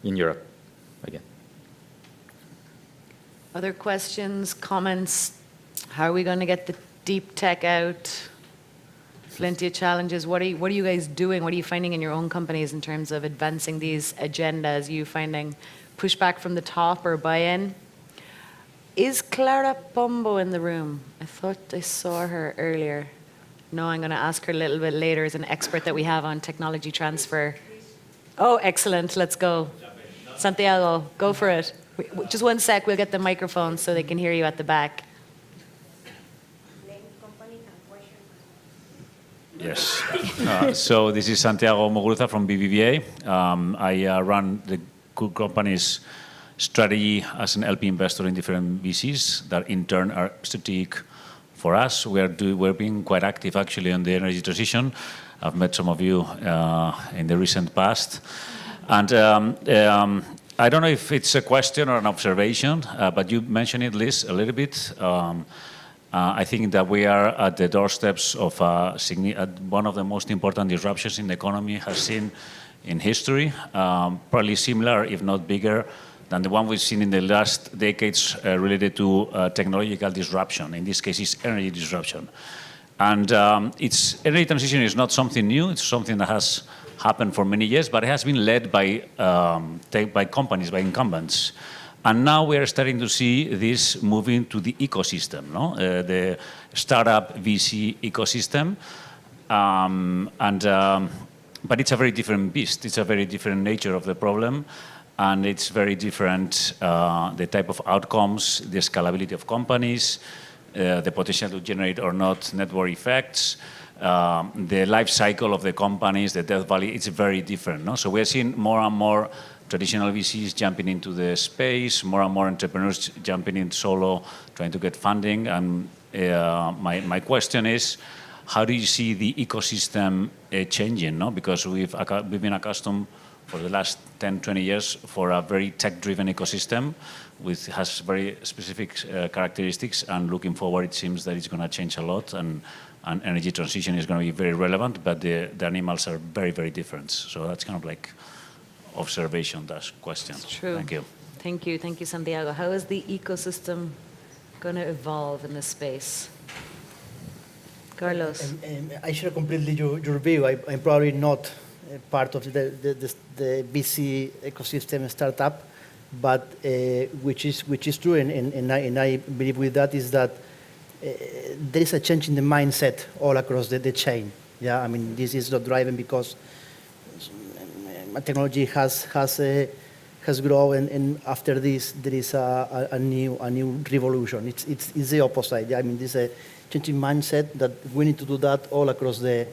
Speaker 13: in Europe, again.
Speaker 11: Other questions, comments? How are we going to get the deep tech out? Plenty of challenges. What are you guys doing? What are you finding in your own companies in terms of advancing these agendas? Are you finding pushback from the top or buy-in? Is Clara Pombo in the room? I thought I saw her earlier. No, I'm going to ask her a little bit later as an expert that we have on technology transfer. Oh, excellent. Let's go. Santiago, go for it. Just one sec. We'll get the microphone so they can hear you at the back.
Speaker 4: Yes. So this is Santiago Muguruza from BBVA. I run the good company's strategy as an LP investor in different VCs that in turn are strategic for us. We're being quite active actually on the energy transition. I've met some of you in the recent past. And I don't know if it's a question or an observation, but you mentioned it, Liz, a little bit. I think that we are at the doorsteps of one of the most important disruptions in the economy has seen in history, probably similar, if not bigger, than the one we've seen in the last decades related to technological disruption. In this case, it's energy disruption. And energy transition is not something new. It's something that has happened for many years, but it has been led by companies, by incumbents. And now we are starting to see this moving to the ecosystem, no? The startup VC ecosystem. But it's a very different beast. It's a very different nature of the problem. And it's very different, the type of outcomes, the scalability of companies, the potential to generate or not network effects, the life cycle of the companies, the death valley, it's very different. No? So we're seeing more and more traditional VCs jumping into the space, more and more entrepreneurs jumping in solo, trying to get funding. And my question is, how do you see the ecosystem changing? No? Because we've been accustomed for the last 10, 20 years for a very tech-driven ecosystem which has very specific characteristics, and looking forward it seems that it's going to change a lot, and energy transition is going to be very relevant, but the animals are very, very different. So that's kind of like observation, dash question.
Speaker 11: It's true.
Speaker 4: Thank you.
Speaker 11: Thank you, Santiago. How is the ecosystem going to evolve in this space? Carlos.
Speaker 1: I share completely your view. I'm probably not part of the VC ecosystem startup, but which is true, and I believe with that is that there is a change in the mindset all across the chain. Yeah, I mean this is not driven because technology has has grown, and after this there is a new revolution. It's the opposite. Yeah? I mean, this is a changing mindset that we need to do that all across the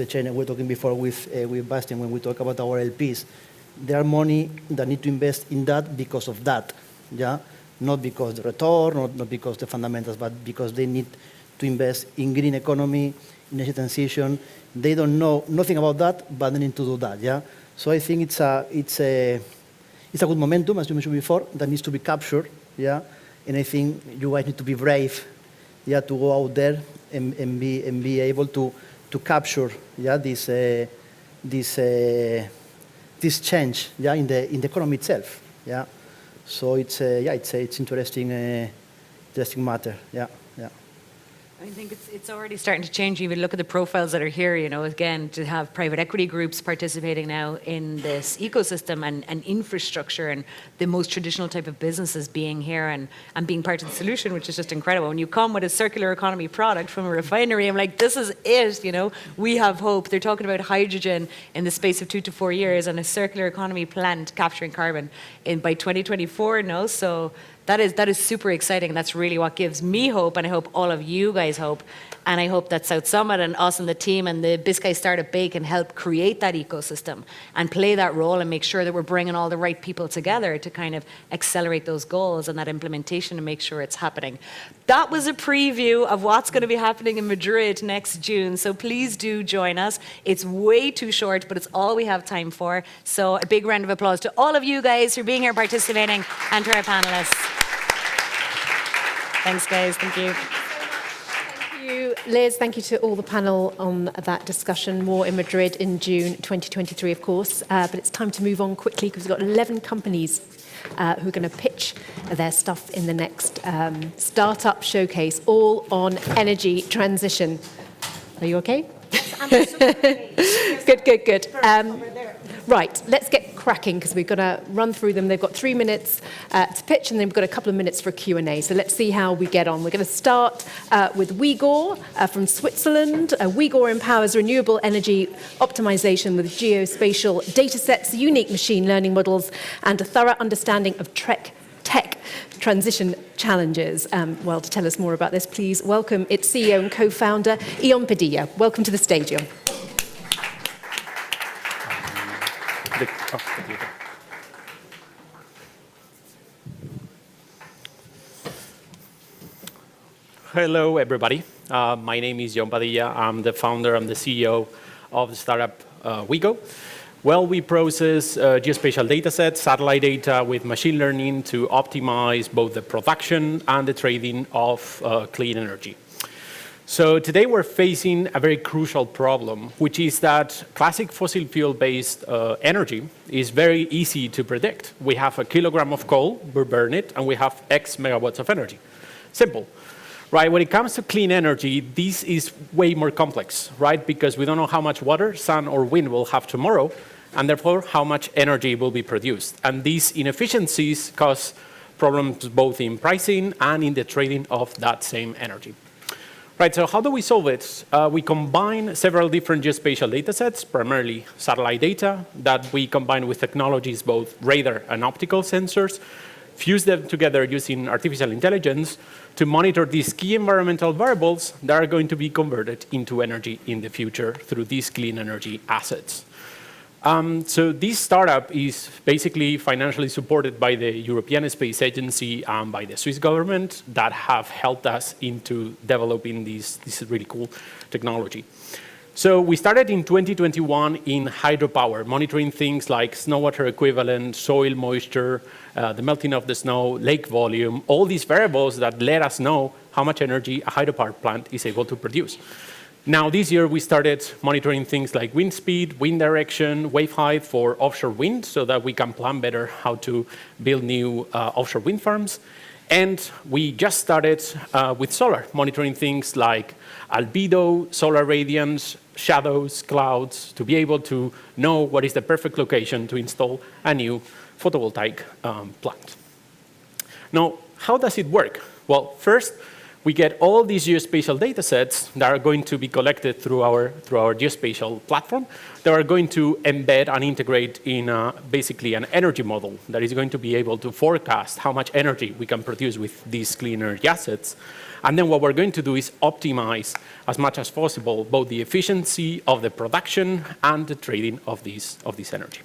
Speaker 1: chain. And we're talking before with Bastian when we talk about our LPs. There are money that need to invest in that because of that. Yeah, not because the return, not because the fundamentals, but because they need to invest in green economy, energy transition. They don't know nothing about that, but they need to do that. Yeah. So I think it's a good momentum, as you mentioned before, that needs to be captured. Yeah. And I think you guys need to be brave. Yeah, to go out there and be able to capture. Yeah, this change. Yeah, in the economy itself. Yeah. So it's interesting matter. Yeah.
Speaker 11: I think it's already starting to change. Even look at the profiles that are here, again, to have private equity groups participating now in this ecosystem and infrastructure and the most traditional type of businesses being here and being part of the solution, which is just incredible. When you come with a circular economy product from a refinery, I'm like, this is it, we have hope. They're talking about hydrogen in the space of 2 to 4 years and a circular economy plant capturing carbon by 2024, so that is super exciting. That's really what gives me hope, and I hope all of you guys hope. And I hope that South Summit and us and the team and the Biscay Startup Bay can help create that ecosystem and play that role and make sure that we're bringing all the right people together to kind of accelerate those goals and that implementation and make sure it's happening. That was a preview of what's going to be happening in Madrid next June. So please do join us. It's way too short, but it's all we have time for. So a big round of applause to all of you guys for being here participating and to our panelists. Thanks, guys. Thank you.
Speaker 3: Thank you, Liz. Thank you to all the panel on that discussion. More in Madrid in June 2023, of course. But it's time to move on quickly because we've got 11 companies who are going to pitch their stuff in the next startup showcase, all on energy transition. Are you okay? Good. Right, let's get cracking because we're going to run through them. They've got 3 minutes to pitch, and then we've got a couple of minutes for Q&A. So let's see how we get on. We're going to start with Uyghur from Switzerland. Uyghur empowers renewable energy optimization with geospatial data sets, unique machine learning models, and a thorough understanding of tech transition challenges. Well, to tell us more about this, please welcome its CEO and co-founder, Ion Padilla. Welcome to the stage, Ion.
Speaker 12: Hello, everybody. My name is Ion Padilla. I'm the founder and the CEO of the startup Uyghur. Well, we process geospatial data sets, satellite data with machine learning to optimize both the production and the trading of clean energy. So today we're facing a very crucial problem, which is that classic fossil fuel-based energy is very easy to predict. We have a kilogram of coal, we burn it, and we have X megawatts of energy. Simple. Right, when it comes to clean energy, this is way more complex, right? Because we don't know how much water, sun, or wind we'll have tomorrow, and therefore how much energy will be produced. And these inefficiencies cause problems both in pricing and in the trading of that same energy. Right, so how do we solve it? We combine several different geospatial data sets, primarily satellite data, that we combine with technologies, both radar and optical sensors, fuse them together using artificial intelligence to monitor these key environmental variables that are going to be converted into energy in the future through these clean energy assets. So this startup is basically financially supported by the European Space Agency and by the Swiss government that have helped us into developing this really cool technology. So we started in 2021 in hydropower, monitoring things like snow water equivalent, soil moisture, the melting of the snow, lake volume, all these variables that let us know how much energy a hydropower plant is able to produce. Now, this year, we started monitoring things like wind speed, wind direction, wave height for offshore wind, so that we can plan better how to build new offshore wind farms. And we just started with solar, monitoring things like albedo, solar radiance, shadows, clouds, to be able to know what is the perfect location to install a new photovoltaic plant. Now, how does it work? Well, first, we get all these geospatial data sets that are going to be collected through our geospatial platform that are going to embed and integrate in basically an energy model that is going to be able to forecast how much energy we can produce with these clean energy assets. And then what we're going to do is optimize as much as possible both the efficiency of the production and the trading of this energy.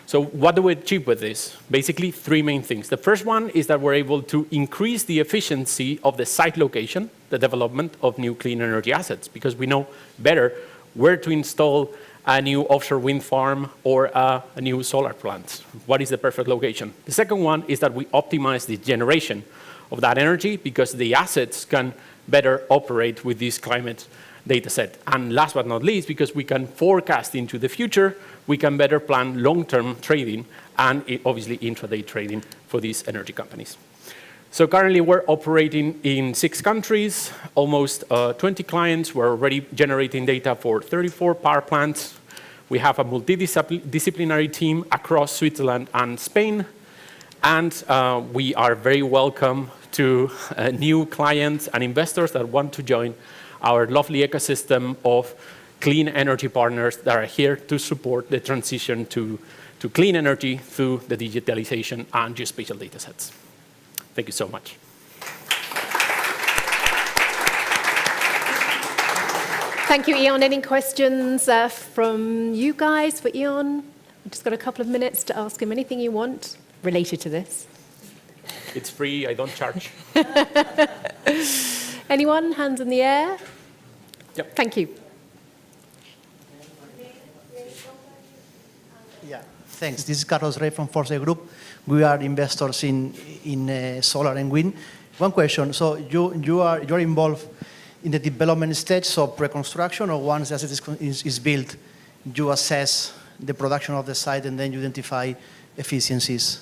Speaker 12: So what do we achieve with this? Basically, three main things. The first one is that we're able to increase the efficiency of the site location, the development of new clean energy assets, because we know better where to install a new offshore wind farm or a new solar plant. What is the perfect location? The second one is that we optimize the generation of that energy because the assets can better operate with this climate data set. And last but not least, because we can forecast into the future, we can better plan long-term trading and obviously intraday trading for these energy companies. So currently we're operating in 6 countries, almost 20 clients. We're already generating data for 34 power plants. We have a multidisciplinary team across Switzerland and Spain. And we are very welcome to new clients and investors that want to join our lovely ecosystem of clean energy partners that are here to support the transition to clean energy through the digitalization and geospatial data sets. Thank you so much.
Speaker 3: Thank you, Ion. Any questions from you guys for Ion? We've just got a couple of minutes to ask him anything you want related to this.
Speaker 12: It's free, I don't charge.
Speaker 3: Anyone? Hands in the air?
Speaker 12: Yep.
Speaker 3: Thank you.
Speaker 1: Yeah, thanks. This is Carlos Rey from Force Group. We are investors in solar and wind. One question. So you're involved in the development stage, so pre-construction, or once the asset is built, you assess the production of the site and then you identify efficiencies?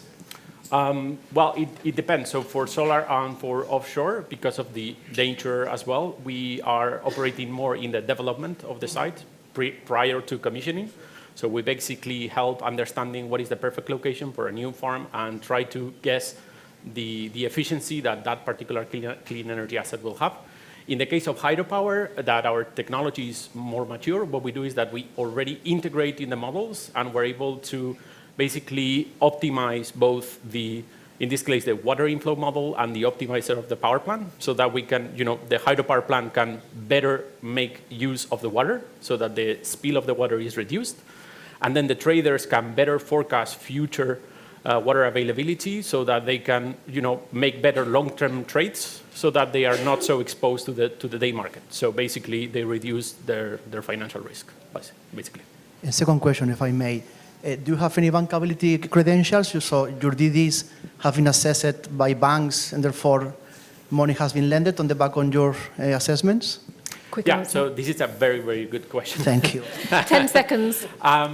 Speaker 12: Well, it depends. So for solar and for offshore, because of the nature as well, we are operating more in the development of the site prior to commissioning. So we basically help understanding what is the perfect location for a new farm and try to guess the efficiency that that particular clean energy asset will have. In the case of hydropower, that our technology is more mature, what we do is that we already integrate in the models and we're able to basically optimize both in this case, the water inflow model and the optimizer of the power plant so that we can, the hydropower plant can better make use of the water so that the spill of the water is reduced. And then the traders can better forecast future water availability so that they can, make better long-term trades so that they are not so exposed to the day market. So basically, they reduce their financial risk, basically.
Speaker 1: And second question, if I may. Do you have any bankability credentials? So your DDs have been assessed by banks and therefore money has been lended on the back on your assessments?
Speaker 12: Yeah, so this is a very, very good question.
Speaker 1: Thank you.
Speaker 3: 10 seconds.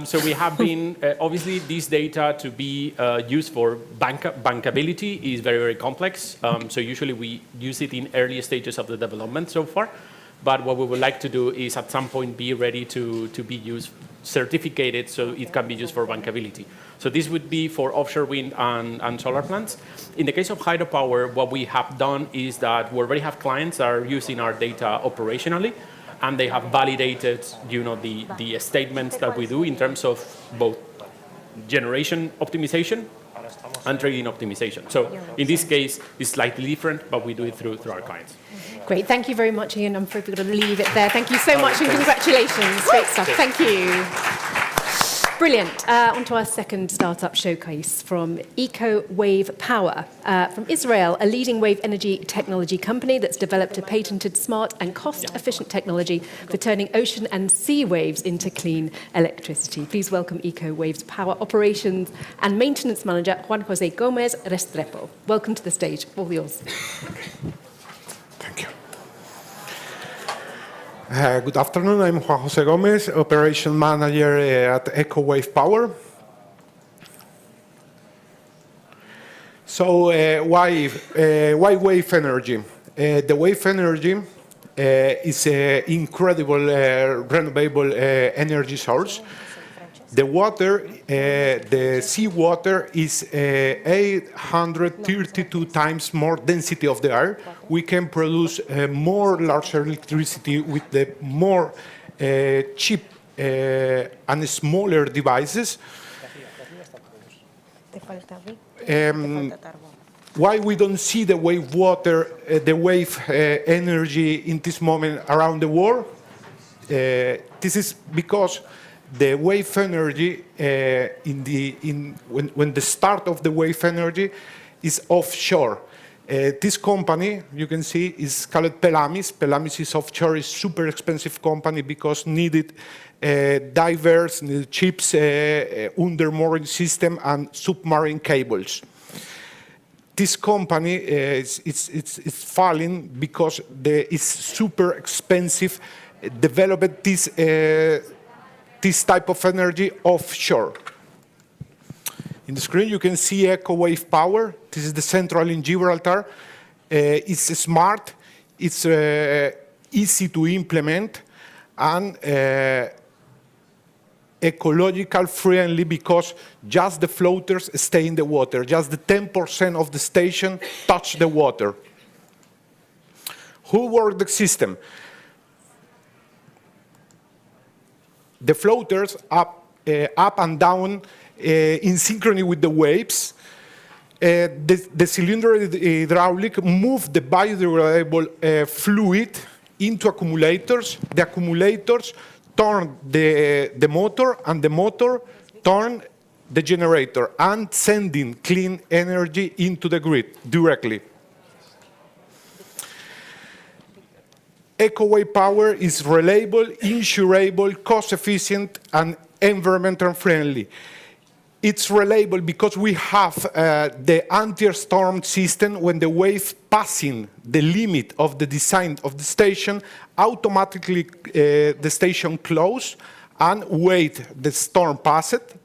Speaker 12: So we have been, obviously, this data to be used for bankability is very, very complex. So usually we use it in early stages of the development so far. But what we would like to do is at some point be ready to be used, certificated, so it can be used for bankability. So this would be for offshore wind and solar plants. In the case of hydropower, what we have done is that we already have clients that are using our data operationally, and they have validated, the statements that we do in terms of both generation optimization and trading optimization. So in this case, it's slightly different, but we do it through our clients.
Speaker 3: Great. Thank you very much, Ian. I'm afraid we're going to leave it there. Thank you so much and congratulations. Great stuff. Thank you. Brilliant. On to our second startup showcase from Eco Wave Power from Israel, a leading wave energy technology company that's developed a patented smart and cost-efficient technology for turning ocean and sea waves into clean electricity. Please welcome Eco Wave's Power Operations and Maintenance Manager, Juan José Gómez Restrepo. Welcome to the stage. All yours.
Speaker 10: Thank you. Good afternoon. I'm Juan José Gómez, Operation Manager at Eco Wave Power. So why wave energy? The wave energy is an incredible renewable energy source. The water, the seawater is 832 times more density of the air. We can produce more larger electricity with the more cheap and smaller devices. Why we don't see the wave water, the wave energy in this moment around the world? This is because the wave energy when the start of the wave energy is offshore. This company, you can see, is called Pelamis. Pelamis is offshore, is super expensive company because needed divers, needed ships, under-mooring system, and submarine cables. This company is falling because it's super expensive develop this type of energy offshore. In the screen, you can see Echo Wave Power. This is the central in Gibraltar. It's smart, it's easy to implement, and ecological friendly because just the floaters stay in the water. Just the 10% of the station touch the water. Who work the system? The floaters up and down in synchrony with the waves. The cylinder hydraulic move the biodegradable fluid into accumulators. The accumulators turn the motor, and the motor turn the generator, and sending clean energy into the grid directly. Echo Wave Power is reliable, insurable, cost-efficient, and environmental friendly. It's reliable because we have the anti-storm system. When the wave passing the limit of the design of the station, automatically the station close and wait the storm pass it.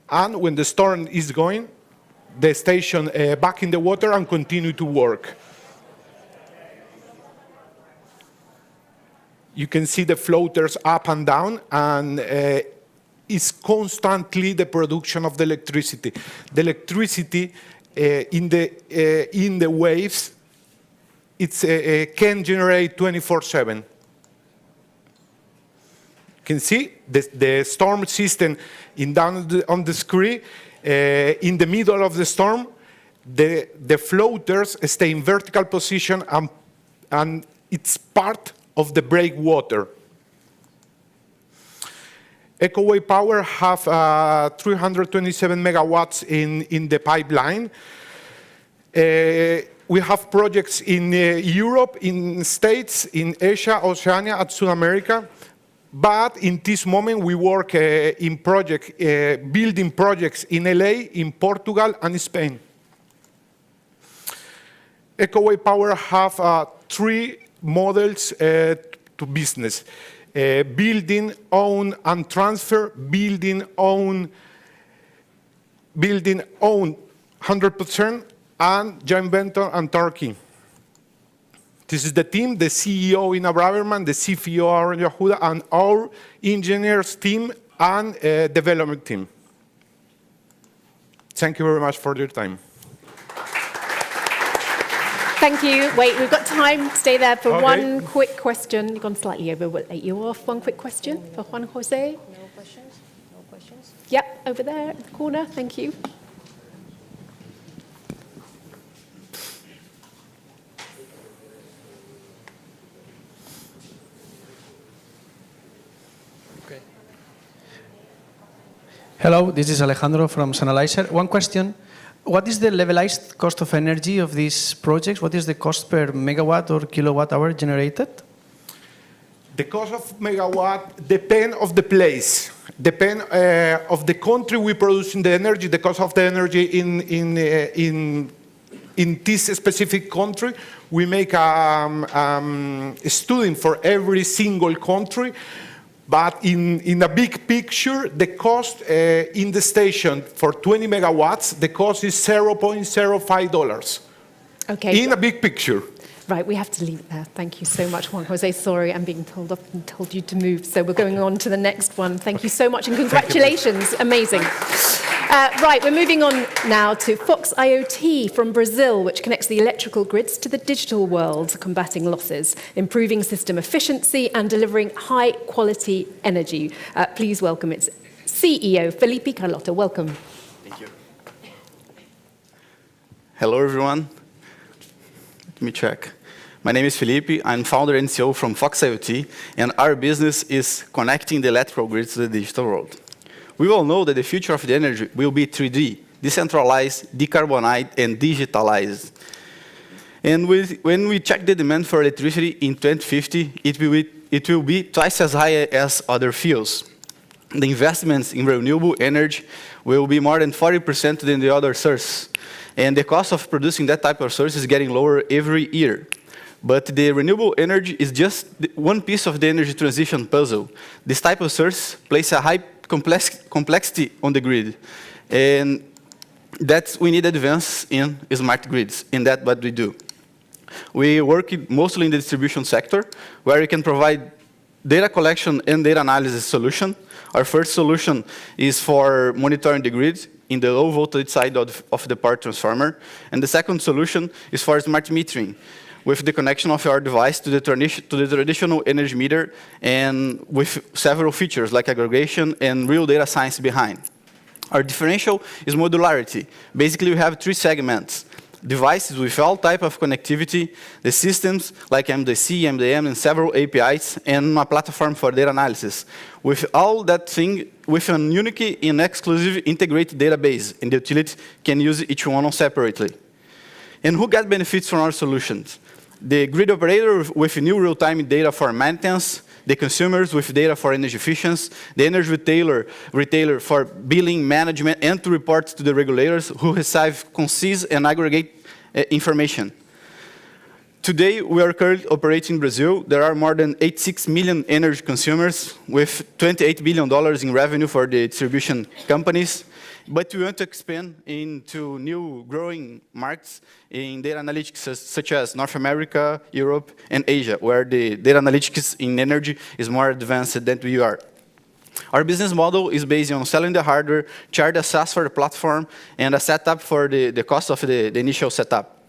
Speaker 10: And when the storm is going, the station back in the water and continue to work. You can see the floaters up and down, and is constantly the production of the electricity. The electricity in the waves, it can generate 24/7. You can see the storm system down on the screen. In the middle of the storm, the floaters stay in vertical position, and it's part of the breakwater. Echo Wave Power have 327 megawatts in the pipeline. We have projects in Europe, in States, in Asia, Oceania, and South America. But in this moment, we work in building projects in LA, in Portugal, and Spain. Echo Wave Power have 3 models to business. Building, own, and transfer. Building, own 100%, and joint venture and Turkey. This is the team, the CEO Ina Braverman, the CFO Aaron Yahuda, and our engineers team and development team. Thank you very much for your time.
Speaker 3: Thank you. Wait, we've got time. Stay there for one quick question. You've gone slightly over. We'll let you off. One quick question for Juan Jose.
Speaker 21: No questions? No questions?
Speaker 3: Yep, over there at the corner. Thank you.
Speaker 9: Okay. Hello, this is Alejandro from Sanalizer. One question. What is the levelized cost of energy of these projects? What is the cost per megawatt or kilowatt hour generated?
Speaker 10: The cost of megawatt depends of the place, depend of the country we produce the energy. The cost of the energy in this specific country, we make a student for every single country. But in a big picture, the cost in the station for 20 megawatts, the cost is $0.05.
Speaker 3: Okay.
Speaker 10: In a big picture.
Speaker 3: Right, we have to leave it there. Thank you so much, Juan Jose. Sorry, I'm being told off and told you to move. So we're going on to the next one. Thank you so much and congratulations. Amazing. Right, we're moving on now to Fox IoT from Brazil, which connects the electrical grids to the digital world, combating losses, improving system efficiency and delivering high-quality energy. Please welcome its CEO, Felipe Carlota. Welcome.
Speaker 14: Thank you. Hello, everyone. Let me check. My name is Felipe. I'm founder and CEO from Fox IoT, and our business is connecting the electrical grids to the digital world. We all know that the future of the energy will be 3D, decentralized, decarbonized, and digitalized. And when we check the demand for electricity in 2050, it will be twice as high as other fuels. The investments in renewable energy will be more than 40% than the other source. And the cost of producing that type of source is getting lower every year. But the renewable energy is just one piece of the energy transition puzzle. This type of source places a high complexity on the grid. And that's we need advance in smart grids, and that's what we do. We work mostly in the distribution sector, where we can provide data collection and data analysis solution. Our first solution is for monitoring the grid in the low voltage side of the power transformer. And the second solution is for smart metering, with the connection of your device to the traditional energy meter and with several features like aggregation and real data science behind. Our differential is modularity. Basically, we have three segments: devices with all type of connectivity, the systems like MDC, MDM, and several APIs, and a platform for data analysis. With all that thing, with an unique and exclusive integrated database, and the utility can use each one separately. And who get benefits from our solutions? The grid operator with new real-time data for maintenance, the consumers with data for energy efficiency, the energy retailer for billing management and to report to the regulators who receive concise and aggregate information. Today, we are currently operating in Brazil. There are more than 86 million energy consumers with $28 billion in revenue for the distribution companies. But we want to expand into new growing markets in data analytics, such as North America, Europe, and Asia, where the data analytics in energy is more advanced than we are. Our business model is based on selling the hardware, charge a SaaS for the platform, and a setup for the cost of the initial setup.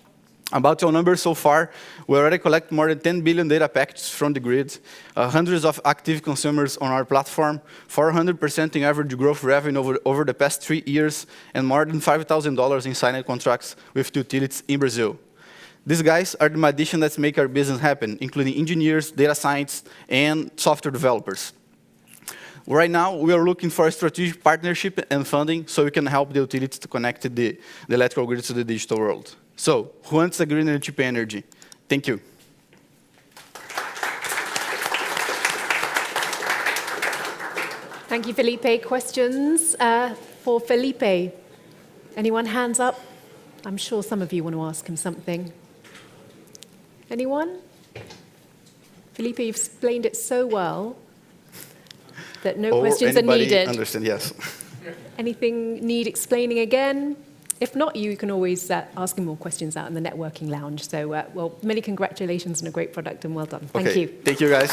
Speaker 14: About your numbers so far, we already collect more than 10 billion data packets from the grid, hundreds of active consumers on our platform, 400% in average growth revenue over the past 3 years, and more than $5,000 in signed contracts with utilities in Brazil. These guys are the addition that make our business happen, including engineers, data scientists, and software developers. Right now, we are looking for a strategic partnership and funding so we can help the utilities to connect the electrical grid to the digital world. So, who wants a green and cheap energy? Thank you.
Speaker 3: Thank you, Felipe. Questions for Felipe? Anyone? Hands up? I'm sure some of you want to ask him something. Anyone? Felipe, you've explained it so well that no questions are needed.
Speaker 14: Understand, yes.
Speaker 3: Anything need explaining again? If not, you can always ask him more questions out in the networking lounge. So, well, many congratulations on a great product and well done. Thank you.
Speaker 14: Thank you, guys.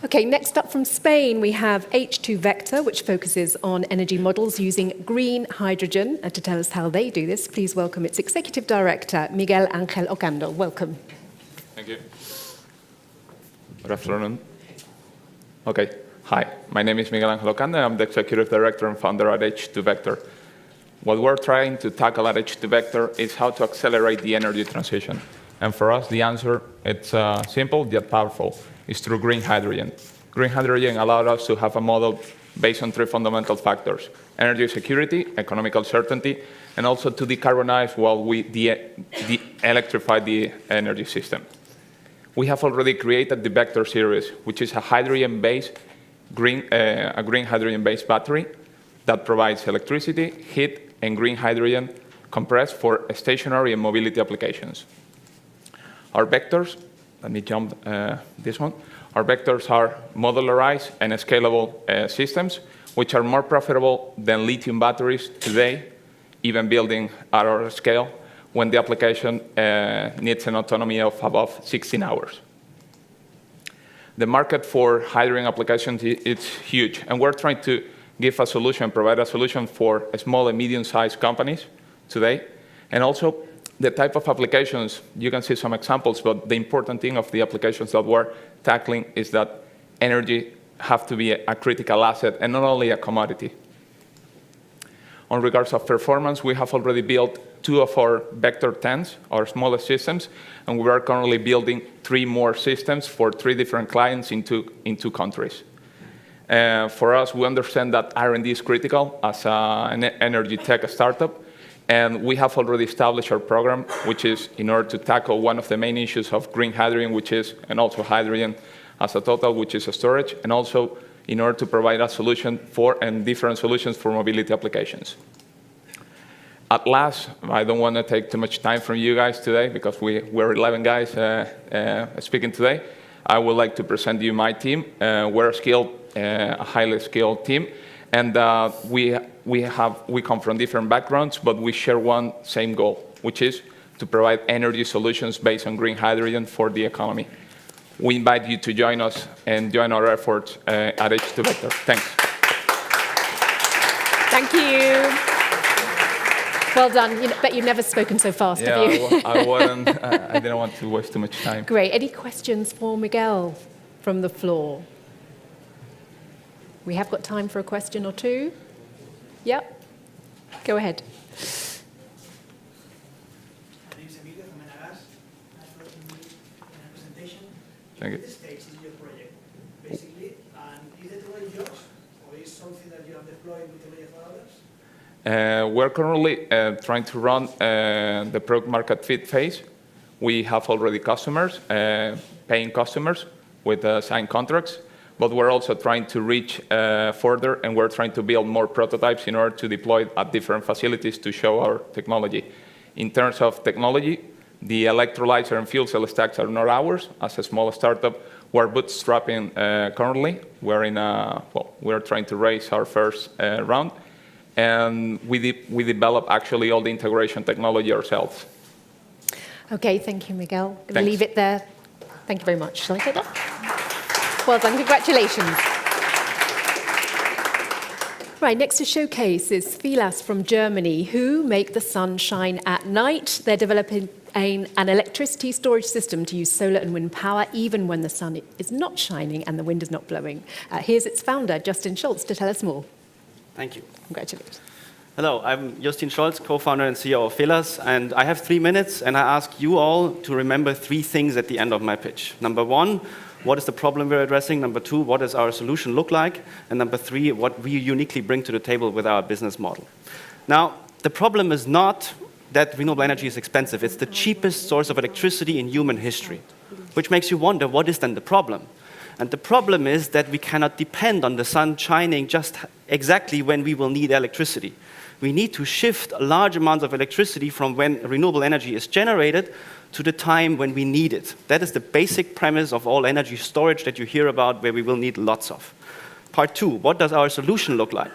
Speaker 3: Okay, next up from Spain, we have H2 Vector, which focuses on energy models using green hydrogen. And to tell us how they do this, please welcome its Executive Director, Miguel Ángel Ocando. Welcome.
Speaker 18: Thank you. Good afternoon. Okay. Hi, my name is Miguel Ángel Ocando. I'm the Executive Director and Founder at H2 Vector. What we're trying to tackle at H2 Vector is how to accelerate the energy transition. And for us, the answer, it's simple yet powerful. It's through green hydrogen. Green hydrogen allowed us to have a model based on 3 fundamental factors: energy security, economical certainty, and also to decarbonize while we electrify the energy system. We have already created the Vector series, which is a hydrogen-based a green hydrogen-based battery that provides electricity, heat, and green hydrogen compressed for stationary and mobility applications. Our vectors, let me jump this one. Our vectors are modularized and scalable systems, which are more profitable than lithium batteries today even building at our scale when the application needs an autonomy of above 16 hours. The market for hydrogen applications is huge, and we're trying to give a solution, provide a solution for small and medium-sized companies today. And also, the type of applications, you can see some examples, but the important thing of the applications that we're tackling is that energy have to be a critical asset and not only a commodity. On regards of performance, we have already built 2 of our Vector 10s, our smallest systems, and we are currently building 3 more systems for 3 different clients in two countries. For us, we understand that R&D is critical as an energy tech startup, and we have already established our program, which is in order to tackle one of the main issues of green hydrogen, which is, and also hydrogen as a total, which is storage, and also in order to provide a solution for, and different solutions for mobility applications. At last, I don't want to take too much time from you guys today, because we're 11 guys speaking today. I would like to present you my team. We're a highly skilled team, and we come from different backgrounds, but we share one same goal, which is to provide energy solutions based on green hydrogen for the economy. We invite you to join us and join our efforts at H2 Vector. Thanks.
Speaker 3: Thank you. Well done. I bet you've never spoken so fast, have you?
Speaker 18: I didn't want to waste too much time.
Speaker 3: Great. Any questions for Miguel from the floor? We have got time for a question or two. Yep. Go ahead.
Speaker 18: Thank you.
Speaker 2: This stage is your project, basically, and is it already yours, or is something that you have deployed with the for others?
Speaker 18: We're currently trying to run the product market fit phase. We have already customers, paying customers with signed contracts, but we're also trying to reach further, and we're trying to build more prototypes in order to deploy at different facilities to show our technology. In terms of technology, the electrolyzer and fuel cell stacks are not ours. As a small startup, we're bootstrapping currently. We're trying to raise our first round, and we develop actually all the integration technology ourselves.
Speaker 3: Okay, thank you, Miguel. Going to
Speaker 18: Thanks.
Speaker 3: leave it there. Thank you very much. Shall I take that? Well done. Congratulations. Right, next to showcase is Filas from Germany, who make the sun shine at night. They're developing an electricity storage system to use solar and wind power even when the sun is not shining and the wind is not blowing. Here's its founder, Justin Schultz, to tell us more.
Speaker 7: Thank you.
Speaker 3: Congratulations.
Speaker 7: Hello, I'm Justin Scholz, co-founder and CEO of Filas, and I have 3 minutes, and I ask you all to remember 3 things at the end of my pitch. Number 1, what is the problem we're addressing? Number 2, what does our solution look like? And number 3, what we uniquely bring to the table with our business model. Now, the problem is not that renewable energy is expensive. It's the cheapest source of electricity in human history, which makes you wonder, what is then the problem? And the problem is that we cannot depend on the sun shining just exactly when we will need electricity. We need to shift large amounts of electricity from when renewable energy is generated to the time when we need it. That is the basic premise of all energy storage that you hear about, where we will need lots of. Part 2, what does our solution look like?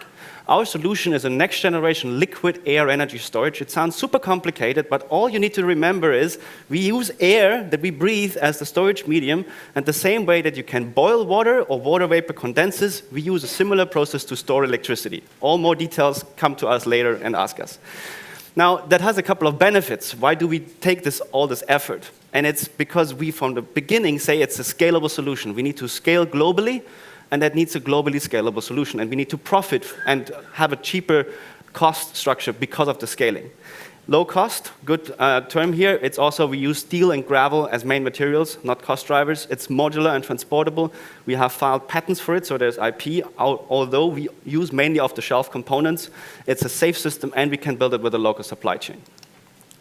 Speaker 7: Our solution is a next-generation liquid air energy storage. It sounds super complicated, but all you need to remember is we use air that we breathe as the storage medium, and the same way that you can boil water or water vapor condenses, we use a similar process to store electricity. All more details come to us later and ask us. Now, that has a couple of benefits. Why do we take all this effort? And it's because we, from the beginning, say it's a scalable solution. We need to scale globally, and that needs a globally scalable solution. And we need to profit and have a cheaper cost structure because of the scaling. Low cost, good term here. It's also, we use steel and gravel as main materials, not cost drivers. It's modular and transportable. We have filed patents for it, so there's IP. Although we use mainly off-the-shelf components, it's a safe system, and we can build it with a local supply chain.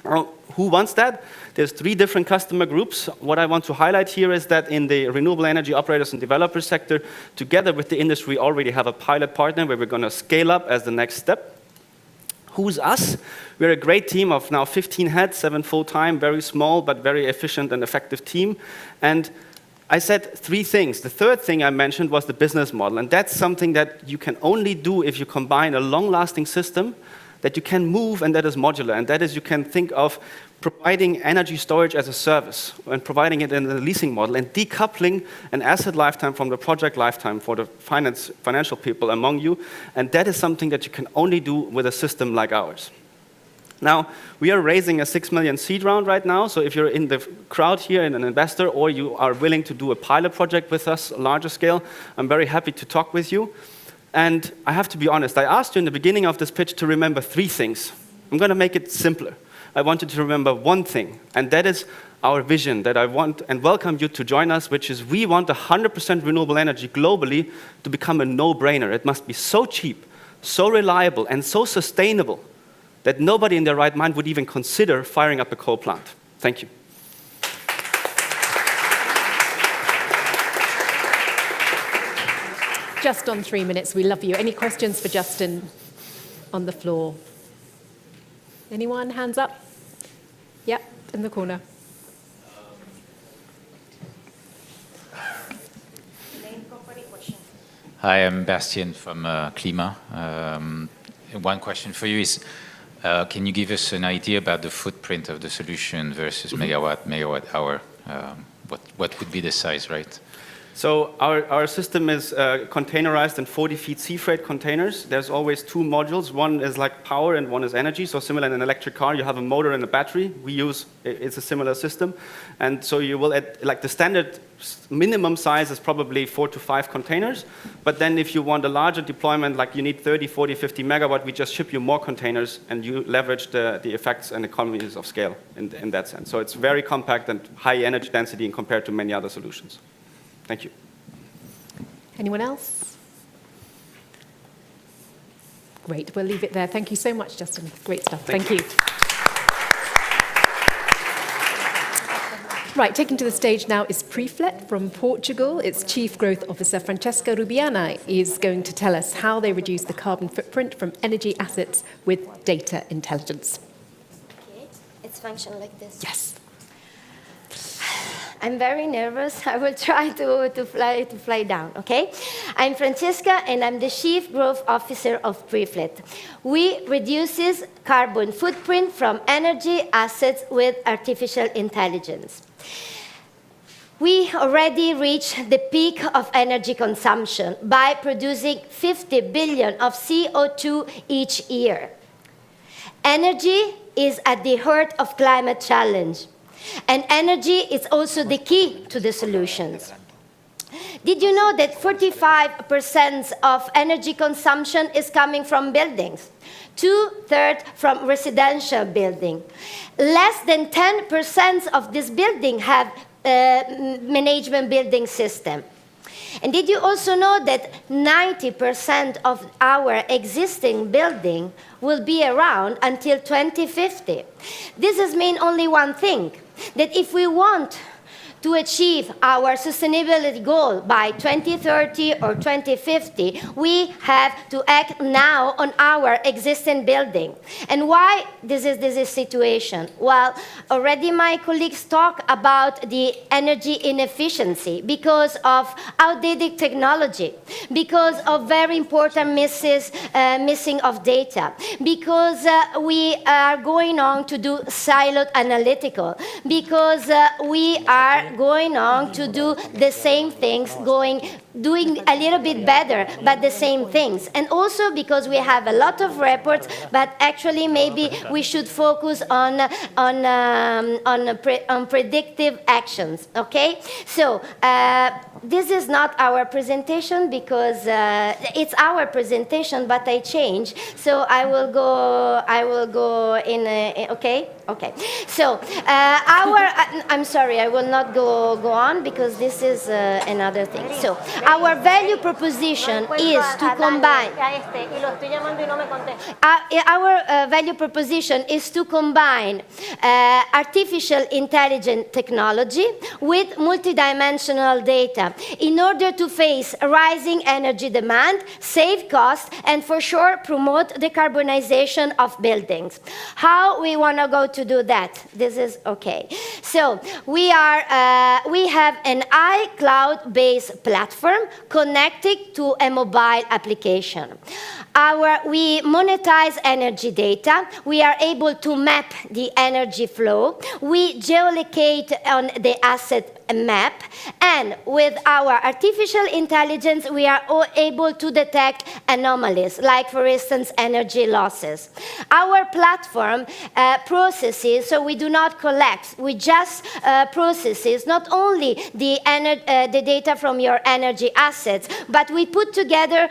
Speaker 7: Who wants that? There's 3 different customer groups. What I want to highlight here is that in the renewable energy operators and developers sector, together with the industry, we already have a pilot partner where we're going to scale up as the next step. Who's us? We're a great team of now 15 heads, 7 full-time, very small but very efficient and effective team. And I said 3 things. The third thing I mentioned was the business model, and that's something that you can only do if you combine a long-lasting system that you can move and that is modular, and that is you can think of providing energy storage as a service and providing it in a leasing model and decoupling an asset lifetime from the project lifetime for the financial people among you. And that is something that you can only do with a system like ours. Now, we are raising a 6 million seed round right now, so if you're in the crowd here and an investor, or you are willing to do a pilot project with us, larger scale, I'm very happy to talk with you. And I have to be honest, I asked you in the beginning of this pitch to remember 3 things. I'm going to make it simpler. I want you to remember one thing, and that is our vision that I want and welcome you to join us, which is we want 100% renewable energy globally to become a no-brainer. It must be so cheap, so reliable, and so sustainable that nobody in their right mind would even consider firing up a coal plant. Thank you.
Speaker 3: Just on 3 minutes, we love you. Any questions for Justin on the floor? Anyone? Hands up? Yep, in the corner.
Speaker 13: Hi, I'm Bastien from Klima. One question for you is, can you give us an idea about the footprint of the solution versus megawatt hour? What would be the size, right?
Speaker 7: So our system is containerized in 40 feet sea freight containers. There's always 2 modules. One is like power and one is energy. So similar in an electric car, you have a motor and a battery. It's a similar system. And so you will, like the standard minimum size is probably 4 to 5 containers. But then if you want a larger deployment, like you need 30, 40, 50 megawatt, we just ship you more containers and you leverage the effects and economies of scale in that sense. So it's very compact and high energy density compared to many other solutions. Thank you.
Speaker 3: Anyone else? Great, we'll leave it there. Thank you so much, Justin. Great stuff. Thank you. Right, taking to the stage now is Preflet from Portugal. Its Chief Growth Officer, Francesca Rubiana, is going to tell us how they reduce the carbon footprint from energy assets with data intelligence.
Speaker 19: Okay, it's functioned like this.
Speaker 3: Yes.
Speaker 19: I'm very nervous. I will try to fly down, okay? I'm Francesca, and I'm the Chief Growth Officer of Preflet. We reduces carbon footprint from energy assets with artificial intelligence. We already reached the peak of energy consumption by producing 50 billion of CO2 each year. Energy is at the heart of climate challenge. And energy is also the key to the solutions. Did you know that 45% of energy consumption is coming from buildings? 2/3 from residential building. Less than 10% of this building have management building system. And did you also know that 90% of our existing building will be around until 2050? This has mean only one thing, that if we want to achieve our sustainability goal by 2030 or 2050, we have to act now on our existing building. And why this is situation? Well, already my colleagues talk about the energy inefficiency because of outdated technology, because of very important missing of data, because we are going on to do siloed analytical, because we are going on to do the same things, doing a little bit better, but the same things. And also because we have a lot of reports, but actually maybe we should focus on predictive actions, okay? So this is not our presentation because it's our presentation, but I change. So I will go in, okay? Okay. So I'm sorry, I will not go on because this is another thing. So our value proposition is to combine. Our value proposition is to combine artificial intelligence technology with multidimensional data in order to face rising energy demand, save costs, and for sure promote decarbonization of buildings. How we want to go to do that? This is okay. So we have an iCloud-based platform platform connected to a mobile application. We monetize energy data. We are able to map the energy flow. We geolocate on the asset map, and with our artificial intelligence, we are able to detect anomalies, like, for instance, energy losses. Our platform processes, so we do not collect, we just processes not only the data from your energy assets, but we put together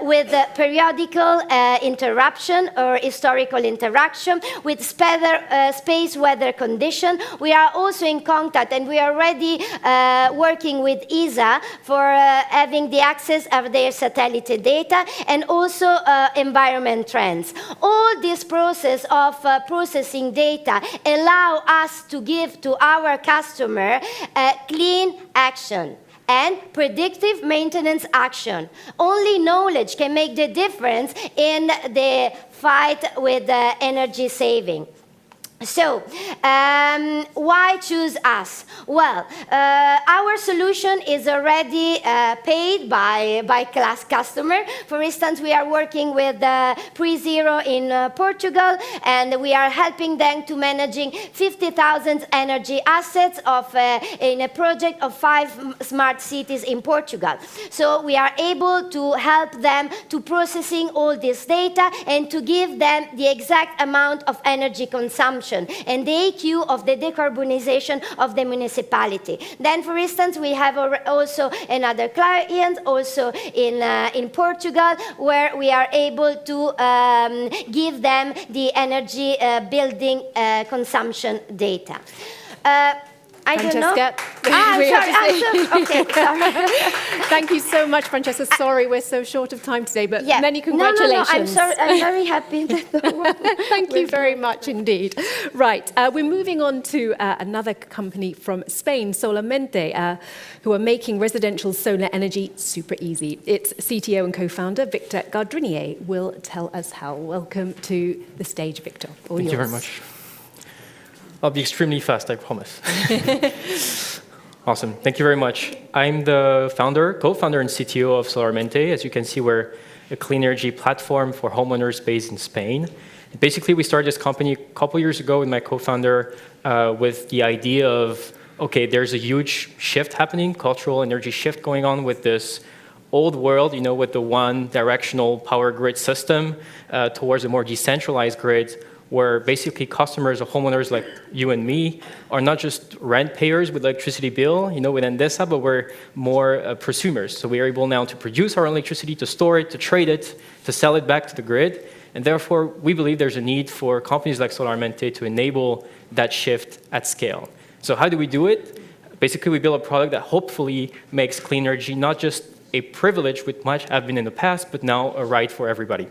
Speaker 19: with periodical interruption or historical interaction with space weather condition. We are also in contact, and we are already working with ESA for having the access of their satellite data and also environment trends. All this process of processing data allow us to give to our customer clean action and predictive maintenance action. Only knowledge can make the difference in the fight with energy saving. So, why choose us? Well, our solution is already paid by class customer. For instance, we are working with PreZero in Portugal, and we are helping them to managing 50,000 energy assets in a project of 5 smart cities in Portugal. So we are able to help them to processing all this data and to give them the exact amount of energy consumption and the AQ of the decarbonization of the municipality. Then, for instance, we have also another client, also in Portugal, where we are able to give them the energy building consumption data. I don't know. Okay, sorry.
Speaker 3: Thank you so much, Francesca. Sorry, we're so short of time today, but many congratulations.
Speaker 19: No, I'm sorry. I'm very happy.
Speaker 3: Thank you very much indeed. Right, we're moving on to another company from Spain, Solamente, who are making residential solar energy super easy. Its CTO and co-founder, Victor Gardrinier, will tell us how. Welcome to the stage, Victor. All
Speaker 6: Thank you very much. I'll be extremely fast, I promise. Awesome. Thank you very much. I'm the co-founder and CTO of Solamente. As you can see, we're a clean energy platform for homeowners based in Spain. Basically, we started this company a couple years ago with my co-founder with the idea of, okay, there's a huge shift happening, cultural energy shift going on with this old world, you know, with the one directional power grid system towards a more decentralized grid, where basically customers or homeowners like you and me are not just rent payers with electricity bill, you know, with Endesa, but we're more prosumers. So we are able now to produce our own electricity, to store it, to trade it, to sell it back to the grid. And therefore, we believe there's a need for companies like Solamente to enable that shift at scale. So how do we do it? Basically, we build a product that hopefully makes clean energy not just a privilege, which might have been in the past, but now a right for everybody.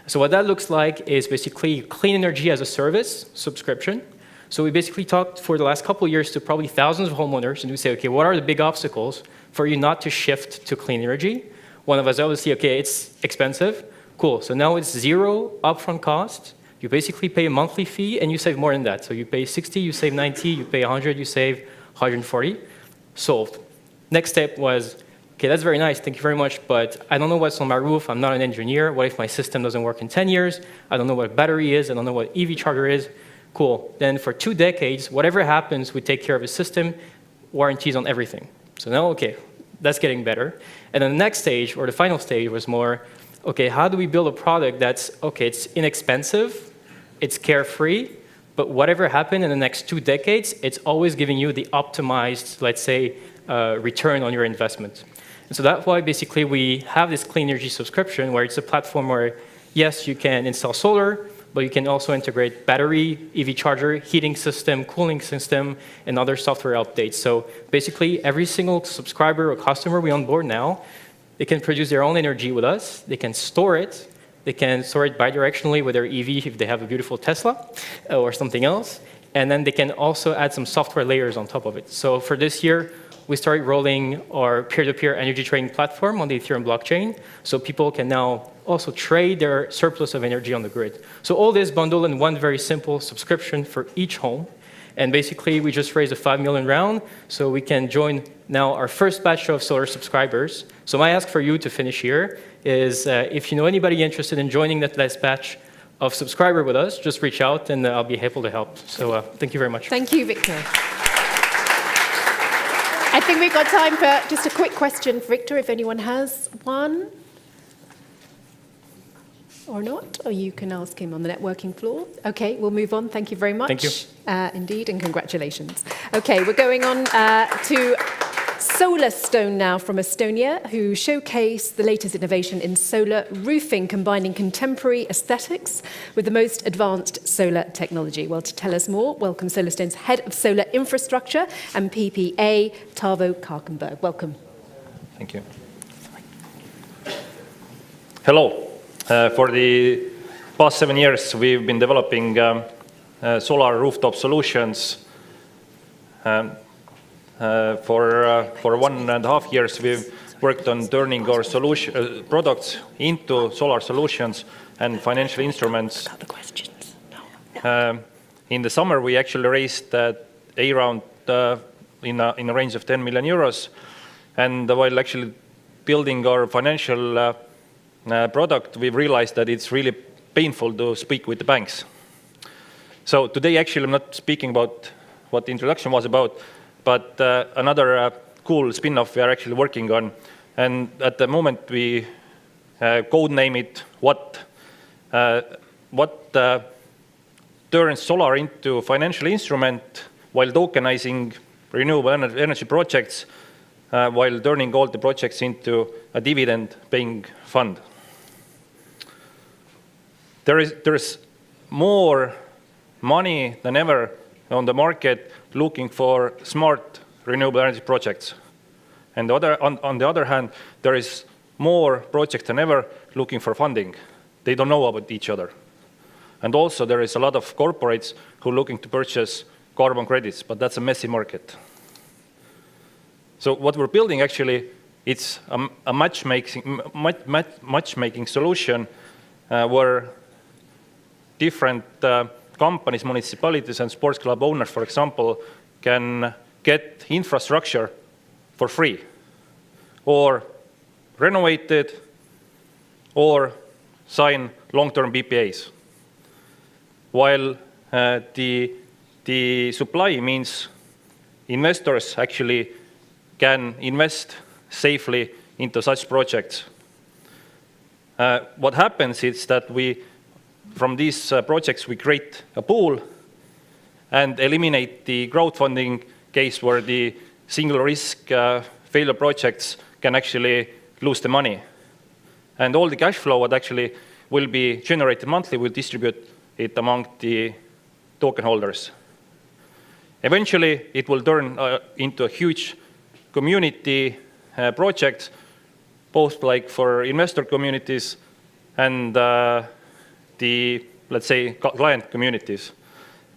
Speaker 6: So what that looks like is basically clean energy as a service subscription. So we basically talked for the last couple of years to probably thousands of homeowners, and we say, okay, what are the big obstacles for you not to shift to clean energy? One of us obviously, okay, it's expensive. Cool, so now it's zero upfront cost. You basically pay a monthly fee, and you save more than that. So you pay 60, you save 90, you pay 100, you save 140. Solved. Next step was, okay, that's very nice, thank you very much, but I don't know what's on my roof, I'm not an engineer, what if my system doesn't work in 10 years? I don't know what a battery is, I don't know what EV charger is. Cool, then for 2 decades, whatever happens, we take care of the system, warranties on everything. So now, okay, that's getting better. And then the next stage, or the final stage, was more, okay, how do we build a product that's, okay, it's inexpensive, it's carefree, but whatever happened in the next 2 decades, it's always giving you the optimized, let's say, return on your investment. And so that's why basically we have this clean energy subscription where it's a platform where, yes, you can install solar, but you can also integrate battery, EV charger, heating system, cooling system, and other software updates. So basically every single subscriber or customer we onboard now, they can produce their own energy with us, they can store it bidirectionally with their EV if they have a beautiful Tesla or something else, and then they can also add some software layers on top of it. So for this year, we started rolling our peer-to-peer energy trading platform on the Ethereum blockchain, so people can now also trade their surplus of energy on the grid. So all this bundled in one very simple subscription for each home. And basically, we just raised a 5 million round, so we can join now our first batch of solar subscribers. So my ask for you to finish here is if you know anybody interested in joining that last batch of subscriber with us, just reach out and I'll be able to help. So thank you very much.
Speaker 3: Thank you, Victor. I think we've got time for just a quick question for Victor, if anyone has one. Or not, or you can ask him on the networking floor. Okay, we'll move on. Thank you very much.
Speaker 6: Thank you.
Speaker 3: Indeed, and congratulations. Okay, we're going on to Solarstone now from Estonia, who showcase the latest innovation in solar roofing, combining contemporary aesthetics with the most advanced solar technology. Well, to tell us more, welcome Solarstone's Head of Solar Infrastructure and PPA, Tarvo Karkenberg. Welcome.
Speaker 15: Thank you. Hello. For the past 7 years, we've been developing solar rooftop solutions. For 1.5 years, we've worked on turning our products into solar solutions and financial instruments. In the summer, we actually raised a round in a range of 10 million euros. And while actually building our financial product, we've realized that it's really painful to speak with the banks. So today, actually, I'm not speaking about what the introduction was about, but another cool spin-off we are actually working on. And at the moment, we codename it what turns solar into a financial instrument while tokenizing renewable energy projects, while turning all the projects into a dividend-paying fund. There is more money than ever on the market looking for smart renewable energy projects. And on the other hand, there is more projects than ever looking for funding. They don't know about each other. And also there is a lot of corporates who are looking to purchase carbon credits, but that's a messy market. So what we're building actually, it's a matchmaking solution where different companies, municipalities, and sports club owners, for example, can get infrastructure for free, or renovate it, or sign long-term PPAs. While the supply means investors actually can invest safely into such projects. What happens is that from these projects, we create a pool and eliminate the crowdfunding case where the single risk failure projects can actually lose the money. And all the cash flow that actually will be generated monthly will distribute it among the token holders. Eventually, it will turn into a huge community project, both like for investor communities and the, let's say, client communities.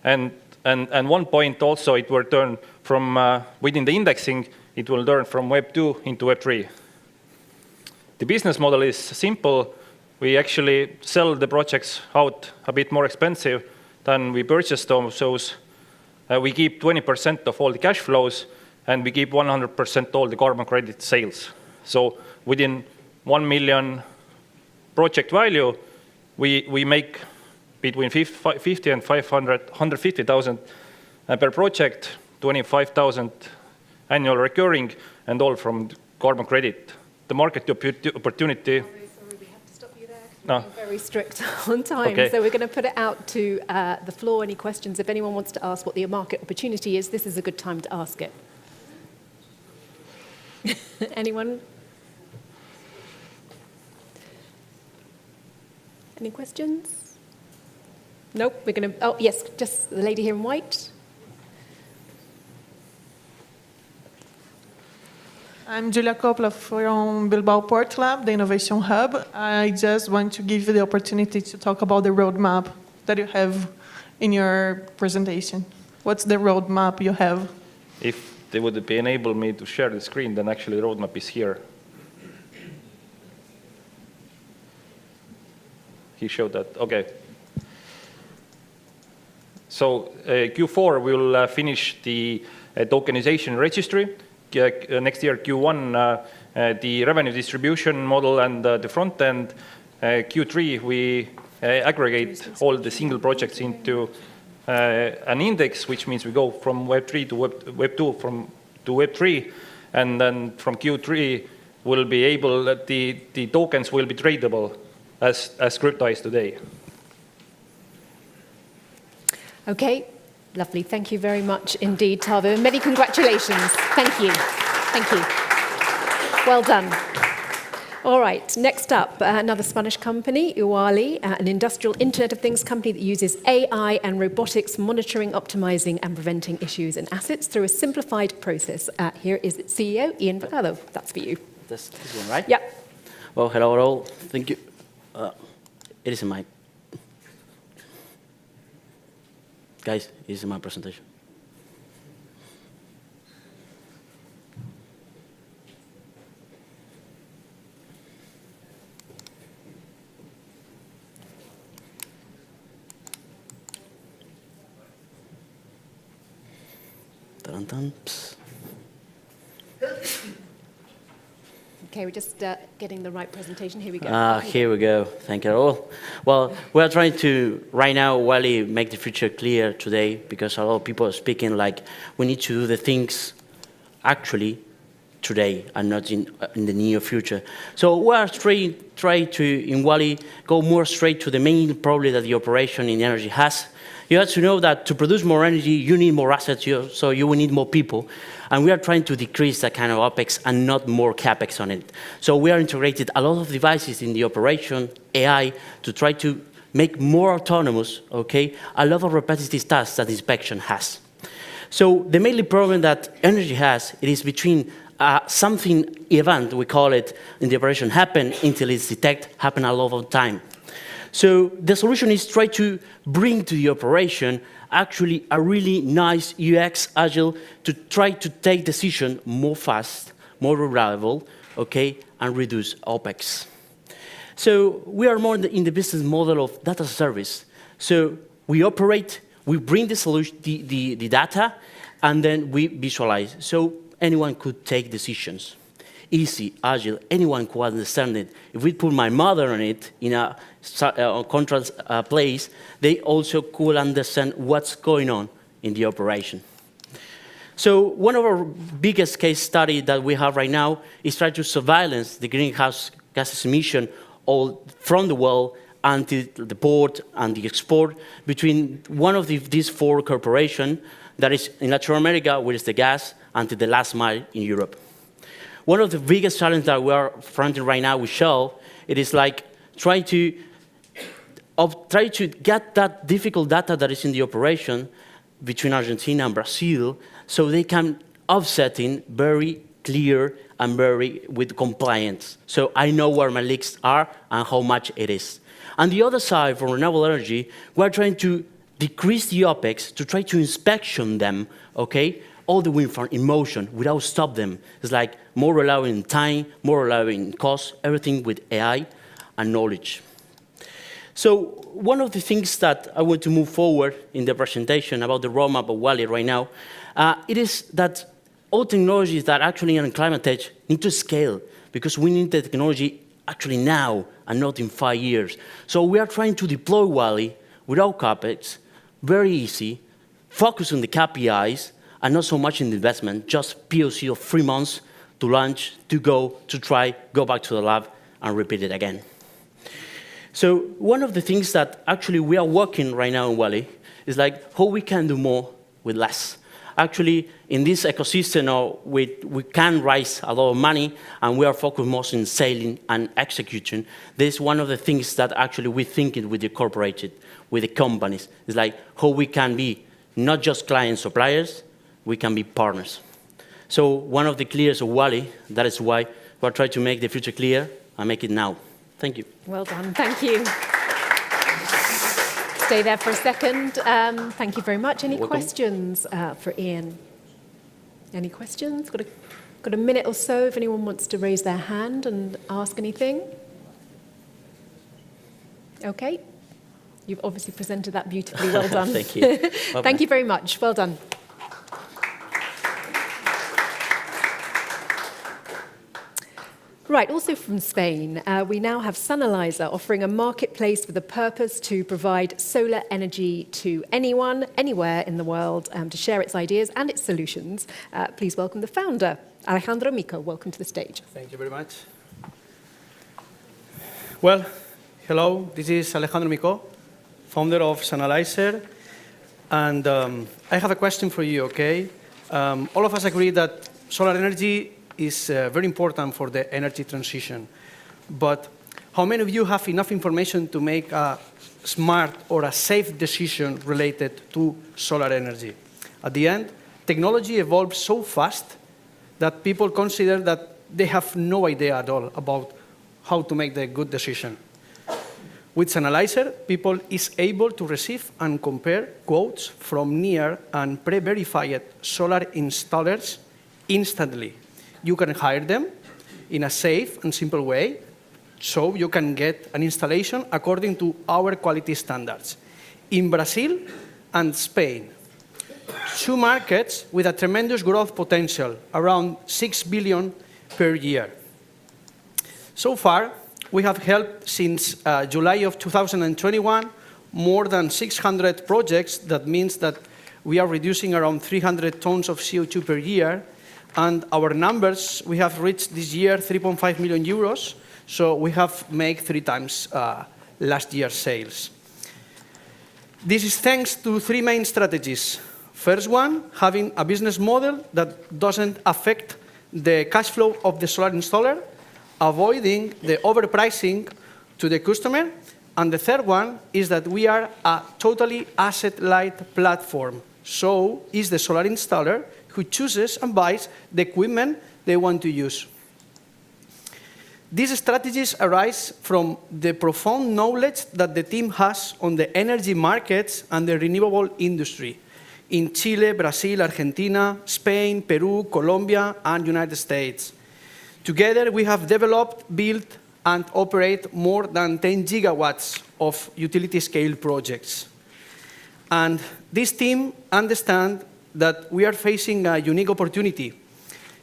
Speaker 15: And one point also, it will turn from, within the indexing, it will turn from Web 2 into Web 3. The business model is simple. We actually sell the projects out a bit more expensive than we purchased them. So we keep 20% of all the cash flows, and we keep 100% all the carbon credit sales. So within 1 million project value, we make between 50 and 150,000 per project, 25,000 annual recurring, and all from carbon credit. The market opportunity.
Speaker 3: Sorry, we have to stop you there. No. We're very strict on time, okay. So we're going to put it out to the floor. Any questions? If anyone wants to ask what the market opportunity is, this is a good time to ask it. Anyone? Any questions? Nope, we're going to, oh yes, just the lady here in white.
Speaker 20: I'm Julia Kopla from Bilbao Port Lab, the Innovation Hub. I just want to give you the opportunity to talk about the roadmap that you have in your presentation. What's the roadmap you have?
Speaker 15: If they would enable me to share the screen, then actually the roadmap is here. He showed that, okay. So Q4, we'll finish the tokenization registry. Next year, Q1, the revenue distribution model and the front end. Q3, we aggregate all the single projects into an index, which means we go from Web3 to Web 2 to Web3. And then from Q3, we'll be able, the tokens will be tradable as crypto is today.
Speaker 3: Okay, lovely. Thank you very much indeed, Tavo. And many congratulations. Thank you. Thank you. Well done. All right, next up, another Spanish company, Uali, an industrial Internet of Things company that uses AI and robotics monitoring, optimizing, and preventing issues in assets through a simplified process. Here is its CEO, Ian Vacado. That's for you.
Speaker 8: This one, right?
Speaker 3: Yep.
Speaker 8: Well, hello all. Thank you. It is a mic. Guys, this is my presentation.
Speaker 3: Okay, we're just getting the right presentation. Here we go.
Speaker 8: Here we go. Thank you all. Well, we are trying to, right now, Wally, make the future clear today, because a lot of people are speaking like we need to do the things actually today and not in the near future. So we are trying to, in Wally, go more straight to the main problem that the operation in energy has. You have to know that to produce more energy, you need more assets, so you will need more people. And we are trying to decrease that kind of OPEX and not more CAPEX on it. So we are integrated a lot of devices in the operation, AI, to try to make more autonomous, okay, a lot of repetitive tasks that inspection has. So the main problem that energy has, it is between something event, we call it, in the operation happen until it's detected, happen a lot of time. So the solution is try to bring to the operation actually a really nice UX agile to try to take decision more fast, more reliable, okay, and reduce OPEX. So we are more in the business model of data service. So we operate, we bring the solution, the data, and then we visualize. So anyone could take decisions. Easy, agile, anyone could understand it. If we put my mother on it in a control place, they also could understand what's going on in the operation. So one of our biggest case study that we have right now is try to surveillance the greenhouse gases emission all from the well until the port and the export between one of these four corporations that is in Latin America, where is the gas, until the last mile in Europe. One of the biggest challenges that we are fronting right now with Shell, it is like try to get that difficult data that is in the operation between Argentina and Brazil, so they can offset in very clear and very with compliance. So I know where my leaks are and how much it is. On the other side, for renewable energy, we're trying to decrease the OPEX to try to inspection them, okay? All the wind farm in motion without stop them. It's like more reliable in time, more reliable in cost, everything with AI and knowledge. So one of the things that I want to move forward in the presentation about the roadmap of Wally right now, it is that all technologies that actually in climate tech need to scale because we need the technology actually now and not in 5 years. So we are trying to deploy Wally without CapEx, very easy, focus on the KPIs, and not so much in the investment, just POC of 3 months to launch, to go, to try, go back to the lab, and repeat it again. So one of the things that actually we are working right now in Wally is like how we can do more with less. Actually, in this ecosystem, we can raise a lot of money, and we are focused most on selling and execution. This is one of the things that actually we're thinking with the corporate, with the companies. It's like how we can be not just clients, suppliers, we can be partners. So one of the clears of Wally, that is why we're trying to make the future clear and make it now. Thank you.
Speaker 3: Well done. Thank you. Stay there for a second. Thank you very much. Any questions for Ian? Any questions? Got a minute or so if anyone wants to raise their hand and ask anything. Okay. You've obviously presented that beautifully. Well done.
Speaker 8: Thank you.
Speaker 3: Thank you very much. Well done. Right, also from Spain, we now have Sunalizer offering a marketplace with a purpose to provide solar energy to anyone, anywhere in the world, to share its ideas and its solutions. Please welcome the founder, Alejandro Mico. Welcome to the stage.
Speaker 16: Thank you very much. Well, hello, this is Alejandro Mico, founder of Sunalizer. And I have a question for you, okay? All of us agree that solar energy is very important for the energy transition. But how many of you have enough information to make a smart or a safe decision related to solar energy? At the end, technology evolves so fast that people consider that they have no idea at all about how to make the good decision. With Sunalizer, people is able to receive and compare quotes from near and pre-verified solar installers instantly. You can hire them in a safe and simple way, so you can get an installation according to our quality standards. In Brazil and Spain, two markets with a tremendous growth potential, around 6 billion per year. So far, we have helped since July of 2021 more than 600 projects. That means that we are reducing around 300 tons of CO2 per year. And our numbers, we have reached this year 3.5 million euros, so we have made 3 times last year's sales. This is thanks to 3 main strategies. First one, having a business model that doesn't affect the cash flow of the solar installer, avoiding the overpricing to the customer. And the third one is that we are a totally asset-light platform. So is the solar installer who chooses and buys the equipment they want to use. These strategies arise from the profound knowledge that the team has on the energy markets and the renewable industry in Chile, Brazil, Argentina, Spain, Peru, Colombia, and United States. Together, we have developed, built, and operate more than 10 gigawatts of utility-scale projects. And this team understands that we are facing a unique opportunity.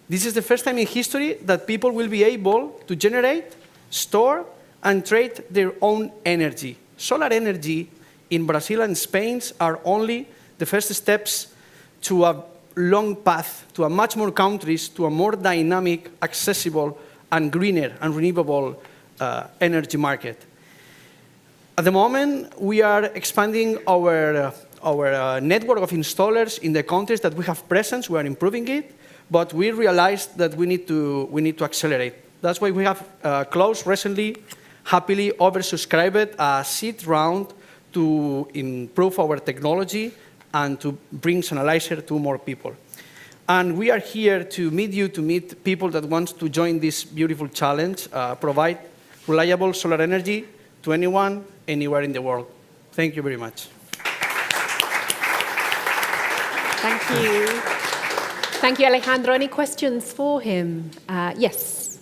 Speaker 16: This is the first time in history that people will be able to generate, store, and trade their own energy. Solar energy in Brazil and Spain are only the first steps to a long path, to a much more countries, to a more dynamic, accessible, and greener and renewable energy market. At the moment, we are expanding our network of installers in the countries that we have presence. We are improving it, but we realized that we need to accelerate. That's why we have closed recently, happily oversubscribed a seed round to improve our technology and to bring Sunalizer to more people. And we are here to meet you, to meet people that want to join this beautiful challenge, provide reliable solar energy to anyone, anywhere in the world. Thank you very much.
Speaker 3: Thank you. Thank you, Alejandro. Any questions for him? Yes.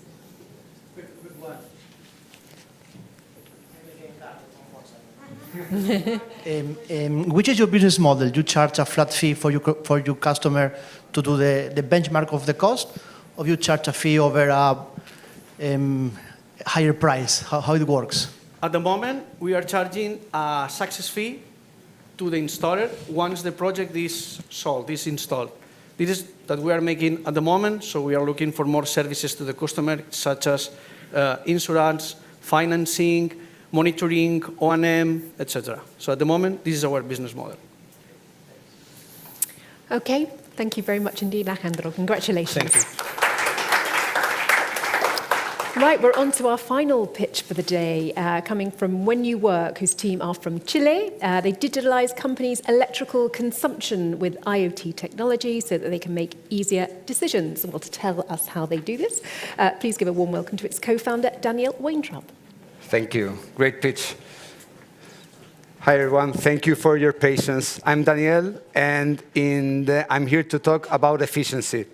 Speaker 1: Which is your business model? You charge a flat fee for your customer to do the benchmark of the cost, or you charge a fee over a higher price? How it works?
Speaker 16: At the moment, we are charging a success fee to the installer once the project is sold, is installed. This is that we are making at the moment, so we are looking for more services to the customer, such as insurance, financing, monitoring, O&M, etc. So at the moment, this is our business model.
Speaker 3: Okay, thank you very much indeed, Alejandro. Congratulations.
Speaker 16: Thank you.
Speaker 3: Right, we're on to our final pitch for the day, coming from When You Work, whose team are from Chile. They digitalize companies' electrical consumption with IoT technology so that they can make easier decisions. Well, to tell us how they do this, please give a warm welcome to its co-founder, Daniel Weintraub.
Speaker 22: Thank you. Great pitch. Hi, everyone. Thank you for your patience. I'm Daniel, and I'm here to talk about efficiency.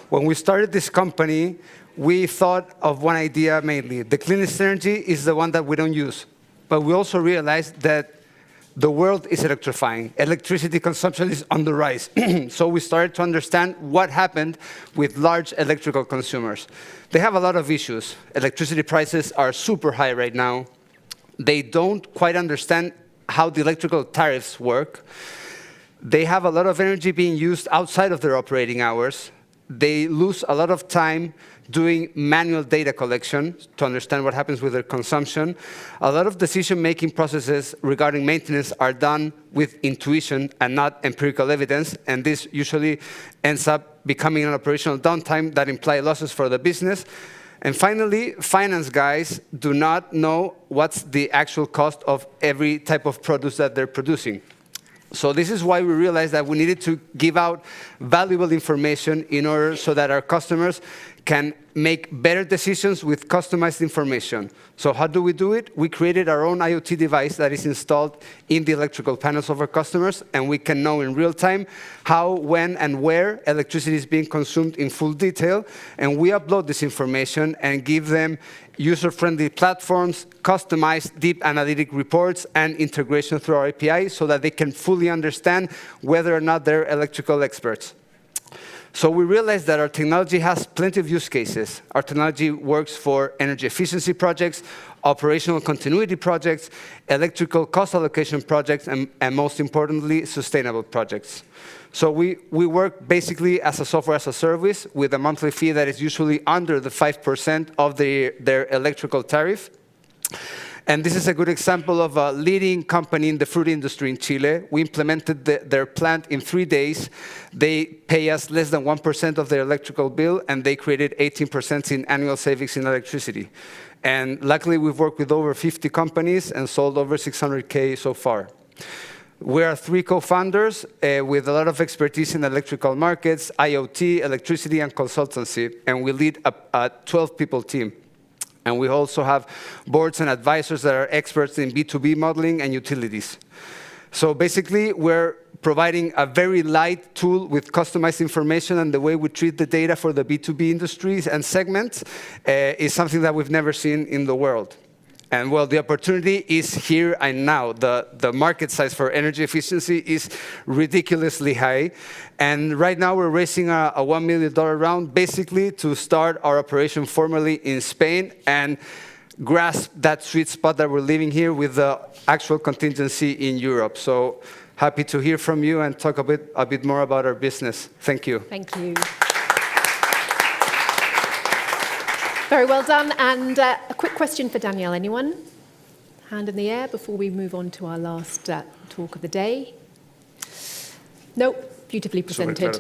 Speaker 22: When we started this company, we thought of one idea mainly. The cleanest energy is the one that we don't use. but we also realized that the world is electrifying. Electricity consumption is on the rise. So we started to understand what happened with large electrical consumers. They have a lot of issues. Electricity prices are super high right now. They don't quite understand how the electrical tariffs work. They have a lot of energy being used outside of their operating hours. They lose a lot of time doing manual data collection to understand what happens with their consumption. A lot of decision-making processes regarding maintenance are done with intuition and not empirical evidence, and this usually ends up becoming an operational downtime that imply losses for the business. And finally, finance guys do not know what's the actual cost of every type of produce that they're producing. So this is why we realized that we needed to give out valuable information in order so that our customers can make better decisions with customized information. So how do we do it? We created our own IoT device that is installed in the electrical panels of our customers, and we can know in real time how, when, and where electricity is being consumed in full detail. And we upload this information and give them user-friendly platforms, customized deep analytic reports, and integration through our API so that they can fully understand whether or not they're electrical experts. So we realized that our technology has plenty of use cases. Our technology works for energy efficiency projects, operational continuity projects, electrical cost allocation projects, and most importantly, sustainable projects. So we work basically as a software as a service with a monthly fee that is usually under the 5% of their electrical tariff. And this is a good example of a leading company in the fruit industry in Chile. We implemented their plant in 3 days. They pay us less than 1% of their electrical bill, and they created 18% in annual savings in electricity. And luckily, we've worked with over 50 companies and sold over 600K so far. We are 3 co-founders with a lot of expertise in electrical markets, IoT, electricity, and consultancy, and we lead a 12-people team. And we also have boards and advisors that are experts in B2B modeling and utilities. So basically, we're providing a very light tool with customized information, and the way we treat the data for the B2B industries and segments is something that we've never seen in the world. And well, the opportunity is here and now. The market size for energy efficiency is ridiculously high. And right now we're raising a $1 million round basically to start our operation formally in Spain and grasp that sweet spot that we're living here with the actual contingency in Europe. So happy to hear from you and talk a bit more about our business. Thank you.
Speaker 3: Thank you. Very well done. And a quick question for Danielle. Anyone? Hand in the air before we move on to our last talk of the day. Nope. Beautifully presented.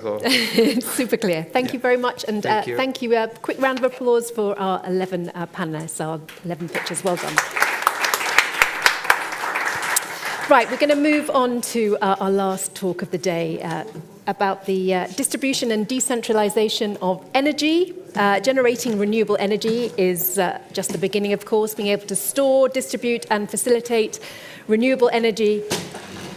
Speaker 3: Super clear. Thank you very much. And thank you. A quick round of applause for our 11 panelists, our 11 pitchers. Well done. Right, we're going to move on to our last talk of the day about the distribution and decentralization of energy. Generating renewable energy is just the beginning, of course. Being able to store, distribute, and facilitate renewable energy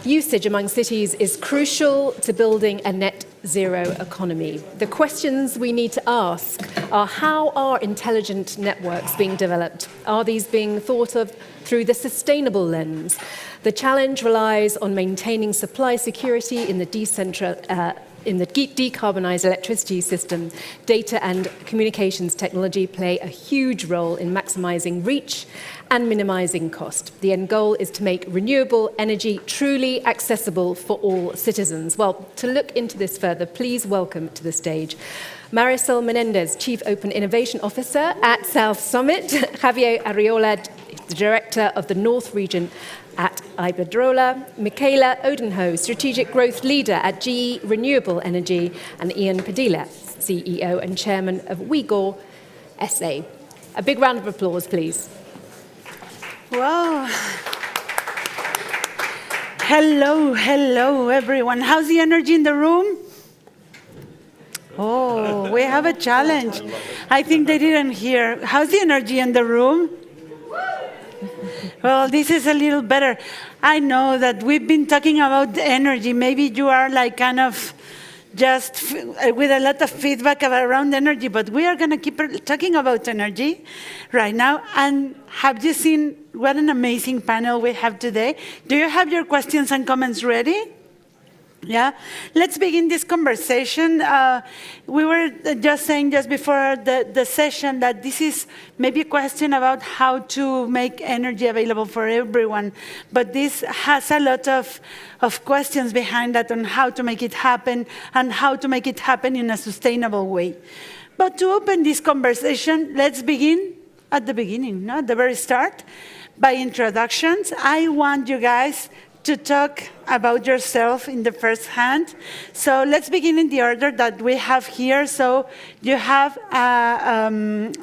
Speaker 3: usage among cities is crucial to building a net zero economy. The questions we need to ask are: how are intelligent networks being developed? Are these being thought of through the sustainable lens? The challenge relies on maintaining supply security in the decarbonized electricity system. Data and communications technology play a huge role in maximizing reach and minimizing cost. The end goal is to make renewable energy truly accessible for all citizens. Well, to look into this further, please welcome to the stage Marisol Menendez, Chief Open Innovation Officer at South Summit, Javier Arriola, Director of the North Region at Iberdrola, Michaela Odenho, Strategic Growth Leader at GE Renewable Energy, and Ian Padilla, CEO and Chairman of Uyghur SA. A big round of applause, please.
Speaker 5: Wow. Hello, everyone. How's the energy in the room? Oh, we have a challenge. I think they didn't hear. How's the energy in the room? Well, this is a little better. I know that we've been talking about energy. Maybe you are like kind of just with a lot of feedback around energy, but we are going to keep talking about energy right now. And have you seen what an amazing panel we have today. Do you have your questions and comments ready? Yeah, let's begin this conversation. We were just saying just before the session that this is maybe a question about how to make energy available for everyone, but this has a lot of questions behind that on how to make it happen and how to make it happen in a sustainable way. But to open this conversation, let's begin at the beginning, no? At the very start, by introductions. I want you guys to talk about yourself in the first hand. So let's begin in the order that we have here. So you have an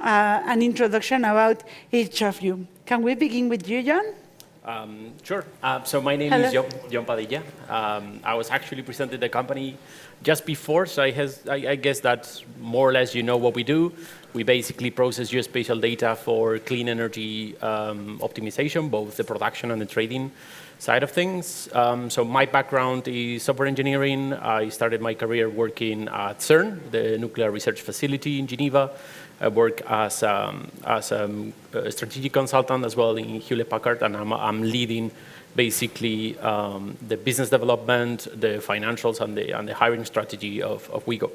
Speaker 5: introduction about each of you. Can we begin with you, John?
Speaker 12: Sure. So my name is John Padilla. I was actually presented the company just before, so I guess that's more or less you know what we do. We basically process geospatial data for clean energy optimization, both the production and the trading side of things. So my background is software engineering. I started my career working at CERN, the nuclear research facility in Geneva. I work as a strategic consultant as well in Hewlett-Packard, and I'm leading basically the business development, the financials, and the hiring strategy of WeGo.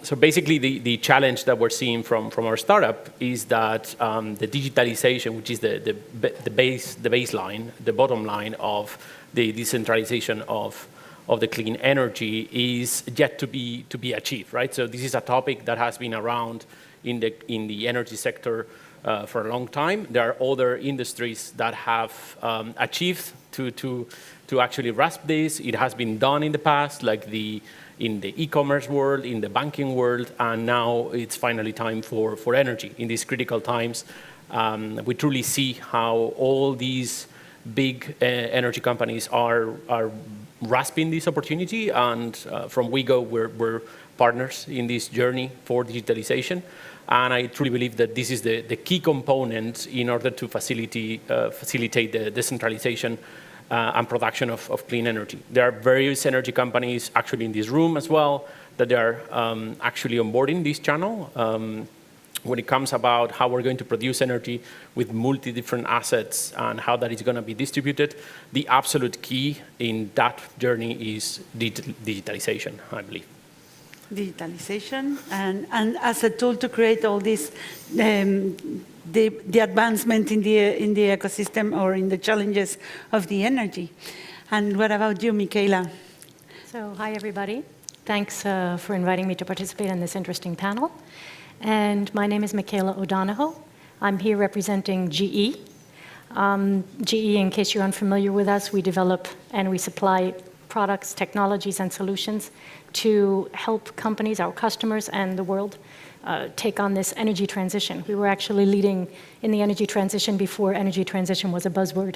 Speaker 12: So basically, the challenge that we're seeing from our startup is that the digitalization, which is the baseline, the bottom line of the decentralization of the clean energy, is yet to be achieved, right? So this is a topic that has been around in the energy sector for a long time. There are other industries that have achieved to actually grasp this. It has been done in the past, like in the e-commerce world, in the banking world, and now it's finally time for energy. In these critical times, we truly see how all these big energy companies are grasping this opportunity, and from WeGo, we're partners in this journey for digitalization. And I truly believe that this is the key component in order to facilitate the decentralization and production of clean energy. There are various energy companies actually in this room as well that they are actually onboarding this channel. When it comes about how we're going to produce energy with multi-different assets and how that is going to be distributed, the absolute key in that journey is digitalization, I believe.
Speaker 5: Digitalization and as a tool to create all this the advancement in the ecosystem or in the challenges of the energy. And what about you, Michaela?
Speaker 4: So hi everybody. Thanks for inviting me to participate in this interesting panel. And my name is Michaela O'Donohoe. I'm here representing GE. GE, in case you're unfamiliar with us, we develop and we supply products, technologies, and solutions to help companies, our customers, and the world take on this energy transition. We were actually leading in the energy transition before energy transition was a buzzword.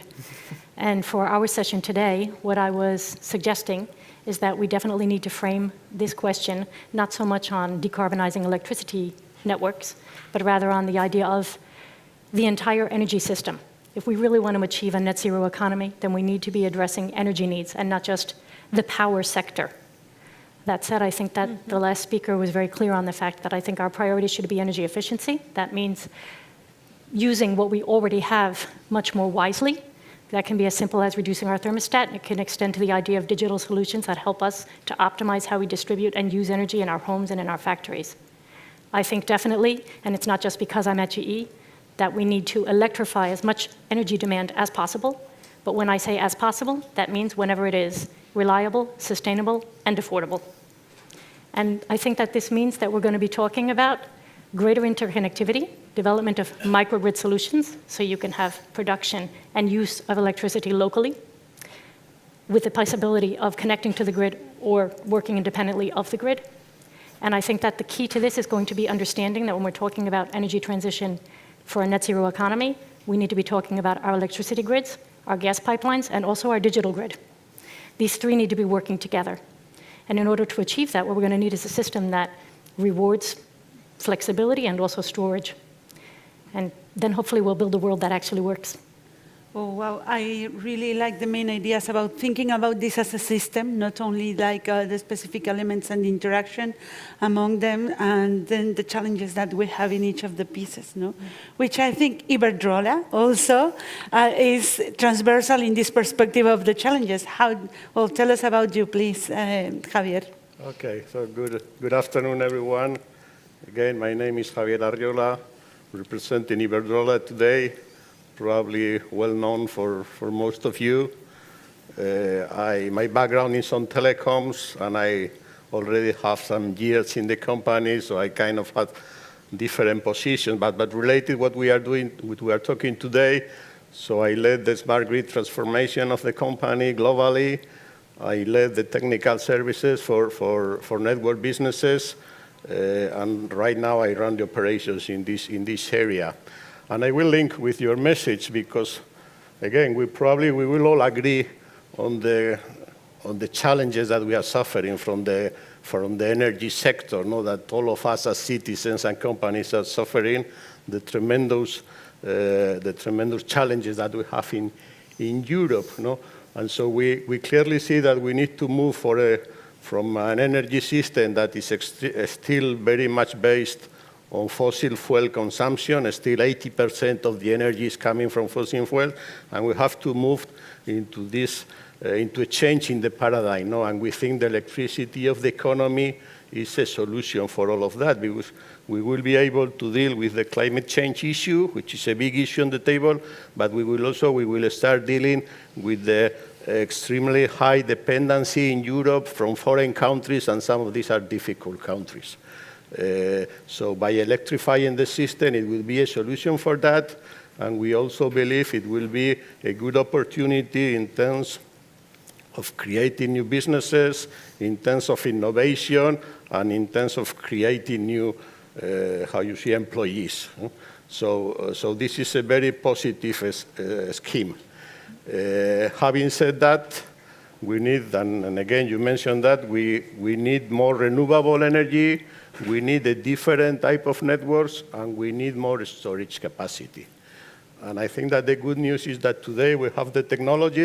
Speaker 4: And for our session today, what I was suggesting is that we definitely need to frame this question not so much on decarbonizing electricity networks, but rather on the idea of the entire energy system. If we really want to achieve a net zero economy, then we need to be addressing energy needs and not just the power sector. That said, I think that the last speaker was very clear on the fact that I think our priority should be energy efficiency. That means using what we already have much more wisely. That can be as simple as reducing our thermostat. It can extend to the idea of digital solutions that help us to optimize how we distribute and use energy in our homes and in our factories. I think definitely, and it's not just because I'm at GE, that we need to electrify as much energy demand as possible. But when I say as possible, that means whenever it is reliable, sustainable, and affordable. And I think that this means that we're going to be talking about greater interconnectivity, development of microgrid solutions, so you can have production and use of electricity locally, with the possibility of connecting to the grid or working independently of the grid. And I think that the key to this is going to be understanding that when we're talking about energy transition for a net zero economy, we need to be talking about our electricity grids, our gas pipelines, and also our digital grid. These three need to be working together. And in order to achieve that, what we're going to need is a system that rewards flexibility and also storage. And then hopefully we'll build a world that actually works.
Speaker 5: Oh, wow. I really like the main ideas about thinking about this as a system, not only like the specific elements and the interaction among them, and then the challenges that we have in each of the pieces, no? Which I think Iberdrola also is transversal in this perspective of the challenges. Well, tell us about you, please, Javier.
Speaker 11: Okay, so good afternoon, everyone. Again, my name is Javier Arriola, representing Iberdrola today. Probably well known for most of you. My background is on telecoms, and I already have some years in the company, so I kind of had different positions, but related what we are doing, what we are talking today. So I led the smart grid transformation of the company globally. I led the technical services for network businesses, and right now I run the operations in this area. And I will link with your message because, again, we will all agree on the challenges that we are suffering from the energy sector. Know that all of us as citizens and companies are suffering the tremendous challenges that we have in Europe. No? And so we clearly see that we need to move from an energy system that is still very much based on fossil fuel consumption. Still 80% of the energy is coming from fossil fuel, and we have to move into a change in the paradigm. No? And we think the electricity of the economy is a solution for all of that, because we will be able to deal with the climate change issue, which is a big issue on the table, but we will start dealing with the extremely high dependency in Europe from foreign countries, and some of these are difficult countries. So by electrifying the system, it will be a solution for that, and we also believe it will be a good opportunity in terms of creating new businesses, in terms of innovation, and in terms of creating new, employees. So this is a very positive scheme. Having said that, we need, and again you mentioned that, we need more renewable energy, we need a different type of networks, and we need more storage capacity. And I think that the good news is that today we have the technology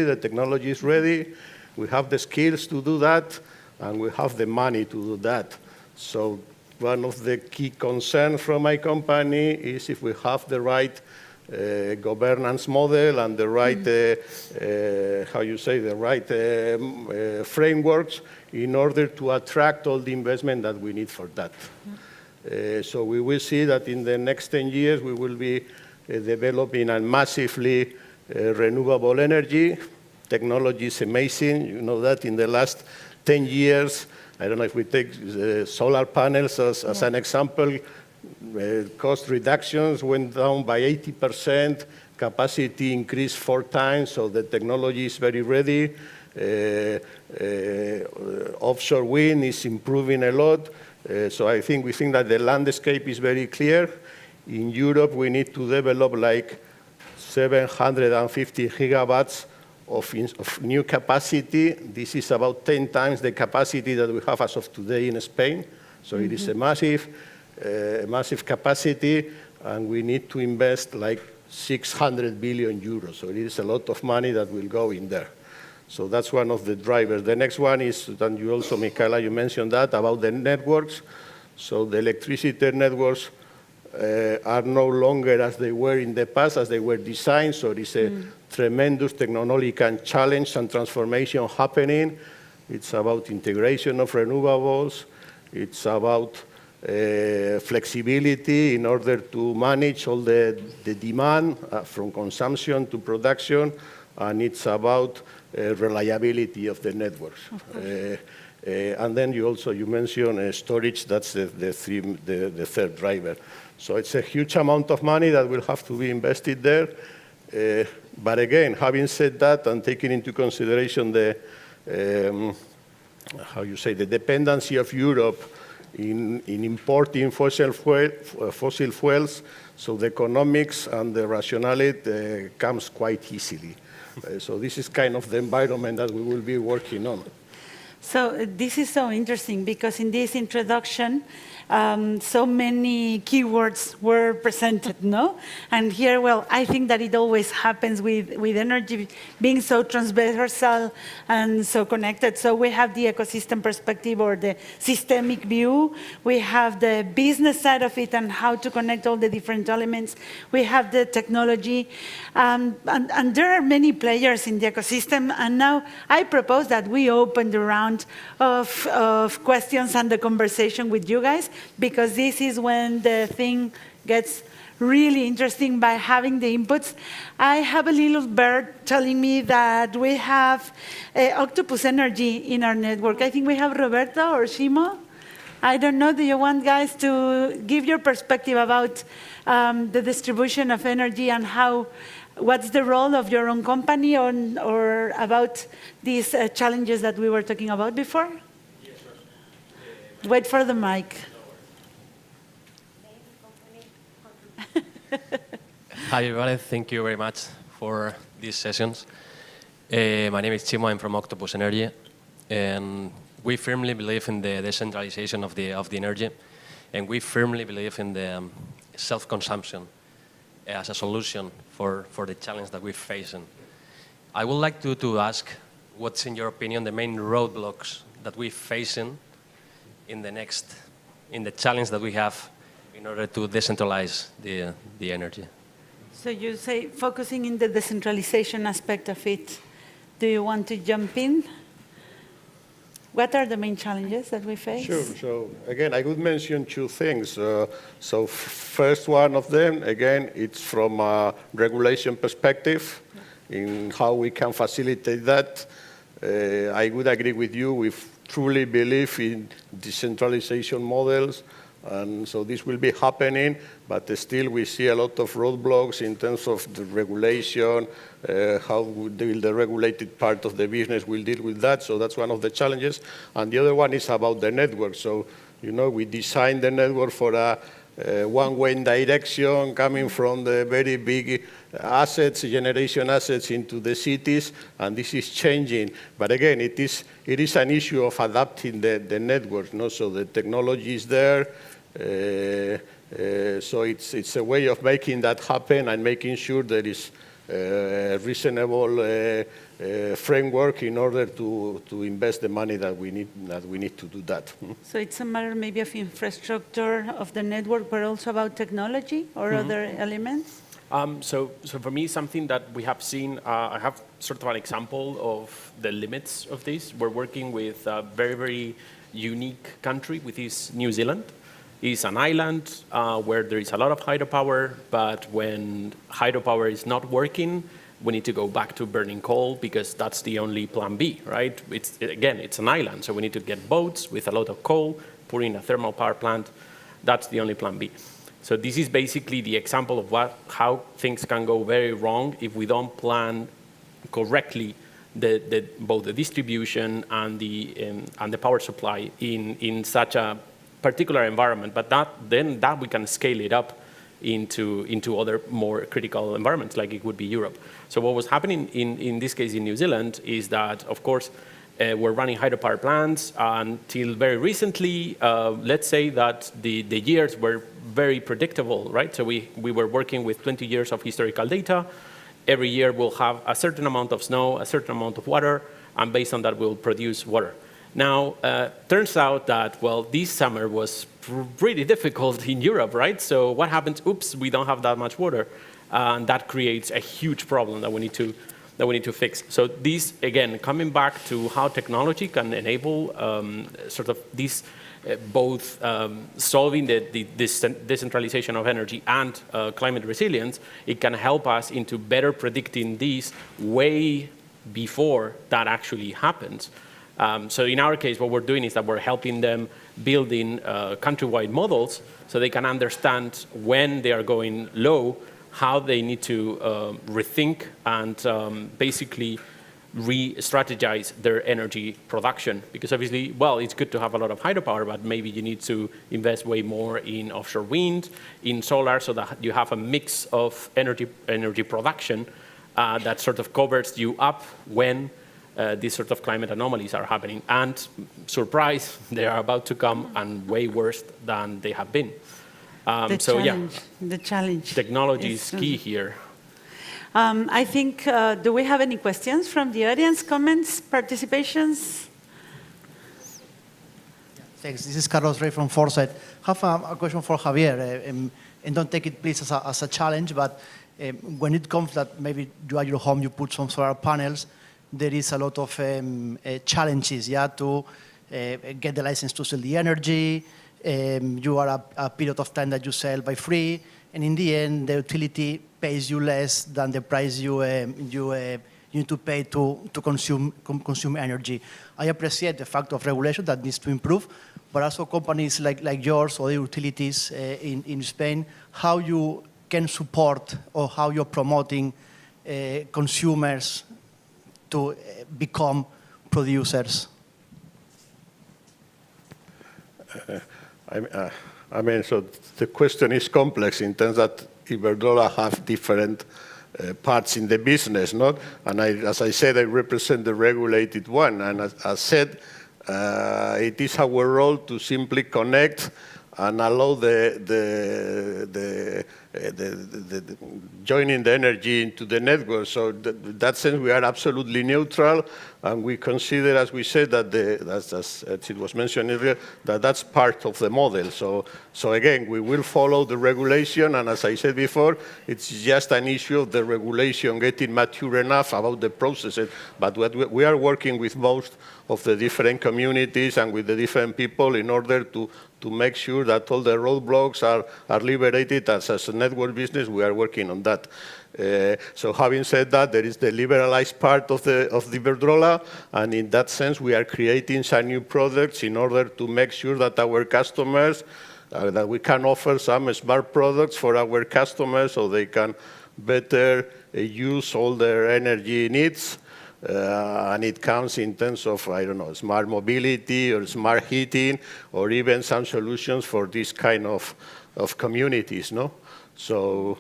Speaker 11: is ready, we have the skills to do that, and we have the money to do that. So one of the key concerns from my company is if we have the right governance model and the right, frameworks in order to attract all the investment that we need for that. So we will see that in the next 10 years we will be developing a massively renewable energy. Technology is amazing. You know that in the last 10 years, I don't know if we take solar panels as an example, cost reductions went down by 80%, capacity increased 4 times, so the technology is very ready. Offshore wind is improving a lot. So we think that the landscape is very clear. In Europe, we need to develop like 750 gigawatts of new capacity. This is about 10 times the capacity that we have as of today in Spain. So it is a massive capacity, and we need to invest like 600 billion euros. So it is a lot of money that will go in there. So that's one of the drivers. The next one is, and you also, Michaela, you mentioned that, about the networks. So the electricity networks are no longer as they were in the past, as they were designed. So it is a tremendous technological challenge and transformation happening. It's about integration of renewables. It's about flexibility in order to manage all the demand from consumption to production, and it's about reliability of the networks. And then you mentioned storage. That's the third driver. So it's a huge amount of money that will have to be invested there. But again, having said that and taking into consideration the dependency of Europe in importing fossil fuels, so the economics and the rationality comes quite easily. So this is kind of the environment that we will be working on.
Speaker 5: So this is so interesting because in this introduction, so many keywords were presented, no? And here, well, I think that it always happens with energy being so transversal and so connected. So we have the ecosystem perspective or the systemic view. We have the business side of it and how to connect all the different elements. We have the technology. And there are many players in the ecosystem. And now I propose that we open the round of questions and the conversation with you guys, because this is when the thing gets really interesting by having the inputs. I have a little bird telling me that we have Octopus Energy in our network. I think we have Roberto or Shimo. I don't know, do you want guys to give your perspective about the distribution of energy and what's the role of your own company or about these challenges that we were talking about before? Yes, sure. Wait for the mic.
Speaker 17: Hi, everybody. Thank you very much for these sessions. My name is Chimo. I'm from Octopus Energy. And we firmly believe in the decentralization of the energy. And we firmly believe in the self-consumption as a solution for the challenge that we're facing. I would like to ask, what's, in your opinion, the main roadblocks that we're facing in the challenge that we have in order to decentralize the energy?
Speaker 5: So you say focusing in the decentralization aspect of it. Do you want to jump in? What are the main challenges that we face?
Speaker 11: Sure. So again, I could mention two things. So first one of them, again, it's from a regulation perspective in how we can facilitate that. I would agree with you. We truly believe in decentralization models. And so this will be happening, but still we see a lot of roadblocks in terms of the regulation, how the regulated part of the business will deal with that. So that's one of the challenges. And the other one is about the network. So, we designed the network for a one-way direction coming from the very big assets, generation assets into the cities, and this is changing. But again, it is an issue of adapting the network. So the technology is there. So it's a way of making that happen and making sure there is a reasonable framework in order to invest the money that we need to do that.
Speaker 5: So it's a matter maybe of infrastructure of the network, but also about technology or other elements?
Speaker 12: So for me, something that we have seen, I have sort of an example of the limits of this. We're working with a very, very unique country, which is New Zealand. It's an island where there is a lot of hydropower, but when hydropower is not working, we need to go back to burning coal because that's the only plan B, right? Again, it's an island, so we need to get boats with a lot of coal, put in a thermal power plant. That's the only plan B. So this is basically the example of how things can go very wrong if we don't plan correctly both the distribution and the power supply in such a particular environment. But then we can scale it up into other more critical environments, like it would be Europe. So what was happening in this case in New Zealand is that, of course, we're running hydropower plants until very recently. Let's say that the years were very predictable, right? So we were working with 20 years of historical data. Every year we'll have a certain amount of snow, a certain amount of water, and based on that we'll produce water. Now, turns out that, well, this summer was pretty difficult in Europe, right? So what happens? Oops, we don't have that much water. And that creates a huge problem that we need to fix. So this, again, coming back to how technology can enable sort of this, both solving this decentralization of energy and climate resilience, it can help us into better predicting these way before that actually happens. So in our case, what we're doing is that we're helping them building countrywide models so they can understand when they are going low, how they need to rethink and basically re-strategize their energy production. Because obviously, well, it's good to have a lot of hydropower, but maybe you need to invest way more in offshore wind, in solar, so that you have a mix of energy production that sort of covers you up when these sort of climate anomalies are happening. And surprise, they are about to come and way worse than they have been.
Speaker 5: The challenge.
Speaker 12: Technology is key here.
Speaker 5: I think, do we have any questions from the audience, comments, participations?
Speaker 1: Thanks. This is Carlos Rey from Foresight. I have a question for Javier, and don't take it, please, as a challenge, but when it comes that maybe you at your home, you put some solar panels, there is a lot of challenges, to get the license to sell the energy. You are a period of time that you sell by free, and in the end, the utility pays you less than the price you need to pay to consume energy. I appreciate the fact of regulation that needs to improve, but also companies like yours or the utilities in Spain, how you can support or how you're promoting consumers to become producers.
Speaker 11: I mean, so the question is complex in terms that Iberdrola have different parts in the business, not? And as I said, I represent the regulated one. And as I said, it is our role to simply connect and allow the joining the energy into the network. So in that sense, we are absolutely neutral, and we consider, as we said, that as it was mentioned earlier, that's part of the model. So again, we will follow the regulation, and as I said before, it's just an issue of the regulation getting mature enough about the processes. But we are working with most of the different communities and with the different people in order to make sure that all the roadblocks are liberated. As a network business, we are working on that. So having said that, there is the liberalized part of the Iberdrola, and in that sense, we are creating some new products in order to make sure that our customers, that we can offer some smart products for our customers so they can better use all their energy needs. And it comes in terms of, I don't know, smart mobility or smart heating, or even some solutions for this kind of communities, no? So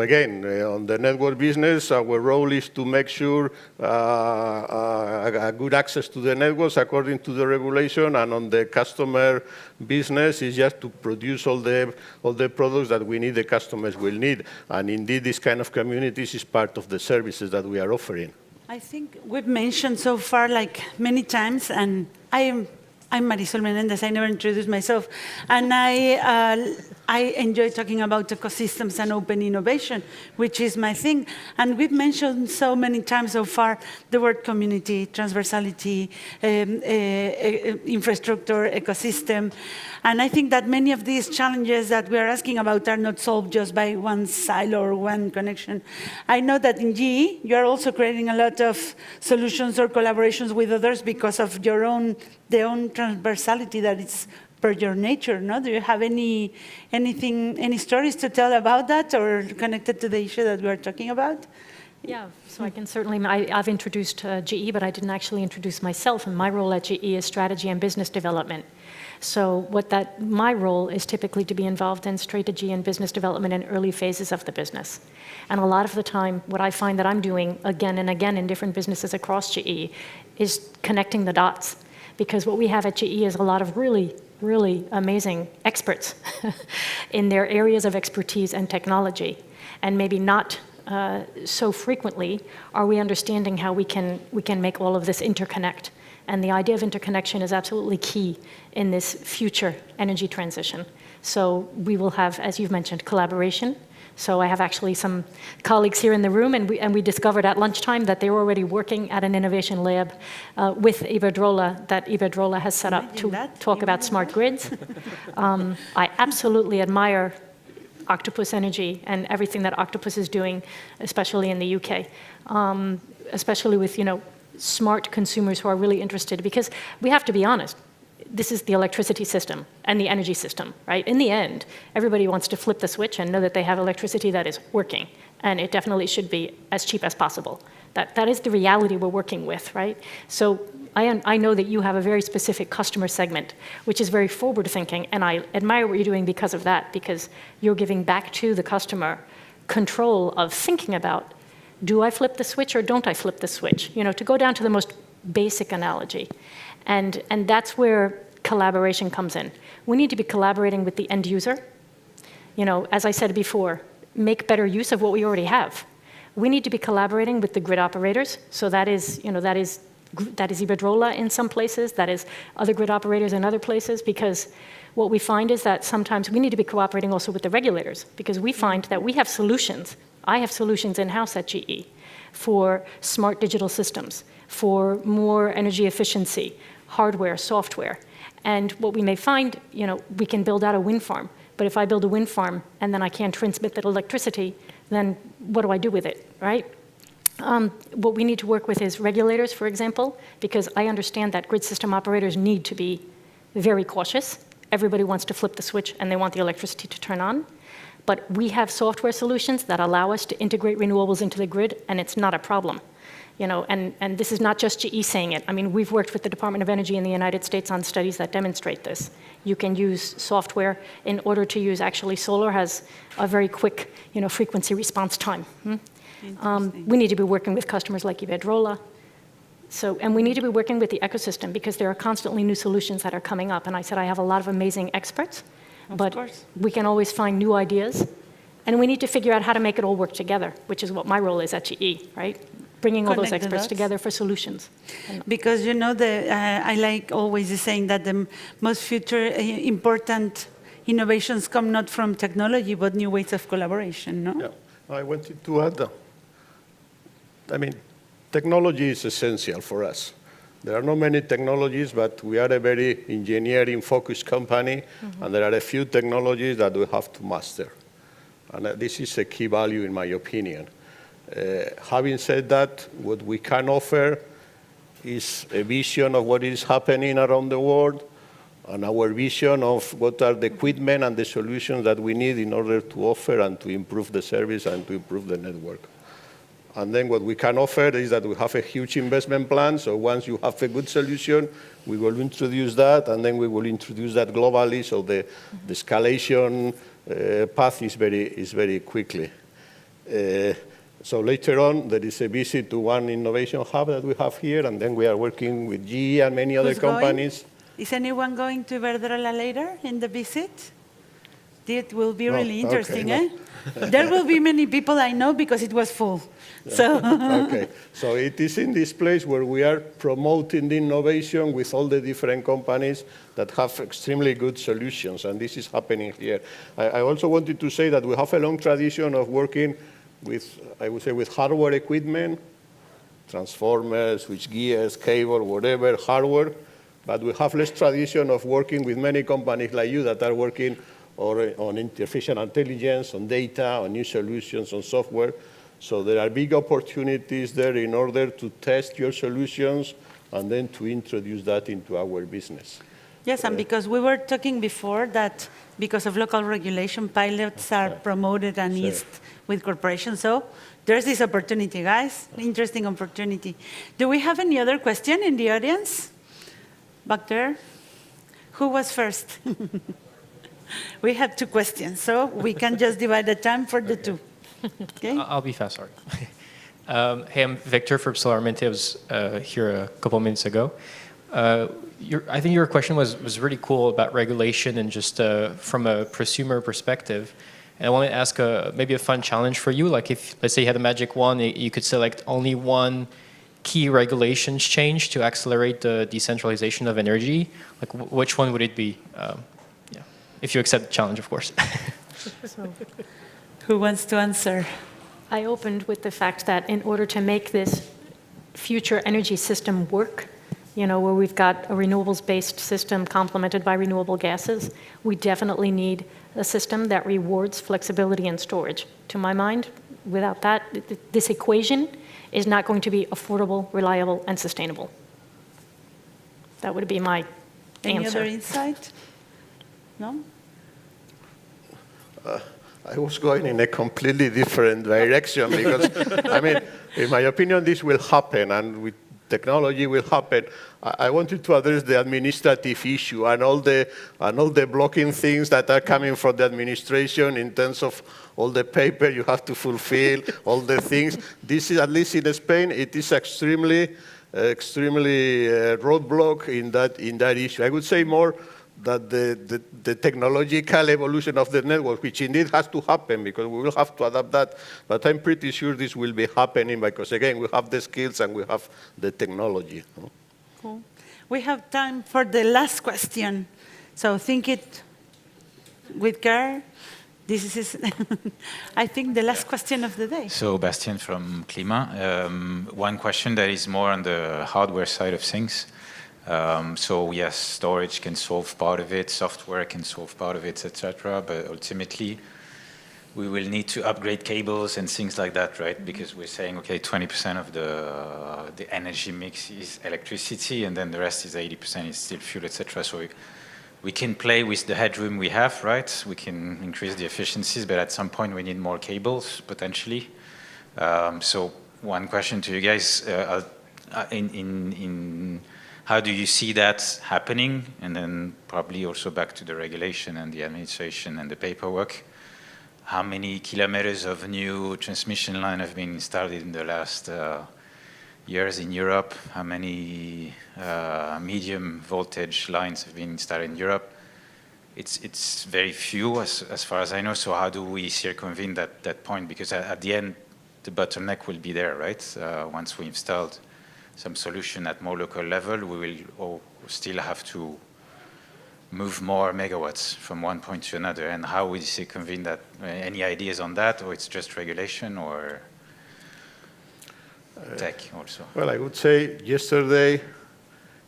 Speaker 11: again, on the network business, our role is to make sure a good access to the networks according to the regulation, and on the customer business is just to produce all the products that we need, the customers will need. And indeed, this kind of communities is part of the services that we are offering.
Speaker 5: I think we've mentioned so far, like many times, and I'm Marisol Menendez. I never introduced myself, and I enjoy talking about ecosystems and open innovation, which is my thing. And we've mentioned so many times so far the word community, transversality, infrastructure, ecosystem. And I think that many of these challenges that we are asking about are not solved just by one silo or one connection. I know that in GE, you are also creating a lot of solutions or collaborations with others because of your own transversality that is per your nature, no? Do you have any stories to tell about that or connected to the issue that we are talking about?
Speaker 4: Yeah, so I can certainly, I've introduced GE, but I didn't actually introduce myself, and my role at GE is strategy and business development. So my role is typically to be involved in strategy and business development in early phases of the business. And a lot of the time, what I find that I'm doing again and again in different businesses across GE is connecting the dots. Because what we have at GE is a lot of really, really amazing experts in their areas of expertise and technology. And maybe not so frequently are we understanding how we can make all of this interconnect. And the idea of interconnection is absolutely key in this future energy transition. So we will have, as you've mentioned, collaboration. So I have actually some colleagues here in the room, and we discovered at lunchtime that they were already working at an innovation lab with Iberdrola that Iberdrola has set up to talk about smart grids. I absolutely admire Octopus Energy and everything that Octopus is doing, especially in the UK, especially with smart consumers who are really interested, because we have to be honest. This is the electricity system and the energy system, right? In the end, everybody wants to flip the switch and know that they have electricity that is working, and it definitely should be as cheap as possible. That is the reality we're working with, right? So I know that you have a very specific customer segment, which is very forward-thinking, and I admire what you're doing because of that, because you're giving back to the customer control of thinking about do I flip the switch or don't I flip the switch? You know, to go down to the most basic analogy. And that's where collaboration comes in. We need to be collaborating with the end user. You know, as I said before, make better use of what we already have. We need to be collaborating with the grid operators. So that is, you know, that is Iberdrola in some places, that is other grid operators in other places, because what we find is that sometimes we need to be cooperating also with the regulators, because we find that we have solutions. I have solutions in-house at GE for smart digital systems, for more energy efficiency, hardware, software. And what we may find, you know, we can build out a wind farm, but if I build a wind farm and then I can't transmit that electricity, then what do I do with it, right? What we need to work with is regulators, for example, because I understand that grid system operators need to be very cautious. Everybody wants to flip the switch and they want the electricity to turn on. But we have software solutions that allow us to integrate renewables into the grid, and it's not a problem. You know, and this is not just GE saying it. I mean, we've worked with the Department of Energy in the United States on studies that demonstrate this. You can use software in order to use, actually, solar has a very quick, you know, frequency response time. We need to be working with customers like Iberdrola. So, and we need to be working with the ecosystem because there are constantly new solutions that are coming up. And I said I have a lot of amazing experts, but we can always find new ideas. And we need to figure out how to make it all work together, which is what my role is at GE, right? Bringing all those experts together for solutions.
Speaker 5: Because, you know, I like always saying that the most future important innovations come not from technology, but new ways of collaboration, no?
Speaker 11: Yeah, I wanted to add, I mean, technology is essential for us. There are not many technologies, but we are a very engineering-focused company, and there are a few technologies that we have to master. And this is a key value, in my opinion. Having said that, what we can offer is a vision of what is happening around the world, and our vision of what are the equipment and the solutions that we need in order to offer and to improve the service and to improve the network. And then what we can offer is that we have a huge investment plan, so once you have a good solution, we will introduce that, and then we will introduce that globally, so the escalation path is very quickly. So later on, there is a visit to one innovation hub that we have here, and then we are working with GE and many other companies.
Speaker 5: Is anyone going to Iberdrola later in the visit? It will be really interesting, eh? There will be many people I know because it was full. So.
Speaker 11: Okay, so it is in this place where we are promoting the innovation with all the different companies that have extremely good solutions, and this is happening here. I also wanted to say that we have a long tradition of working with, I would say, with hardware equipment, transformers, switch gears, cable, whatever, hardware, but we have less tradition of working with many companies like you that are working on artificial intelligence, on data, on new solutions, on software. So there are big opportunities there in order to test your solutions and then to introduce that into our business.
Speaker 5: Yes, and because we were talking before that because of local regulation, pilots are promoted and eased with corporations. So there's this opportunity, guys, interesting opportunity. Do we have any other question in the audience? Back there. Who was first? We have two questions, so we can just divide the time for the two. Okay?
Speaker 6: I'll be fast, sorry. Hey, I'm Victor from Solarmente. I was here a couple of minutes ago. I think your question was really cool about regulation and just from a prosumer perspective. And I want to ask maybe a fun challenge for you. Like if, let's say you had a magic wand, you could select only one key regulations change to accelerate the decentralization of energy. Like which one would it be? If you accept the challenge, of course.
Speaker 4: So,
Speaker 5: who wants to answer?
Speaker 4: I opened with the fact that in order to make this future energy system work, you know, where we've got a renewables-based system complemented by renewable gases, we definitely need a system that rewards flexibility and storage. To my mind, without that, this equation is not going to be affordable, reliable, and sustainable. That would be my answer.
Speaker 5: Any other insight? No?
Speaker 11: I was going in a completely different direction because, I mean, in my opinion, this will happen, and with technology will happen. I wanted to address the administrative issue and all the blocking things that are coming from the administration in terms of all the paper you have to fulfill, all the things. This is, at least in Spain, it is extremely roadblock in that issue. I would say more that the technological evolution of the network, which indeed has to happen because we will have to adapt that, but I'm pretty sure this will be happening because, again, we have the skills and we have the technology.
Speaker 5: Cool. We have time for the last question, so think it with care. This is, I think, the last question of the day.
Speaker 13: So, Bastien from Klima. One question that is more on the hardware side of things. So yes, storage can solve part of it, software can solve part of it, etc. But ultimately, we will need to upgrade cables and things like that, right? Because we're saying, okay, 20% of the energy mix is electricity, and then the rest is 80% is still fuel, etc. So we can play with the headroom we have, right? We can increase the efficiencies, but at some point we need more cables potentially. So one question to you guys: how do you see that happening? And then probably also back to the regulation and the administration and the paperwork. How many kilometers of new transmission line have been started in the last years in Europe? How many medium voltage lines have been started in Europe? It's very few as far as I know. So how do we circumvent that point? Because at the end, the bottleneck will be there, right? Once we installed some solution at more local level, we will still have to move more megawatts from one point to another. And how we circumvent that? Any ideas on that, or it's just regulation, or tech also?
Speaker 11: Well, I would say yesterday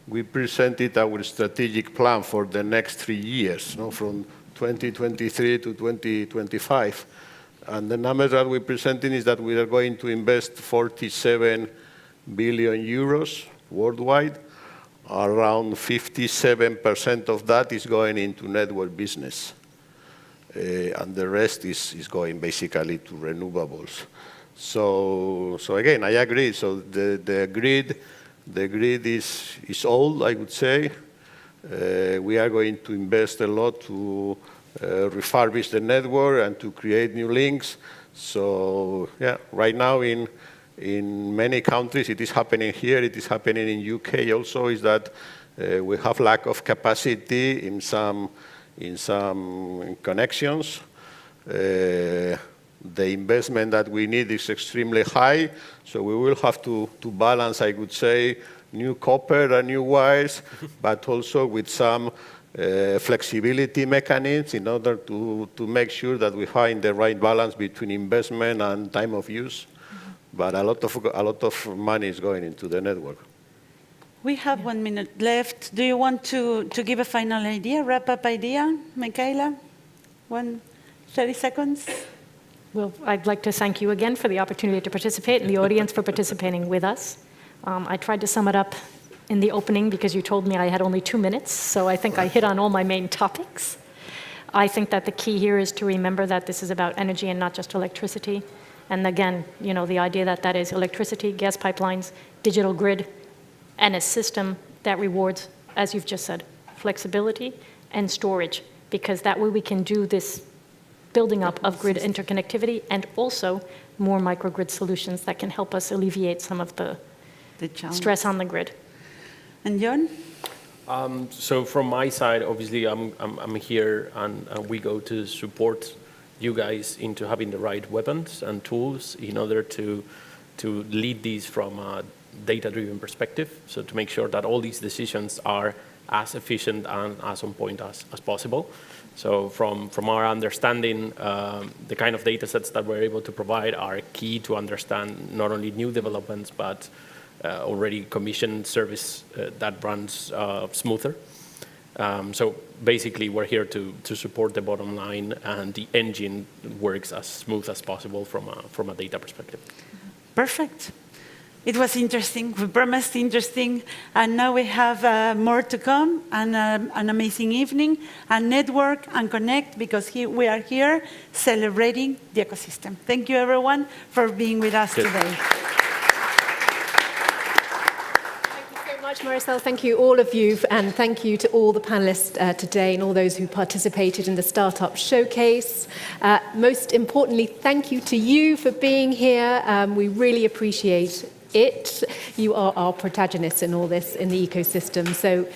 Speaker 11: we presented our strategic plan for the next 3 years, from 2023 to 2025. And the number that we're presenting is that we are going to invest 47 billion euros worldwide. Around 57% of that is going into network business. And the rest is going basically to renewables. So again, I agree. So the grid is old, I would say. We are going to invest a lot to refurbish the network and to create new links. So yeah, right now in many countries, it is happening here, it is happening in UK also, is that we have lack of capacity in some connections. The investment that we need is extremely high, so we will have to balance, I would say, new copper and new wires, but also with some flexibility mechanisms in order to make sure that we find the right balance between investment and time of use. But a lot of money is going into the network.
Speaker 5: We have 1 minute left. Do you want to give a final idea, wrap-up idea, Michaela? 30 seconds.
Speaker 4: Well, I'd like to thank you again for the opportunity to participate and the audience for participating with us. I tried to sum it up in the opening because you told me I had only 2 minutes, so I think I hit on all my main topics. I think that the key here is to remember that this is about energy and not just electricity. And again, the idea that is electricity, gas pipelines, digital grid, and a system that rewards, as you've just said, flexibility and storage, because that way we can do this building up of grid interconnectivity and also more microgrid solutions that can help us alleviate some of the stress on the grid.
Speaker 5: And John?
Speaker 12: So from my side, obviously, I'm here and we go to support you guys into having the right weapons and tools in order to lead these from a data-driven perspective, so to make sure that all these decisions are as efficient and as on point as possible. So from our understanding, the kind of data sets that we're able to provide are key to understand not only new developments, but already commissioned service that runs smoother. So basically, we're here to support the bottom line, and the engine works as smooth as possible from a data perspective.
Speaker 5: Perfect. It was interesting. We promised interesting, and now we have more to come, and an amazing evening, and network and connect, because we are here celebrating the ecosystem. Thank you, everyone, for being with us today.
Speaker 3: much, Maricel. Thank you, all of you, and thank you to all the panelists today and all those who participated in the Startup Showcase. Most importantly, thank you to you for being here. We really appreciate it. You are our protagonists in all this, in the ecosystem. So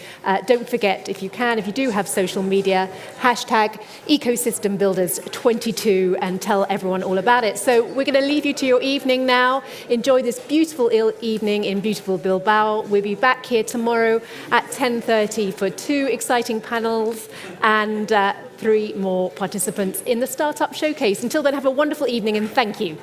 Speaker 3: don't forget, if you can, if you do have social media, hashtag ecosystembuilders22 and tell everyone all about it. So we're going to leave you to your evening now. Enjoy this beautiful evening in beautiful Bilbao. We'll be back here tomorrow at 10:30 for 2 exciting panels and 3 more participants in the Startup Showcase. Until then, have a wonderful evening and thank you.